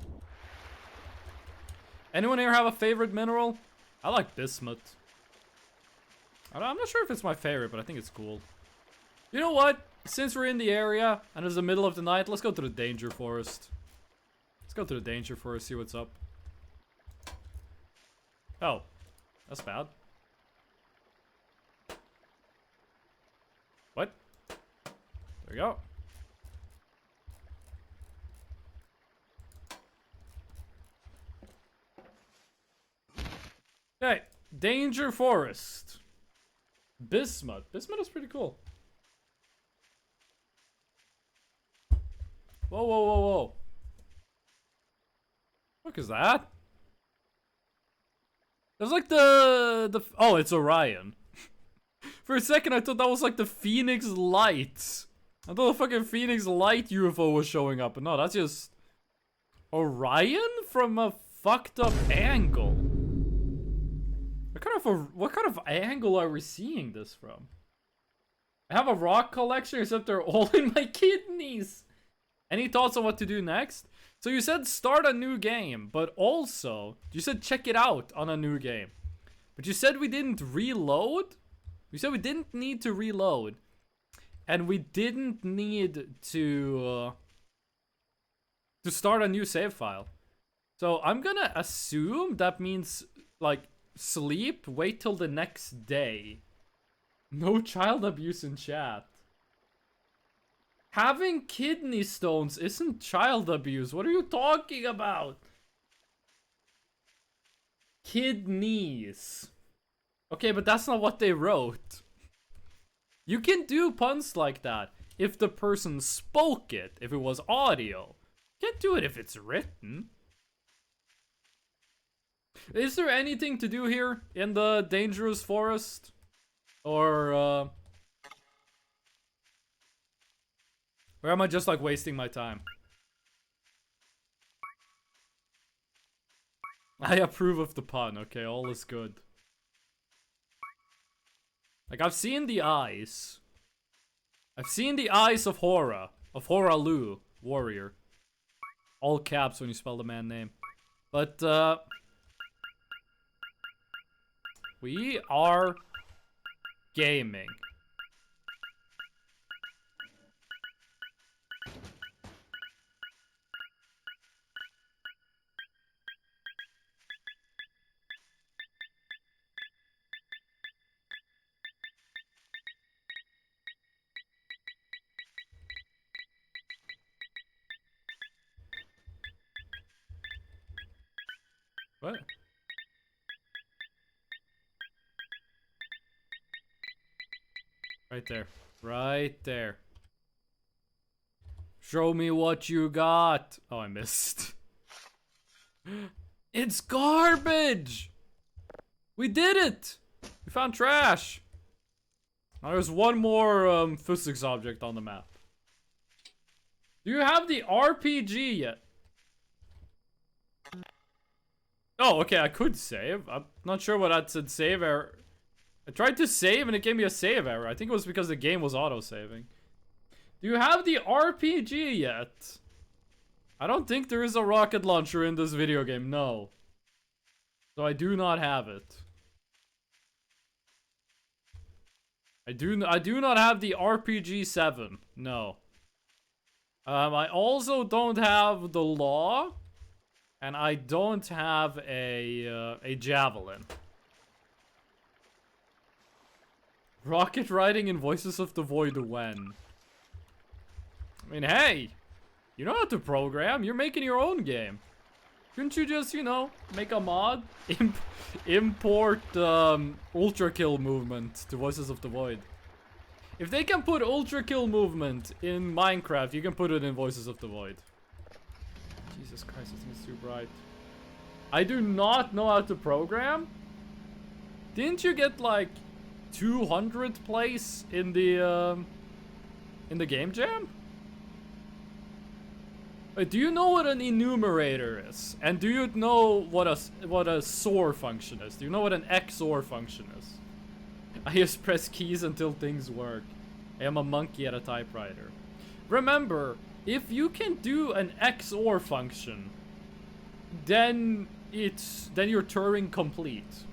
Anyone here have a favorite mineral? I like bismuth. I'm not sure if it's my favorite, but I think it's cool. You know what? Since we're in the area and it's the middle of the night, let's go to the danger forest. Let's go to the danger forest, see what's up. Oh, that's bad. What? There we go. Okay, danger forest. Bismuth. Bismuth is pretty cool. Whoa, whoa, whoa, whoa. What is that? That's like the oh, it's Orion. For a second, I thought that was like the Phoenix Light. I thought the fucking Phoenix Light UFO was showing up, but no, that's just Orion from a fucked up angle. What kind of angle are we seeing this from? I have a rock collection, except they're all in my kidneys. Any thoughts on what to do next? So you said start a new game, but also you said check it out on a new game. But you said we didn't reload? You said we didn't need to reload. And we didn't need to start a new save file. So I'm gonna assume that means like sleep, wait till the next day. No child abuse in chat. Having kidney stones isn't child abuse. What are you talking about? Kidneys. Okay, but that's not what they wrote. You can do puns like that if the person spoke it, if it was audio. You can't do it if it's written. Is there anything to do here in the dangerous forest? Or am I just like wasting my time? I approve of the pun. Okay, all is good. Like, I've seen the eyes. I've seen the eyes of Hora. Of Horalu, warrior. All caps when you spell the man name. But, we are gaming. What? Right there. Right there. Show me what you got. Oh, I missed. It's garbage! We did it! We found trash. Now there's one more physics object on the map. Do you have the RPG yet? Oh, okay, I could save. I'm not sure what that said save error. I tried to save and it gave me a save error. I think it was because the game was auto-saving. Do you have the RPG yet? I don't think there is a rocket launcher in this video game, no. So I do not have it. I do not have the RPG 7, no. I also don't have the law. And I don't have a javelin. Rocket riding in Voices of the Void when? I mean, hey! You know how to program. You're making your own game. Couldn't you just, you know, make a mod? Import Ultra Kill movement to Voices of the Void. If they can put Ultra Kill movement in Minecraft, you can put it in Voices of the Void. Jesus Christ, this thing's too bright. I do not know how to program. Didn't you get like 200th place in the game jam? Wait, do you know what an enumerator is? And do you know what a SOR function is? Do you know what an XOR function is? I just press keys until things work. I am a monkey at a typewriter. Remember, if you can do an XOR function, then you're Turing complete.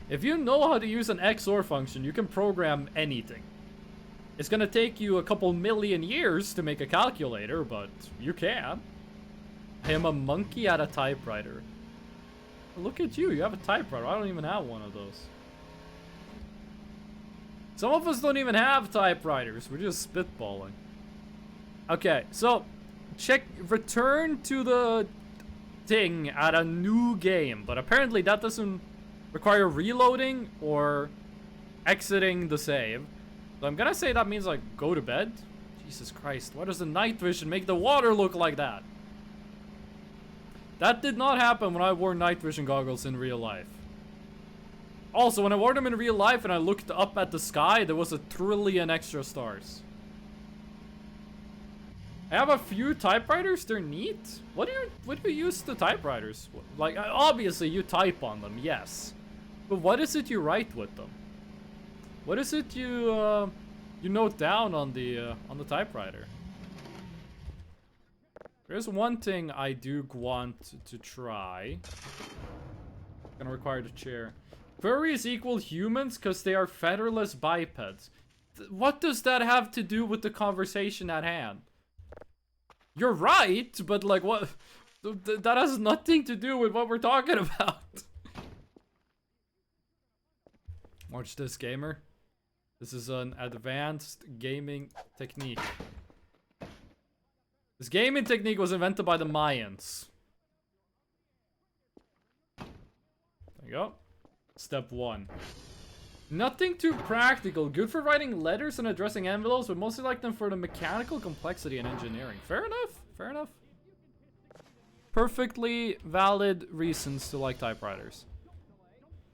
If you know how to use an XOR function, you can program anything. It's gonna take you a couple million years to make a calculator, but you can. I am a monkey at a typewriter. Look at you, you have a typewriter. I don't even have one of those. Some of us don't even have typewriters. We're just spitballing. Okay, so return to the thing at a new game, but apparently that doesn't require reloading or exiting the save. So I'm gonna say that means like go to bed. Jesus Christ, why does the night vision make the water look like that? That did not happen when I wore night vision goggles in real life. Also, when I wore them in real life and I looked up at the sky, there was 1 trillion extra stars. I have a few typewriters, they're neat. What do you use the typewriters? Like, obviously you type on them, yes. But what is it you write with them? What is it you note down on the typewriter? There's one thing I do want to try. Gonna require the chair. Furries equal humans because they are featherless bipeds. What does that have to do with the conversation at hand? You're right, but like what? That has nothing to do with what we're talking about. Watch this, gamer. This is an advanced gaming technique. This gaming technique was invented by the Mayans. There you go. Step 1. Nothing too practical. Good for writing letters and addressing envelopes, but mostly like them for the mechanical complexity and engineering. Fair enough. Fair enough. Perfectly valid reasons to like typewriters.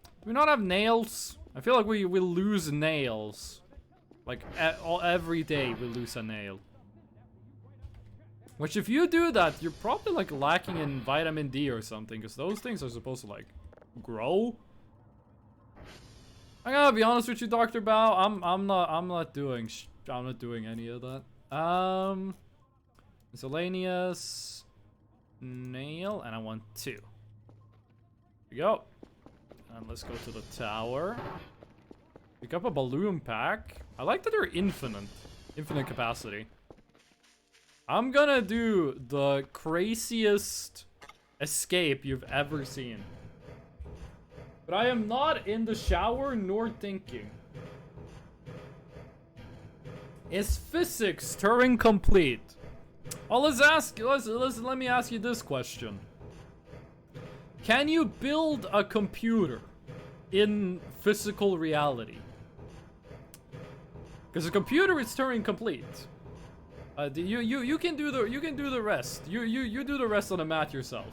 Do we not have nails? I feel like we lose nails. Like, every day we lose a nail. Which, if you do that, you're probably, like, lacking in vitamin D or something. Because those things are supposed to, like, grow. I gotta be honest with you, Dr. Bao. I'm not doing any of that. Miscellaneous nail, and I want 2. Here we go. And let's go to the tower. Pick up a balloon pack. I like that they're infinite capacity. I'm gonna do the craziest escape you've ever seen. But I am not in the shower nor thinking. Is physics Turing complete? Well, let me ask you this question. Can you build a computer in physical reality? Because a computer is Turing complete. You can do the rest. You do the rest on the math yourself.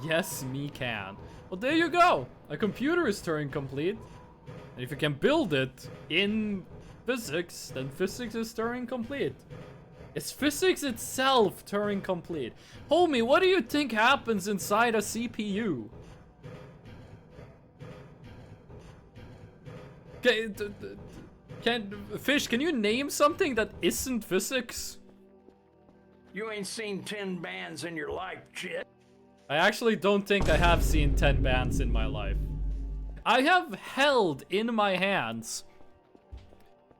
Yes, me can. Well, there you go. A computer is Turing complete. And if you can build it in physics, then physics is Turing complete. Is physics itself Turing complete? Homie, what do you think happens inside a CPU? Okay, Fish, can you name something that isn't physics? You ain't seen 10 bands in your life, shit. I actually don't think I have seen 10 bands in my life. I have held in my hands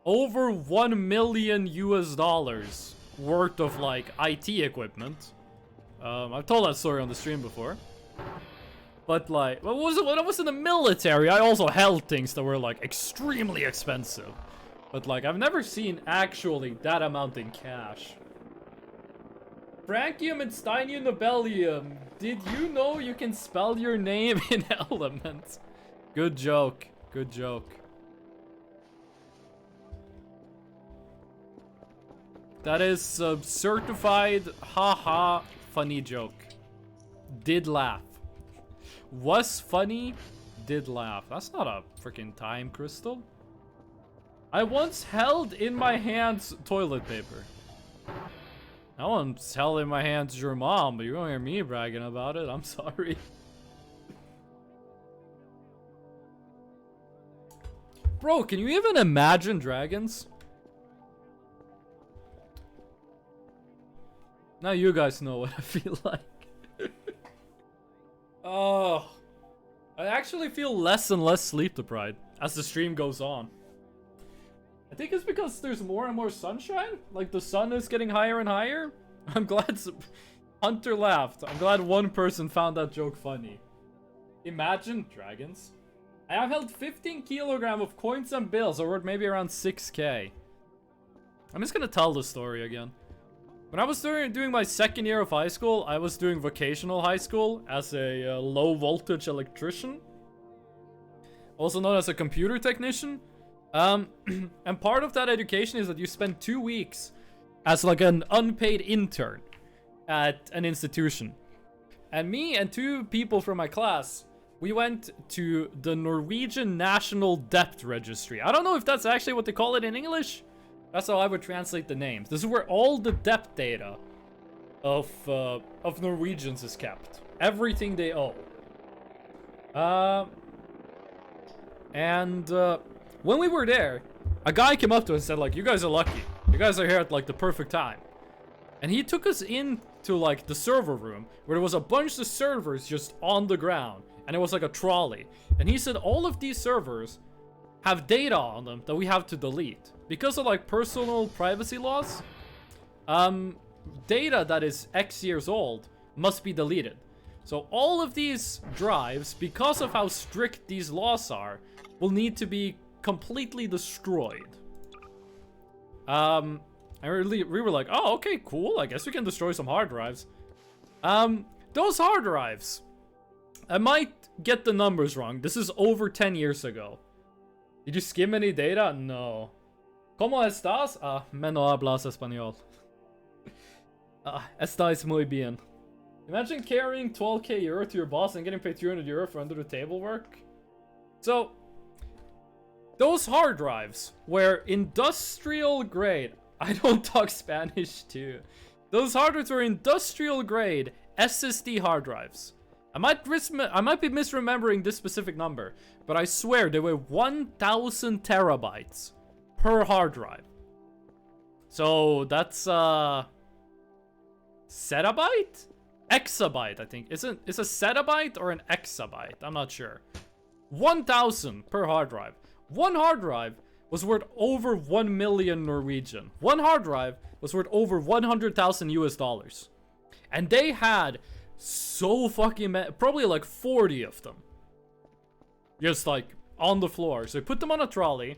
over $1 million US worth of like IT equipment. I've told that story on the stream before. But like, when I was in the military, I also held things that were like extremely expensive. But like, I've never seen actually that amount in cash. Brachium and Steinunobellium. Did you know you can spell your name in Elements? Good joke. Good joke. That is a certified haha funny joke. Did laugh. Was funny, did laugh. That's not a freaking time crystal. I once held in my hands toilet paper. I once held in my hands your mom, but you don't hear me bragging about it. I'm sorry. Bro, can you even imagine dragons? Now you guys know what I feel like. Oh, I actually feel less and less sleep deprived as the stream goes on. I think it's because there's more and more sunshine. Like the sun is getting higher and higher. I'm glad Hunter laughed. I'm glad one person found that joke funny. Imagine dragons. I have held 15 kilograms of coins and bills, or worth maybe around 6k. I'm just gonna tell the story again. When I was doing my second year of high school, I was doing vocational high school as a low voltage electrician. Also known as a computer technician. And part of that education is that you spend 2 weeks as like an unpaid intern at an institution. And me and 2 people from my class, we went to the Norwegian National Debt Registry. I don't know if that's actually what they call it in English. That's how I would translate the names. This is where all the debt data of Norwegians is kept. Everything they owe. When we were there, a guy came up to us and said, like, you guys are lucky. You guys are here at, like, the perfect time. And he took us into, like, the server room, where there was a bunch of servers just on the ground. And it was like a trolley. And he said all of these servers have data on them that we have to delete. Because of, like, personal privacy laws, data that is X years old must be deleted. So all of these drives, because of how strict these laws are, will need to be completely destroyed. And we were like, oh, okay, cool. I guess we can destroy some hard drives. Those hard drives, I might get the numbers wrong. This is over 10 years ago. Did you skim any data? No. ¿Cómo estás? Me no hablas español. Estáis muy bien. Imagine carrying 12k euro to your boss and getting paid 200 euro for under the table work. So, those hard drives were industrial grade. I don't talk Spanish too. Those hard drives were industrial grade SSD hard drives. I might be misremembering this specific number, but I swear they were 1,000 terabytes per hard drive. So that's zettabyte? Exabyte, I think. Is a zettabyte or an exabyte? I'm not sure. 1,000 per hard drive. One hard drive was worth over 1 million Norwegian. One hard drive was worth over 100,000 US dollars. And they had so fucking probably like 40 of them. Just like on the floor. So we put them on a trolley.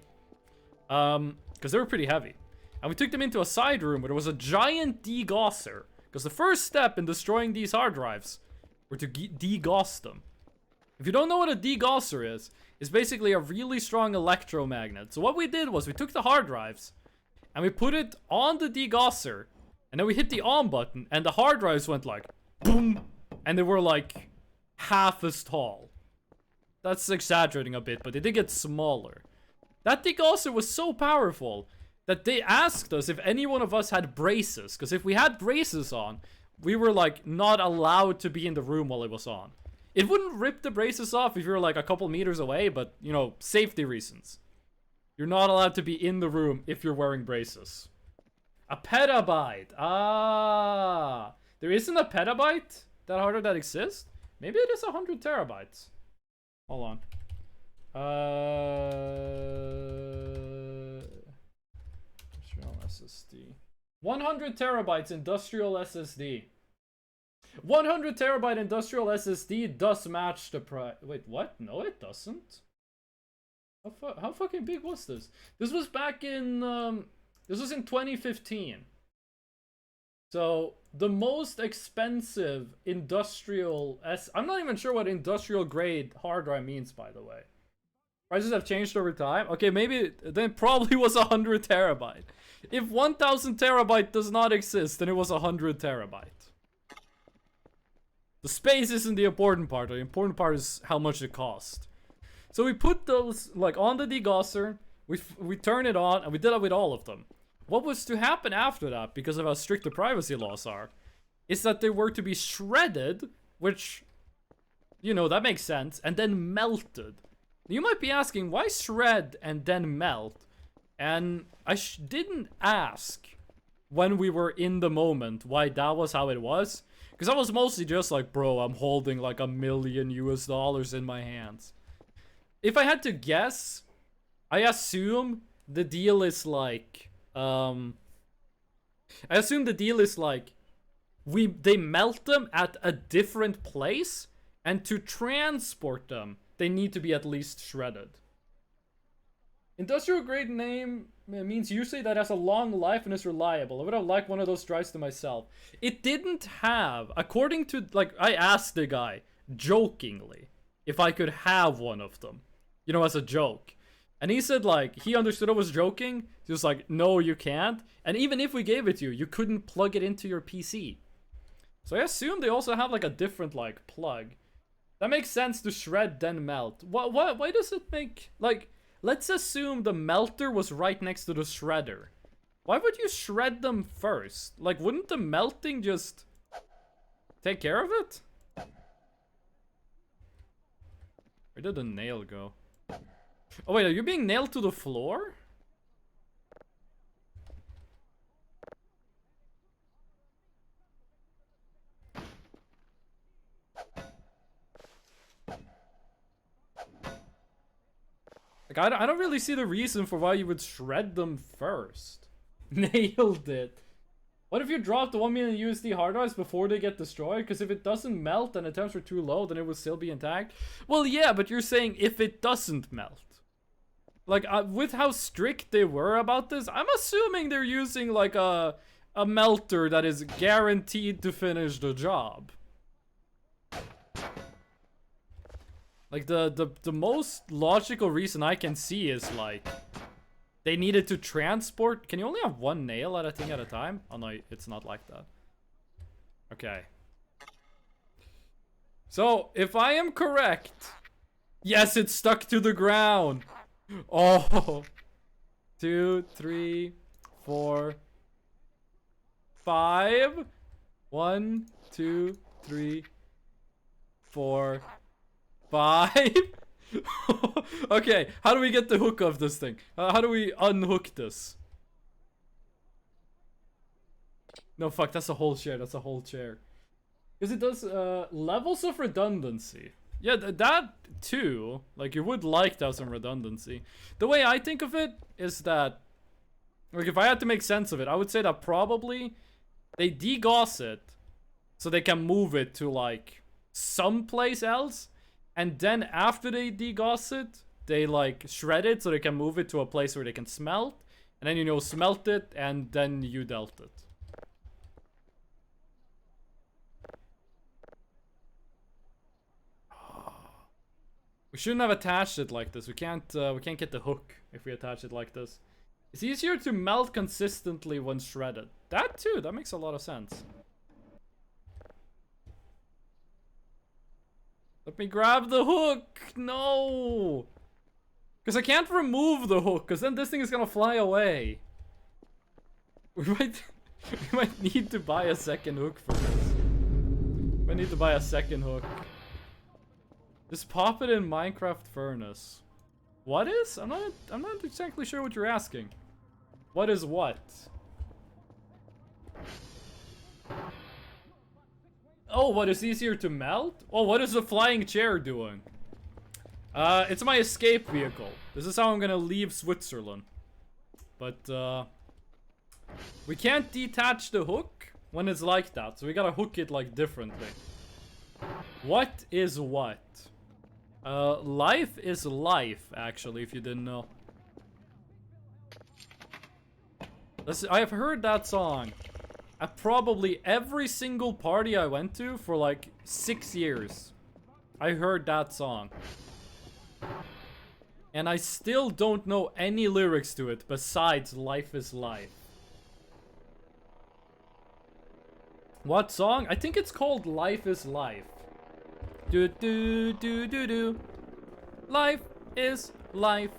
Because they were pretty heavy. And we took them into a side room where there was a giant degaussor. Because the first step in destroying these hard drives were to degauss them. If you don't know what a degausser is, it's basically a really strong electromagnet. So what we did was we took the hard drives and we put it on the degausser, and then we hit the on button, and the hard drives went like boom, and they were like half as tall. That's exaggerating a bit, but they did get smaller. That degausser was so powerful that they asked us if any one of us had braces, because if we had braces on, we were like not allowed to be in the room while it was on. It wouldn't rip the braces off if you were like a couple meters away, but you know, safety reasons. You're not allowed to be in the room if you're wearing braces. A petabyte. Ah, there isn't a petabyte that hard drive that exists. Maybe it is 100 terabytes. Hold on. Industrial SSD. 100 terabytes industrial SSD. 100 terabyte industrial SSD does match the price. Wait, what? No, it doesn't. How fucking big was this? This was back in, this was in 2015. So, the most expensive industrial... I'm not even sure what industrial grade hard drive means, by the way. Prices have changed over time? Okay, maybe then it probably was 100 terabyte. If 1000 terabyte does not exist, then it was 100 terabyte. The space isn't the important part. The important part is how much it cost. So we put those like on the degausser. We turn it on, and we did it with all of them. What was to happen after that, because of how strict the privacy laws are, is that they were to be shredded, which, you know, that makes sense, and then melted. You might be asking, why shred and then melt? And I didn't ask when we were in the moment why that was how it was. Because I was mostly just like, bro, I'm holding like $1 million US in my hands. If I had to guess, I assume the deal is like, they melt them at a different place, and to transport them, they need to be at least shredded. Industrial grade name means usually that has a long life and is reliable. I would have liked one of those drives to myself. It didn't have, according to, like, I asked the guy, jokingly, if I could have one of them. You know, as a joke. And he said, like, he understood I was joking. He was like, no, you can't. And even if we gave it to you, you couldn't plug it into your PC. So I assume they also have, like, a different, like, plug. That makes sense to shred then melt. Why does it make, like, let's assume the melter was right next to the shredder. Why would you shred them first? Like, wouldn't the melting just take care of it? Where did the nail go? Oh wait, are you being nailed to the floor? Like, I don't really see the reason for why you would shred them first. Nailed it. What if you drop the 1 million USD hard drives before they get destroyed? Because if it doesn't melt and the temps are too low, then it will still be intact. Well, yeah, but you're saying if it doesn't melt. Like, with how strict they were about this, I'm assuming they're using, like, a melter that is guaranteed to finish the job. Like, the most logical reason I can see is, like, they needed to transport... Can you only have one nail at a thing at a time? Oh, no, it's not like that. Okay. So, if I am correct... Yes, it's stuck to the ground! Oh! 2, 3, 4, 5. 1, 2, 3, 4, 5. Okay, how do we get the hook of this thing? How do we unhook this? No, fuck, that's a whole chair. That's a whole chair. Because it does levels of redundancy. Yeah, that too. Like, you would like to have some redundancy. The way I think of it is that, like, if I had to make sense of it, I would say that probably they degauss it so they can move it to, like, someplace else. And then after they degauss it, they, like, shred it so they can move it to a place where they can smelt. And then, you know, smelt it, and then you dealt it. We shouldn't have attached it like this. We can't get the hook if we attach it like this. It's easier to melt consistently when shredded. That too, that makes a lot of sense. Let me grab the hook! No! Because I can't remove the hook, because then this thing is gonna fly away. We might need to buy a second hook for this. We need to buy a second hook. Just pop it in Minecraft furnace. What is? I'm not exactly sure what you're asking. What is what? Oh, what is easier to melt? Oh, what is the flying chair doing? It's my escape vehicle. This is how I'm gonna leave Switzerland. But, we can't detach the hook when it's like that, so we gotta hook it, like, differently. What is what? Life is life, actually, if you didn't know. I have heard that song. at probably every single party I went to for like 6 years. I heard that song. And I still don't know any lyrics to it besides Life is Life. What song? I think it's called Life is Life. Do do do do do. Life is life.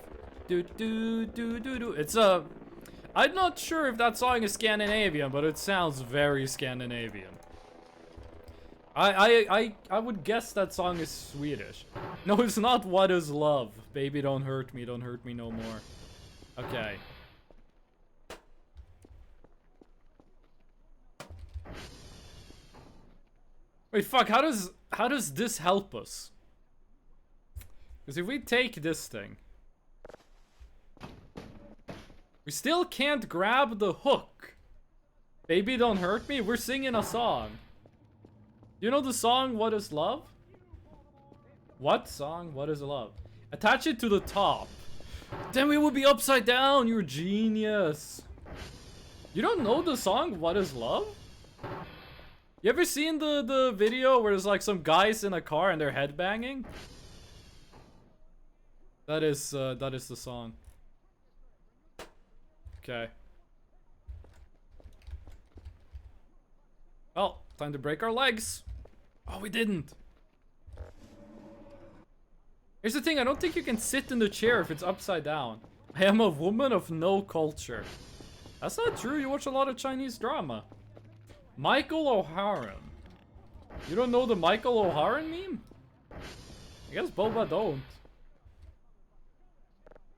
Do do do do do. It's a... I'm not sure if that song is Scandinavian, but it sounds very Scandinavian. I would guess that song is Swedish. No, it's not What is Love. Baby, don't hurt me no more. Okay. Wait, fuck, how does this help us? Because if we take this thing, we still can't grab the hook. Baby, don't hurt me? We're singing a song. You know the song, What is Love? What song? What is Love? Attach it to the top. Then we would be upside down. You're a genius. You don't know the song, What is Love? You ever seen the video where there's like some guys in a car and they're headbanging? That is the song. Okay. Well, time to break our legs. Oh, we didn't. Here's the thing, I don't think you can sit in the chair if it's upside down. I am a woman of no culture. That's not true, you watch a lot of Chinese drama. Michael O'Haran. You don't know the Michael O'Haran meme? I guess Boba don't.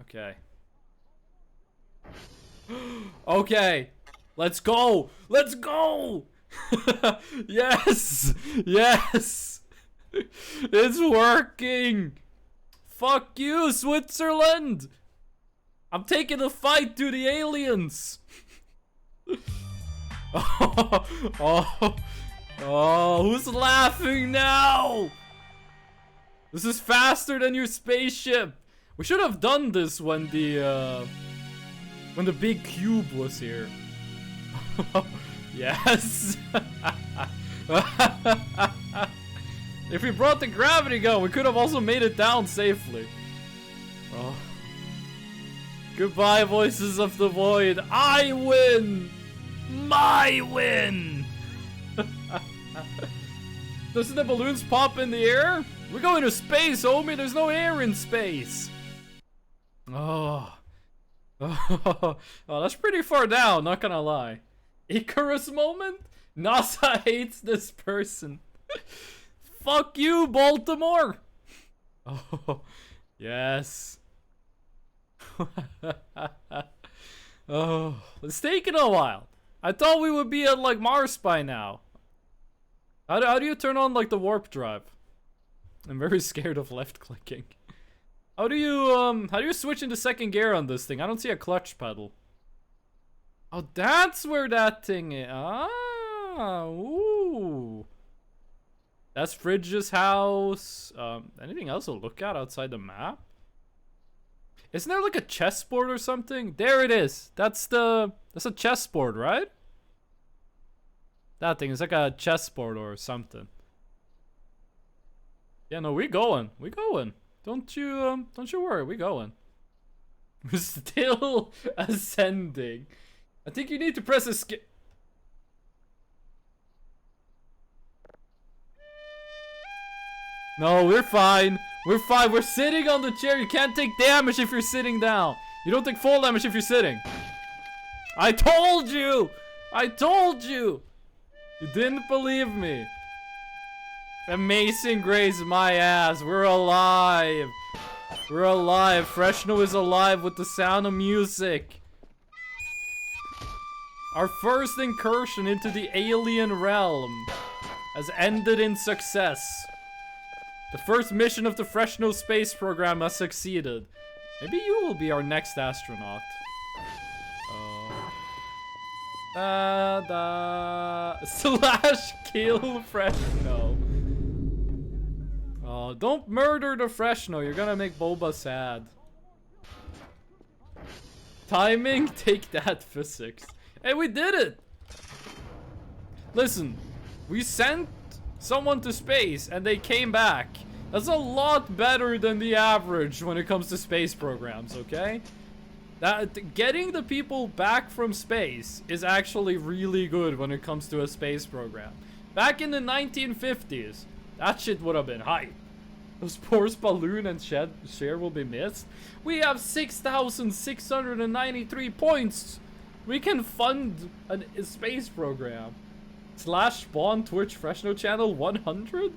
Okay. Okay. Let's go! Let's go! Yes! Yes! It's working! Fuck you, Switzerland! I'm taking the fight to the aliens! Oh, who's laughing now? This is faster than your spaceship. We should have done this when the big cube was here. Yes. If we brought the gravity gun, we could have also made it down safely. Oh. Goodbye, voices of the void. I win. My win. Doesn't the balloons pop in the air? We're going to space, homie. There's no air in space. Oh. Oh, that's pretty far down, not gonna lie. Icarus moment? NASA hates this person. Fuck you, Baltimore. Oh, yes. Oh, it's taking a while. I thought we would be at like Mars by now. How do you turn on like the warp drive? I'm very scared of left clicking. How do you switch into second gear on this thing? I don't see a clutch pedal. Oh, that's where that thing is. Ah, ooh. That's Fridge's house. Anything else to look at outside the map? Isn't there like a chessboard or something? There it is. That's a chessboard, right? That thing is like a chessboard or something. Yeah, no, we going. We going. Don't you worry, we going. We're still ascending. I think you need to press escape. No, we're fine. We're fine. We're sitting on the chair. You can't take damage if you're sitting down. You don't take full damage if you're sitting. I told you! I told you! You didn't believe me. Amazing Grace, my ass. We're alive. We're alive. Freshno is alive with the sound of music. Our first incursion into the alien realm has ended in success. The first mission of the Freshno space program has succeeded. Maybe you will be our next astronaut. Slash kill Freshno. Oh, don't murder the Freshno. You're gonna make Boba sad. Timing? Take that, physics. Hey, we did it! Listen, we sent someone to space and they came back. That's a lot better than the average when it comes to space programs, okay? That getting the people back from space is actually really good when it comes to a space program. Back in the 1950s, that shit would have been hype. Those poor Balloon and Cher will be missed. We have 6,693 points. We can fund a space program. /spawn Twitch Fresno channel 100?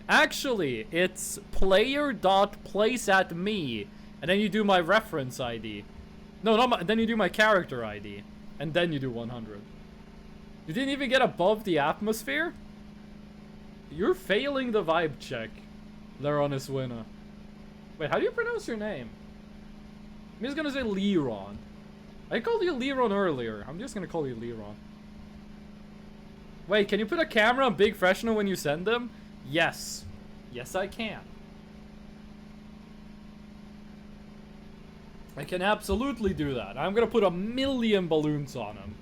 Actually, it's player.placeatme. And then you do my reference ID. No, not my, then you do my character ID. And then you do 100. You didn't even get above the atmosphere? You're failing the vibe check. Leronis winner. Wait, how do you pronounce your name? I'm just gonna say Leron. I called you Leron earlier. I'm just gonna call you Leron. Wait, can you put a camera on Big Fresno when you send them? Yes. Yes, I can. I can absolutely do that. I'm gonna put 1,000,000 balloons on him.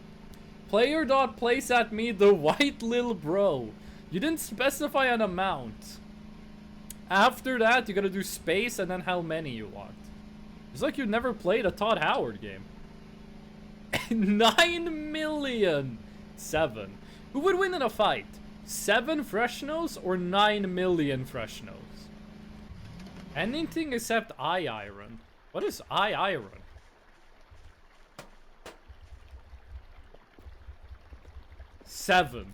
Player.placeatme the white lil bro. You didn't specify an amount. After that, you gotta do space and then how many you want. It's like you never played a Todd Howard game. 9,000,000. 7. Who would win in a fight? 7 Fresnos or 9,000,000 Fresnos? Anything except eye iron. What is eye iron? Seven.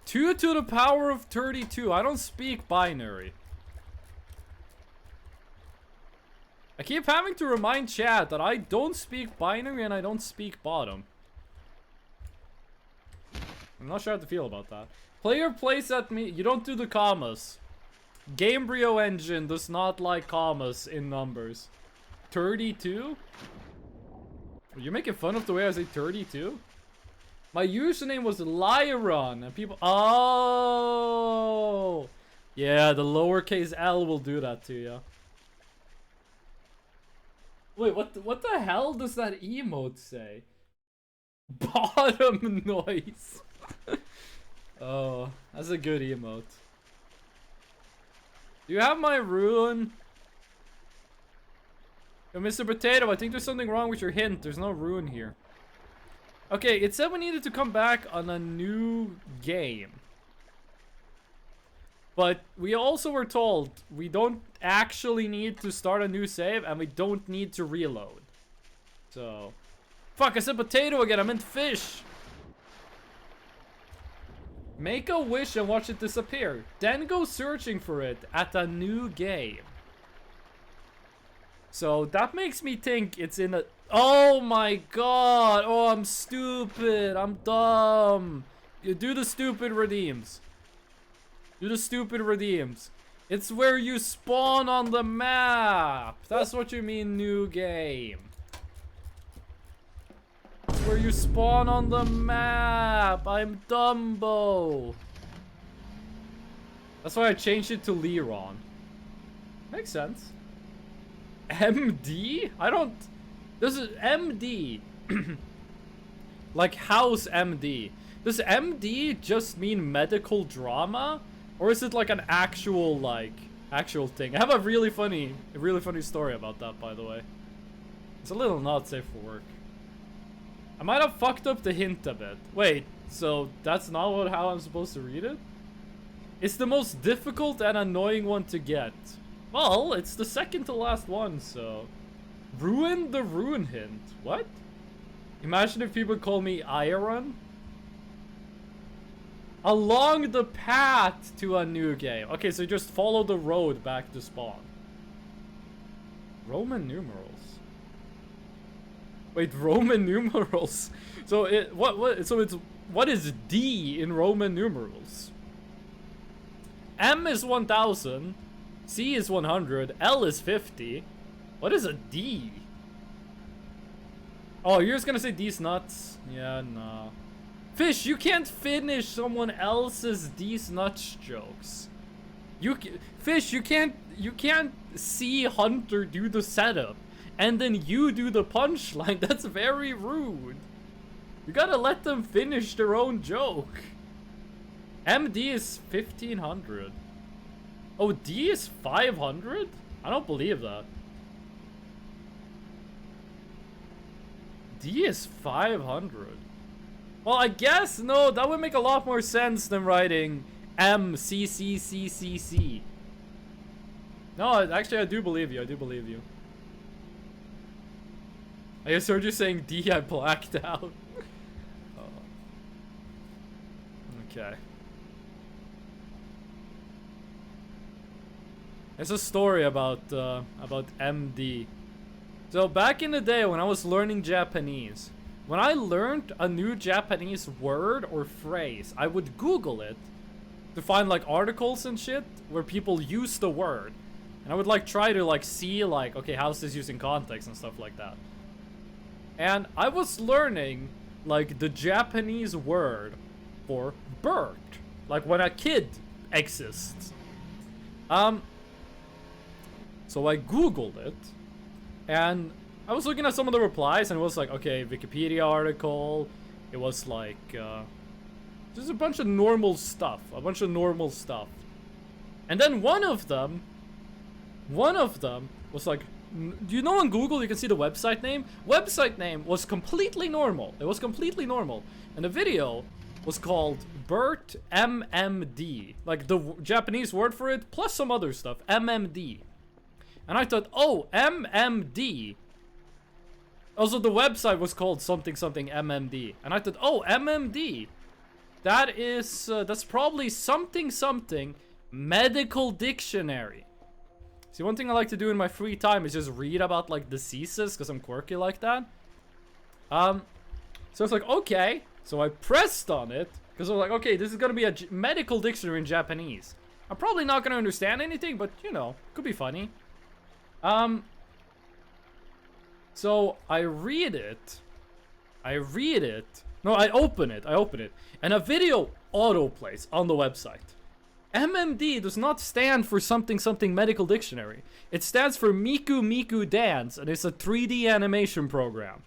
2 to the power of 32. I don't speak binary. I keep having to remind chat that I don't speak binary and I don't speak bottom. I'm not sure how to feel about that. Player plays at me. You don't do the commas. Gamebryo engine does not like commas in numbers. 32? You're making fun of the way I say 32? My username was Lyron and people... Oh! Yeah, the lowercase L will do that to you. Wait, what the hell does that emote say? Bottom noise. Oh, that's a good emote. Do you have my rune? Yo, Mr. Potato, I think there's something wrong with your hint. There's no rune here. Okay, it said we needed to come back on a new game. But we also were told we don't actually need to start a new save and we don't need to reload. So... Fuck, I said potato again. I meant fish. Make a wish and watch it disappear. Then go searching for it at a new game. So that makes me think it's in a... Oh my god. Oh, I'm stupid. I'm dumb. You do the stupid redeems. Do the stupid redeems. It's where you spawn on the map. That's what you mean, new game. It's where you spawn on the map. I'm Dumbo. That's why I changed it to Leron. Makes sense. MD? I don't... This is MD. Like House MD. Does MD just mean medical drama? Or is it like an actual, actual thing? I have a really funny story about that, by the way. It's a little not safe for work. I might have fucked up the hint a bit. Wait, so that's not how I'm supposed to read it? It's the most difficult and annoying one to get. Well, it's the second to last one, so... Ruin the rune hint. What? Imagine if people call me Iron. Along the path to a new game. Okay, so just follow the road back to spawn. Roman numerals. Wait, Roman numerals. So what is D in Roman numerals? M is 1000, C is 100, L is 50. What is a D? Oh, you're just gonna say D's nuts? Yeah, no. Fish, you can't finish someone else's D's nuts jokes. Fish, you can't see Hunter do the setup and then you do the punchline. That's very rude. You gotta let them finish their own joke. MD is 1500. Oh, D is 500? I don't believe that. D is 500. Well, I guess, no, that would make a lot more sense than writing M, C, C, C, C, C. No, actually, I do believe you. I do believe you. I just heard you saying D, I blacked out. Oh. Okay. It's a story about MD. So back in the day when I was learning Japanese, when I learned a new Japanese word or phrase, I would Google it to find like articles and shit where people use the word. And I would like try to like see like, okay, how's this used in context and stuff like that. And I was learning like the Japanese word for bird, like when a kid exists. So I Googled it, and I was looking at some of the replies, and it was like, okay, Wikipedia article. It was like, just a bunch of normal stuff, And then one of them was like, do you know on Google you can see the website name? Website name was completely normal. It was completely normal. And the video was called Bert MMD. Like the Japanese word for it, plus some other stuff. MMD. And I thought, oh, MMD. Also, the website was called something something MMD. And I thought, oh, MMD. That is, that's probably something something medical dictionary. See, one thing I like to do in my free time is just read about, like, diseases, because I'm quirky like that. So it's like, okay. So I pressed on it, because I was like, okay, this is going to be a medical dictionary in Japanese. I'm probably not going to understand anything, but, you know, could be funny. So I read it. No, I open it. And a video autoplays on the website. MMD does not stand for something something medical dictionary. It stands for Miku Miku Dance, and it's a 3D animation program.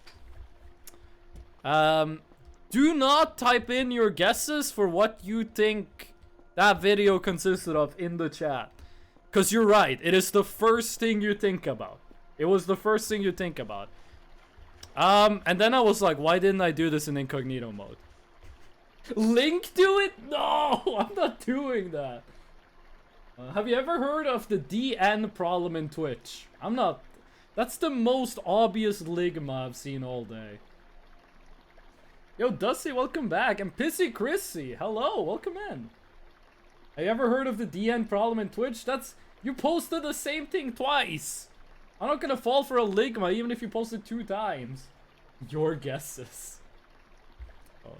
Do not type in your guesses for what you think that video consisted of in the chat. Because you're right, it is the first thing you think about. It was the first thing you think about. And then I was like, why didn't I do this in incognito mode? Link to it? No, I'm not doing that. Have you ever heard of the DN problem in Twitch? I'm not. That's the most obvious ligma I've seen all day. Yo, Dusty, welcome back. And Pissy Chrissy, hello, welcome in. Have you ever heard of the DN problem in Twitch? That's... You posted the same thing twice. I'm not gonna fall for a ligma even if you posted 2 times. Your guesses. Oh.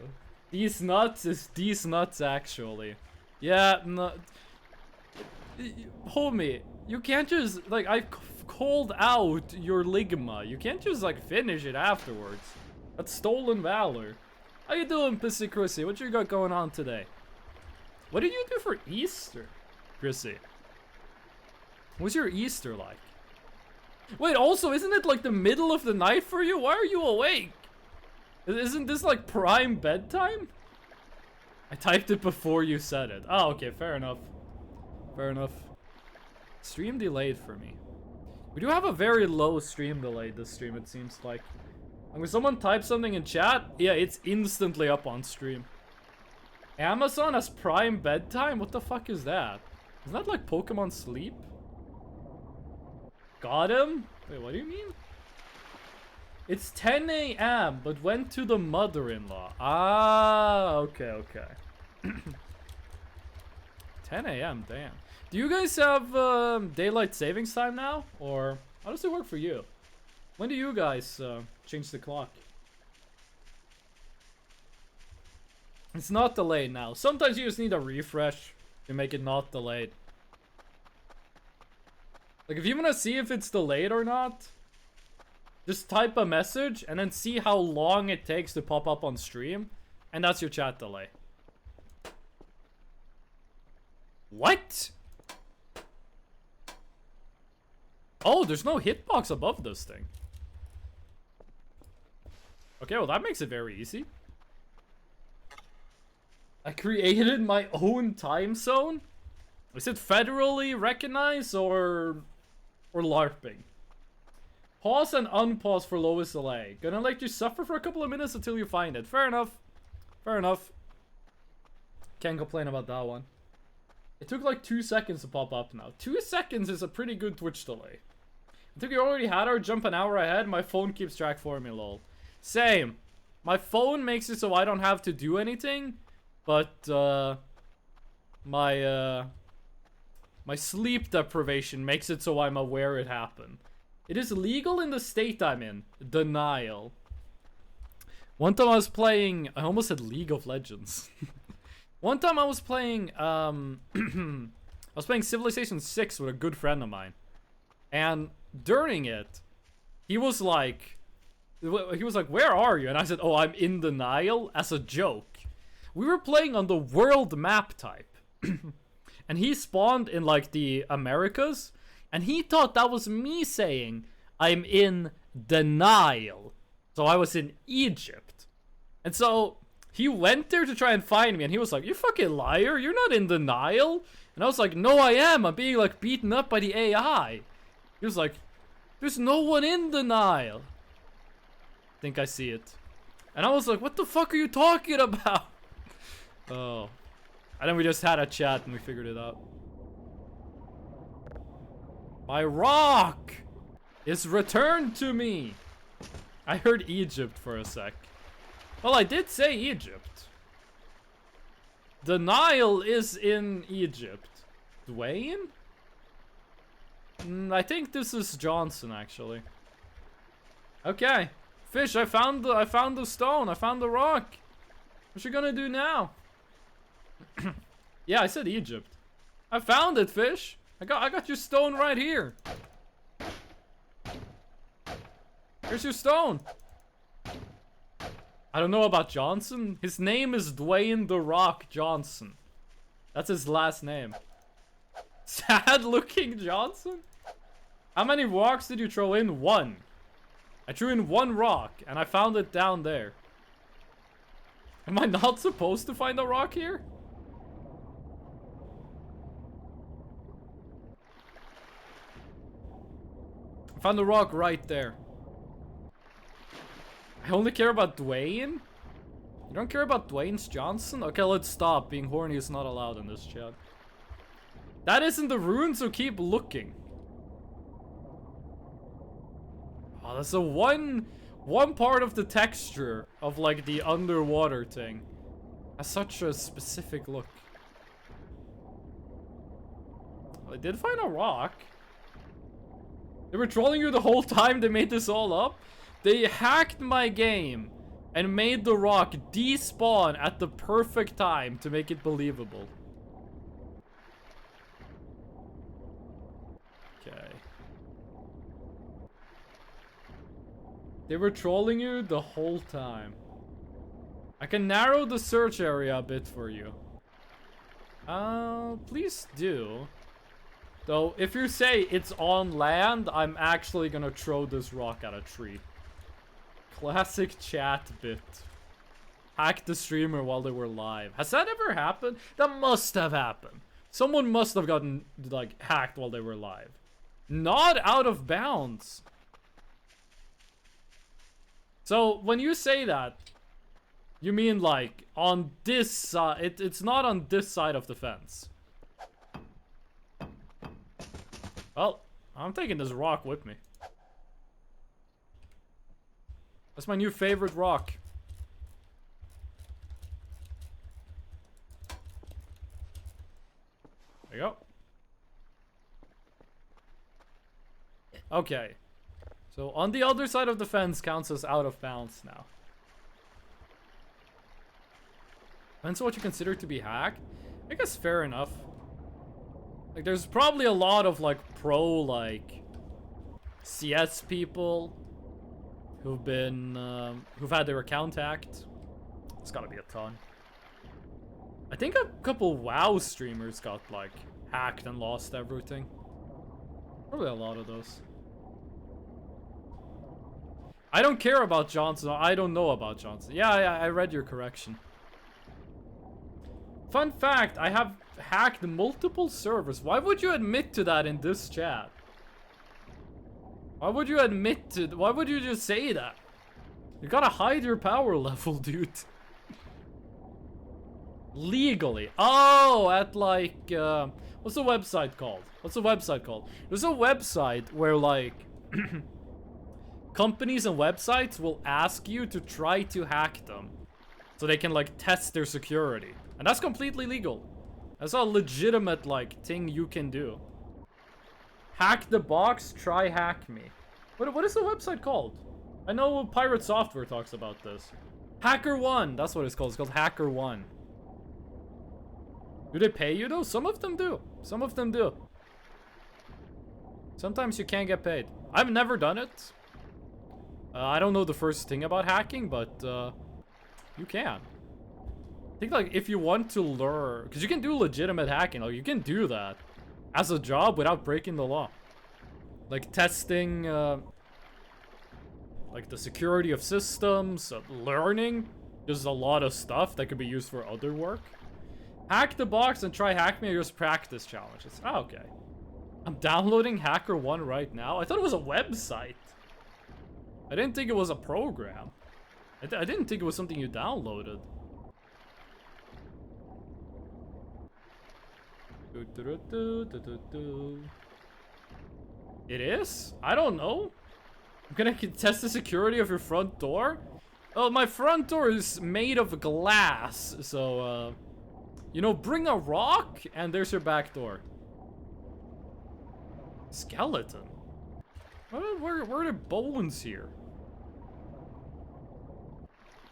These nuts is these nuts actually. Yeah, no. Homie, you can't just, like, I called out your ligma. You can't just, like, finish it afterwards. That's stolen valor. How you doing, Pissy Chrissy? What you got going on today? What did you do for Easter, Chrissy? What's your Easter like? Wait, also, isn't it like the middle of the night for you? Why are you awake? Isn't this like prime bedtime? I typed it before you said it. Oh, okay, fair enough. Fair enough. Stream delayed for me. We do have a very low stream delay this stream, it seems like. And when someone types something in chat, yeah, it's instantly up on stream. Amazon has prime bedtime? What the fuck is that? Isn't that like Pokemon Sleep? Got him? Wait, what do you mean? It's 10 a.m. but went to the mother-in-law. Ah, okay, okay. 10 a.m., damn. Do you guys have daylight savings time now? Or how does it work for you? When do you guys change the clock? It's not delayed now. Sometimes you just need a refresh to make it not delayed. Like, if you want to see if it's delayed or not, just type a message and then see how long it takes to pop up on stream. And that's your chat delay. What? Oh, there's no hitbox above this thing. Okay, well that makes it very easy. I created my own time zone? Is it federally recognized or LARPing? Pause and unpause for lowest delay. Gonna let you suffer for a couple of minutes until you find it. Fair enough. Fair enough. Can't complain about that one. It took like 2 seconds to pop up now. 2 seconds is a pretty good Twitch delay. I think we already had our jump an hour ahead. My phone keeps track for me, lol. Same. My phone makes it so I don't have to do anything. But, my sleep deprivation makes it so I'm aware it happened. It is legal in the state I'm in. Denial. One time I was playing... I almost said League of Legends. One time I was playing... I was playing Civilization 6 with a good friend of mine. And during it, he was like, where are you? And I said, oh, I'm in denial, as a joke. We were playing on the world map type. And he spawned in like the Americas. And he thought that was me saying, I'm in denial. So I was in Egypt. And so he went there to try and find me. And he was like, you fucking liar, you're not in denial. And I was like, no, I am. I'm being like beaten up by the AI. He was like, there's no one in denial. I think I see it. And I was like, what the fuck are you talking about? Oh. And then we just had a chat and we figured it out. My rock is returned to me. I heard Egypt for a sec. Well, I did say Egypt. Denial is in Egypt. Dwayne? I think this is Johnson, actually. Okay. Fish, I found the stone. I found the rock. What you gonna do now? Yeah, I said Egypt. I found it, Fish. I got your stone right here. Here's your stone. I don't know about Johnson. His name is Dwayne The Rock Johnson. That's his last name. Sad looking Johnson? How many rocks did you throw in? 1. I threw in 1 rock and I found it down there. Am I not supposed to find a rock here? I found the rock right there. I only care about Dwayne? You don't care about Dwayne Johnson? Okay, let's stop. Being horny is not allowed in this chat. That isn't the rune, so keep looking. Oh, that's a one part of the texture of like the underwater thing. Has such a specific look. Well, I did find a rock. They were trolling you the whole time they made this all up? They hacked my game and made the rock despawn at the perfect time to make it believable. Okay. They were trolling you the whole time. I can narrow the search area a bit for you. Please do. Though, if you say it's on land, I'm actually gonna throw this rock at a tree. Classic chat bit. Hack the streamer while they were live. Has that ever happened? That must have happened. Someone must have gotten, like, hacked while they were live. Not out of bounds. So, when you say that, you mean, like, on this side. It's not on this side of the fence. Well, I'm taking this rock with me. That's my new favorite rock. There you go. Okay. So on the other side of the fence counts as out of bounds now. Depends on what you consider to be hacked. I guess fair enough. Like, there's probably a lot of, like, pro, like, CS people who've been, who've had their account hacked. It's gotta be a ton. I think a couple WoW streamers got, like, hacked and lost everything. Probably a lot of those. I don't care about Johnson. I don't know about Johnson. Yeah, I read your correction. Fun fact, I have hacked multiple servers. Why would you admit to that in this chat? Why would you admit to... Why would you just say that? You gotta hide your power level, dude. Legally. Oh, at like... what's the website called? What's the website called? There's a website where like... companies and websites will ask you to try to hack them. So they can like test their security. And that's completely legal. That's a legitimate like thing you can do. Hack the box, try hack me. What is the website called? I know Pirate Software talks about this. HackerOne, that's what it's called. It's called HackerOne. Do they pay you though? Some of them do. Some of them do. Sometimes you can't get paid. I've never done it. I don't know the first thing about hacking, but you can. I think like if you want to learn, because you can do legitimate hacking, like you can do that as a job without breaking the law. Like testing, like the security of systems, learning. There's a lot of stuff that could be used for other work. Hack the box and try hack me or just practice challenges. Oh, okay. I'm downloading HackerOne right now. I thought it was a website. I didn't think it was a program. I didn't think it was something you downloaded. It is? I don't know. I'm gonna test the security of your front door? Oh, my front door is made of glass, so, you know, bring a rock, and there's your back door. Skeleton? Where are the bones here?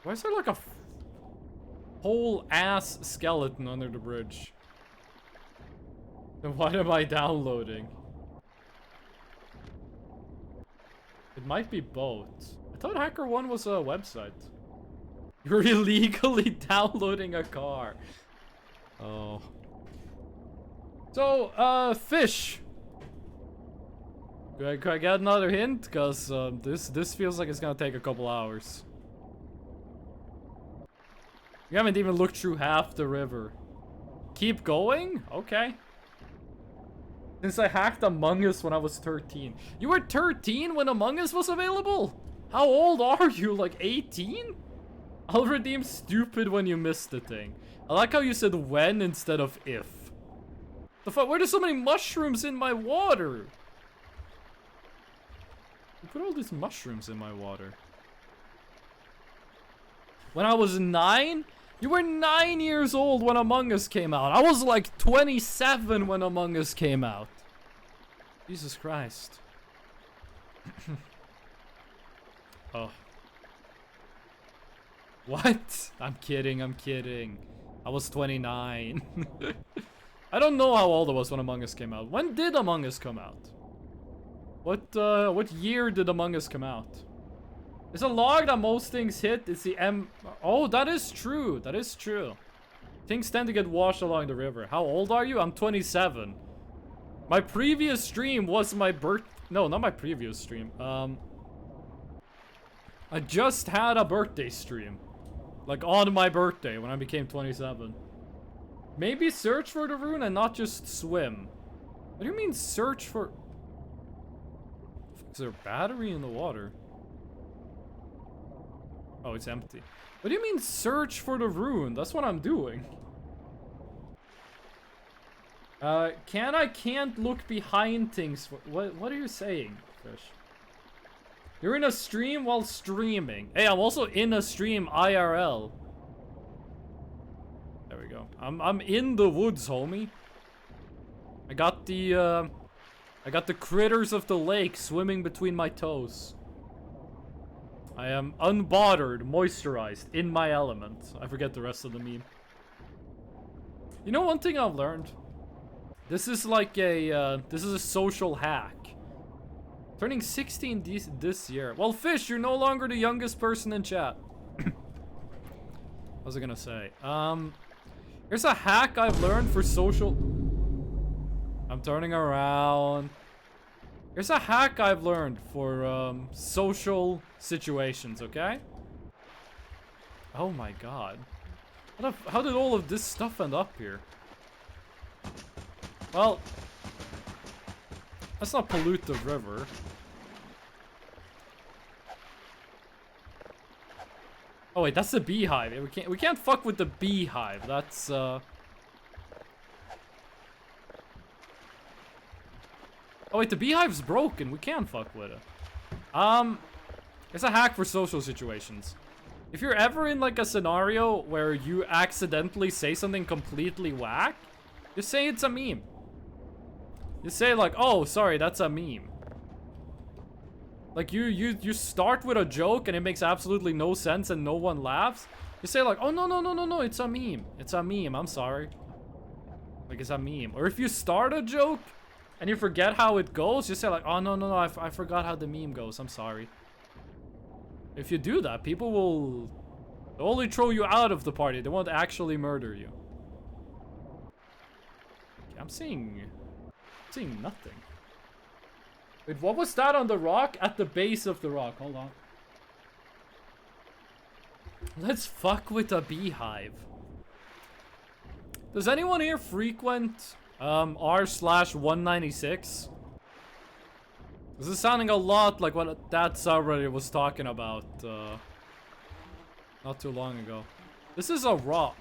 Why is there like a whole ass skeleton under the bridge? Then what am I downloading? It might be both. I thought HackerOne was a website. You're illegally downloading a car. Oh. So, fish. Could I get another hint? Because this feels like it's gonna take a couple hours. We haven't even looked through half the river. Keep going? Okay. Since I hacked Among Us when I was 13. You were 13 when Among Us was available? How old are you? Like 18? I'll redeem stupid when you missed the thing. I like how you said when instead of if. The fuck? Where are so many mushrooms in my water? You put all these mushrooms in my water. When I was 9? You were 9 years old when Among Us came out. I was like 27 when Among Us came out. Jesus Christ. Oh. What? I'm kidding, I'm kidding. I was 29. I don't know how old I was when Among Us came out. When did Among Us come out? What year did Among Us come out? There's a log that most things hit. It's the M... Oh, that is true. That is true. Things tend to get washed along the river. How old are you? I'm 27. My previous stream was my birth... No, not my previous stream. I just had a birthday stream. Like, on my birthday, when I became 27. Maybe search for the rune and not just swim. What do you mean search for... Is there a battery in the water? Oh, it's empty. What do you mean search for the rune? That's what I'm doing. Can't look behind things. What are you saying, Fish? You're in a stream while streaming. Hey, I'm also in a stream IRL. There we go. I'm in the woods, homie. I got the critters of the lake swimming between my toes. I am unbothered, moisturized, in my element. I forget the rest of the meme. You know one thing I've learned? This is like a, this is a social hack. Turning 16 this year. Well, Fish, you're no longer the youngest person in chat. What was I gonna say? Here's a hack I've learned for social... I'm turning around. Here's a hack I've learned for, social situations, okay? Oh my god. How did all of this stuff end up here? Well, let's not pollute the river. Oh wait, that's the beehive. We can't fuck with the beehive. That's Oh wait, the beehive's broken. We can't fuck with it. It's a hack for social situations. If you're ever in like a scenario where you accidentally say something completely whack, just say it's a meme. Just say like, oh, sorry, that's a meme. Like you start with a joke and it makes absolutely no sense and no one laughs. You say like, oh no, it's a meme. It's a meme, I'm sorry. Like it's a meme. Or if you start a joke and you forget how it goes, just say like, oh no, I forgot how the meme goes, I'm sorry. If you do that, people will only throw you out of the party. They won't actually murder you. Okay, I'm seeing nothing. Wait, what was that on the rock? At the base of the rock. Hold on. Let's fuck with a beehive. Does anyone here frequent r/196? This is sounding a lot like what that subreddit was talking about not too long ago. This is a rock.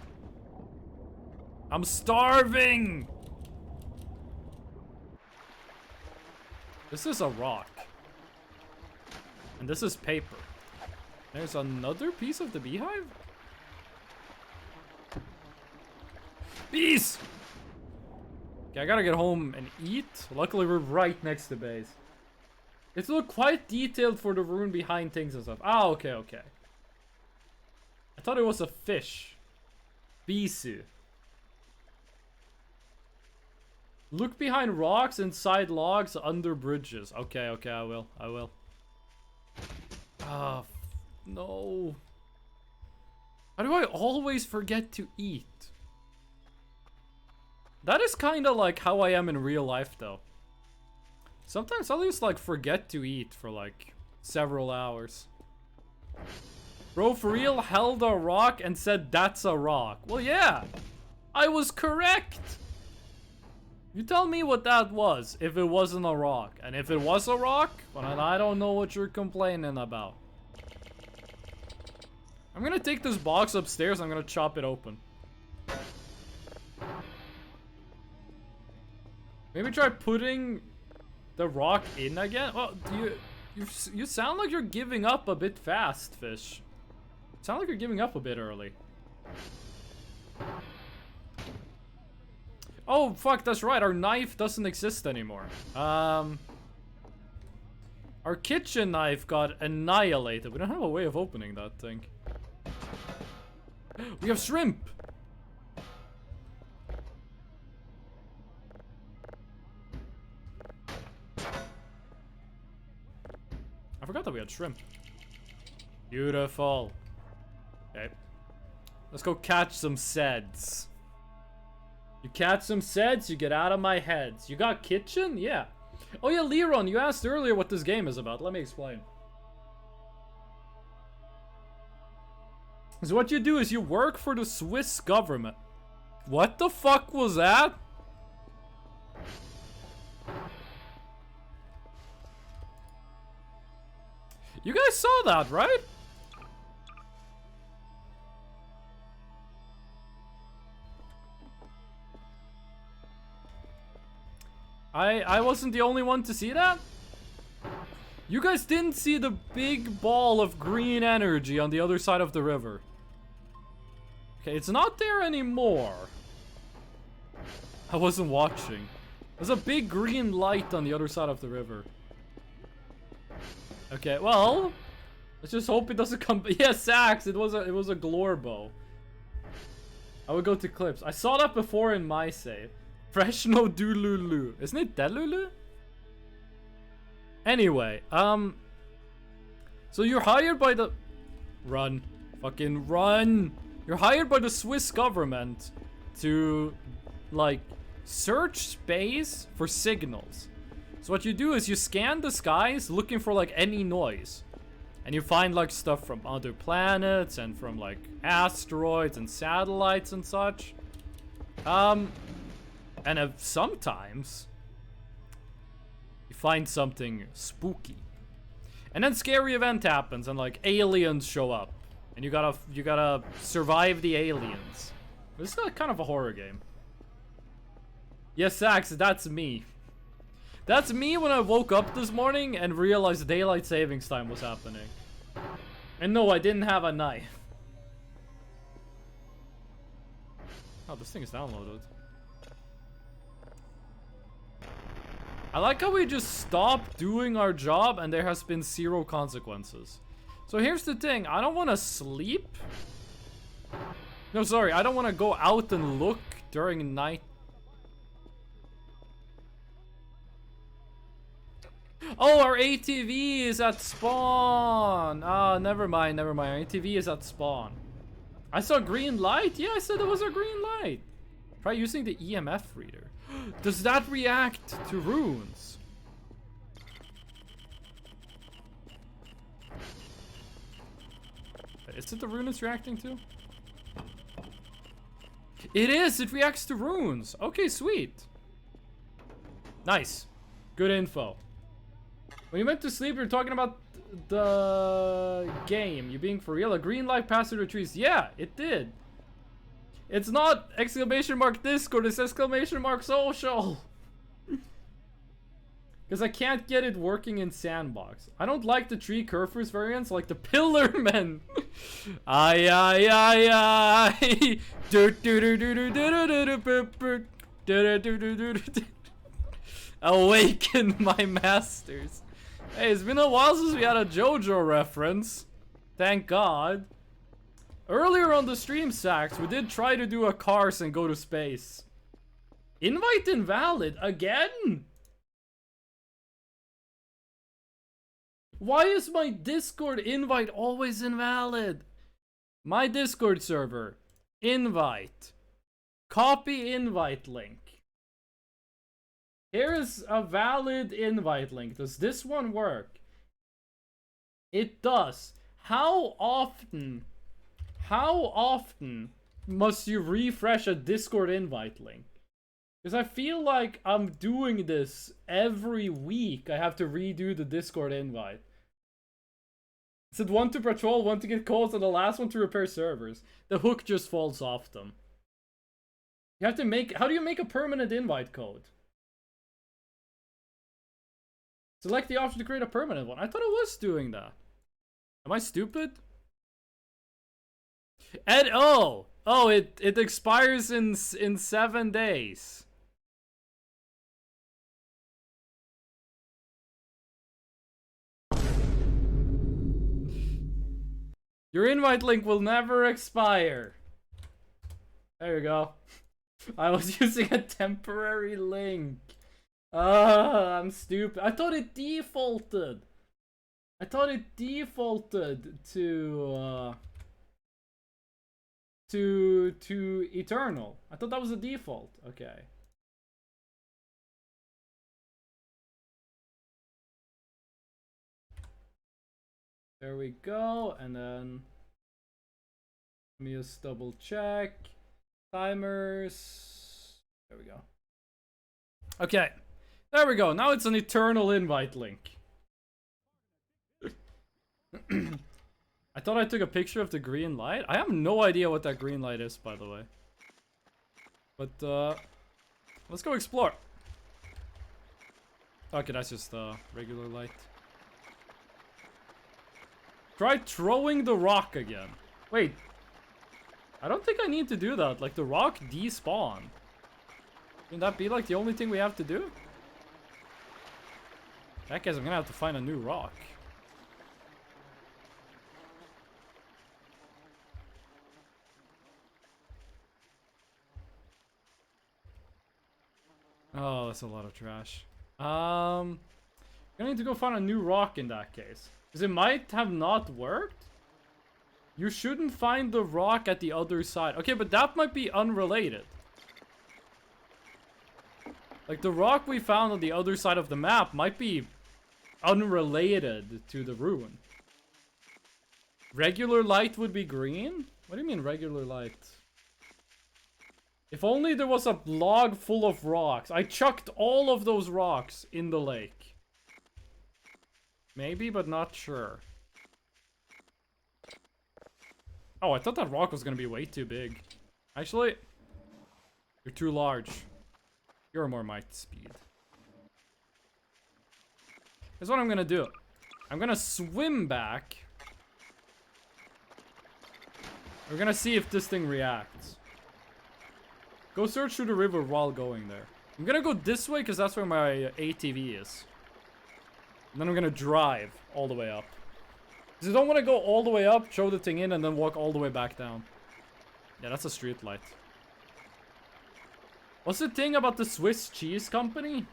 I'm starving! This is a rock. And this is paper. There's another piece of the beehive? Bees! Okay, I gotta get home and eat. Luckily, we're right next to base. It looked quite detailed for the rune behind things and stuff. Ah, okay. I thought it was a fish. Bisu. Look behind rocks, inside logs, under bridges. Okay, I will. Ah, no. How do I always forget to eat? That is kind of like how I am in real life, though. Sometimes I'll just like forget to eat for like several hours. Bro, for real, held a rock and said that's a rock. Well, yeah, I was correct. You tell me what that was if it wasn't a rock. And if it was a rock, well, then I don't know what you're complaining about. I'm gonna take this box upstairs. I'm gonna chop it open. Maybe try putting the rock in again? Well, you sound like you're giving up a bit fast, fish. Sound like you're giving up a bit early. Oh, fuck, that's right. Our knife doesn't exist anymore. Our kitchen knife got annihilated. We don't have a way of opening that thing. We have shrimp! I forgot that we had shrimp. Beautiful. Okay. Let's go catch some seds. You catch some seds, you get out of my heads. You got kitchen? Yeah. Oh yeah, Leron, you asked earlier what this game is about. Let me explain. So what you do is you work for the Swiss government. What the fuck was that? You guys saw that, right? I wasn't the only one to see that? You guys didn't see the big ball of green energy on the other side of the river. Okay, it's not there anymore. I wasn't watching. There's a big green light on the other side of the river. Okay, well, let's just hope it doesn't come. Yeah, Sax, it was a glore bow. I would go to clips. I saw that before in my save. Fresh no Dululu. Isn't it Delulu? Anyway, so you're hired by the run. Fucking run. You're hired by the Swiss government to like search space for signals. So what you do is you scan the skies looking for like any noise. And you find like stuff from other planets and from like asteroids and satellites and such. And sometimes you find something spooky. And then scary event happens and like aliens show up. And you gotta survive the aliens. This is kind of a horror game. Yes, Sax, that's me. That's me when I woke up this morning and realized daylight savings time was happening. And no, I didn't have a knife. Oh, this thing is downloaded. I like how we just stopped doing our job and there has been 0 consequences. So here's the thing, I don't want to sleep. No, sorry, I don't want to go out and look during night. Oh, our ATV is at spawn. Ah, never mind, never mind. Our ATV is at spawn. I saw green light. Yeah, I said it was a green light. Try using the EMF reader. Does that react to runes? Is it the rune it's reacting to? It is! It reacts to runes! Okay, sweet. Nice. Good info. When you went to sleep, you were talking about the game. You being for real? A green light passed through the trees. Yeah, it did. It's not exclamation mark Discord, it's exclamation mark social. Because I can't get it working in Sandbox. I don't like the tree curvers variants, like the pillar men. Ay ay ay ay. Awaken my masters. Hey, it's been a while since we had a JoJo reference. Thank God. Earlier on the stream, Sax, we did try to do a Cars and go to space. Invite invalid again? Why is my Discord invite always invalid? My Discord server. Invite. Copy invite link. Here is a valid invite link. Does this one work? It does. How often must you refresh a Discord invite link? Because I feel like I'm doing this every week. I have to redo the Discord invite. It said 1 to patrol, 1 to get calls, and the last one to repair servers. The hook just falls off them. You have to make... How do you make a permanent invite code? Select the option to create a permanent one. I thought it was doing that. Am I stupid? And oh, it expires in 7 days. Your invite link will never expire. There you go. I was using a temporary link. I'm stupid. I thought it defaulted. To eternal. I thought that was a default. Okay. There we go, and then let me just double check timers. There we go. Okay, there we go. Now it's an eternal invite link. I thought I took a picture of the green light. I have no idea what that green light is, by the way. But let's go explore. Okay, that's just a regular light. Try throwing the rock again. Wait. I don't think I need to do that. Like, the rock despawned. Can that be, like, the only thing we have to do? In that case, I'm gonna have to find a new rock. Oh, that's a lot of trash. I'm gonna need to go find a new rock in that case. Because it might have not worked. You shouldn't find the rock at the other side. Okay, but that might be unrelated. Like, the rock we found on the other side of the map might be unrelated to the ruin. Regular light would be green? What do you mean regular light? If only there was a log full of rocks. I chucked all of those rocks in the lake. Maybe, but not sure. Oh, I thought that rock was gonna be way too big. Actually, you're too large. You're more my speed. Here's what I'm gonna do. I'm gonna swim back. We're gonna see if this thing reacts. Go search through the river while going there. I'm gonna go this way because that's where my ATV is. And then I'm gonna drive all the way up. Because I don't want to go all the way up, throw the thing in, and then walk all the way back down. Yeah, that's a street light. What's the thing about the Swiss cheese company?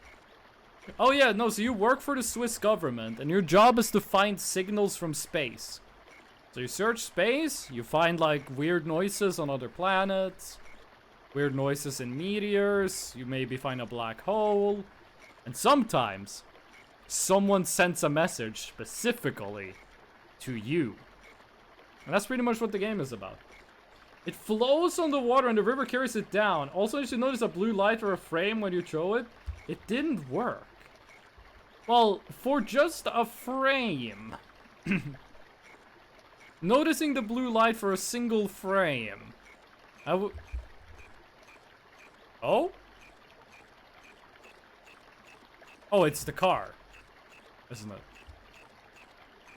Oh yeah, no, so you work for the Swiss government, and your job is to find signals from space. So you search space, you find like weird noises on other planets, weird noises in meteors, you maybe find a black hole, and sometimes someone sends a message specifically to you. And that's pretty much what the game is about. It flows on the water and the river carries it down. Also, you should notice a blue light or a frame when you throw it. It didn't work. Well, for just a frame. Noticing the blue light for a single frame. Oh? Oh, it's the car. Isn't it?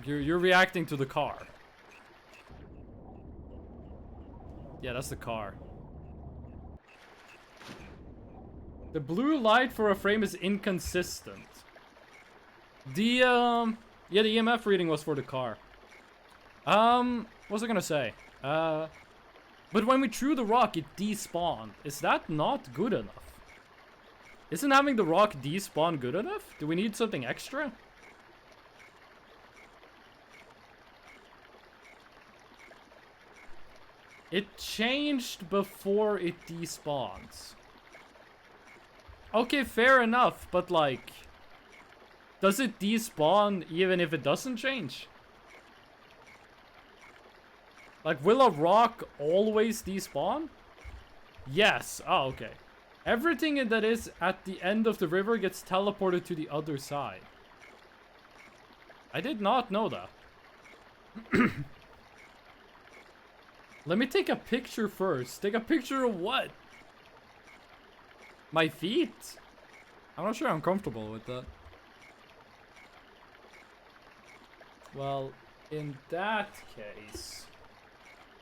You're reacting to the car. Yeah, that's the car. The blue light for a frame is inconsistent. Yeah, the EMF reading was for the car. What was I gonna say? But when we threw the rock, it despawned. Is that not good enough? Isn't having the rock despawn good enough? Do we need something extra? It changed before it despawns. Okay, fair enough, but like, does it despawn even if it doesn't change? Like, will a rock always despawn? Yes. Oh, okay. Everything that is at the end of the river gets teleported to the other side. I did not know that. Let me take a picture first. Take a picture of what? My feet? I'm not sure I'm comfortable with that. Well, in that case,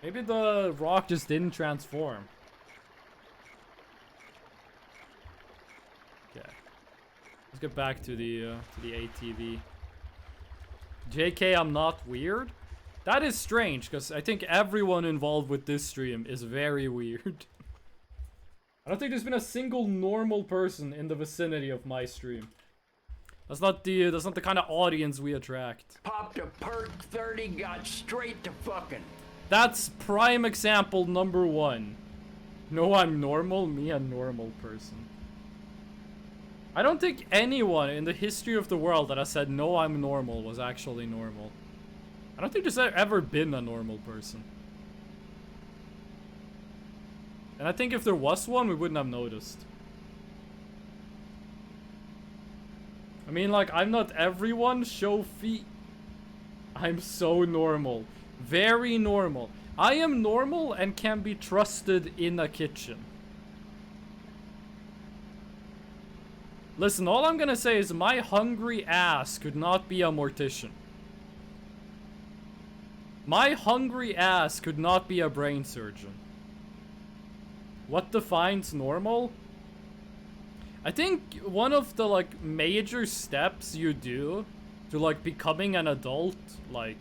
maybe the rock just didn't transform. Okay. Let's get back to the ATV. JK, I'm not weird. That is strange, because I think everyone involved with this stream is very weird. I don't think there's been a single normal person in the vicinity of my stream. That's not the kind of audience we attract. Popped a perk 30, got straight to fucking. That's prime example number 1. No, I'm normal? Me, a normal person. I don't think anyone in the history of the world that has said, no, I'm normal, was actually normal. I don't think there's ever been a normal person. And I think if there was one, we wouldn't have noticed. I mean, like, I'm not everyone, show feet. I'm so normal. Very normal. I am normal and can be trusted in a kitchen. Listen, all I'm gonna say is my hungry ass could not be a mortician. My hungry ass could not be a brain surgeon. What defines normal? I think one of the, like, major steps you do to, like, becoming an adult, like,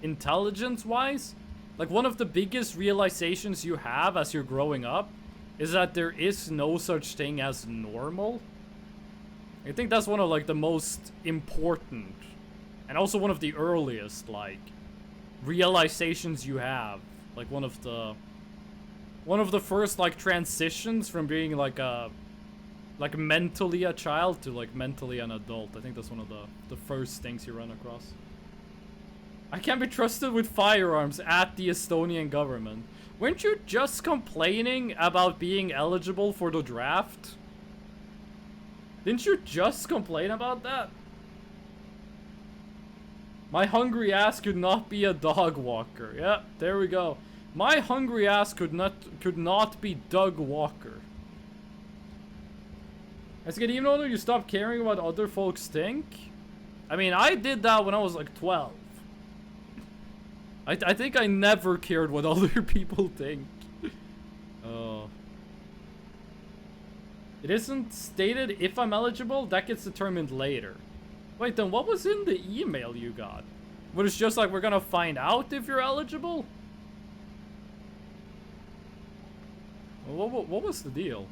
intelligence-wise, like, one of the biggest realizations you have as you're growing up is that there is no such thing as normal. I think that's one of, like, the most important, and also one of the earliest, like, realizations you have. Like, one of the first, like, transitions from being, like, mentally a child to, like, mentally an adult. I think that's one of the first things you run across. I can't be trusted with firearms at the Estonian government. Weren't you just complaining about being eligible for the draft? Didn't you just complain about that? My hungry ass could not be a dog walker. Yeah, there we go. My hungry ass could not be Doug Walker. As you get even older, you stop caring what other folks think. I mean, I did that when I was like 12. I think I never cared what other people think. Oh. It isn't stated if I'm eligible, that gets determined later. Wait, then what was in the email you got? But it's just like, we're gonna find out if you're eligible? What was the deal?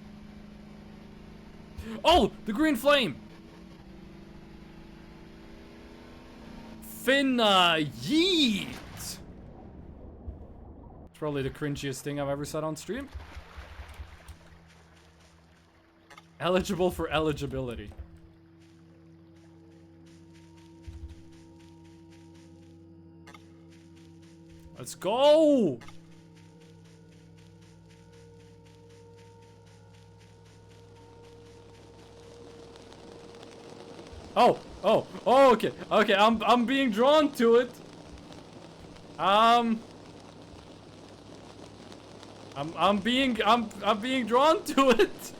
Oh! The green flame! Finna yeet! It's probably the cringiest thing I've ever said on stream. Eligible for eligibility. Let's go! Oh, okay, I'm being drawn to it. I'm being drawn to it.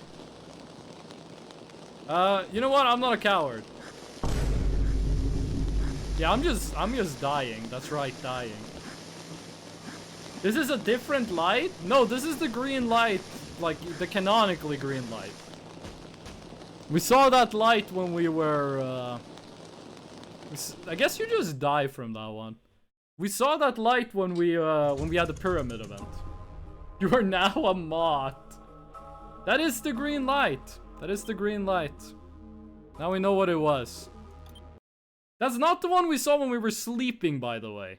You know what? I'm not a coward. Yeah, I'm just dying. That's right, dying. This is a different light? No, this is the green light, like the canonically green light. We saw that light when we were, I guess you just die from that one. We saw that light when we had the pyramid event. You are now a moth. That is the green light. That is the green light. Now we know what it was. That's not the one we saw when we were sleeping, by the way.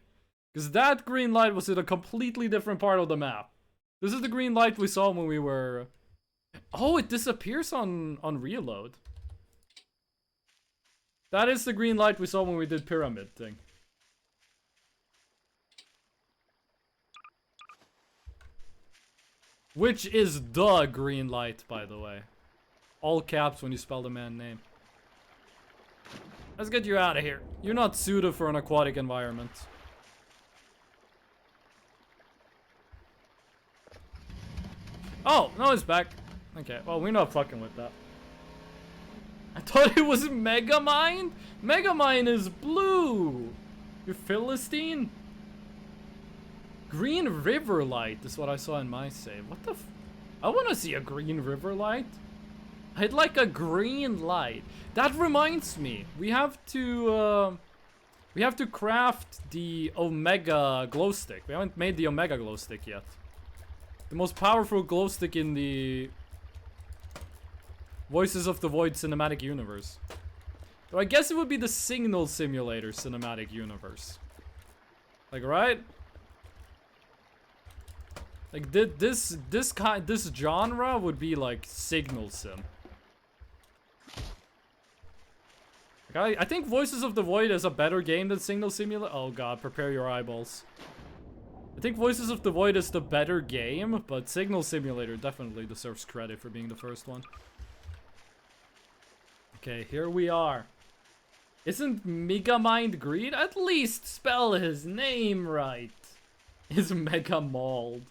Because that green light was in a completely different part of the map. This is the green light we saw when we were... Oh, it disappears on reload. That is the green light we saw when we did pyramid thing. Which is the green light, by the way. All caps when you spell the man name. Let's get you out of here. You're not suited for an aquatic environment. Oh, no, it's back. Okay, well, we're not fucking with that. I thought it was Megamind? Megamind is blue! You Philistine? Green river light is what I saw in my save. What the f... I want to see a green river light. I'd like a green light. That reminds me. We have to craft the Omega glow stick. We haven't made the Omega glow stick yet. The most powerful glow stick in the Voices of the Void cinematic universe. So I guess it would be the Signal Simulator cinematic universe. Like, right? Like, this genre would be like Signal Sim. Like, I think Voices of the Void is a better game than Signal Simulator. Oh god, prepare your eyeballs. I think Voices of the Void is the better game, but Signal Simulator definitely deserves credit for being the first one. Okay, here we are. Isn't Megamind green? At least spell his name right. Is Mega Mauled.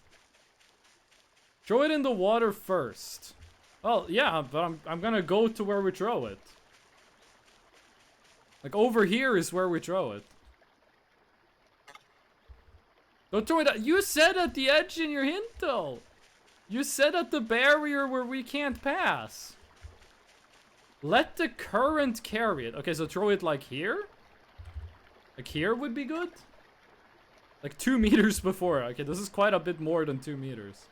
Throw it in the water first. Well, yeah, but I'm gonna go to where we throw it. Like, over here is where we throw it. Don't throw it at— you said at the edge in your hint, though. You said at the barrier where we can't pass. Let the current carry it. Okay, so throw it like here? Like here would be good? Like 2 meters before. Okay, this is quite a bit more than 2 meters.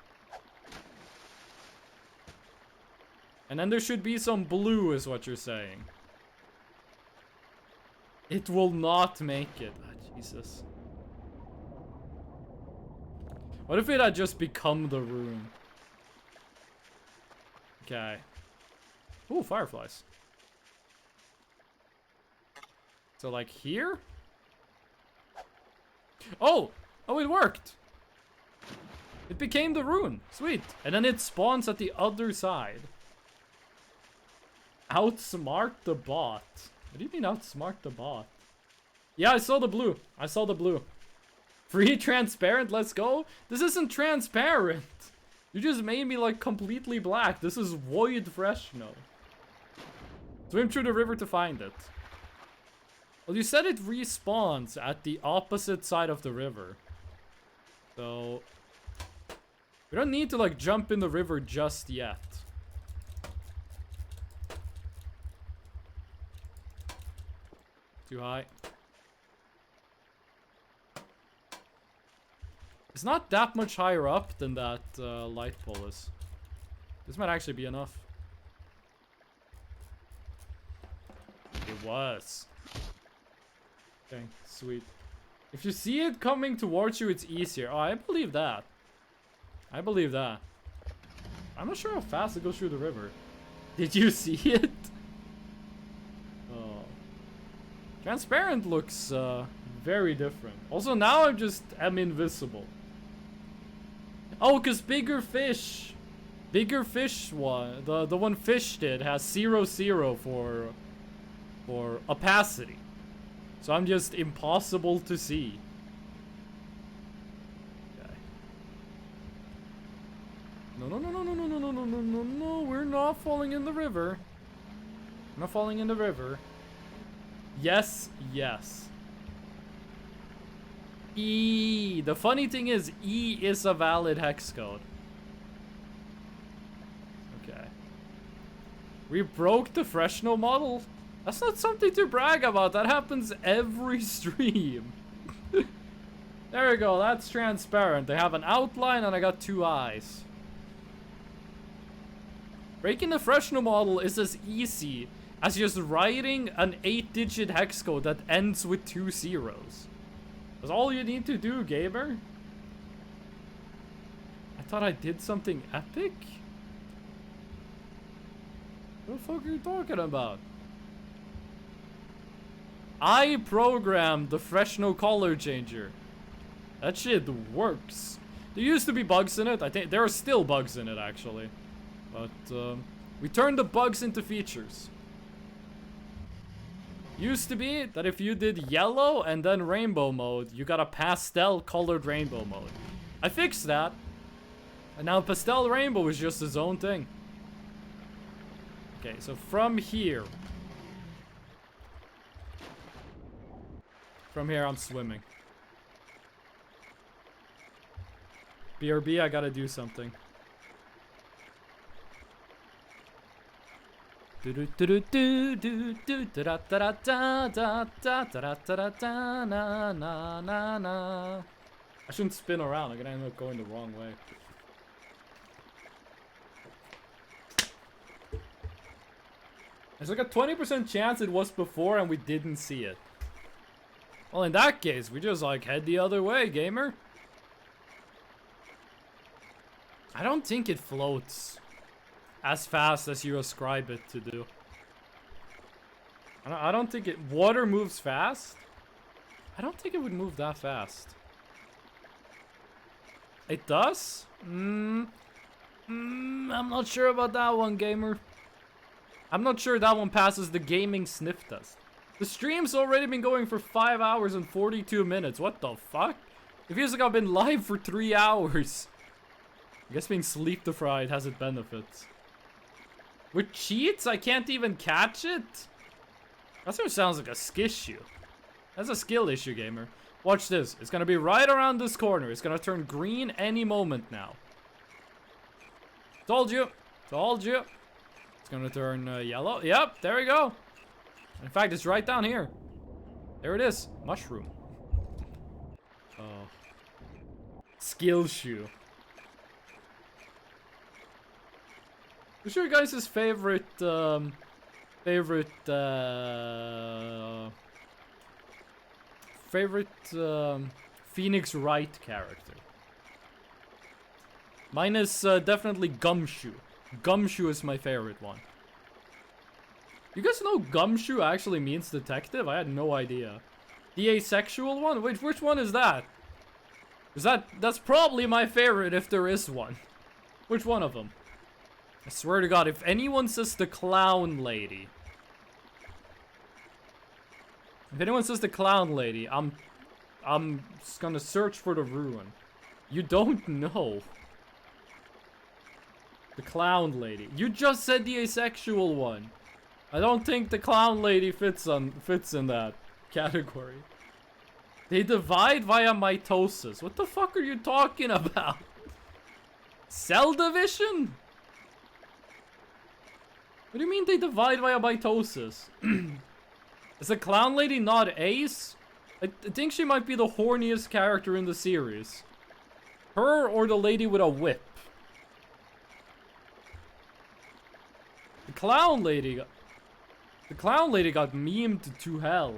And then there should be some blue, is what you're saying. It will not make it. Oh, Jesus. What if it had just become the room? Okay. Ooh, fireflies. So like here? Oh! Oh, it worked! It became the rune. Sweet. And then it spawns at the other side. Outsmart the bot. What do you mean outsmart the bot? Yeah, I saw the blue. I saw the blue. Free transparent, let's go. This isn't transparent. You just made me like completely black. This is void Freshno. Swim through the river to find it. Well, you said it respawns at the opposite side of the river. So we don't need to like jump in the river just yet. Too high. It's not that much higher up than that light pole is. This might actually be enough. It was. Okay, sweet. If you see it coming towards you, it's easier. Oh, I believe that. I believe that. I'm not sure how fast it goes through the river. Did you see it? Oh. Transparent looks very different. Also, now I'm invisible. Oh, because bigger fish one, the one fish did has 0/0 for opacity. So I'm just impossible to see. Okay. No, we're not falling in the river. We're not falling in the river. Yes. E. The funny thing is, E is a valid hex code. Okay. We broke the Freshno model. That's not something to brag about. That happens every stream. There we go. That's transparent. They have an outline and I got 2 eyes. Breaking the Freshno model is as easy as just writing an 8-digit hex code that ends with 2 zeros. That's all you need to do, gamer. I thought I did something epic? What the fuck are you talking about? I programmed the Freshno color changer. That shit works. There used to be bugs in it. I think there are still bugs in it, actually. But we turned the bugs into features. Used to be that if you did yellow and then rainbow mode, you got a pastel colored rainbow mode. I fixed that. And now pastel rainbow is just its own thing. Okay, so from here. From here, I'm swimming. BRB, I gotta do something. I shouldn't spin around. I'm gonna end up going the wrong way. There's like a 20% chance it was before and we didn't see it. Well, in that case, we just like head the other way, gamer. I don't think it floats as fast as you ascribe it to do. I don't think it... Water moves fast? I don't think it would move that fast. It does? I'm not sure about that one, gamer. I'm not sure that one passes the gaming sniff test. The stream's already been going for 5 hours and 42 minutes. What the fuck? It feels like I've been live for 3 hours. I guess being sleep deprived has its benefits. With cheats, I can't even catch it? That sort of sounds like a skill. That's a skill issue, gamer. Watch this. It's gonna be right around this corner. It's gonna turn green any moment now. Told you. Told you. It's gonna turn yellow. Yep, there we go. In fact, it's right down here. There it is. Mushroom. Oh. Skill shoe. What's your guys' favorite Phoenix Wright character? Mine is definitely Gumshoe. Gumshoe is my favorite one. You guys know Gumshoe actually means detective? I had no idea. The asexual one? Which one is that? Because that's probably my favorite if there is one. Which one of them? I swear to God, if anyone says the clown lady. If anyone says the clown lady, I'm just gonna search for the ruin. You don't know. The clown lady. You just said the asexual one. I don't think the clown lady fits in that category. They divide via mitosis. What the fuck are you talking about? Cell division? What do you mean they divide via mitosis? Is the clown lady not Ace? I think she might be the horniest character in the series. Her or the lady with a whip. The clown lady got memed to hell.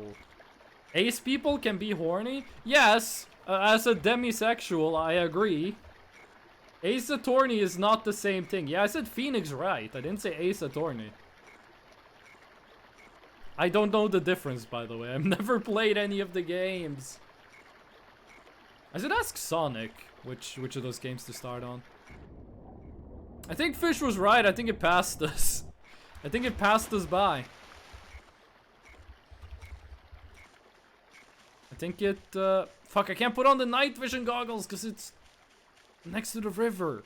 Ace people can be horny? Yes, as a demisexual, I agree. Ace Attorney is not the same thing. Yeah, I said Phoenix right. I didn't say Ace Attorney. I don't know the difference, by the way. I've never played any of the games. I should ask Sonic which of those games to start on. I think Fish was right. I think it passed us. I think it passed us by. I think it, fuck, I can't put on the night vision goggles because it's next to the river.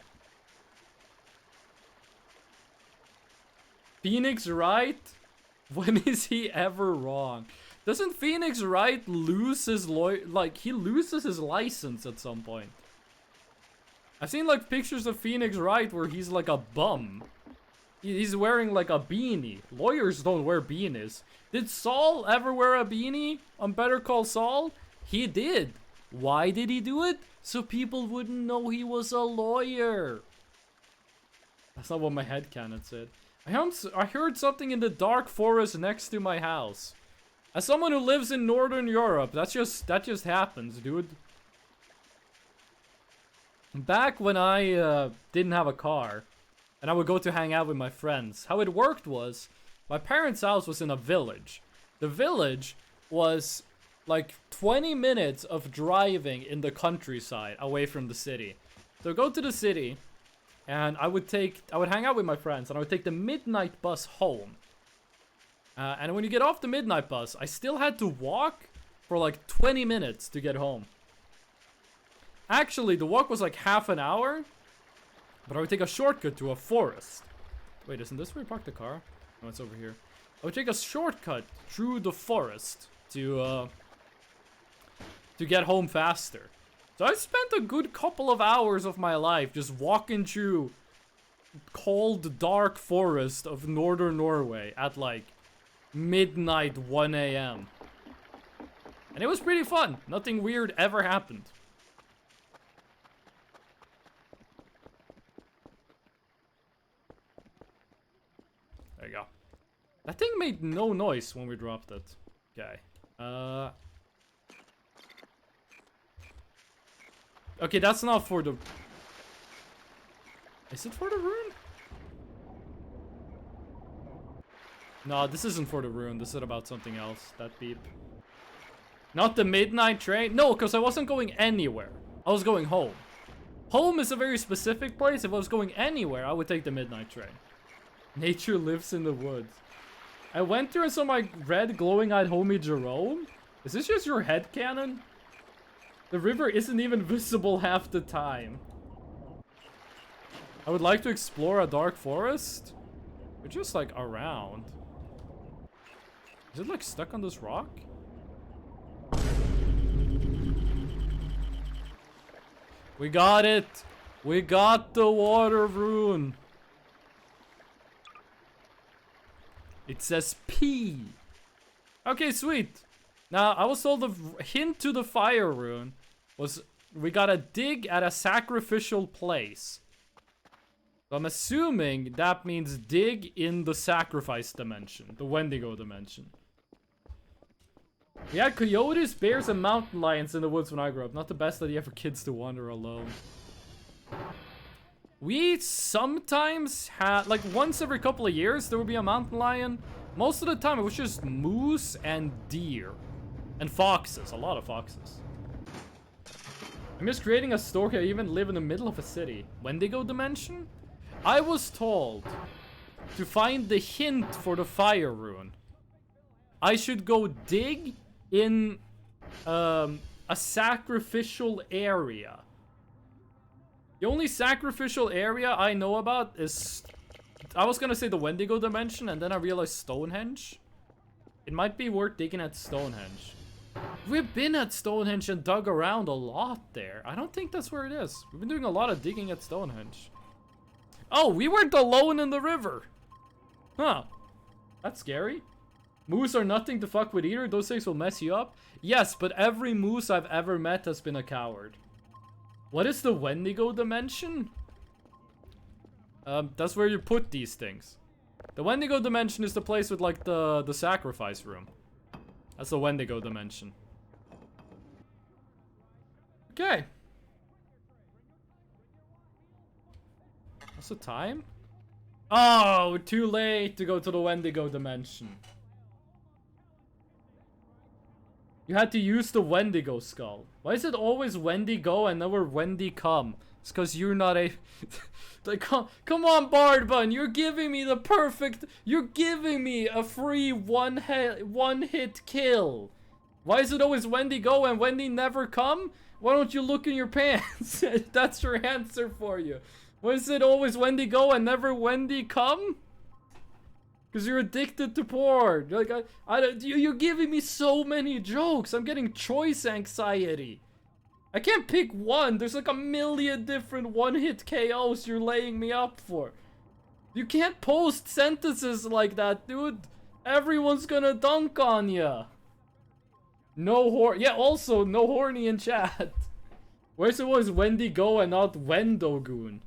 Phoenix Wright? When is he ever wrong? Doesn't Phoenix Wright lose his he loses his license at some point. I've seen like pictures of Phoenix Wright where he's like a bum. He's wearing like a beanie. Lawyers don't wear beanies. Did Saul ever wear a beanie on Better Call Saul? He did. Why did he do it? So people wouldn't know he was a lawyer. That's not what my headcanon said. I heard something in the dark forest next to my house. As someone who lives in Northern Europe, that just happens, dude. Back when I didn't have a car, and I would go to hang out with my friends, how it worked was, my parents' house was in a village. The village was like 20 minutes of driving in the countryside away from the city. So go to the city, and I would hang out with my friends, and I would take the midnight bus home. And when you get off the midnight bus, I still had to walk for like 20 minutes to get home. Actually, the walk was like half an hour, but I would take a shortcut to a forest. Wait, isn't this where we parked the car? No, it's over here. I would take a shortcut through the forest to get home faster. So I spent a good couple of hours of my life just walking through cold, dark forest of northern Norway at like midnight 1 a.m. And it was pretty fun. Nothing weird ever happened. There you go. That thing made no noise when we dropped it. Okay. Okay, that's not for the... Is it for the rune? No, this isn't for the rune. This is about something else. That beep. Not the midnight train? No, because I wasn't going anywhere. I was going home. Home is a very specific place. If I was going anywhere, I would take the midnight train. Nature lives in the woods. I went through and saw my red glowing-eyed homie Jerome. Is this just your headcanon? The river isn't even visible half the time. I would like to explore a dark forest. We're just like around. Is it like stuck on this rock? We got it! We got the water rune! It says P. Okay, sweet. Now, I was told the hint to the fire rune was we gotta dig at a sacrificial place. So I'm assuming that means dig in the sacrifice dimension, the Wendigo dimension. We had coyotes, bears, and mountain lions in the woods when I grew up. Not the best idea for kids to wander alone. We sometimes had, like once every couple of years, there would be a mountain lion. Most of the time, it was just moose and deer. And foxes, a lot of foxes. I'm just creating a story. I even live in the middle of a city. Wendigo dimension? I was told to find the hint for the fire rune. I should go dig in a sacrificial area. The only sacrificial area I know about is... I was gonna say the Wendigo dimension, and then I realized Stonehenge. It might be worth digging at Stonehenge. We've been at Stonehenge and dug around a lot there. I don't think that's where it is. We've been doing a lot of digging at Stonehenge. Oh, we weren't alone in the river. Huh. That's scary. Moose are nothing to fuck with either. Those things will mess you up. Yes, but every moose I've ever met has been a coward. What is the Wendigo dimension? That's where you put these things. The Wendigo dimension is the place with like the sacrifice room. That's the Wendigo dimension. Okay. What's the time? Oh, too late to go to the Wendigo dimension. You had to use the Wendigo skull. Why is it always Wendigo and never Wendy come? It's because you're not a... like, come on, Bardbun, you're giving me the perfect... You're giving me a free one-hit kill. Why is it always Wendigo and Wendy never come? Why don't you look in your pants? That's your answer for you. Why is it always Wendigo and never Wendy come? Because you're addicted to porn. Like, you're giving me so many jokes. I'm getting choice anxiety. I can't pick one. There's like a million different one-hit KOs you're laying me up for. You can't post sentences like that, dude. Everyone's gonna dunk on ya. No yeah, also, no horny in chat. Where's it always Wendigo and not Wendogoon?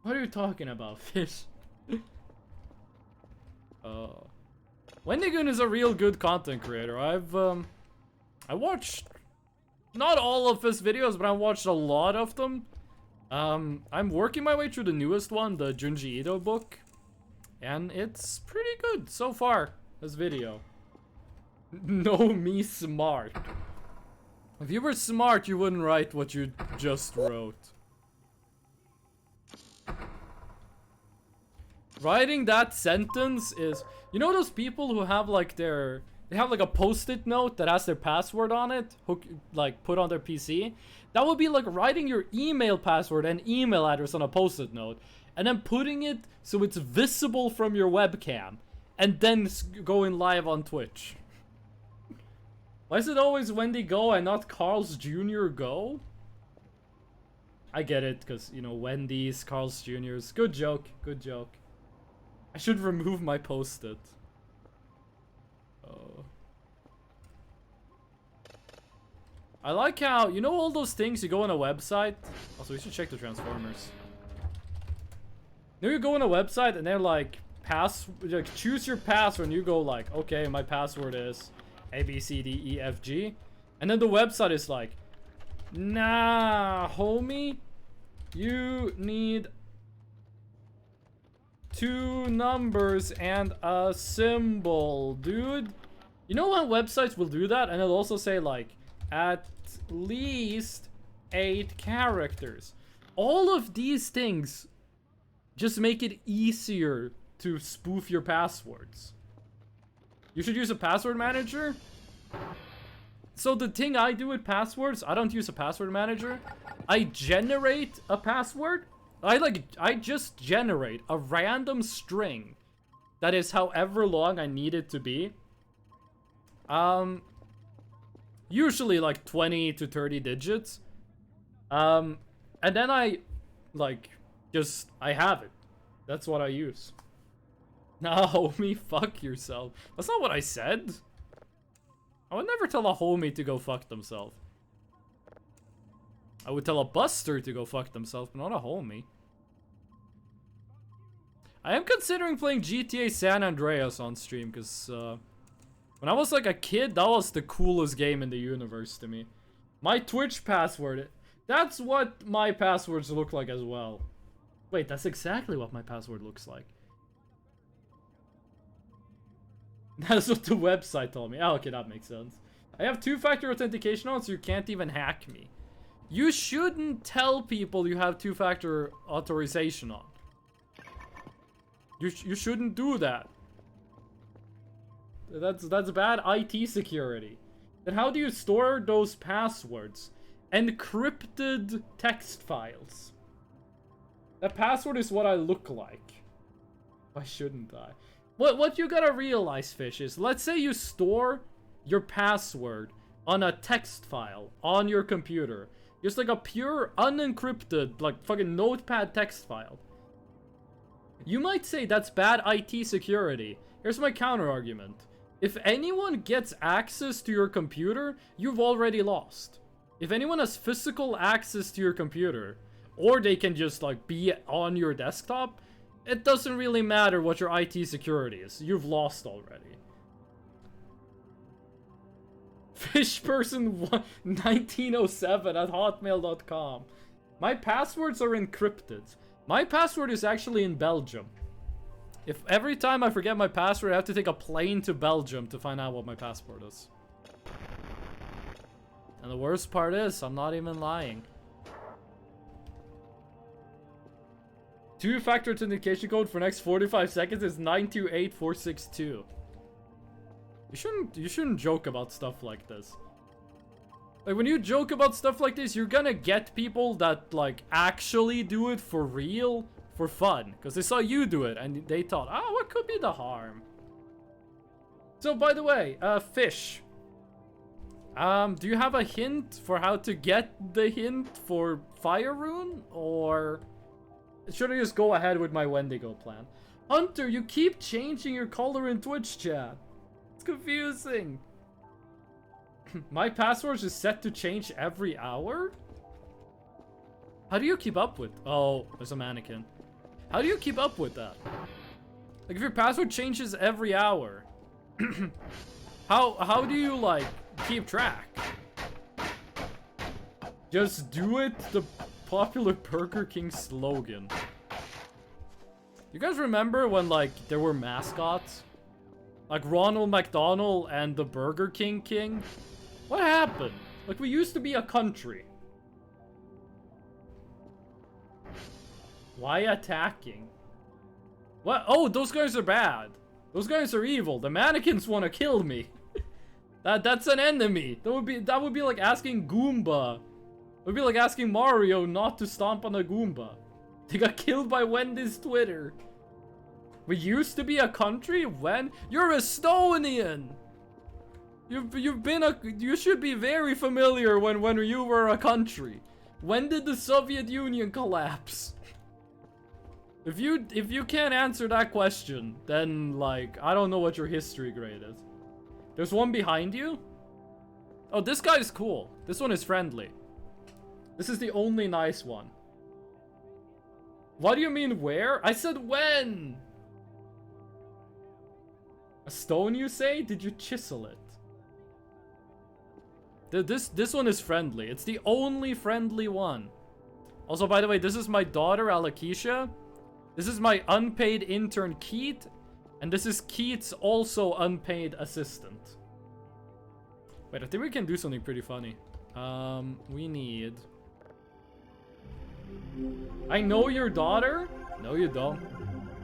What are you talking about, fish? Wendigoon is a real good content creator. I watched not all of his videos, but I watched a lot of them. I'm working my way through the newest one, the Junji Ito book, and it's pretty good so far. This video. No, me smart. If you were smart, you wouldn't write what you just wrote. Writing that sentence is... You know those people who have like their... They have like a post-it note that has their password on it, like put on their PC. That would be like writing your email password and email address on a post-it note, and then putting it so it's visible from your webcam, and then going live on Twitch. Why is it always Wendy Go and not Carl's Jr. Go? I get it, because, you know, Wendy's, Carl's Jr.'s. Good joke, good joke. I should remove my post-it. I like how, you know all those things you go on a website? Also, we should check the Transformers. You know, you go on a website and they're like, choose your password, and you go like, okay, my password is ABCDEFG. And then the website is like, nah, homie, you need 2 numbers and a symbol, dude. You know when websites will do that? And it'll also say like, at least 8 characters. All of these things just make it easier to spoof your passwords. You should use a password manager. So the thing I do with passwords, I don't use a password manager. I generate a password. I just generate a random string that is however long I need it to be. Usually like 20 to 30 digits. And then I have it. That's what I use. Nah, homie, fuck yourself. That's not what I said. I would never tell a homie to go fuck themselves. I would tell a buster to go fuck themselves, but not a homie. I am considering playing GTA San Andreas on stream, because, when I was like a kid, that was the coolest game in the universe to me. My Twitch password, that's what my passwords look like as well. Wait, that's exactly what my password looks like. That's what the website told me. Oh, okay, that makes sense. I have two-factor authentication on, so you can't even hack me. You shouldn't tell people you have two-factor authorization on. You shouldn't do that. That's bad IT security. Then how do you store those passwords? Encrypted text files. That password is what I look like. Why shouldn't I? What you gotta realize, Fish, is let's say you store your password on a text file on your computer. Just like a pure unencrypted, like fucking notepad text file. You might say that's bad IT security. Here's my counter argument. If anyone gets access to your computer, you've already lost. If anyone has physical access to your computer, or they can just like be on your desktop, it doesn't really matter what your IT security is. You've lost already. Fishperson1907 at hotmail.com. My passwords are encrypted. My password is actually in Belgium. If every time I forget my password, I have to take a plane to Belgium to find out what my password is. And the worst part is, I'm not even lying. Two-factor authentication code for next 45 seconds is 928462. You shouldn't joke about stuff like this. Like, when you joke about stuff like this, you're gonna get people that, like, actually do it for real, for fun. Because they saw you do it, and they thought, oh, what could be the harm? So, by the way, Fish. Do you have a hint for how to get the hint for Fire Rune? Or should I just go ahead with my Wendigo plan? Hunter, you keep changing your color in Twitch chat. It's confusing. My password is set to change every hour? How do you keep up with... Oh, there's a mannequin. How do you keep up with that? Like, if your password changes every hour, how do you, like, keep track? Just do it, the popular Burger King slogan. You guys remember when, like, there were mascots? Like Ronald McDonald and the Burger King King? What happened? Like, we used to be a country. Why attacking? What? Oh, those guys are bad. Those guys are evil. The mannequins want to kill me. That's an enemy. That would be like asking Goomba. It would be like asking Mario not to stomp on a Goomba. They got killed by Wendy's Twitter. We used to be a country? When? You're Estonian! You should be very familiar when you were a country. When did the Soviet Union collapse? If you can't answer that question, then, like, I don't know what your history grade is. There's one behind you? Oh, this guy's cool. This one is friendly. This is the only nice one. What do you mean where? I said when! A stone, you say? Did you chisel it? This one is friendly. It's the only friendly one. Also, by the way, this is my daughter, Alakisha. This is my unpaid intern, Keith. And this is Keith's also unpaid assistant. Wait, I think we can do something pretty funny. We need... I know your daughter? No, you don't.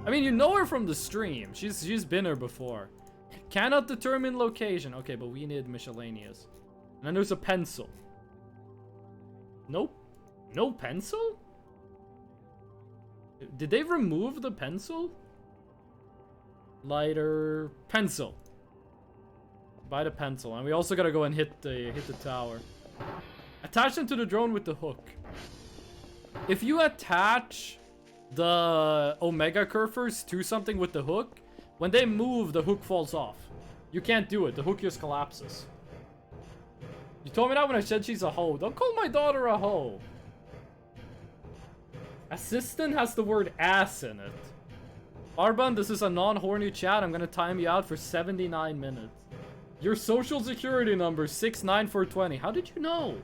I mean, you know her from the stream. She's been here before. Cannot determine location. Okay, but we need miscellaneous. And then there's a pencil. Nope. No pencil? Did they remove the pencil? Lighter. Pencil. Buy the pencil. And we also gotta go and hit the tower. Attach them to the drone with the hook. If you attach the Omega Curvers to something with the hook, when they move, the hook falls off. You can't do it. The hook just collapses. You told me that when I said she's a hoe. Don't call my daughter a hoe. Assistant has the word ass in it. Arban, this is a non-horny chat. I'm gonna time you out for 79 minutes. Your social security number is 69420. How did you know?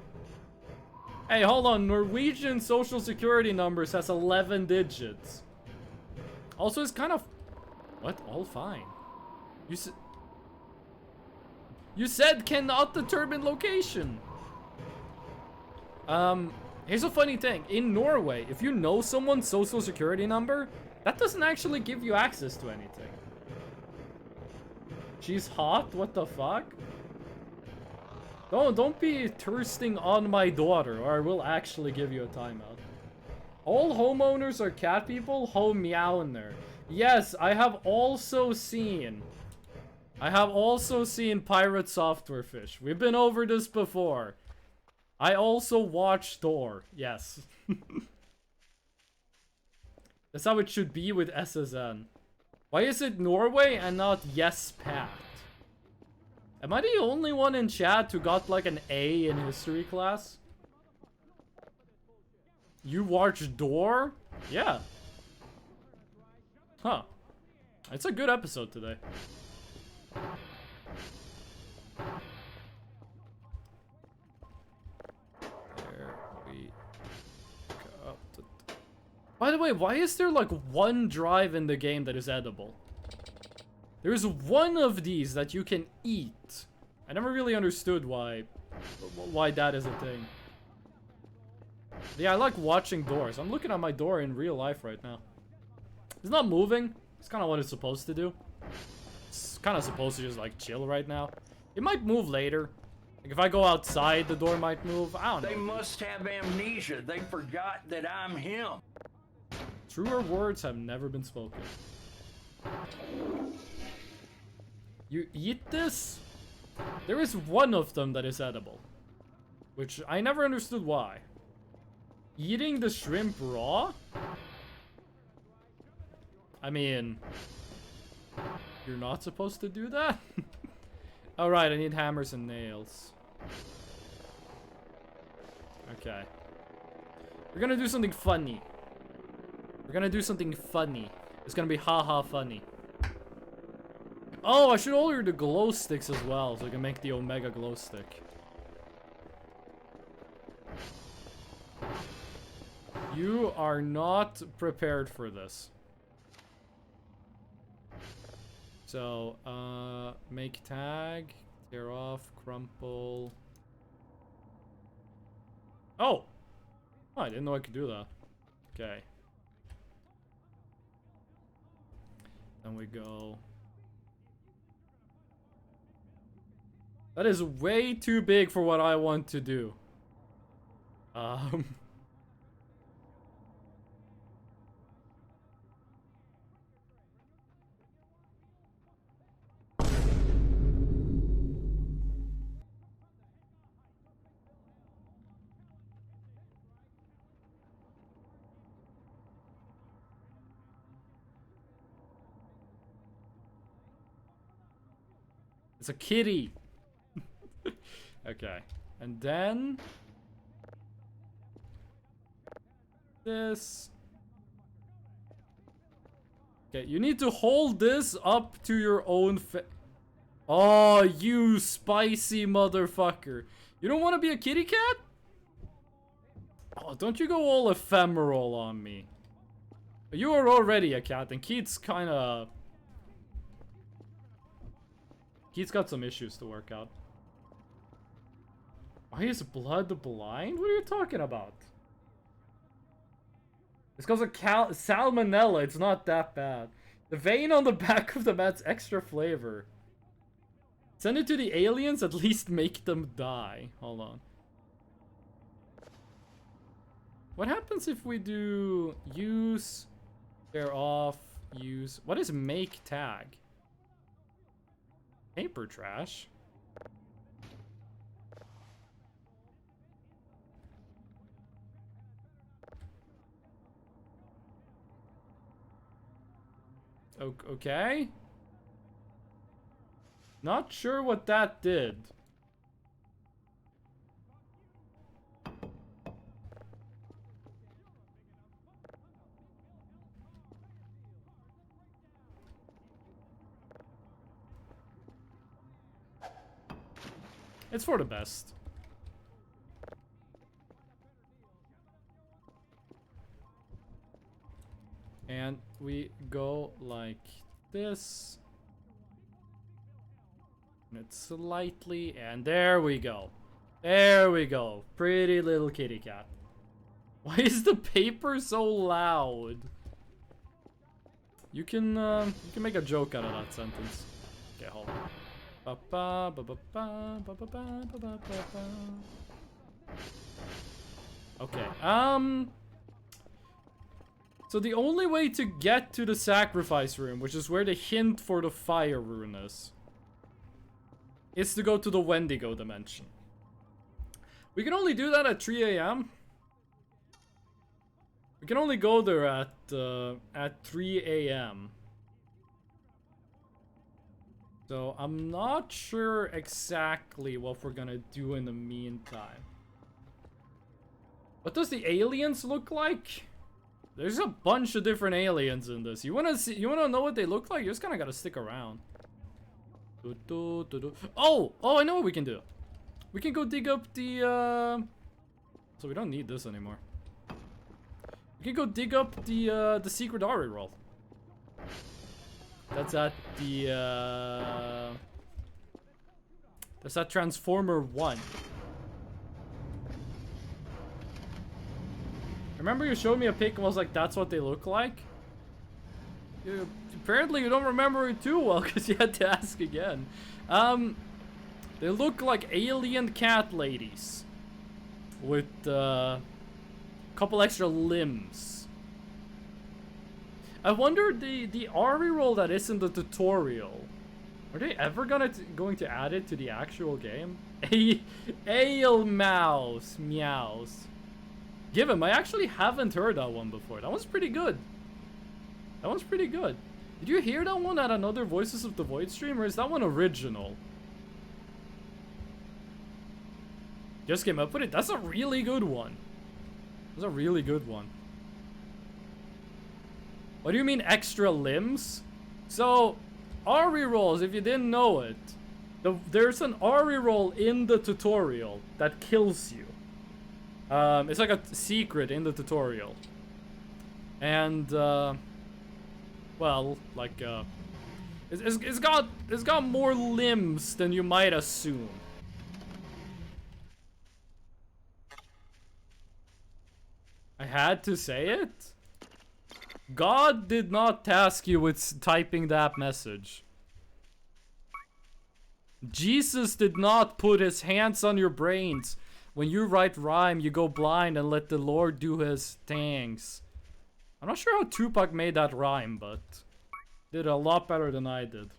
Hey, hold on. Norwegian social security numbers has 11 digits. Also, it's kind of... What? All fine. You said cannot determine location. Here's a funny thing. In Norway, if you know someone's social security number, that doesn't actually give you access to anything. She's hot? What the fuck? Don't be thirsting on my daughter, or I will actually give you a timeout. All homeowners are cat people? Ho meow in there. Yes, I have also seen Pirate Software Fish. We've been over this before. I also watch Thor. Yes. That's how it should be with SSN. Why is it Norway and not Yes Pat? Am I the only one in chat who got like an A in history class? You watch Door? Yeah. Huh. It's a good episode today. There we go. By the way, why is there like one drive in the game that is edible? There's one of these that you can eat. I never really understood why that is a thing. Yeah, I like watching doors. I'm looking at my door in real life right now. It's not moving. It's kind of what it's supposed to do. It's kind of supposed to just like chill right now. It might move later. Like if I go outside, the door might move. I don't know. They must have amnesia. They forgot that I'm him. Truer words have never been spoken. You eat this? There is one of them that is edible. Which I never understood why. Eating the shrimp raw? I mean, you're not supposed to do that? Alright, I need hammers and nails. Okay. We're gonna do something funny. We're gonna do something funny. It's gonna be haha funny. Oh, I should order the glow sticks as well, so I can make the Omega glow stick. You are not prepared for this. So, make tag, tear off, crumple. Oh! Oh, I didn't know I could do that. Okay. Then we go. That is way too big for what I want to do. It's a kitty. Okay. And then this. Okay, you need to hold this up to your own Oh, you spicy motherfucker. You don't want to be a kitty cat? Oh, don't you go all ephemeral on me. You are already a cat, and Keith's kinda... Keith's got some issues to work out. Why is blood blind? What are you talking about? It's because of salmonella. It's not that bad. The vein on the back of the mat's extra flavor. Send it to the aliens, at least make them die. Hold on. What happens if we do use, tear off, use... What is make tag? Paper trash? Okay. Not sure what that did. It's for the best. And we go like this. it slightly, and there we go. There we go. Pretty little kitty cat. Why is the paper so loud? You can make a joke out of that sentence. Okay, hold on. Okay, so the only way to get to the sacrifice room, which is where the hint for the fire rune is to go to the Wendigo dimension. We can only do that at 3 a.m. We can only go there at 3 a.m. So I'm not sure exactly what we're gonna do in the meantime. What does the aliens look like? There's a bunch of different aliens in this. You wanna know what they look like? You just kinda gotta stick around. Oh, I know what we can do. We can go dig up the so we don't need this anymore. We can go dig up the secret Ari roll. That's at the that's at Transformer 1. Remember you showed me a pic and was like, that's what they look like? Apparently you don't remember it too well because you had to ask again. They look like alien cat ladies with a couple extra limbs. I wonder the Ari roll that is in the tutorial. Are they ever going to add it to the actual game? Ale mouse meows. Give him. I actually haven't heard that one before. That one's pretty good. That one's pretty good. Did you hear that one at another Voices of the Void stream, or is that one original? Just came up with it. That's a really good one. That's a really good one. What do you mean extra limbs? So, Ari rolls, if you didn't know it, there's an Ari roll in the tutorial that kills you. It's like a secret in the tutorial. And, well, like, it's got more limbs than you might assume. I had to say it? God did not task you with typing that message. Jesus did not put his hands on your brains. When you write rhyme, you go blind and let the Lord do his things. I'm not sure how Tupac made that rhyme, but did a lot better than I did.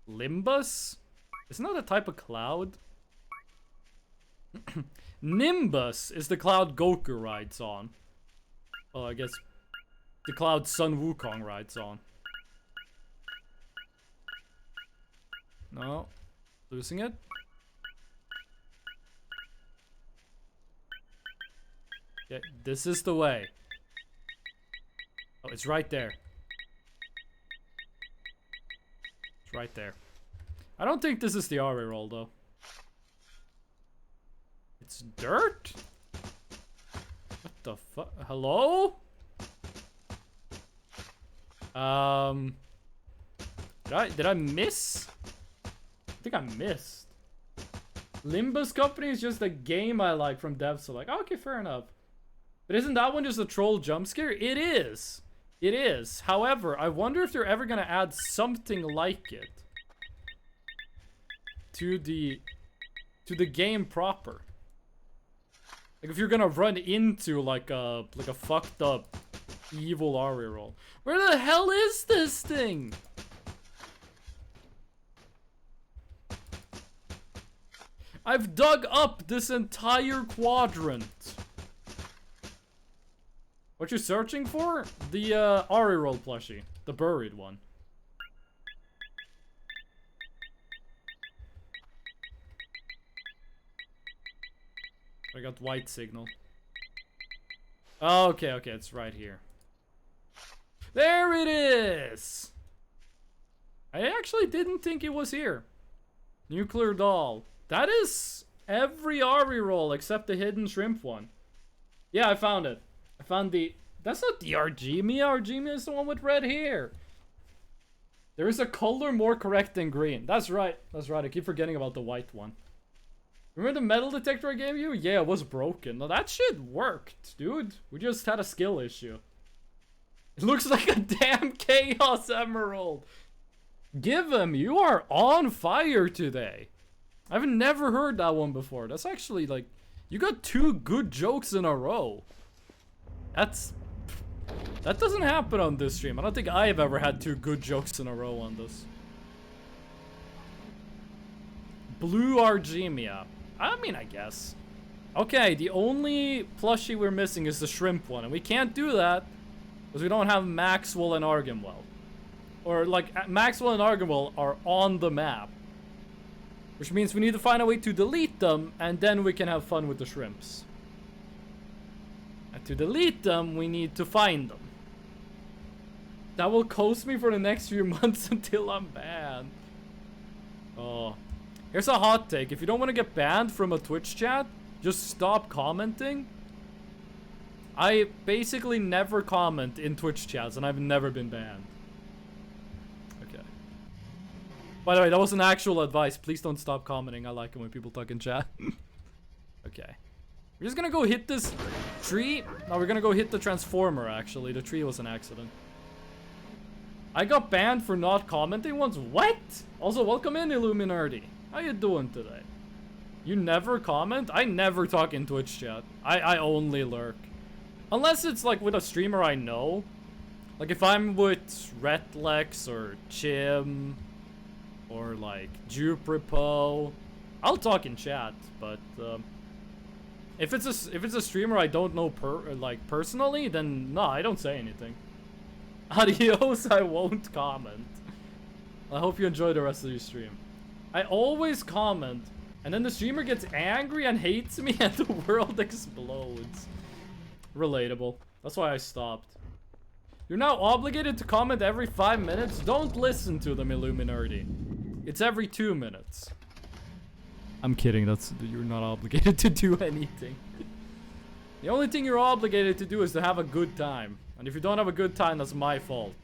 Limbus? Isn't that a type of cloud? Nimbus is the cloud Goku rides on. Well, I guess the cloud Sun Wukong rides on. No. Losing it? Yeah, this is the way. Oh, it's right there. It's right there. I don't think this is the Ari roll, though. It's dirt? What the fuck? Hello? Did I miss? I think I missed. Limbus Company is just a game I like from devs, so like, okay, fair enough. But isn't that one just a troll jump scare? It is. It is. However, I wonder if they're ever gonna add something like it to the game proper. Like if you're gonna run into like a fucked up evil Ari roll. Where the hell is this thing? I've dug up this entire quadrant. What you searching for? The Ari roll plushie, the buried one. I got white signal. Oh, okay, it's right here. There it is! I actually didn't think it was here. Nuclear doll. That is every Ari roll except the hidden shrimp one. Yeah, I found it. I found the... That's not the Argemia. Argemia is the one with red hair. There is a color more correct than green. That's right. That's right. I keep forgetting about the white one. Remember the metal detector I gave you? Yeah, it was broken. No, that shit worked, dude. We just had a skill issue. It looks like a damn Chaos Emerald. Give him. You are on fire today. I've never heard that one before. That's actually like... You got 2 good jokes in a row. That doesn't happen on this stream. I don't think I have ever had 2 good jokes in a row on this. Blue Argemia. I mean, I guess. Okay, the only plushie we're missing is the shrimp one. And we can't do that because we don't have Maxwell and Arganwell. Or, like, Maxwell and Arganwell are on the map. Which means we need to find a way to delete them, and then we can have fun with the shrimps. And to delete them, we need to find them. That will coast me for the next few months until I'm banned. Oh. Here's a hot take. If you don't want to get banned from a Twitch chat, just stop commenting. I basically never comment in Twitch chats, and I've never been banned. Okay. By the way, that was an actual advice. Please don't stop commenting. I like it when people talk in chat. Okay. We're just gonna go hit this tree. No, we're gonna go hit the transformer, actually. The tree was an accident. I got banned for not commenting once. What? Also, welcome in, Illuminati. How you doing today? You never comment? I never talk in Twitch chat. I only lurk. Unless it's like with a streamer I know. Like if I'm with Retlex or Chim or like Jupripo, I'll talk in chat, but if it's a streamer I don't know personally, then no, I don't say anything. Adios, I won't comment. I hope you enjoy the rest of your stream. I always comment, and then the streamer gets angry and hates me and the world explodes. Relatable. That's why I stopped. You're now obligated to comment every 5 minutes? Don't listen to them, Illuminati. It's every 2 minutes. I'm kidding, you're not obligated to do anything. The only thing you're obligated to do is to have a good time. And if you don't have a good time, that's my fault.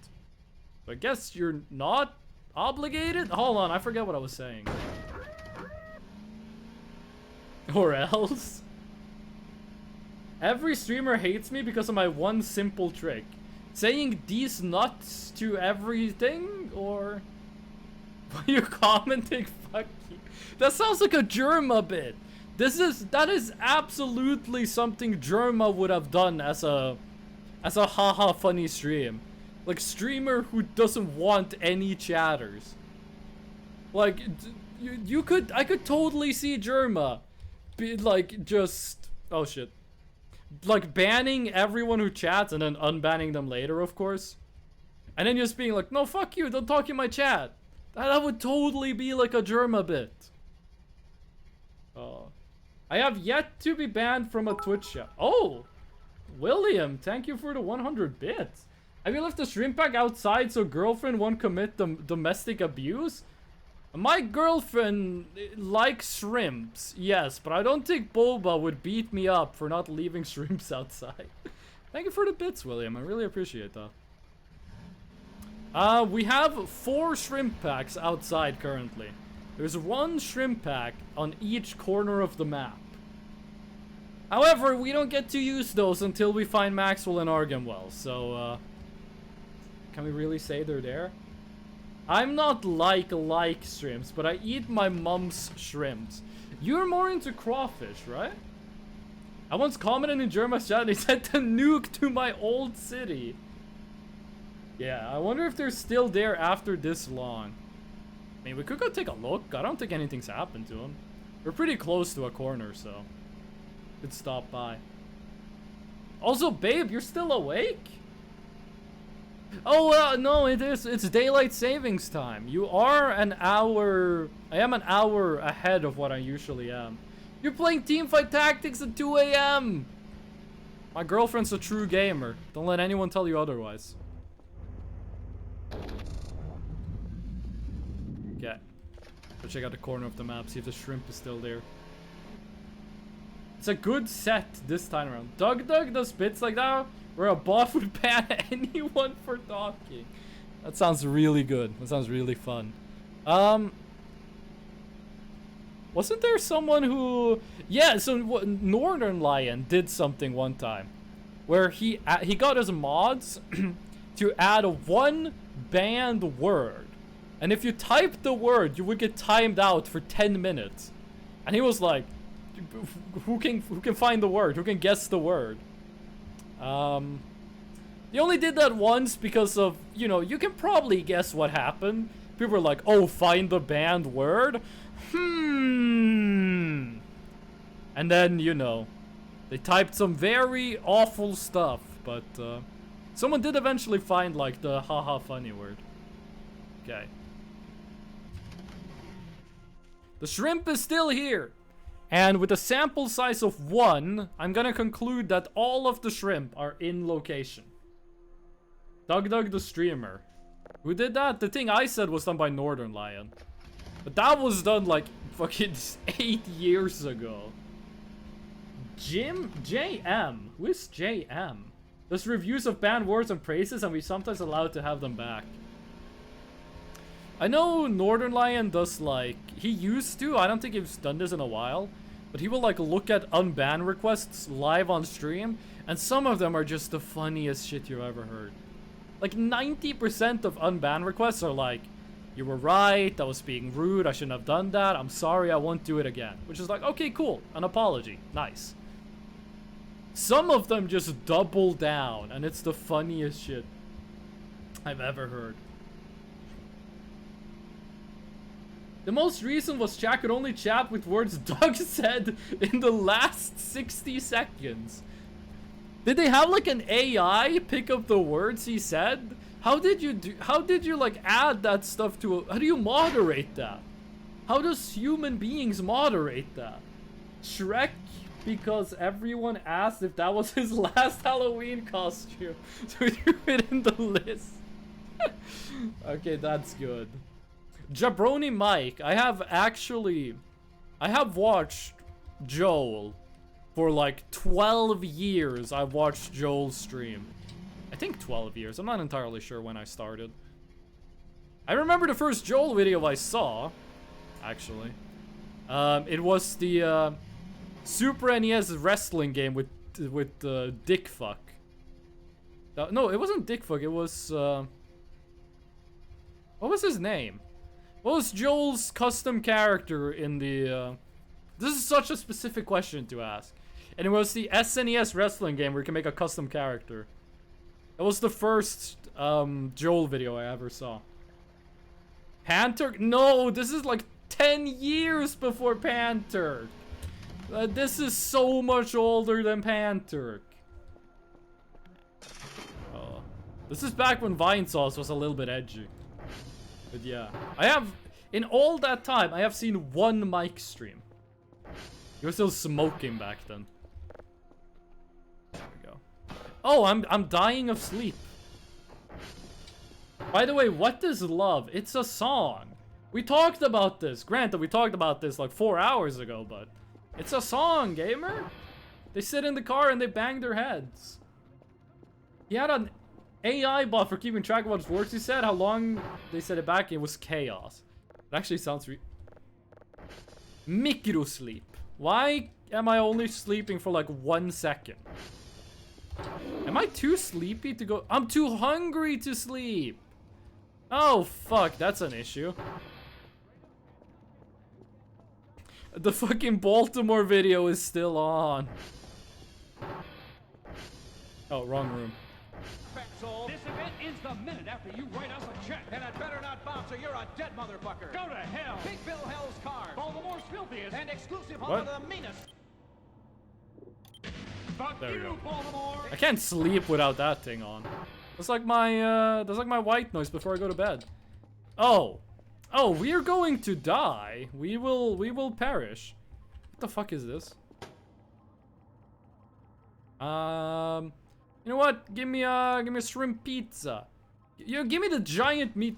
But I guess you're not obligated? Hold on, I forget what I was saying. Or else? Every streamer hates me because of my one simple trick. Saying these nuts to everything? Or... Why are you commenting? Fuck you. That sounds like a Germa bit. That is absolutely something Germa would have done as a haha funny stream. Like streamer who doesn't want any chatters. Like I could totally see Germa be like just oh shit. Like banning everyone who chats and then unbanning them later, of course. And then just being like, no, fuck you, don't talk in my chat. That would totally be like a Germa bit. Oh. I have yet to be banned from a Twitch chat. Oh! William, thank you for the 100 bits. Have you left the shrimp pack outside so girlfriend won't commit domestic abuse? My girlfriend likes shrimps, yes, but I don't think Boba would beat me up for not leaving shrimps outside. Thank you for the bits, William. I really appreciate that. We have 4 shrimp packs outside currently. There's 1 shrimp pack on each corner of the map. However, we don't get to use those until we find Maxwell and Arganwell, so, can we really say they're there? I'm not like shrimps, but I eat my mom's shrimps. You're more into crawfish, right? I once commented in Germa's chat and he said to nuke to my old city. Yeah, I wonder if they're still there after this long. I mean, we could go take a look. I don't think anything's happened to them. We're pretty close to a corner, so could stop by. Also, babe, you're still awake? Oh, no, it's daylight savings time. You are an hour... I am an hour ahead of what I usually am. You're playing Teamfight Tactics at 2 AM! My girlfriend's a true gamer. Don't let anyone tell you otherwise. Okay. Go check out the corner of the map, see if the shrimp is still there. It's a good set this time around. Doug does bits like that where a bot would ban anyone for talking. That sounds really good. That sounds really fun. Wasn't there someone who... Yeah, so Northern Lion did something one time. Where he got his mods to add one banned word. And if you typed the word, you would get timed out for 10 minutes. And he was like, who can find the word? Who can guess the word? He only did that once because of, you know, you can probably guess what happened. People were like, oh, find the banned word? And then, you know, they typed some very awful stuff, but someone did eventually find, like, the haha funny word. Okay. The shrimp is still here. And with a sample size of 1, I'm gonna conclude that all of the shrimp are in location. Doug the streamer. Who did that? The thing I said was done by Northern Lion. But that was done like fucking 8 years ago. JM? Who is JM? There's reviews of banned words and praises and we sometimes allowed to have them back. I know Northern Lion does like... He used to, I don't think he's done this in a while. But he will like look at unban requests live on stream. And some of them are just the funniest shit you've ever heard. Like 90% of unban requests are like, you were right, that was being rude, I shouldn't have done that, I'm sorry, I won't do it again. Which is like, okay, cool, an apology, nice. Some of them just double down, and it's the funniest shit I've ever heard. The most recent was chat could only chat with words Doug said in the last 60 seconds. Did they have like an AI pick up the words he said? How did you like add that stuff to how do you moderate that? How does human beings moderate that? Shrek, because everyone asked if that was his last Halloween costume. So we threw it in the list. Okay, that's good. Jabroni Mike, I have watched Joel for like 12 years. I've watched Joel stream. I think 12 years. I'm not entirely sure when I started. I remember the first Joel video I saw, actually. It was the Super NES wrestling game with Dick Fuck. No, it wasn't Dick Fuck. It was what was his name? What was Joel's custom character in the This is such a specific question to ask. And it was the SNES wrestling game where you can make a custom character. That was the first Joel video I ever saw. Panther? No, this is like 10 years before Panther. This is so much older than Panther. Oh, this is back when Vinesauce was a little bit edgy. But yeah, in all that time, I have seen one Mike stream. He was still smoking back then. There we go. Oh, I'm dying of sleep. By the way, what is love? It's a song. We talked about this. Granted, we talked about this like 4 hours ago, but it's a song, gamer. They sit in the car and they bang their heads. He had an AI bot for keeping track of what words he said, how long they said it back, it was chaos. It actually sounds micro sleep. Why am I only sleeping for like 1 second? Am I too sleepy to go? I'm too hungry to sleep. Oh fuck, that's an issue. The fucking Baltimore video is still on. Oh, wrong room. This event ends the minute after you write us a check. And it better not bounce or you're a dead motherfucker. Go to hell. Big Bill Hell's Card. Baltimore's filthiest. And exclusive home of the meanest. Fuck There we you, go. Baltimore. I can't sleep without that thing on. That's like my white noise before I go to bed. Oh. Oh, we are going to die. We will perish. What the fuck is this? You know what? Give me a shrimp pizza. You give me the giant meat.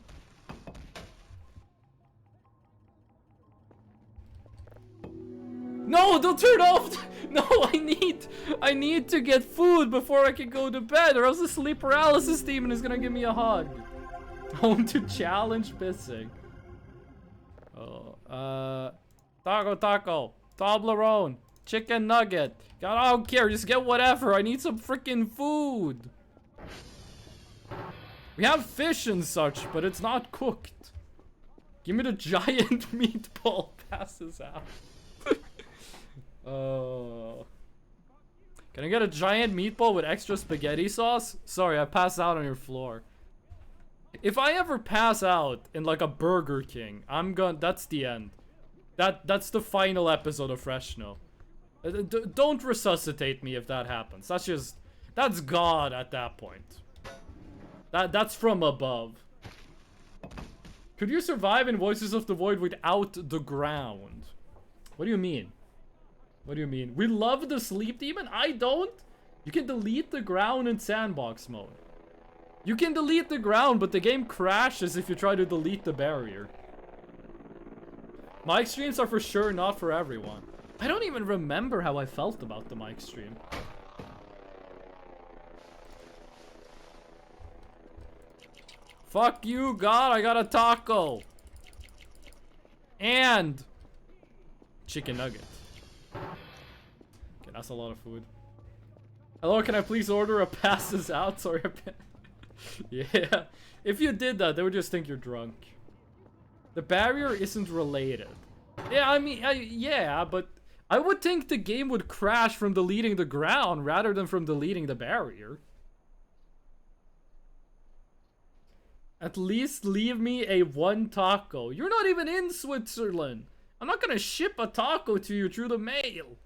No, don't turn off. No, I need to get food before I can go to bed, or else the sleep paralysis demon is gonna give me a hug. Home to challenge pissing. Oh, taco, Toblerone, chicken nugget. God, I don't care, just get whatever. I need some freaking food. We have fish and such, but it's not cooked. Give me the giant meatball. Passes out. Oh. Can I get a giant meatball with extra spaghetti sauce? Sorry, I passed out on your floor. If I ever pass out in like a Burger King, that's the end. That's the final episode of Fresno. Don't resuscitate me if that happens. That's God at that point. That's from above. Could you survive in Voices of the Void without the ground? What do you mean? What do you mean? We love the sleep demon? I don't. You can delete the ground in sandbox mode. You can delete the ground, but the game crashes if you try to delete the barrier. Mic streams are for sure not for everyone. I don't even remember how I felt about the mic stream. Fuck you, God, I got a taco. And chicken nugget. Okay, that's a lot of food. Hello, can I please order a passes out? Sorry, yeah. If you did that, they would just think you're drunk. The barrier isn't related. Yeah, I mean, yeah, but I would think the game would crash from deleting the ground rather than from deleting the barrier. At least leave me a one taco. You're not even in Switzerland. I'm not gonna ship a taco to you through the mail.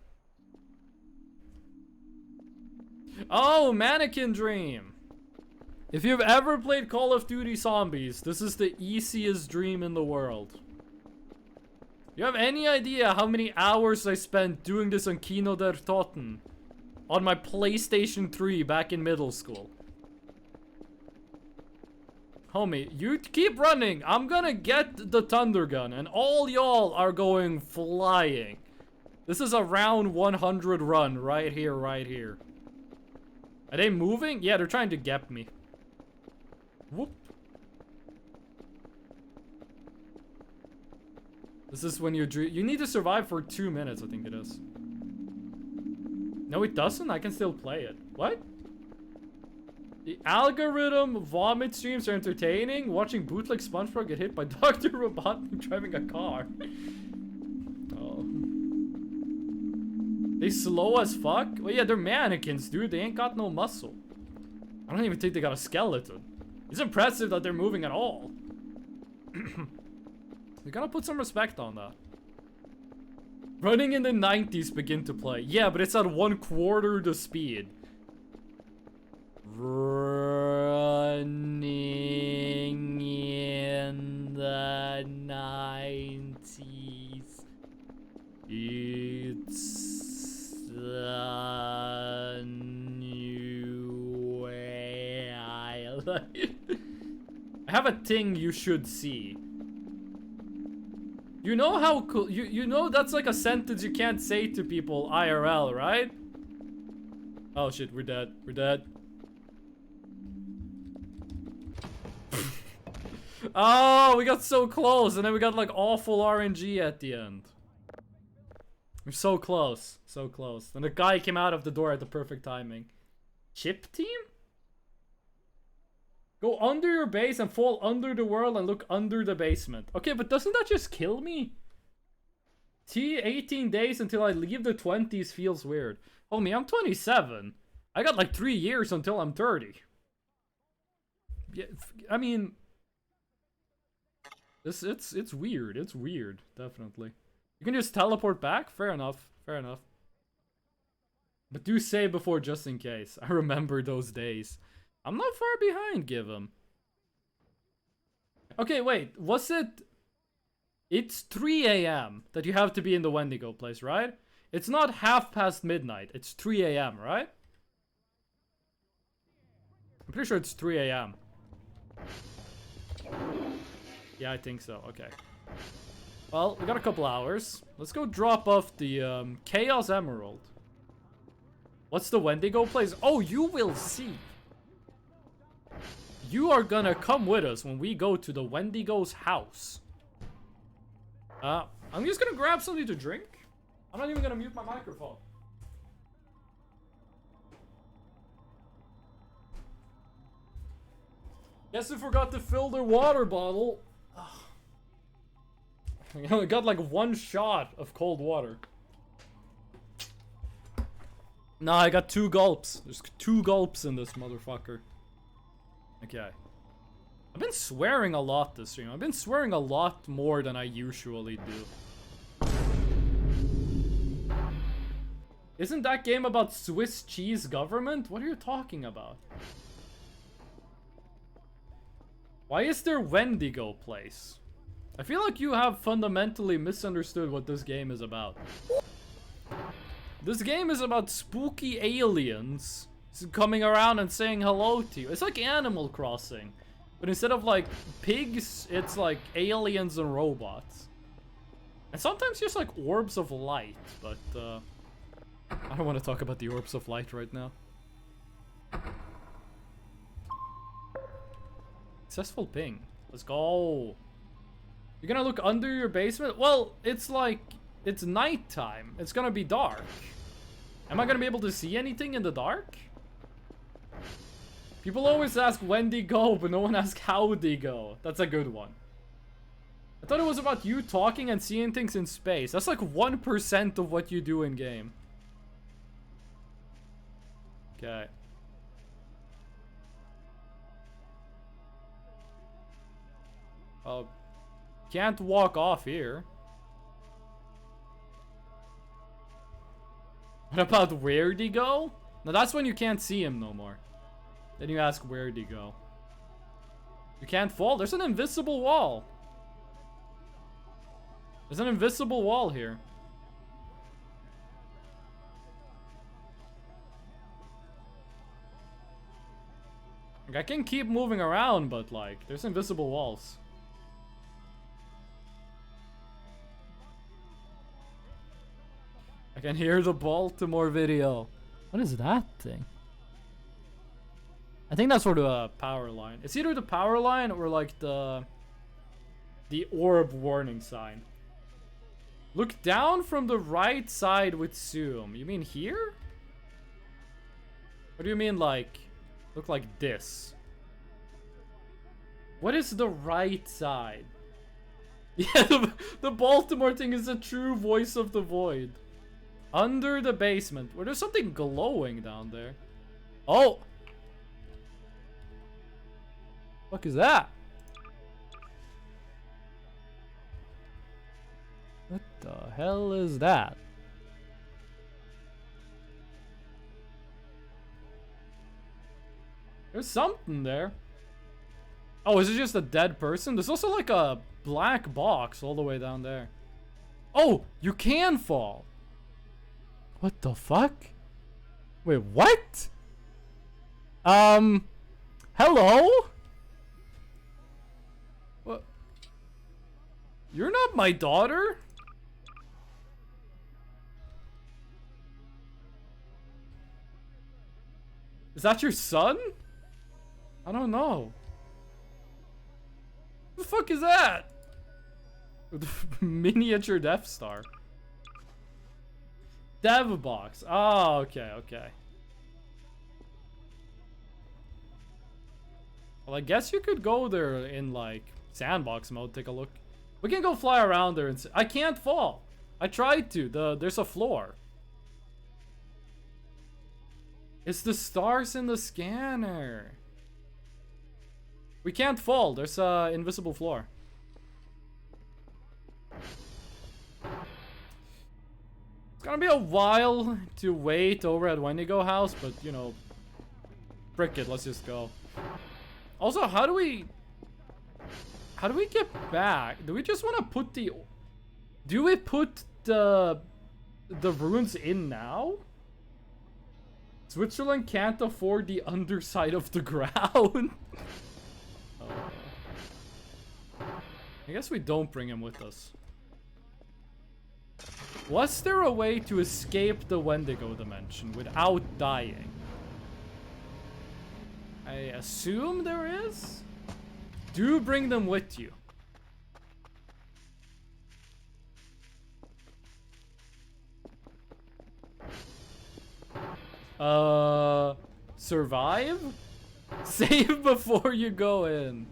Oh, Mannequin Dream. If you've ever played Call of Duty Zombies, this is the easiest dream in the world. You have any idea how many hours I spent doing this on Kino der Toten on my PlayStation 3 back in middle school? Homie, you keep running. I'm gonna get the Thunder Gun, and all y'all are going flying. This is a round 100 run right here, right here. Are they moving? Yeah, they're trying to get me. Whoop. This is when you need to survive for 2 minutes, I think it is. No, it doesn't. I can still play it. What? The algorithm vomit streams are entertaining. Watching bootleg SpongeBob get hit by Dr. Robotnik driving a car. Oh. They slow as fuck? Well, yeah, they're mannequins, dude. They ain't got no muscle. I don't even think they got a skeleton. It's impressive that they're moving at all. We gotta put some respect on that. Running in the 90s begin to play. Yeah, but it's at 1/4 the speed. Running in the 90s. It's the new way I like. I have a thing you should see. You know how cool, you know that's like a sentence you can't say to people IRL, right? Oh shit, we're dead. We're dead. Oh, we got so close, and then we got like awful RNG at the end. We're so close, so close. And the guy came out of the door at the perfect timing. Chip team? Go under your base and fall under the world and look under the basement. Okay, but doesn't that just kill me? 18 days until I leave the 20s feels weird. Homie, I'm 27. I got like 3 years until I'm 30. Yeah, I mean, it's weird. It's weird, definitely. You can just teleport back? Fair enough. Fair enough. But do save before just in case. I remember those days. I'm not far behind, give him. Okay, wait. Was it... It's 3 a.m. that you have to be in the Wendigo place, right? It's not midnight. It's 3 a.m., right? I'm pretty sure it's 3 a.m. Yeah, I think so. Okay. Well, we got a couple hours. Let's go drop off the Chaos Emerald. What's the Wendigo place? Oh, you will see. You are gonna come with us when we go to the Wendigo's house. I'm just gonna grab something to drink. I'm not even gonna mute my microphone. Guess I forgot to fill their water bottle. I got like one shot of cold water. Nah, I got 2 gulps. There's 2 gulps in this motherfucker. Okay. I've been swearing a lot this stream. I've been swearing a lot more than I usually do. Isn't that game about Swiss cheese government? What are you talking about? Why is there Wendigo place? I feel like you have fundamentally misunderstood what this game is about. This game is about spooky aliens coming around and saying hello to you. It's like Animal Crossing. But instead of like pigs, it's like aliens and robots. And sometimes just like orbs of light, but I don't want to talk about the orbs of light right now. Successful ping. Let's go. You're gonna look under your basement? Well, it's like, it's nighttime. It's gonna be dark. Am I gonna be able to see anything in the dark? People always ask when they go, but no one asks how they go. That's a good one. I thought it was about you talking and seeing things in space. That's like 1% of what you do in game. Okay. Can't walk off here. What about where'd he go? No, that's when you can't see him no more. Then you ask where'd he go. You can't fall. There's an invisible wall. There's an invisible wall here. Like, I can keep moving around, but like, there's invisible walls. I can hear the Baltimore video. What is that thing? I think that's sort of a power line. It's either the power line or like the orb warning sign. Look down from the right side with zoom. You mean here? What do you mean like look like this? What is the right side? Yeah, the Baltimore thing is a true voice of the void. Under the basement. Where there's something glowing down there. Oh! Fuck is that? What the hell is that? There's something there. Oh, is it just a dead person? There's also like a black box all the way down there. Oh, you can fall. What the fuck? Wait, what? Hello? What? You're not my daughter? Is that your son? I don't know. What the fuck is that? Miniature Death Star. Dev box. Oh, okay, okay. Well, I guess you could go there in like sandbox mode. Take a look. We can go fly around there and see. I can't fall. I tried to. There's a floor. It's the stars in the scanner. We can't fall. There's a invisible floor. It's gonna be a while to wait over at Wendigo house, but you know, frick it, let's just go. Also, how do we get back? Do we just want to put the... Do we put the runes in now? Switzerland can't afford the underside of the ground. I guess we don't bring him with us. Was there a way to escape the Wendigo dimension without dying? I assume there is? Do bring them with you. Survive? Save before you go in.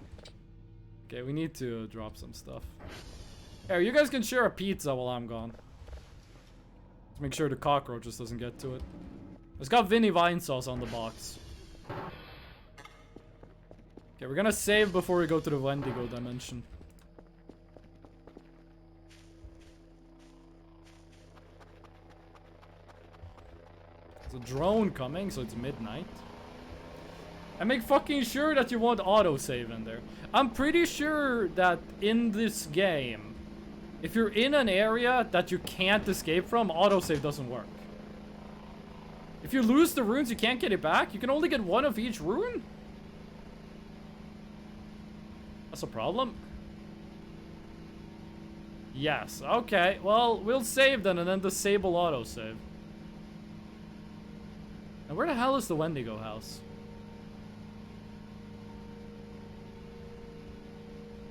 Okay, we need to drop some stuff. Here, you guys can share a pizza while I'm gone. Let's make sure the cockroaches doesn't get to it. It's got Vinny Vine sauce on the box. Okay, we're gonna save before we go to the Wendigo dimension. There's a drone coming, so it's midnight. And make fucking sure that you want autosave in there. I'm pretty sure that in this game, if you're in an area that you can't escape from, autosave doesn't work. If you lose the runes, you can't get it back. You can only get one of each rune? That's a problem. Yes, okay. Well, we'll save then and then disable autosave. Now, where the hell is the Wendigo house?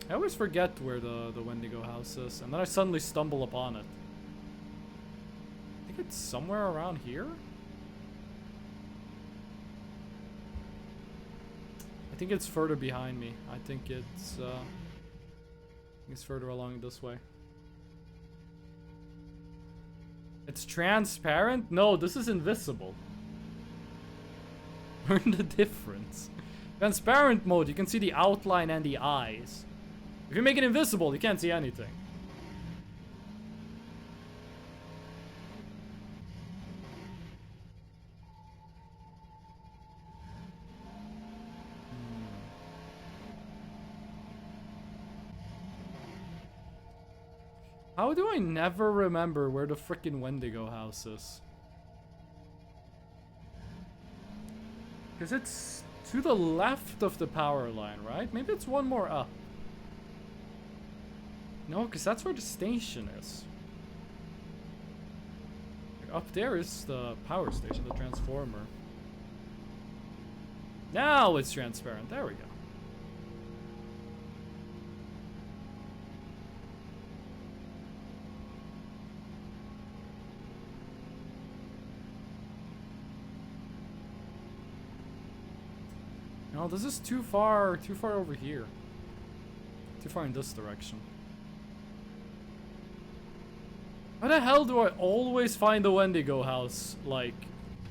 I always forget where the Wendigo house is, and then I suddenly stumble upon it. I think it's somewhere around here? I think it's further behind me. I think it's further along this way. It's transparent? No, this is invisible. Learn the difference. Transparent mode, you can see the outline and the eyes. If you make it invisible, you can't see anything. How do I never remember where the frickin' Wendigo house is? Because it's to the left of the power line, right? Maybe it's one more up. No, because that's where the station is. Like, up there is the power station, the transformer. Now it's transparent. There we go. No, this is too far over here. Too far in this direction. How the hell do I always find the Wendigo house? Like,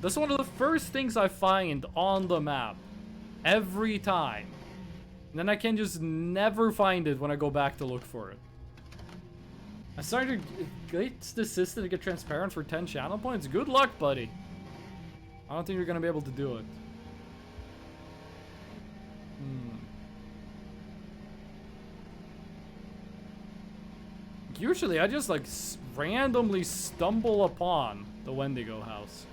that's one of the first things I find on the map. Every time. And then I can just never find it when I go back to look for it. I started to get the system to get transparent for 10 channel points. Good luck, buddy. I don't think you're gonna be able to do it. Usually I just like randomly stumble upon the Wendigo house.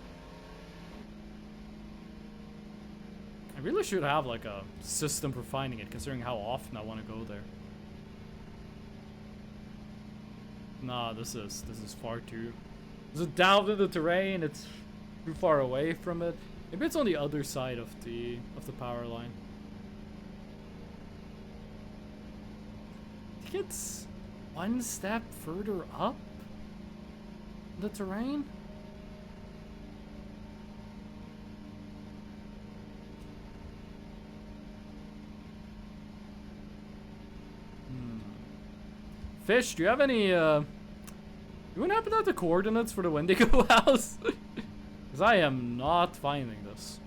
I really should have like a system for finding it, considering how often I want to go there. Nah, this is far too. There's a down in the terrain. It's too far away from it. Maybe it's on the other side of the power line. I think it's one step further up the terrain. Fish, do you have any, you wouldn't happen to have the coordinates for the Wendigo house? Because I am not finding this.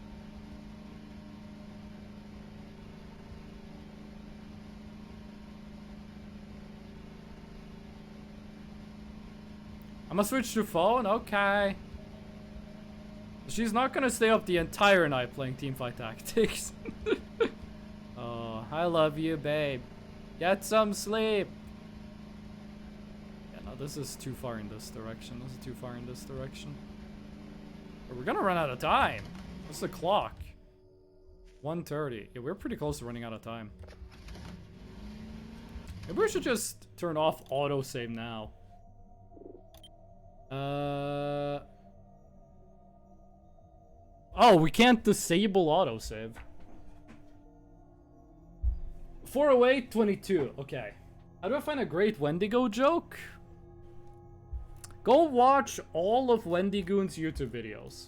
I'm gonna switch to phone? Okay. She's not gonna stay up the entire night playing Teamfight Tactics. Oh, I love you, babe. Get some sleep. Yeah, no, this is too far in this direction. This is too far in this direction. But we're gonna run out of time. What's the clock? 1:30. Yeah, we're pretty close to running out of time. Maybe we should just turn off autosave now. Oh, we can't disable autosave. 40822. Okay. How do I find a great Wendigo joke? Go watch all of Wendigoon's YouTube videos.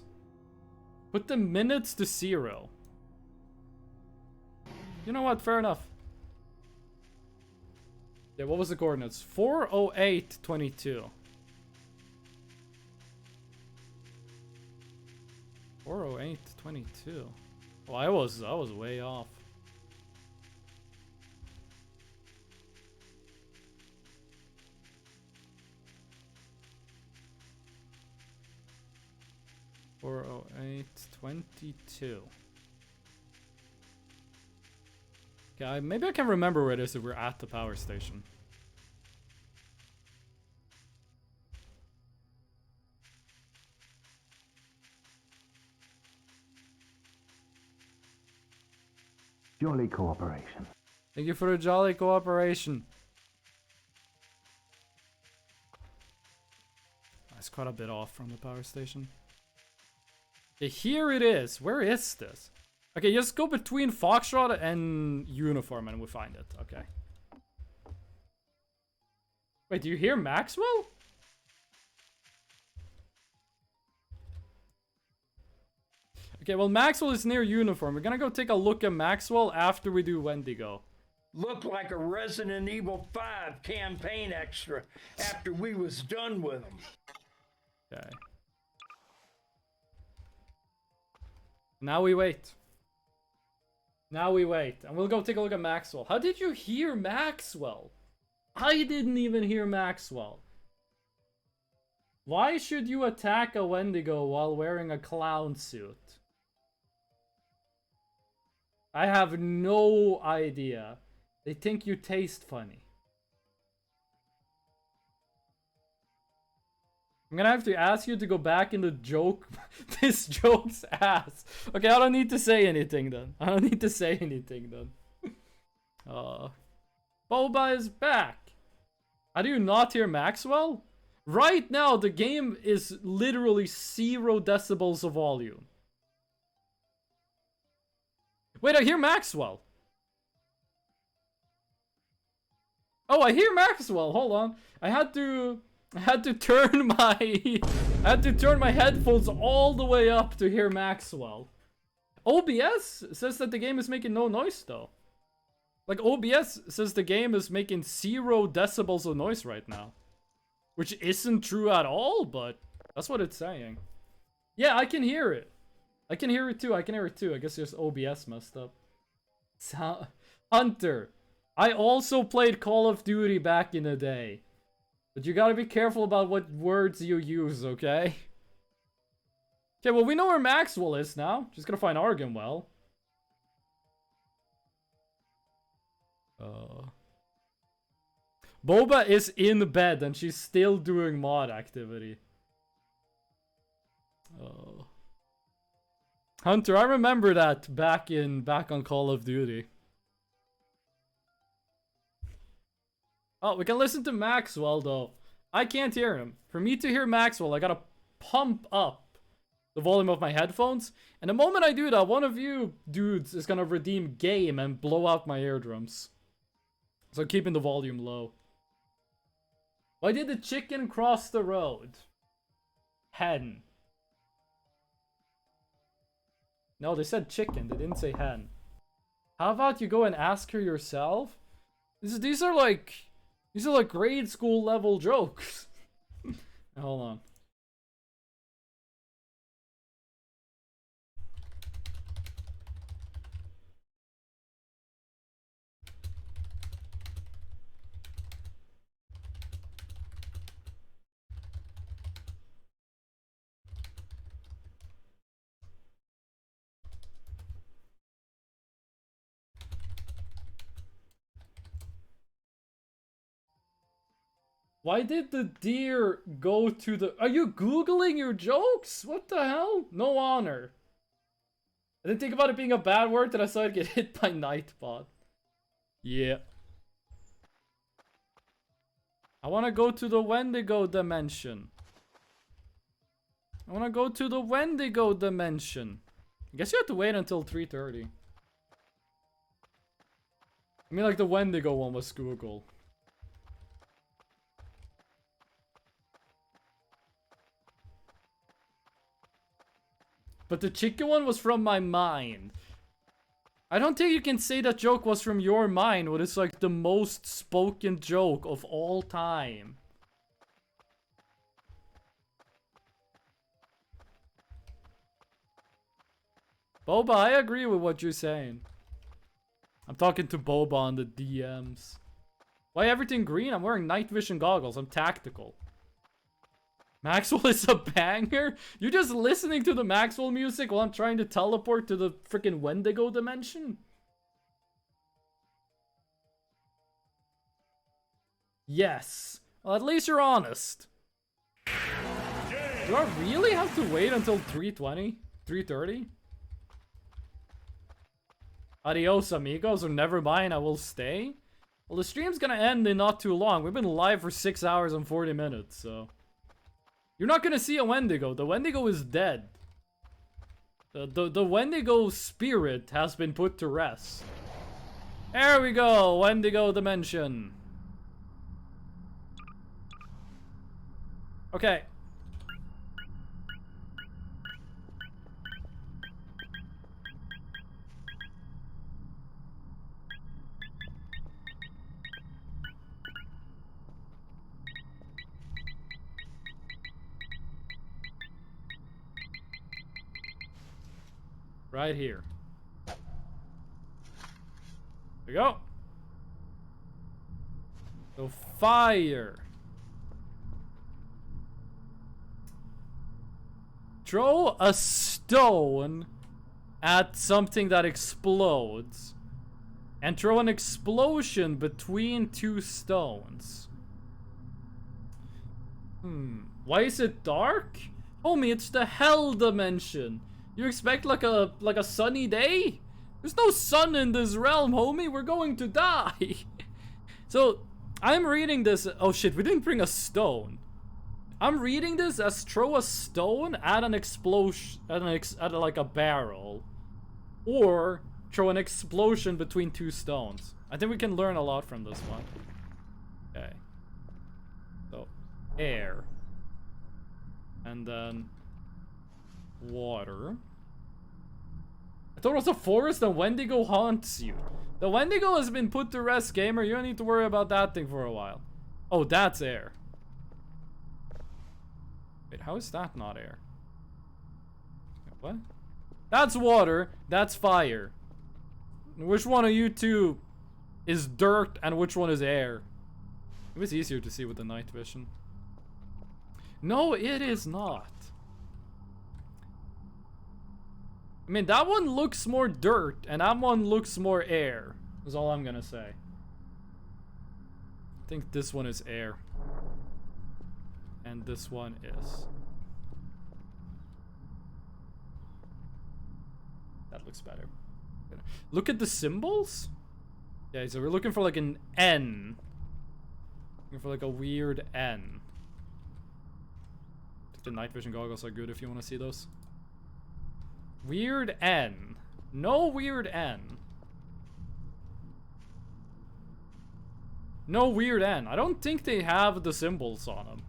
Put the minutes to 0. You know what? Fair enough. Yeah, what was the coordinates? 40822. 40822. Well, I was way off. Four oh eight 22. Okay, maybe I can remember where it is if we're at the power station. Jolly cooperation. Thank you for the jolly cooperation. That's quite a bit off from the power station. Okay, here it is. Where is this? Okay, just go between Foxtrot and Uniform and we'll find it. Okay. Wait, do you hear Maxwell? Okay, well, Maxwell is near Uniform. We're gonna go take a look at Maxwell after we do Wendigo. Looked like a Resident Evil 5 campaign extra after we was done with them. Okay. Now we wait. Now we wait. And we'll go take a look at Maxwell. How did you hear Maxwell? I didn't even hear Maxwell. Why should you attack a Wendigo while wearing a clown suit? I have no idea. They think you taste funny. I'm gonna have to ask you to go back in the joke, this joke's ass. Okay, I don't need to say anything then. I don't need to say anything then. Boba is back. How do you not hear Maxwell? Right now, the game is literally 0 decibels of volume. Wait, I hear Maxwell. Oh, I hear Maxwell. Hold on. I had to turn my headphones all the way up to hear Maxwell. OBS says that the game is making no noise though. Like OBS says the game is making 0 decibels of noise right now. Which isn't true at all, but that's what it's saying. Yeah, I can hear it. I can hear it too. I guess just OBS messed up. Hunter. I also played Call of Duty back in the day. But you gotta be careful about what words you use, okay? Okay, well, we know where Maxwell is now. Just gotta find Arganwell. Boba is in bed and she's still doing mod activity. Hunter, I remember that back on Call of Duty. Oh, we can listen to Maxwell though. I can't hear him. For me to hear Maxwell, I gotta pump up the volume of my headphones. And the moment I do that, one of you dudes is gonna redeem game and blow out my eardrums. So I'm keeping the volume low. Why did the chicken cross the road? Hen. No, they said chicken. They didn't say hen. How about you go and ask her yourself? These are like grade school level jokes. Hold on. Why did the deer go to the... Are you Googling your jokes? What the hell? No honor. I didn't think about it being a bad word that I saw it get hit by Nightbot. Yeah. I want to go to the Wendigo dimension. I guess you have to wait until 3:30. I mean, like, the Wendigo one was Google. But the chicken one was from my mind. I don't think you can say that joke was from your mind when it's like the most spoken joke of all time. Boba, I agree with what you're saying. I'm talking to Boba on the DMs. Why everything green? I'm wearing night vision goggles. I'm tactical. Maxwell is a banger? You're just listening to the Maxwell music while I'm trying to teleport to the freaking Wendigo dimension? Yes. Well, at least you're honest. Do I really have to wait until 3:20? 3:30? Adios, amigos, or never mind, I will stay. Well, the stream's gonna end in not too long. We've been live for 6 hours and 40 minutes, so... You're not gonna see a Wendigo. The Wendigo is dead. The Wendigo spirit has been put to rest. There we go, Wendigo dimension. Okay. Right here. There we go. So fire. Throw a stone at something that explodes. And throw an explosion between two stones. Why is it dark? Homie, it's the hell dimension. You expect like a sunny day? There's no sun in this realm, homie. We're going to die. So, I'm reading this. Oh shit, we didn't bring a stone. I'm reading this as throw a stone at an explosion, at like a barrel. Or throw an explosion between two stones. I think we can learn a lot from this one. Okay. So, air. And then... water. I thought it was a forest and Wendigo haunts you. The Wendigo has been put to rest, gamer. You don't need to worry about that thing for a while. Oh, that's air. Wait, how is that not air? What? That's water. That's fire. Which one of you two is dirt and which one is air? It was easier to see with the night vision. No, it is not. I mean, that one looks more dirt, and that one looks more air. Is all I'm gonna say. I think this one is air. And this one is. That looks better. Look at the symbols? Yeah, so we're looking for like an N. Looking for like a weird N. The night vision goggles are good if you want to see those. Weird N. No weird N. No weird N. I don't think they have the symbols on them.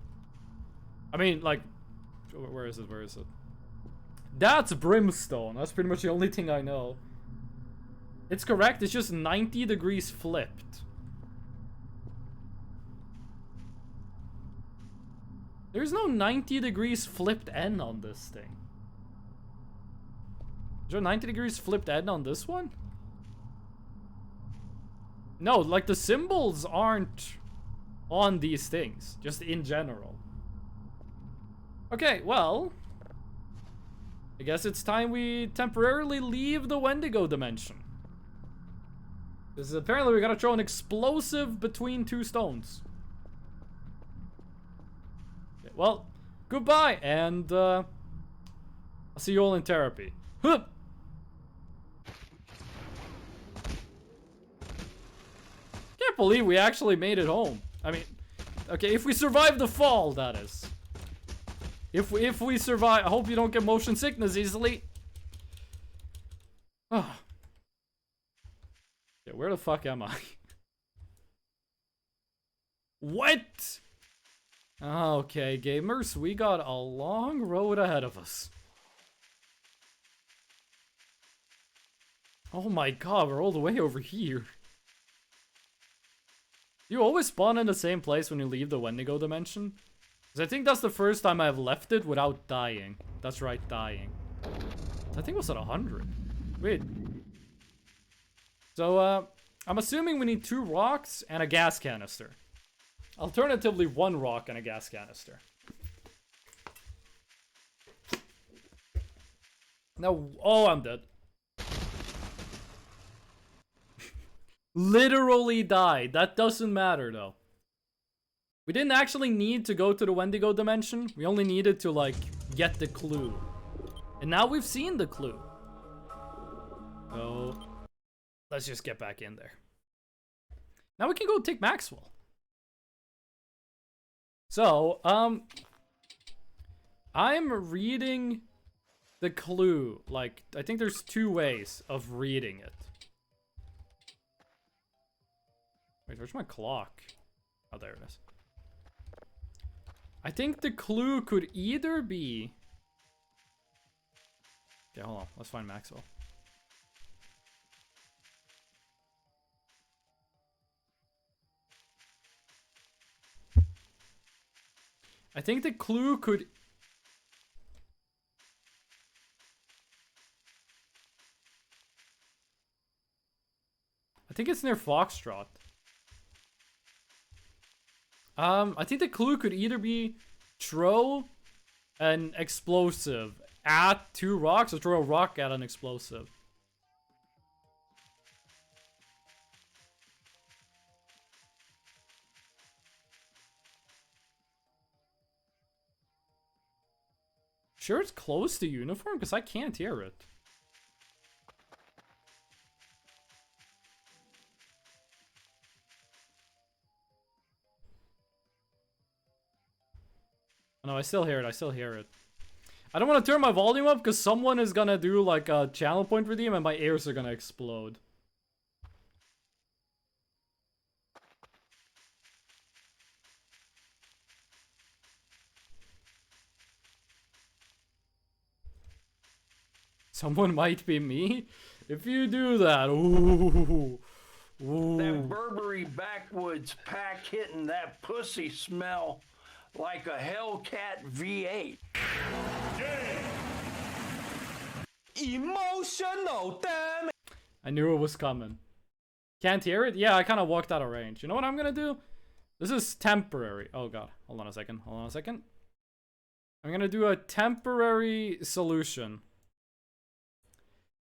I mean, like... Where is it? Where is it? That's brimstone. That's pretty much the only thing I know. It's correct. It's just 90 degrees flipped. There's no 90 degrees flipped N on this thing. Is there 90 degrees flipped N on this one? No, like the symbols aren't on these things, just in general. Okay, well, I guess it's time we temporarily leave the Wendigo dimension. Because apparently we gotta throw an explosive between two stones. Okay, well, goodbye, and I'll see you all in therapy. Hup! Can't believe we actually made it home. I mean, okay, if we survive the fall, that is. If we survive, I hope you don't get motion sickness easily. Oh. Okay, where the fuck am I? What? Okay, gamers, we got a long road ahead of us. Oh my god, we're all the way over here. You always spawn in the same place when you leave the Wendigo dimension? Because I think that's the first time I've left it without dying. That's right, dying. I think it was at 100. Wait. So, I'm assuming we need 2 rocks and a gas canister. Alternatively, 1 rock and a gas canister. Now, oh, I'm dead. Literally died. That doesn't matter, though. We didn't actually need to go to the Wendigo dimension. We only needed to, like, get the clue. And now we've seen the clue. So, let's just get back in there. Now we can go take Maxwell. So, I'm reading the clue. Like, I think there's 2 ways of reading it. Wait, where's my clock? Oh, there it is. I think the clue could either be... Okay, hold on. Let's find Maxwell. I think the clue could... I think it's near Foxtrot. I think the clue could either be throw an explosive at 2 rocks or throw a rock at an explosive. Sure it's close to uniform? Because I can't hear it. No, I still hear it. I still hear it. I don't want to turn my volume up because someone is gonna do like a channel point redeem and my ears are gonna explode. Someone might be me. If you do that, ooh. Ooh. That Burberry backwoods pack hitting that pussy smell like a Hellcat V8. Emotional, damn it. I knew it was coming. Can't hear it? Yeah, I kind of walked out of range. You know what I'm gonna do? This is temporary. Oh god. Hold on a second. Hold on a second. I'm gonna do a temporary solution.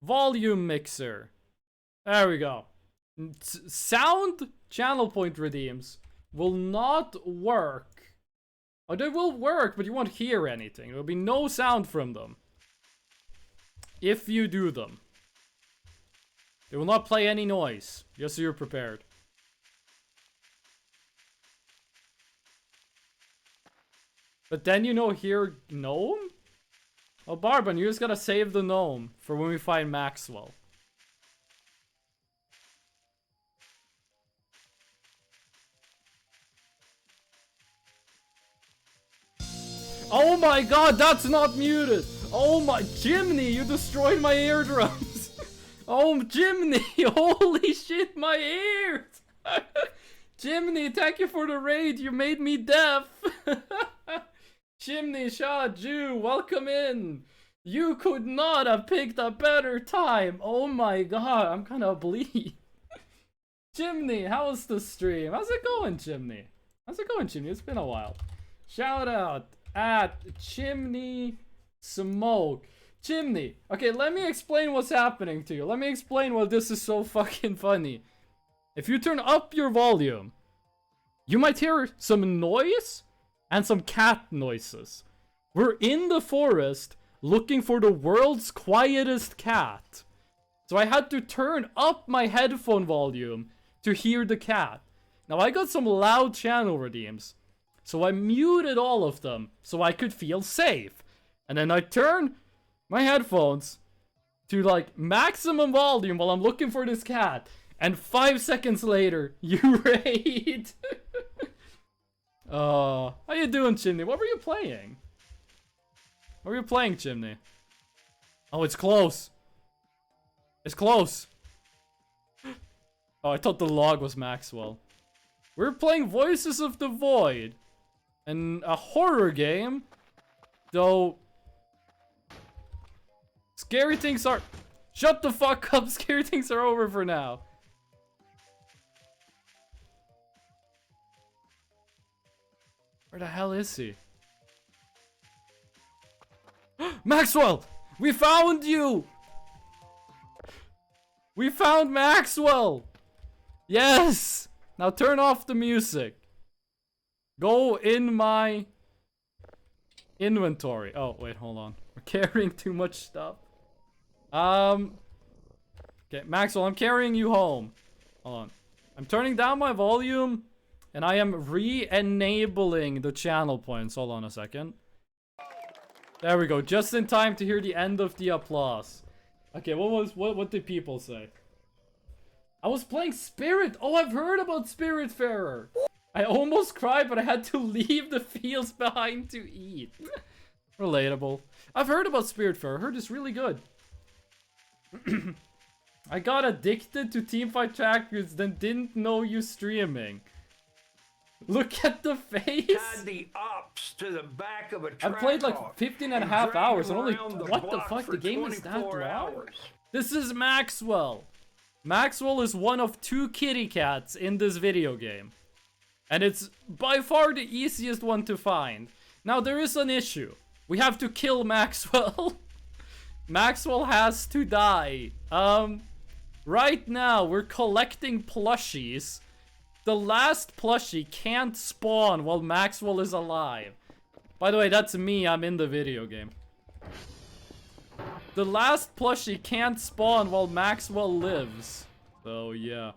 Volume mixer. There we go. Sound channel point redeems will not work. Oh, they will work, but you won't hear anything. There will be no sound from them. If you do them. They will not play any noise. Just so you're prepared. But then you know hear gnome? Oh, Barban, you just gotta save the gnome for when we find Maxwell. Oh my god, that's not muted! Oh my, Jimny, you destroyed my eardrums! Oh, Jimny, holy shit, my ears! Jimny, thank you for the raid, you made me deaf! Chimney Shah Jew, welcome in! You could not have picked a better time! Oh my god, I'm gonna bleed. Chimney, how's the stream? How's it going, Chimney? How's it going, Chimney? It's been a while. Shout out at Chimney Smoke. Chimney, okay, let me explain what's happening to you. Let me explain why this is so fucking funny. If you turn up your volume, you might hear some noise and some cat noises. We're in the forest looking for the world's quietest cat. So I had to turn up my headphone volume to hear the cat. Now I got some loud channel redeems. So I muted all of them so I could feel safe. And then I turn my headphones to like maximum volume while I'm looking for this cat. And 5 seconds later, you raid. How you doing, Chimney? What were you playing? What were you playing, Chimney? Oh, it's close. It's close. Oh, I thought the log was Maxwell. We're playing Voices of the Void. And a horror game. Though... Scary things are... Shut the fuck up! Scary things are over for now. Where the hell is he? Maxwell! We found you! We found Maxwell! Yes! Now turn off the music. Go in my inventory. Oh, wait, hold on. We're carrying too much stuff. Okay, Maxwell, I'm carrying you home. Hold on. I'm turning down my volume, and I am re-enabling the channel points. Hold on a second. There we go. Just in time to hear the end of the applause. Okay, what did people say? I was playing Spirit. Oh, I've heard about Spiritfarer. I almost cried, but I had to leave the fields behind to eat. Relatable. I've heard about Spiritfarer. I heard it's really good. I got addicted to teamfight trackers, then didn't know you streaming. Look at the face. Tied the ops to the back of a I've played like 15 and a half hours and only... What the fuck? The game is that long? This is Maxwell. Maxwell is one of 2 kitty cats in this video game. And it's by far the easiest one to find. Now, there is an issue. We have to kill Maxwell. Maxwell has to die. Right now, we're collecting plushies. The last plushie can't spawn while Maxwell is alive. By the way, that's me. I'm in the video game. The last plushie can't spawn while Maxwell lives. So, yeah.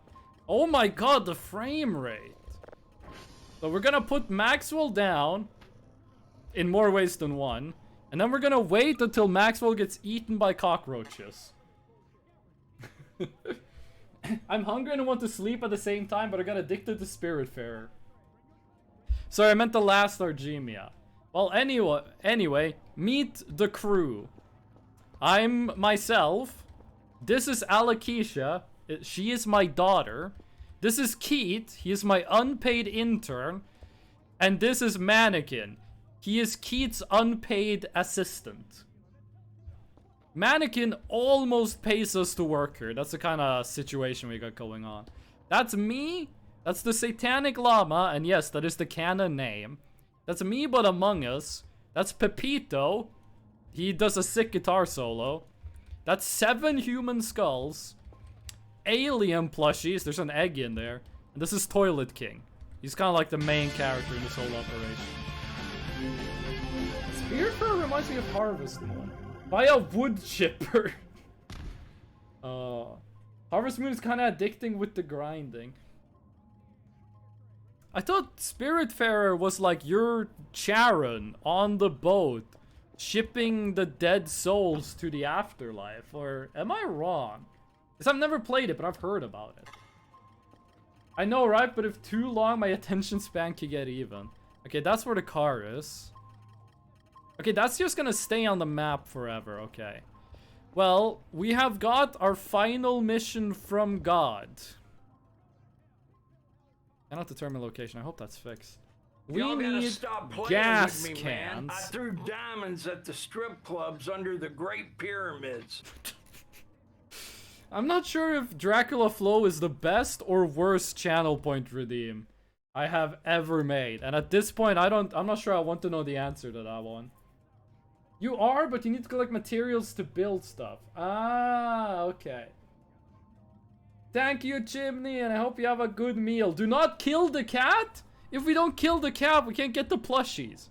Oh my god, the frame rate. So we're gonna put Maxwell down in more ways than one. And then we're gonna wait until Maxwell gets eaten by cockroaches. I'm hungry and want to sleep at the same time, but I got addicted to Spiritfarer. Sorry, I meant the last Argemia. Well, anyway, meet the crew. I'm myself. This is Alakisha. She is my daughter. This is Keith. He is my unpaid intern. And this is Mannequin. He is Keith's unpaid assistant. Mannequin almost pays us to work here. That's the kind of situation we got going on. That's me. That's the Satanic Llama. And yes, that is the canon name. That's me, but among us. That's Pepito. He does a sick guitar solo. That's 7 human skulls. Alien plushies. There's an egg in there. And this is Toilet King. He's kind of like the main character in this whole operation. Spiritfarer reminds me of Harvest Moon. By a wood chipper. Harvest Moon is kind of addicting with the grinding. I thought Spiritfarer was like your Charon on the boat, shipping the dead souls to the afterlife. Or am I wrong? Because I've never played it, but I've heard about it. I know, right? But if too long, my attention span could get even. Okay, that's where the car is. Okay, that's just gonna stay on the map forever, okay. Well, we have got our final mission from God. Cannot determine location. I hope that's fixed. We need gas cans. I threw diamonds at the strip clubs under the Great Pyramids. I'm not sure if Dracula Flow is the best or worst channel point redeem I have ever made. And at this point, I'm not sure I want to know the answer to that one. You are, but you need to collect materials to build stuff. Ah, okay. Thank you, Chimney, and I hope you have a good meal. Do not kill the cat! If we don't kill the cat, we can't get the plushies.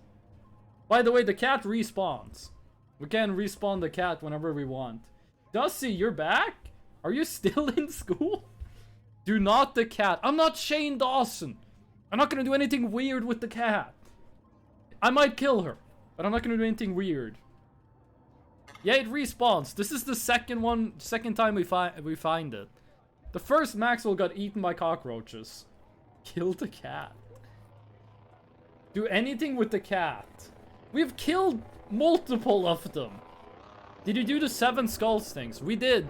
By the way, the cat respawns. We can respawn the cat whenever we want. Dusty, you're back? Are you still in school? Do not the cat. I'm not Shane Dawson. I'm not gonna do anything weird with the cat. I might kill her, but I'm not gonna do anything weird. Yeah, it respawns. This is the second time we find it. The first Maxwell got eaten by cockroaches. Kill the cat. Do anything with the cat. We've killed multiple of them. Did you do the 7 skulls things? We did.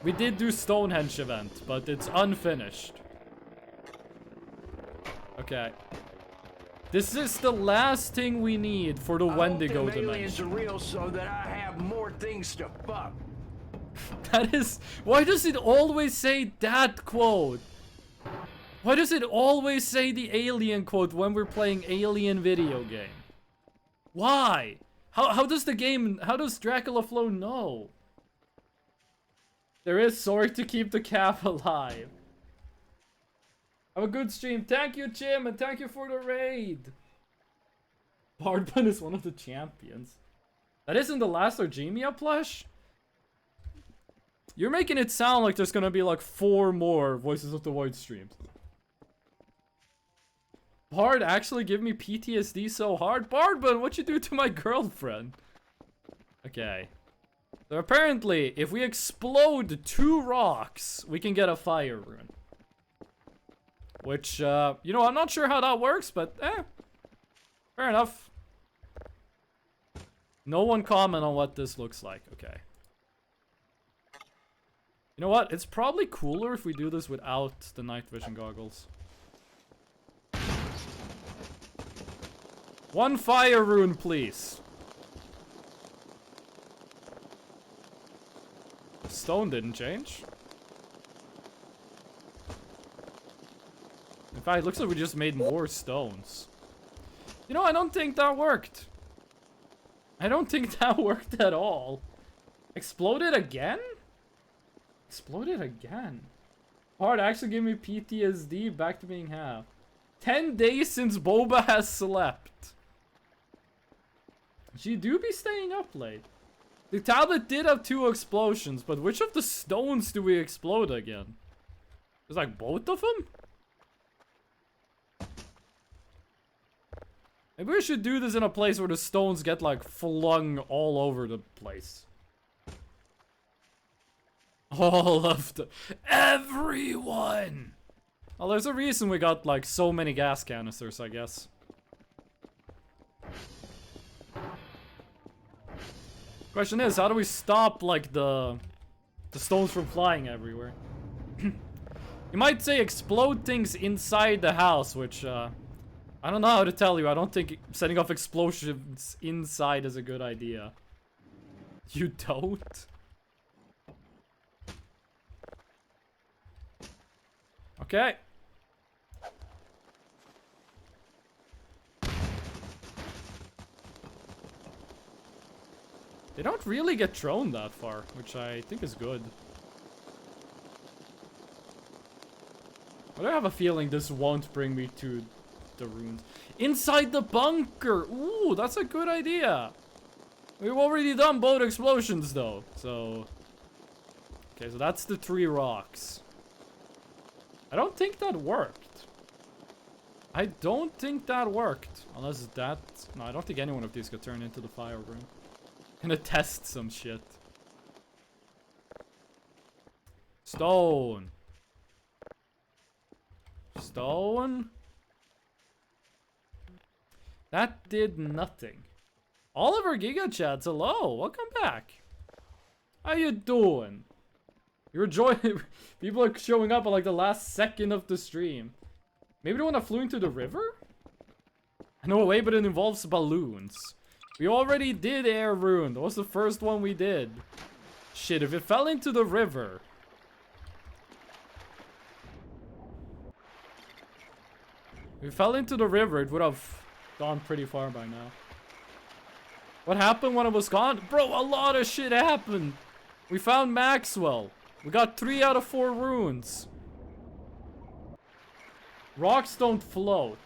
We did do Stonehenge event, but it's unfinished. Okay. This is the last thing we need for the Wendigo dimension. Aliens are real so that I have more things to fuck. That is... Why does it always say that quote? Why does it always say the alien quote when we're playing alien video game? Why? How does the game... How does Dracula Flow know? There is sorry to keep the calf alive. Have a good stream. Thank you, Jim, and thank you for the raid. Bardman is one of the champions. That isn't the last Argemia plush? You're making it sound like there's gonna be like 4 more Voices of the Void streams. Bard actually give me PTSD so hard? Bardman, what you do to my girlfriend? Okay. So apparently, if we explode 2 rocks, we can get a fire rune. Which, you know, I'm not sure how that works, but, fair enough. No one comment on what this looks like. Okay. You know what? It's probably cooler if we do this without the night vision goggles. 1 fire rune, please. Stone didn't change. In fact, it looks like we just made more stones. You know, I don't think that worked. I don't think that worked at all. Exploded again? Exploded again. Hard actually gave me PTSD back to being half. 10 days since Boba has slept. She do be staying up late. The tablet did have 2 explosions, but which of the stones do we explode again? There's like both of them? Maybe we should do this in a place where the stones get like flung all over the place. All of the... Everyone! Well, there's a reason we got like so many gas canisters, I guess. Question is, how do we stop like the stones from flying everywhere? You might say explode things inside the house, which I don't know how to tell you. I don't think setting off explosions inside is a good idea. You don't? Okay. They don't really get thrown that far, which I think is good. But I have a feeling this won't bring me to the ruins. Inside the bunker! Ooh, that's a good idea! We've already done both explosions though, so... Okay, so that's the 3 rocks. I don't think that worked. I don't think that worked. Unless that... No, I don't think any one of these got turned into the fire room. Gonna test some shit. Stone. Stone. That did nothing. Oliver Gigachats, hello. Welcome back. How you doing? You're enjoying... People are showing up at like the last second of the stream. Maybe the one that flew into the river? I know a way, but it involves balloons. We already did Air Rune. That was the first one we did. Shit, if it fell into the river... If it fell into the river, it would have gone pretty far by now. What happened when it was gone? Bro, a lot of shit happened. We found Maxwell. We got 3 out of 4 runes. Rocks don't float.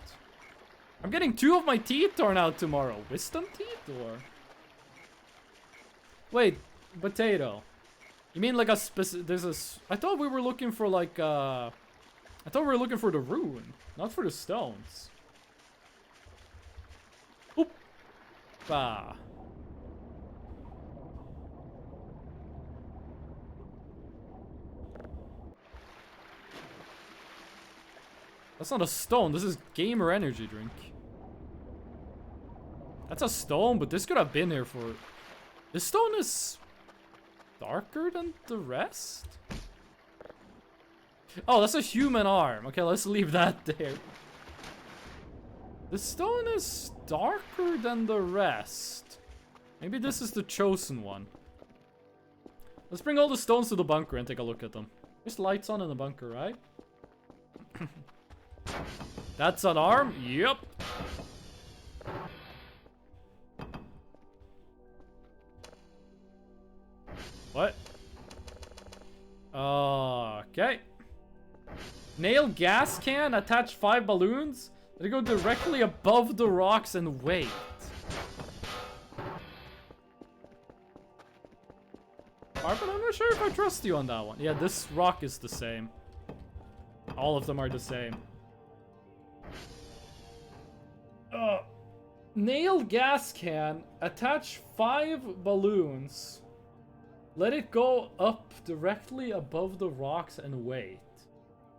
I'm getting 2 of my teeth torn out tomorrow. Wisdom teeth or... Wait, potato. You mean like a specific... There's a... I thought we were looking for like I thought we were looking for the rune, not for the stones. Oop. Bah. That's not a stone. This is gamer energy drink. That's a stone, but this could have been here for... This stone is darker than the rest? Oh, that's a human arm. Okay, let's leave that there. The stone is darker than the rest. Maybe this is the chosen one. Let's bring all the stones to the bunker and take a look at them. There's lights on in the bunker, right? That's an arm? Yep. What? Okay. Nail gas can, attach 5 balloons. They go directly above the rocks and wait. Arvin, I'm not sure if I trust you on that one. Yeah, this rock is the same. All of them are the same. Nail gas can, attach 5 balloons. Let it go up directly above the rocks and wait.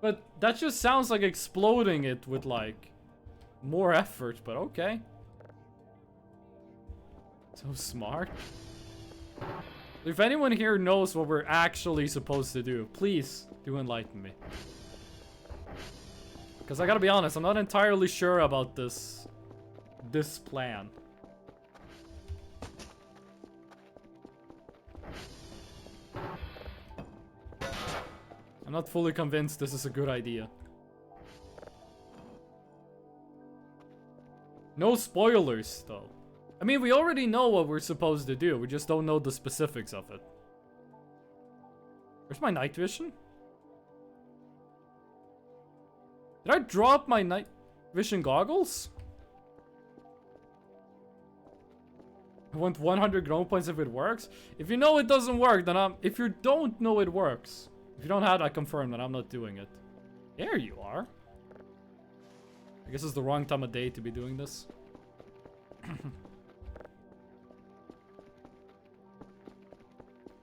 But that just sounds like exploding it with like more effort, but okay. So smart. If anyone here knows what we're actually supposed to do, please do enlighten me. Because I gotta be honest, I'm not entirely sure about this plan. I'm not fully convinced this is a good idea. No spoilers, though. I mean, we already know what we're supposed to do. We just don't know the specifics of it. Where's my night vision? Did I drop my night vision goggles? I want 100 grown points if it works. If you know it doesn't work, then if you don't know it works. If you don't have that confirmed, then I'm not doing it. There you are. I guess it's the wrong time of day to be doing this.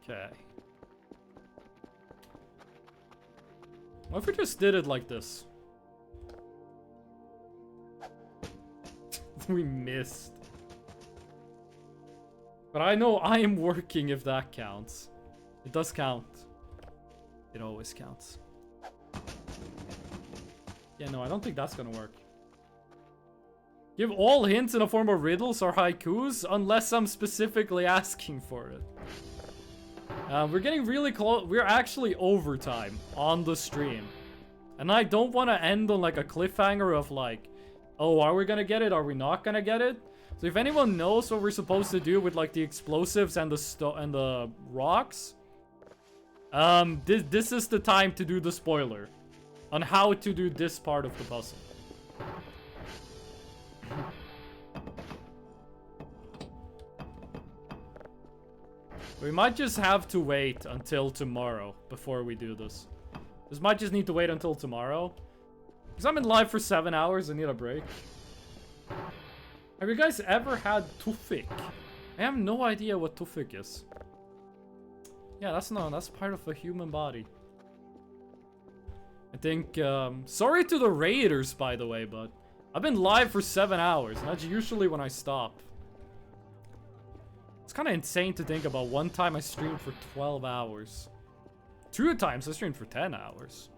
Okay. What if we just did it like this? We missed. But I know I am working if that counts. It does count. It always counts. Yeah, no, I don't think that's gonna work. Give all hints in the form of riddles or haikus, unless I'm specifically asking for it. We're getting really close. We're actually overtime on the stream. And I don't want to end on like a cliffhanger of like, oh, are we gonna get it? Are we not gonna get it? So if anyone knows what we're supposed to do with like the explosives and the rocks, this is the time to do the spoiler on how to do this part of the puzzle. We might just have to wait until tomorrow before we do this. This might just need to wait until tomorrow. Because I'm in live for 7 hours and need a break. Have you guys ever had tufik? I have no idea what tufik is. Yeah, that's part of the human body. I think, sorry to the raiders, by the way, but I've been live for 7 hours, and that's usually when I stop. It's kind of insane to think about. One time I streamed for 12 hours. 2 times I streamed for 10 hours.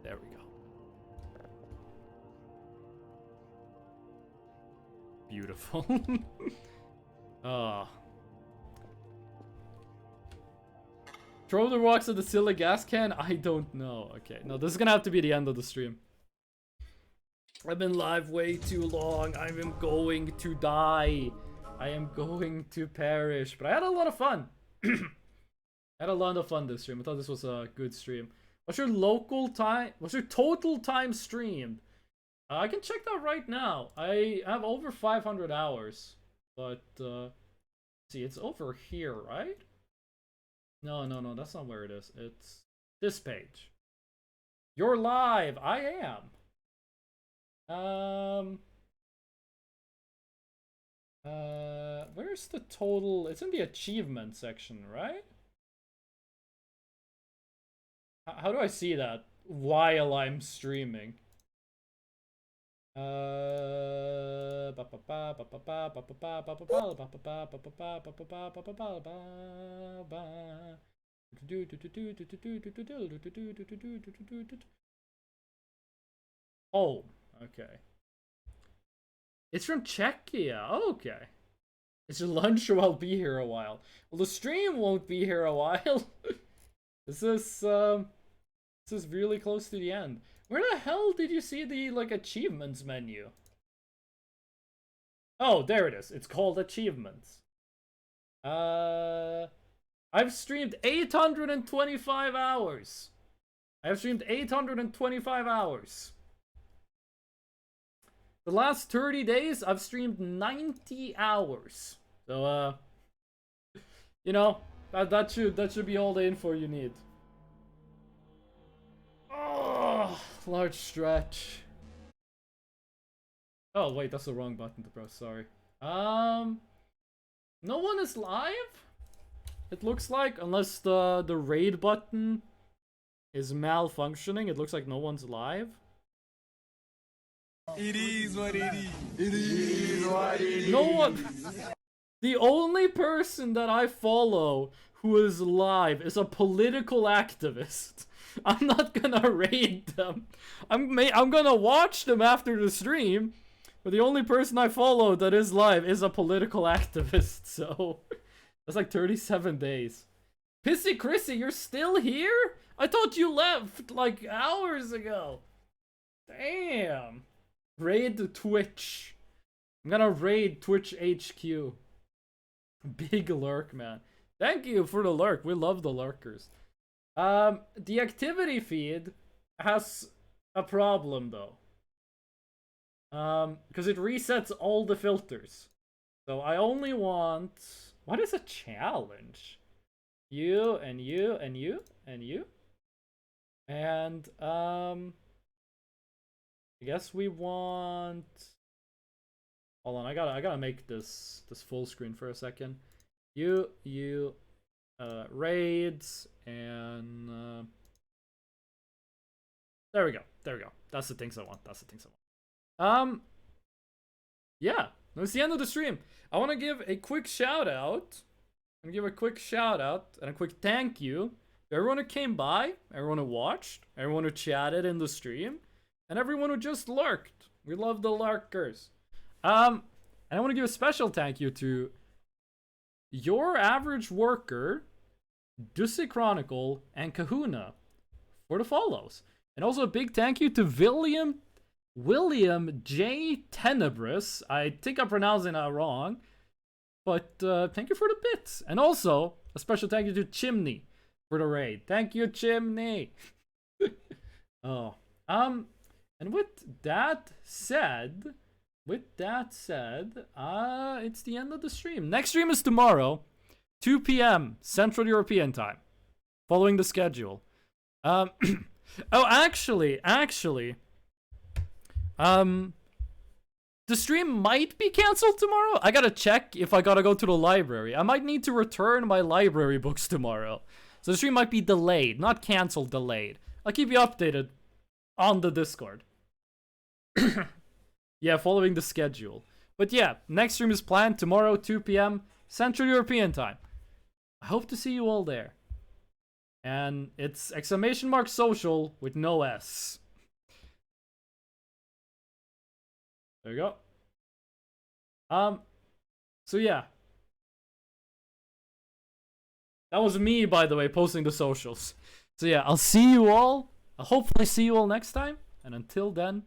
There we go. Beautiful. Throw the rocks at the silly gas can? I don't know. Okay, no, this is gonna have to be the end of the stream. I've been live way too long. I am going to die. I am going to perish. But I had a lot of fun. I had a lot of fun this stream. I thought this was a good stream. What's your local time? What's your total time streamed? I can check that right now. I have over 500 hours. But, see, it's over here, right? No, that's not where it is. It's this page. You're live. I am. Where's the total? It's in the achievement section, right? How do I see that? while I'm streaming. Oh, okay. It's from Czechia. Oh, okay. It's your lunch or I'll be here a while. Well, the stream won't be here a while. This is really close to the end. Where the hell did you see the, like, achievements menu? Oh, there it is. It's called achievements. I've streamed 825 hours. I've streamed 825 hours. The last 30 days, I've streamed 90 hours. So, you know, that should be all the info you need. Oh, large stretch. Oh, wait, that's the wrong button to press, sorry. No one is live? It looks like, unless the raid button is malfunctioning, it looks like no one's live. It is what it is. It is what it is. No one. The only person that I follow who is live is a political activist. I'm not gonna raid them. I'm gonna watch them after the stream. But the only person I follow that is live is a political activist. So that's like 37 days. Pissy Chrissy, you're still here? I thought you left like hours ago. Damn. Raid Twitch. I'm gonna raid Twitch HQ. Big lurk, man. Thank you for the lurk. We love the lurkers. The activity feed has a problem though. Because it resets all the filters. So I only want... What is a challenge? You, and you, and you, and you. And, I guess we want... Hold on, I gotta make this full screen for a second. You, raids, and there we go. That's the things I want. Yeah, that's the end of the stream. I want to give a quick shout out. I'm gonna give a quick shout out and a quick thank you to everyone who came by, everyone who watched, everyone who chatted in the stream, and everyone who just lurked. We love the lurkers. And I want to give a special thank you to Your Average Worker, Dussy Chronicle, and Kahuna for the follows. And also a big thank you to William J. Tenebris. I think I'm pronouncing that wrong. But thank you for the bits. And also a special thank you to Chimney for the raid. Thank you, Chimney. Oh. And with that said, it's the end of the stream. Next stream is tomorrow, 2 p.m. Central European time, following the schedule. Oh, actually, the stream might be canceled tomorrow. I gotta check if I gotta go to the library. I might need to return my library books tomorrow. So the stream might be delayed, not canceled, delayed. I'll keep you updated on the Discord. Yeah, following the schedule. But yeah, next stream is planned tomorrow, 2 p.m. Central European time. I hope to see you all there. And it's !social with no S. There you go. So yeah. That was me, by the way, posting the socials. So yeah, I'll see you all. I'll hopefully see you all next time. And until then,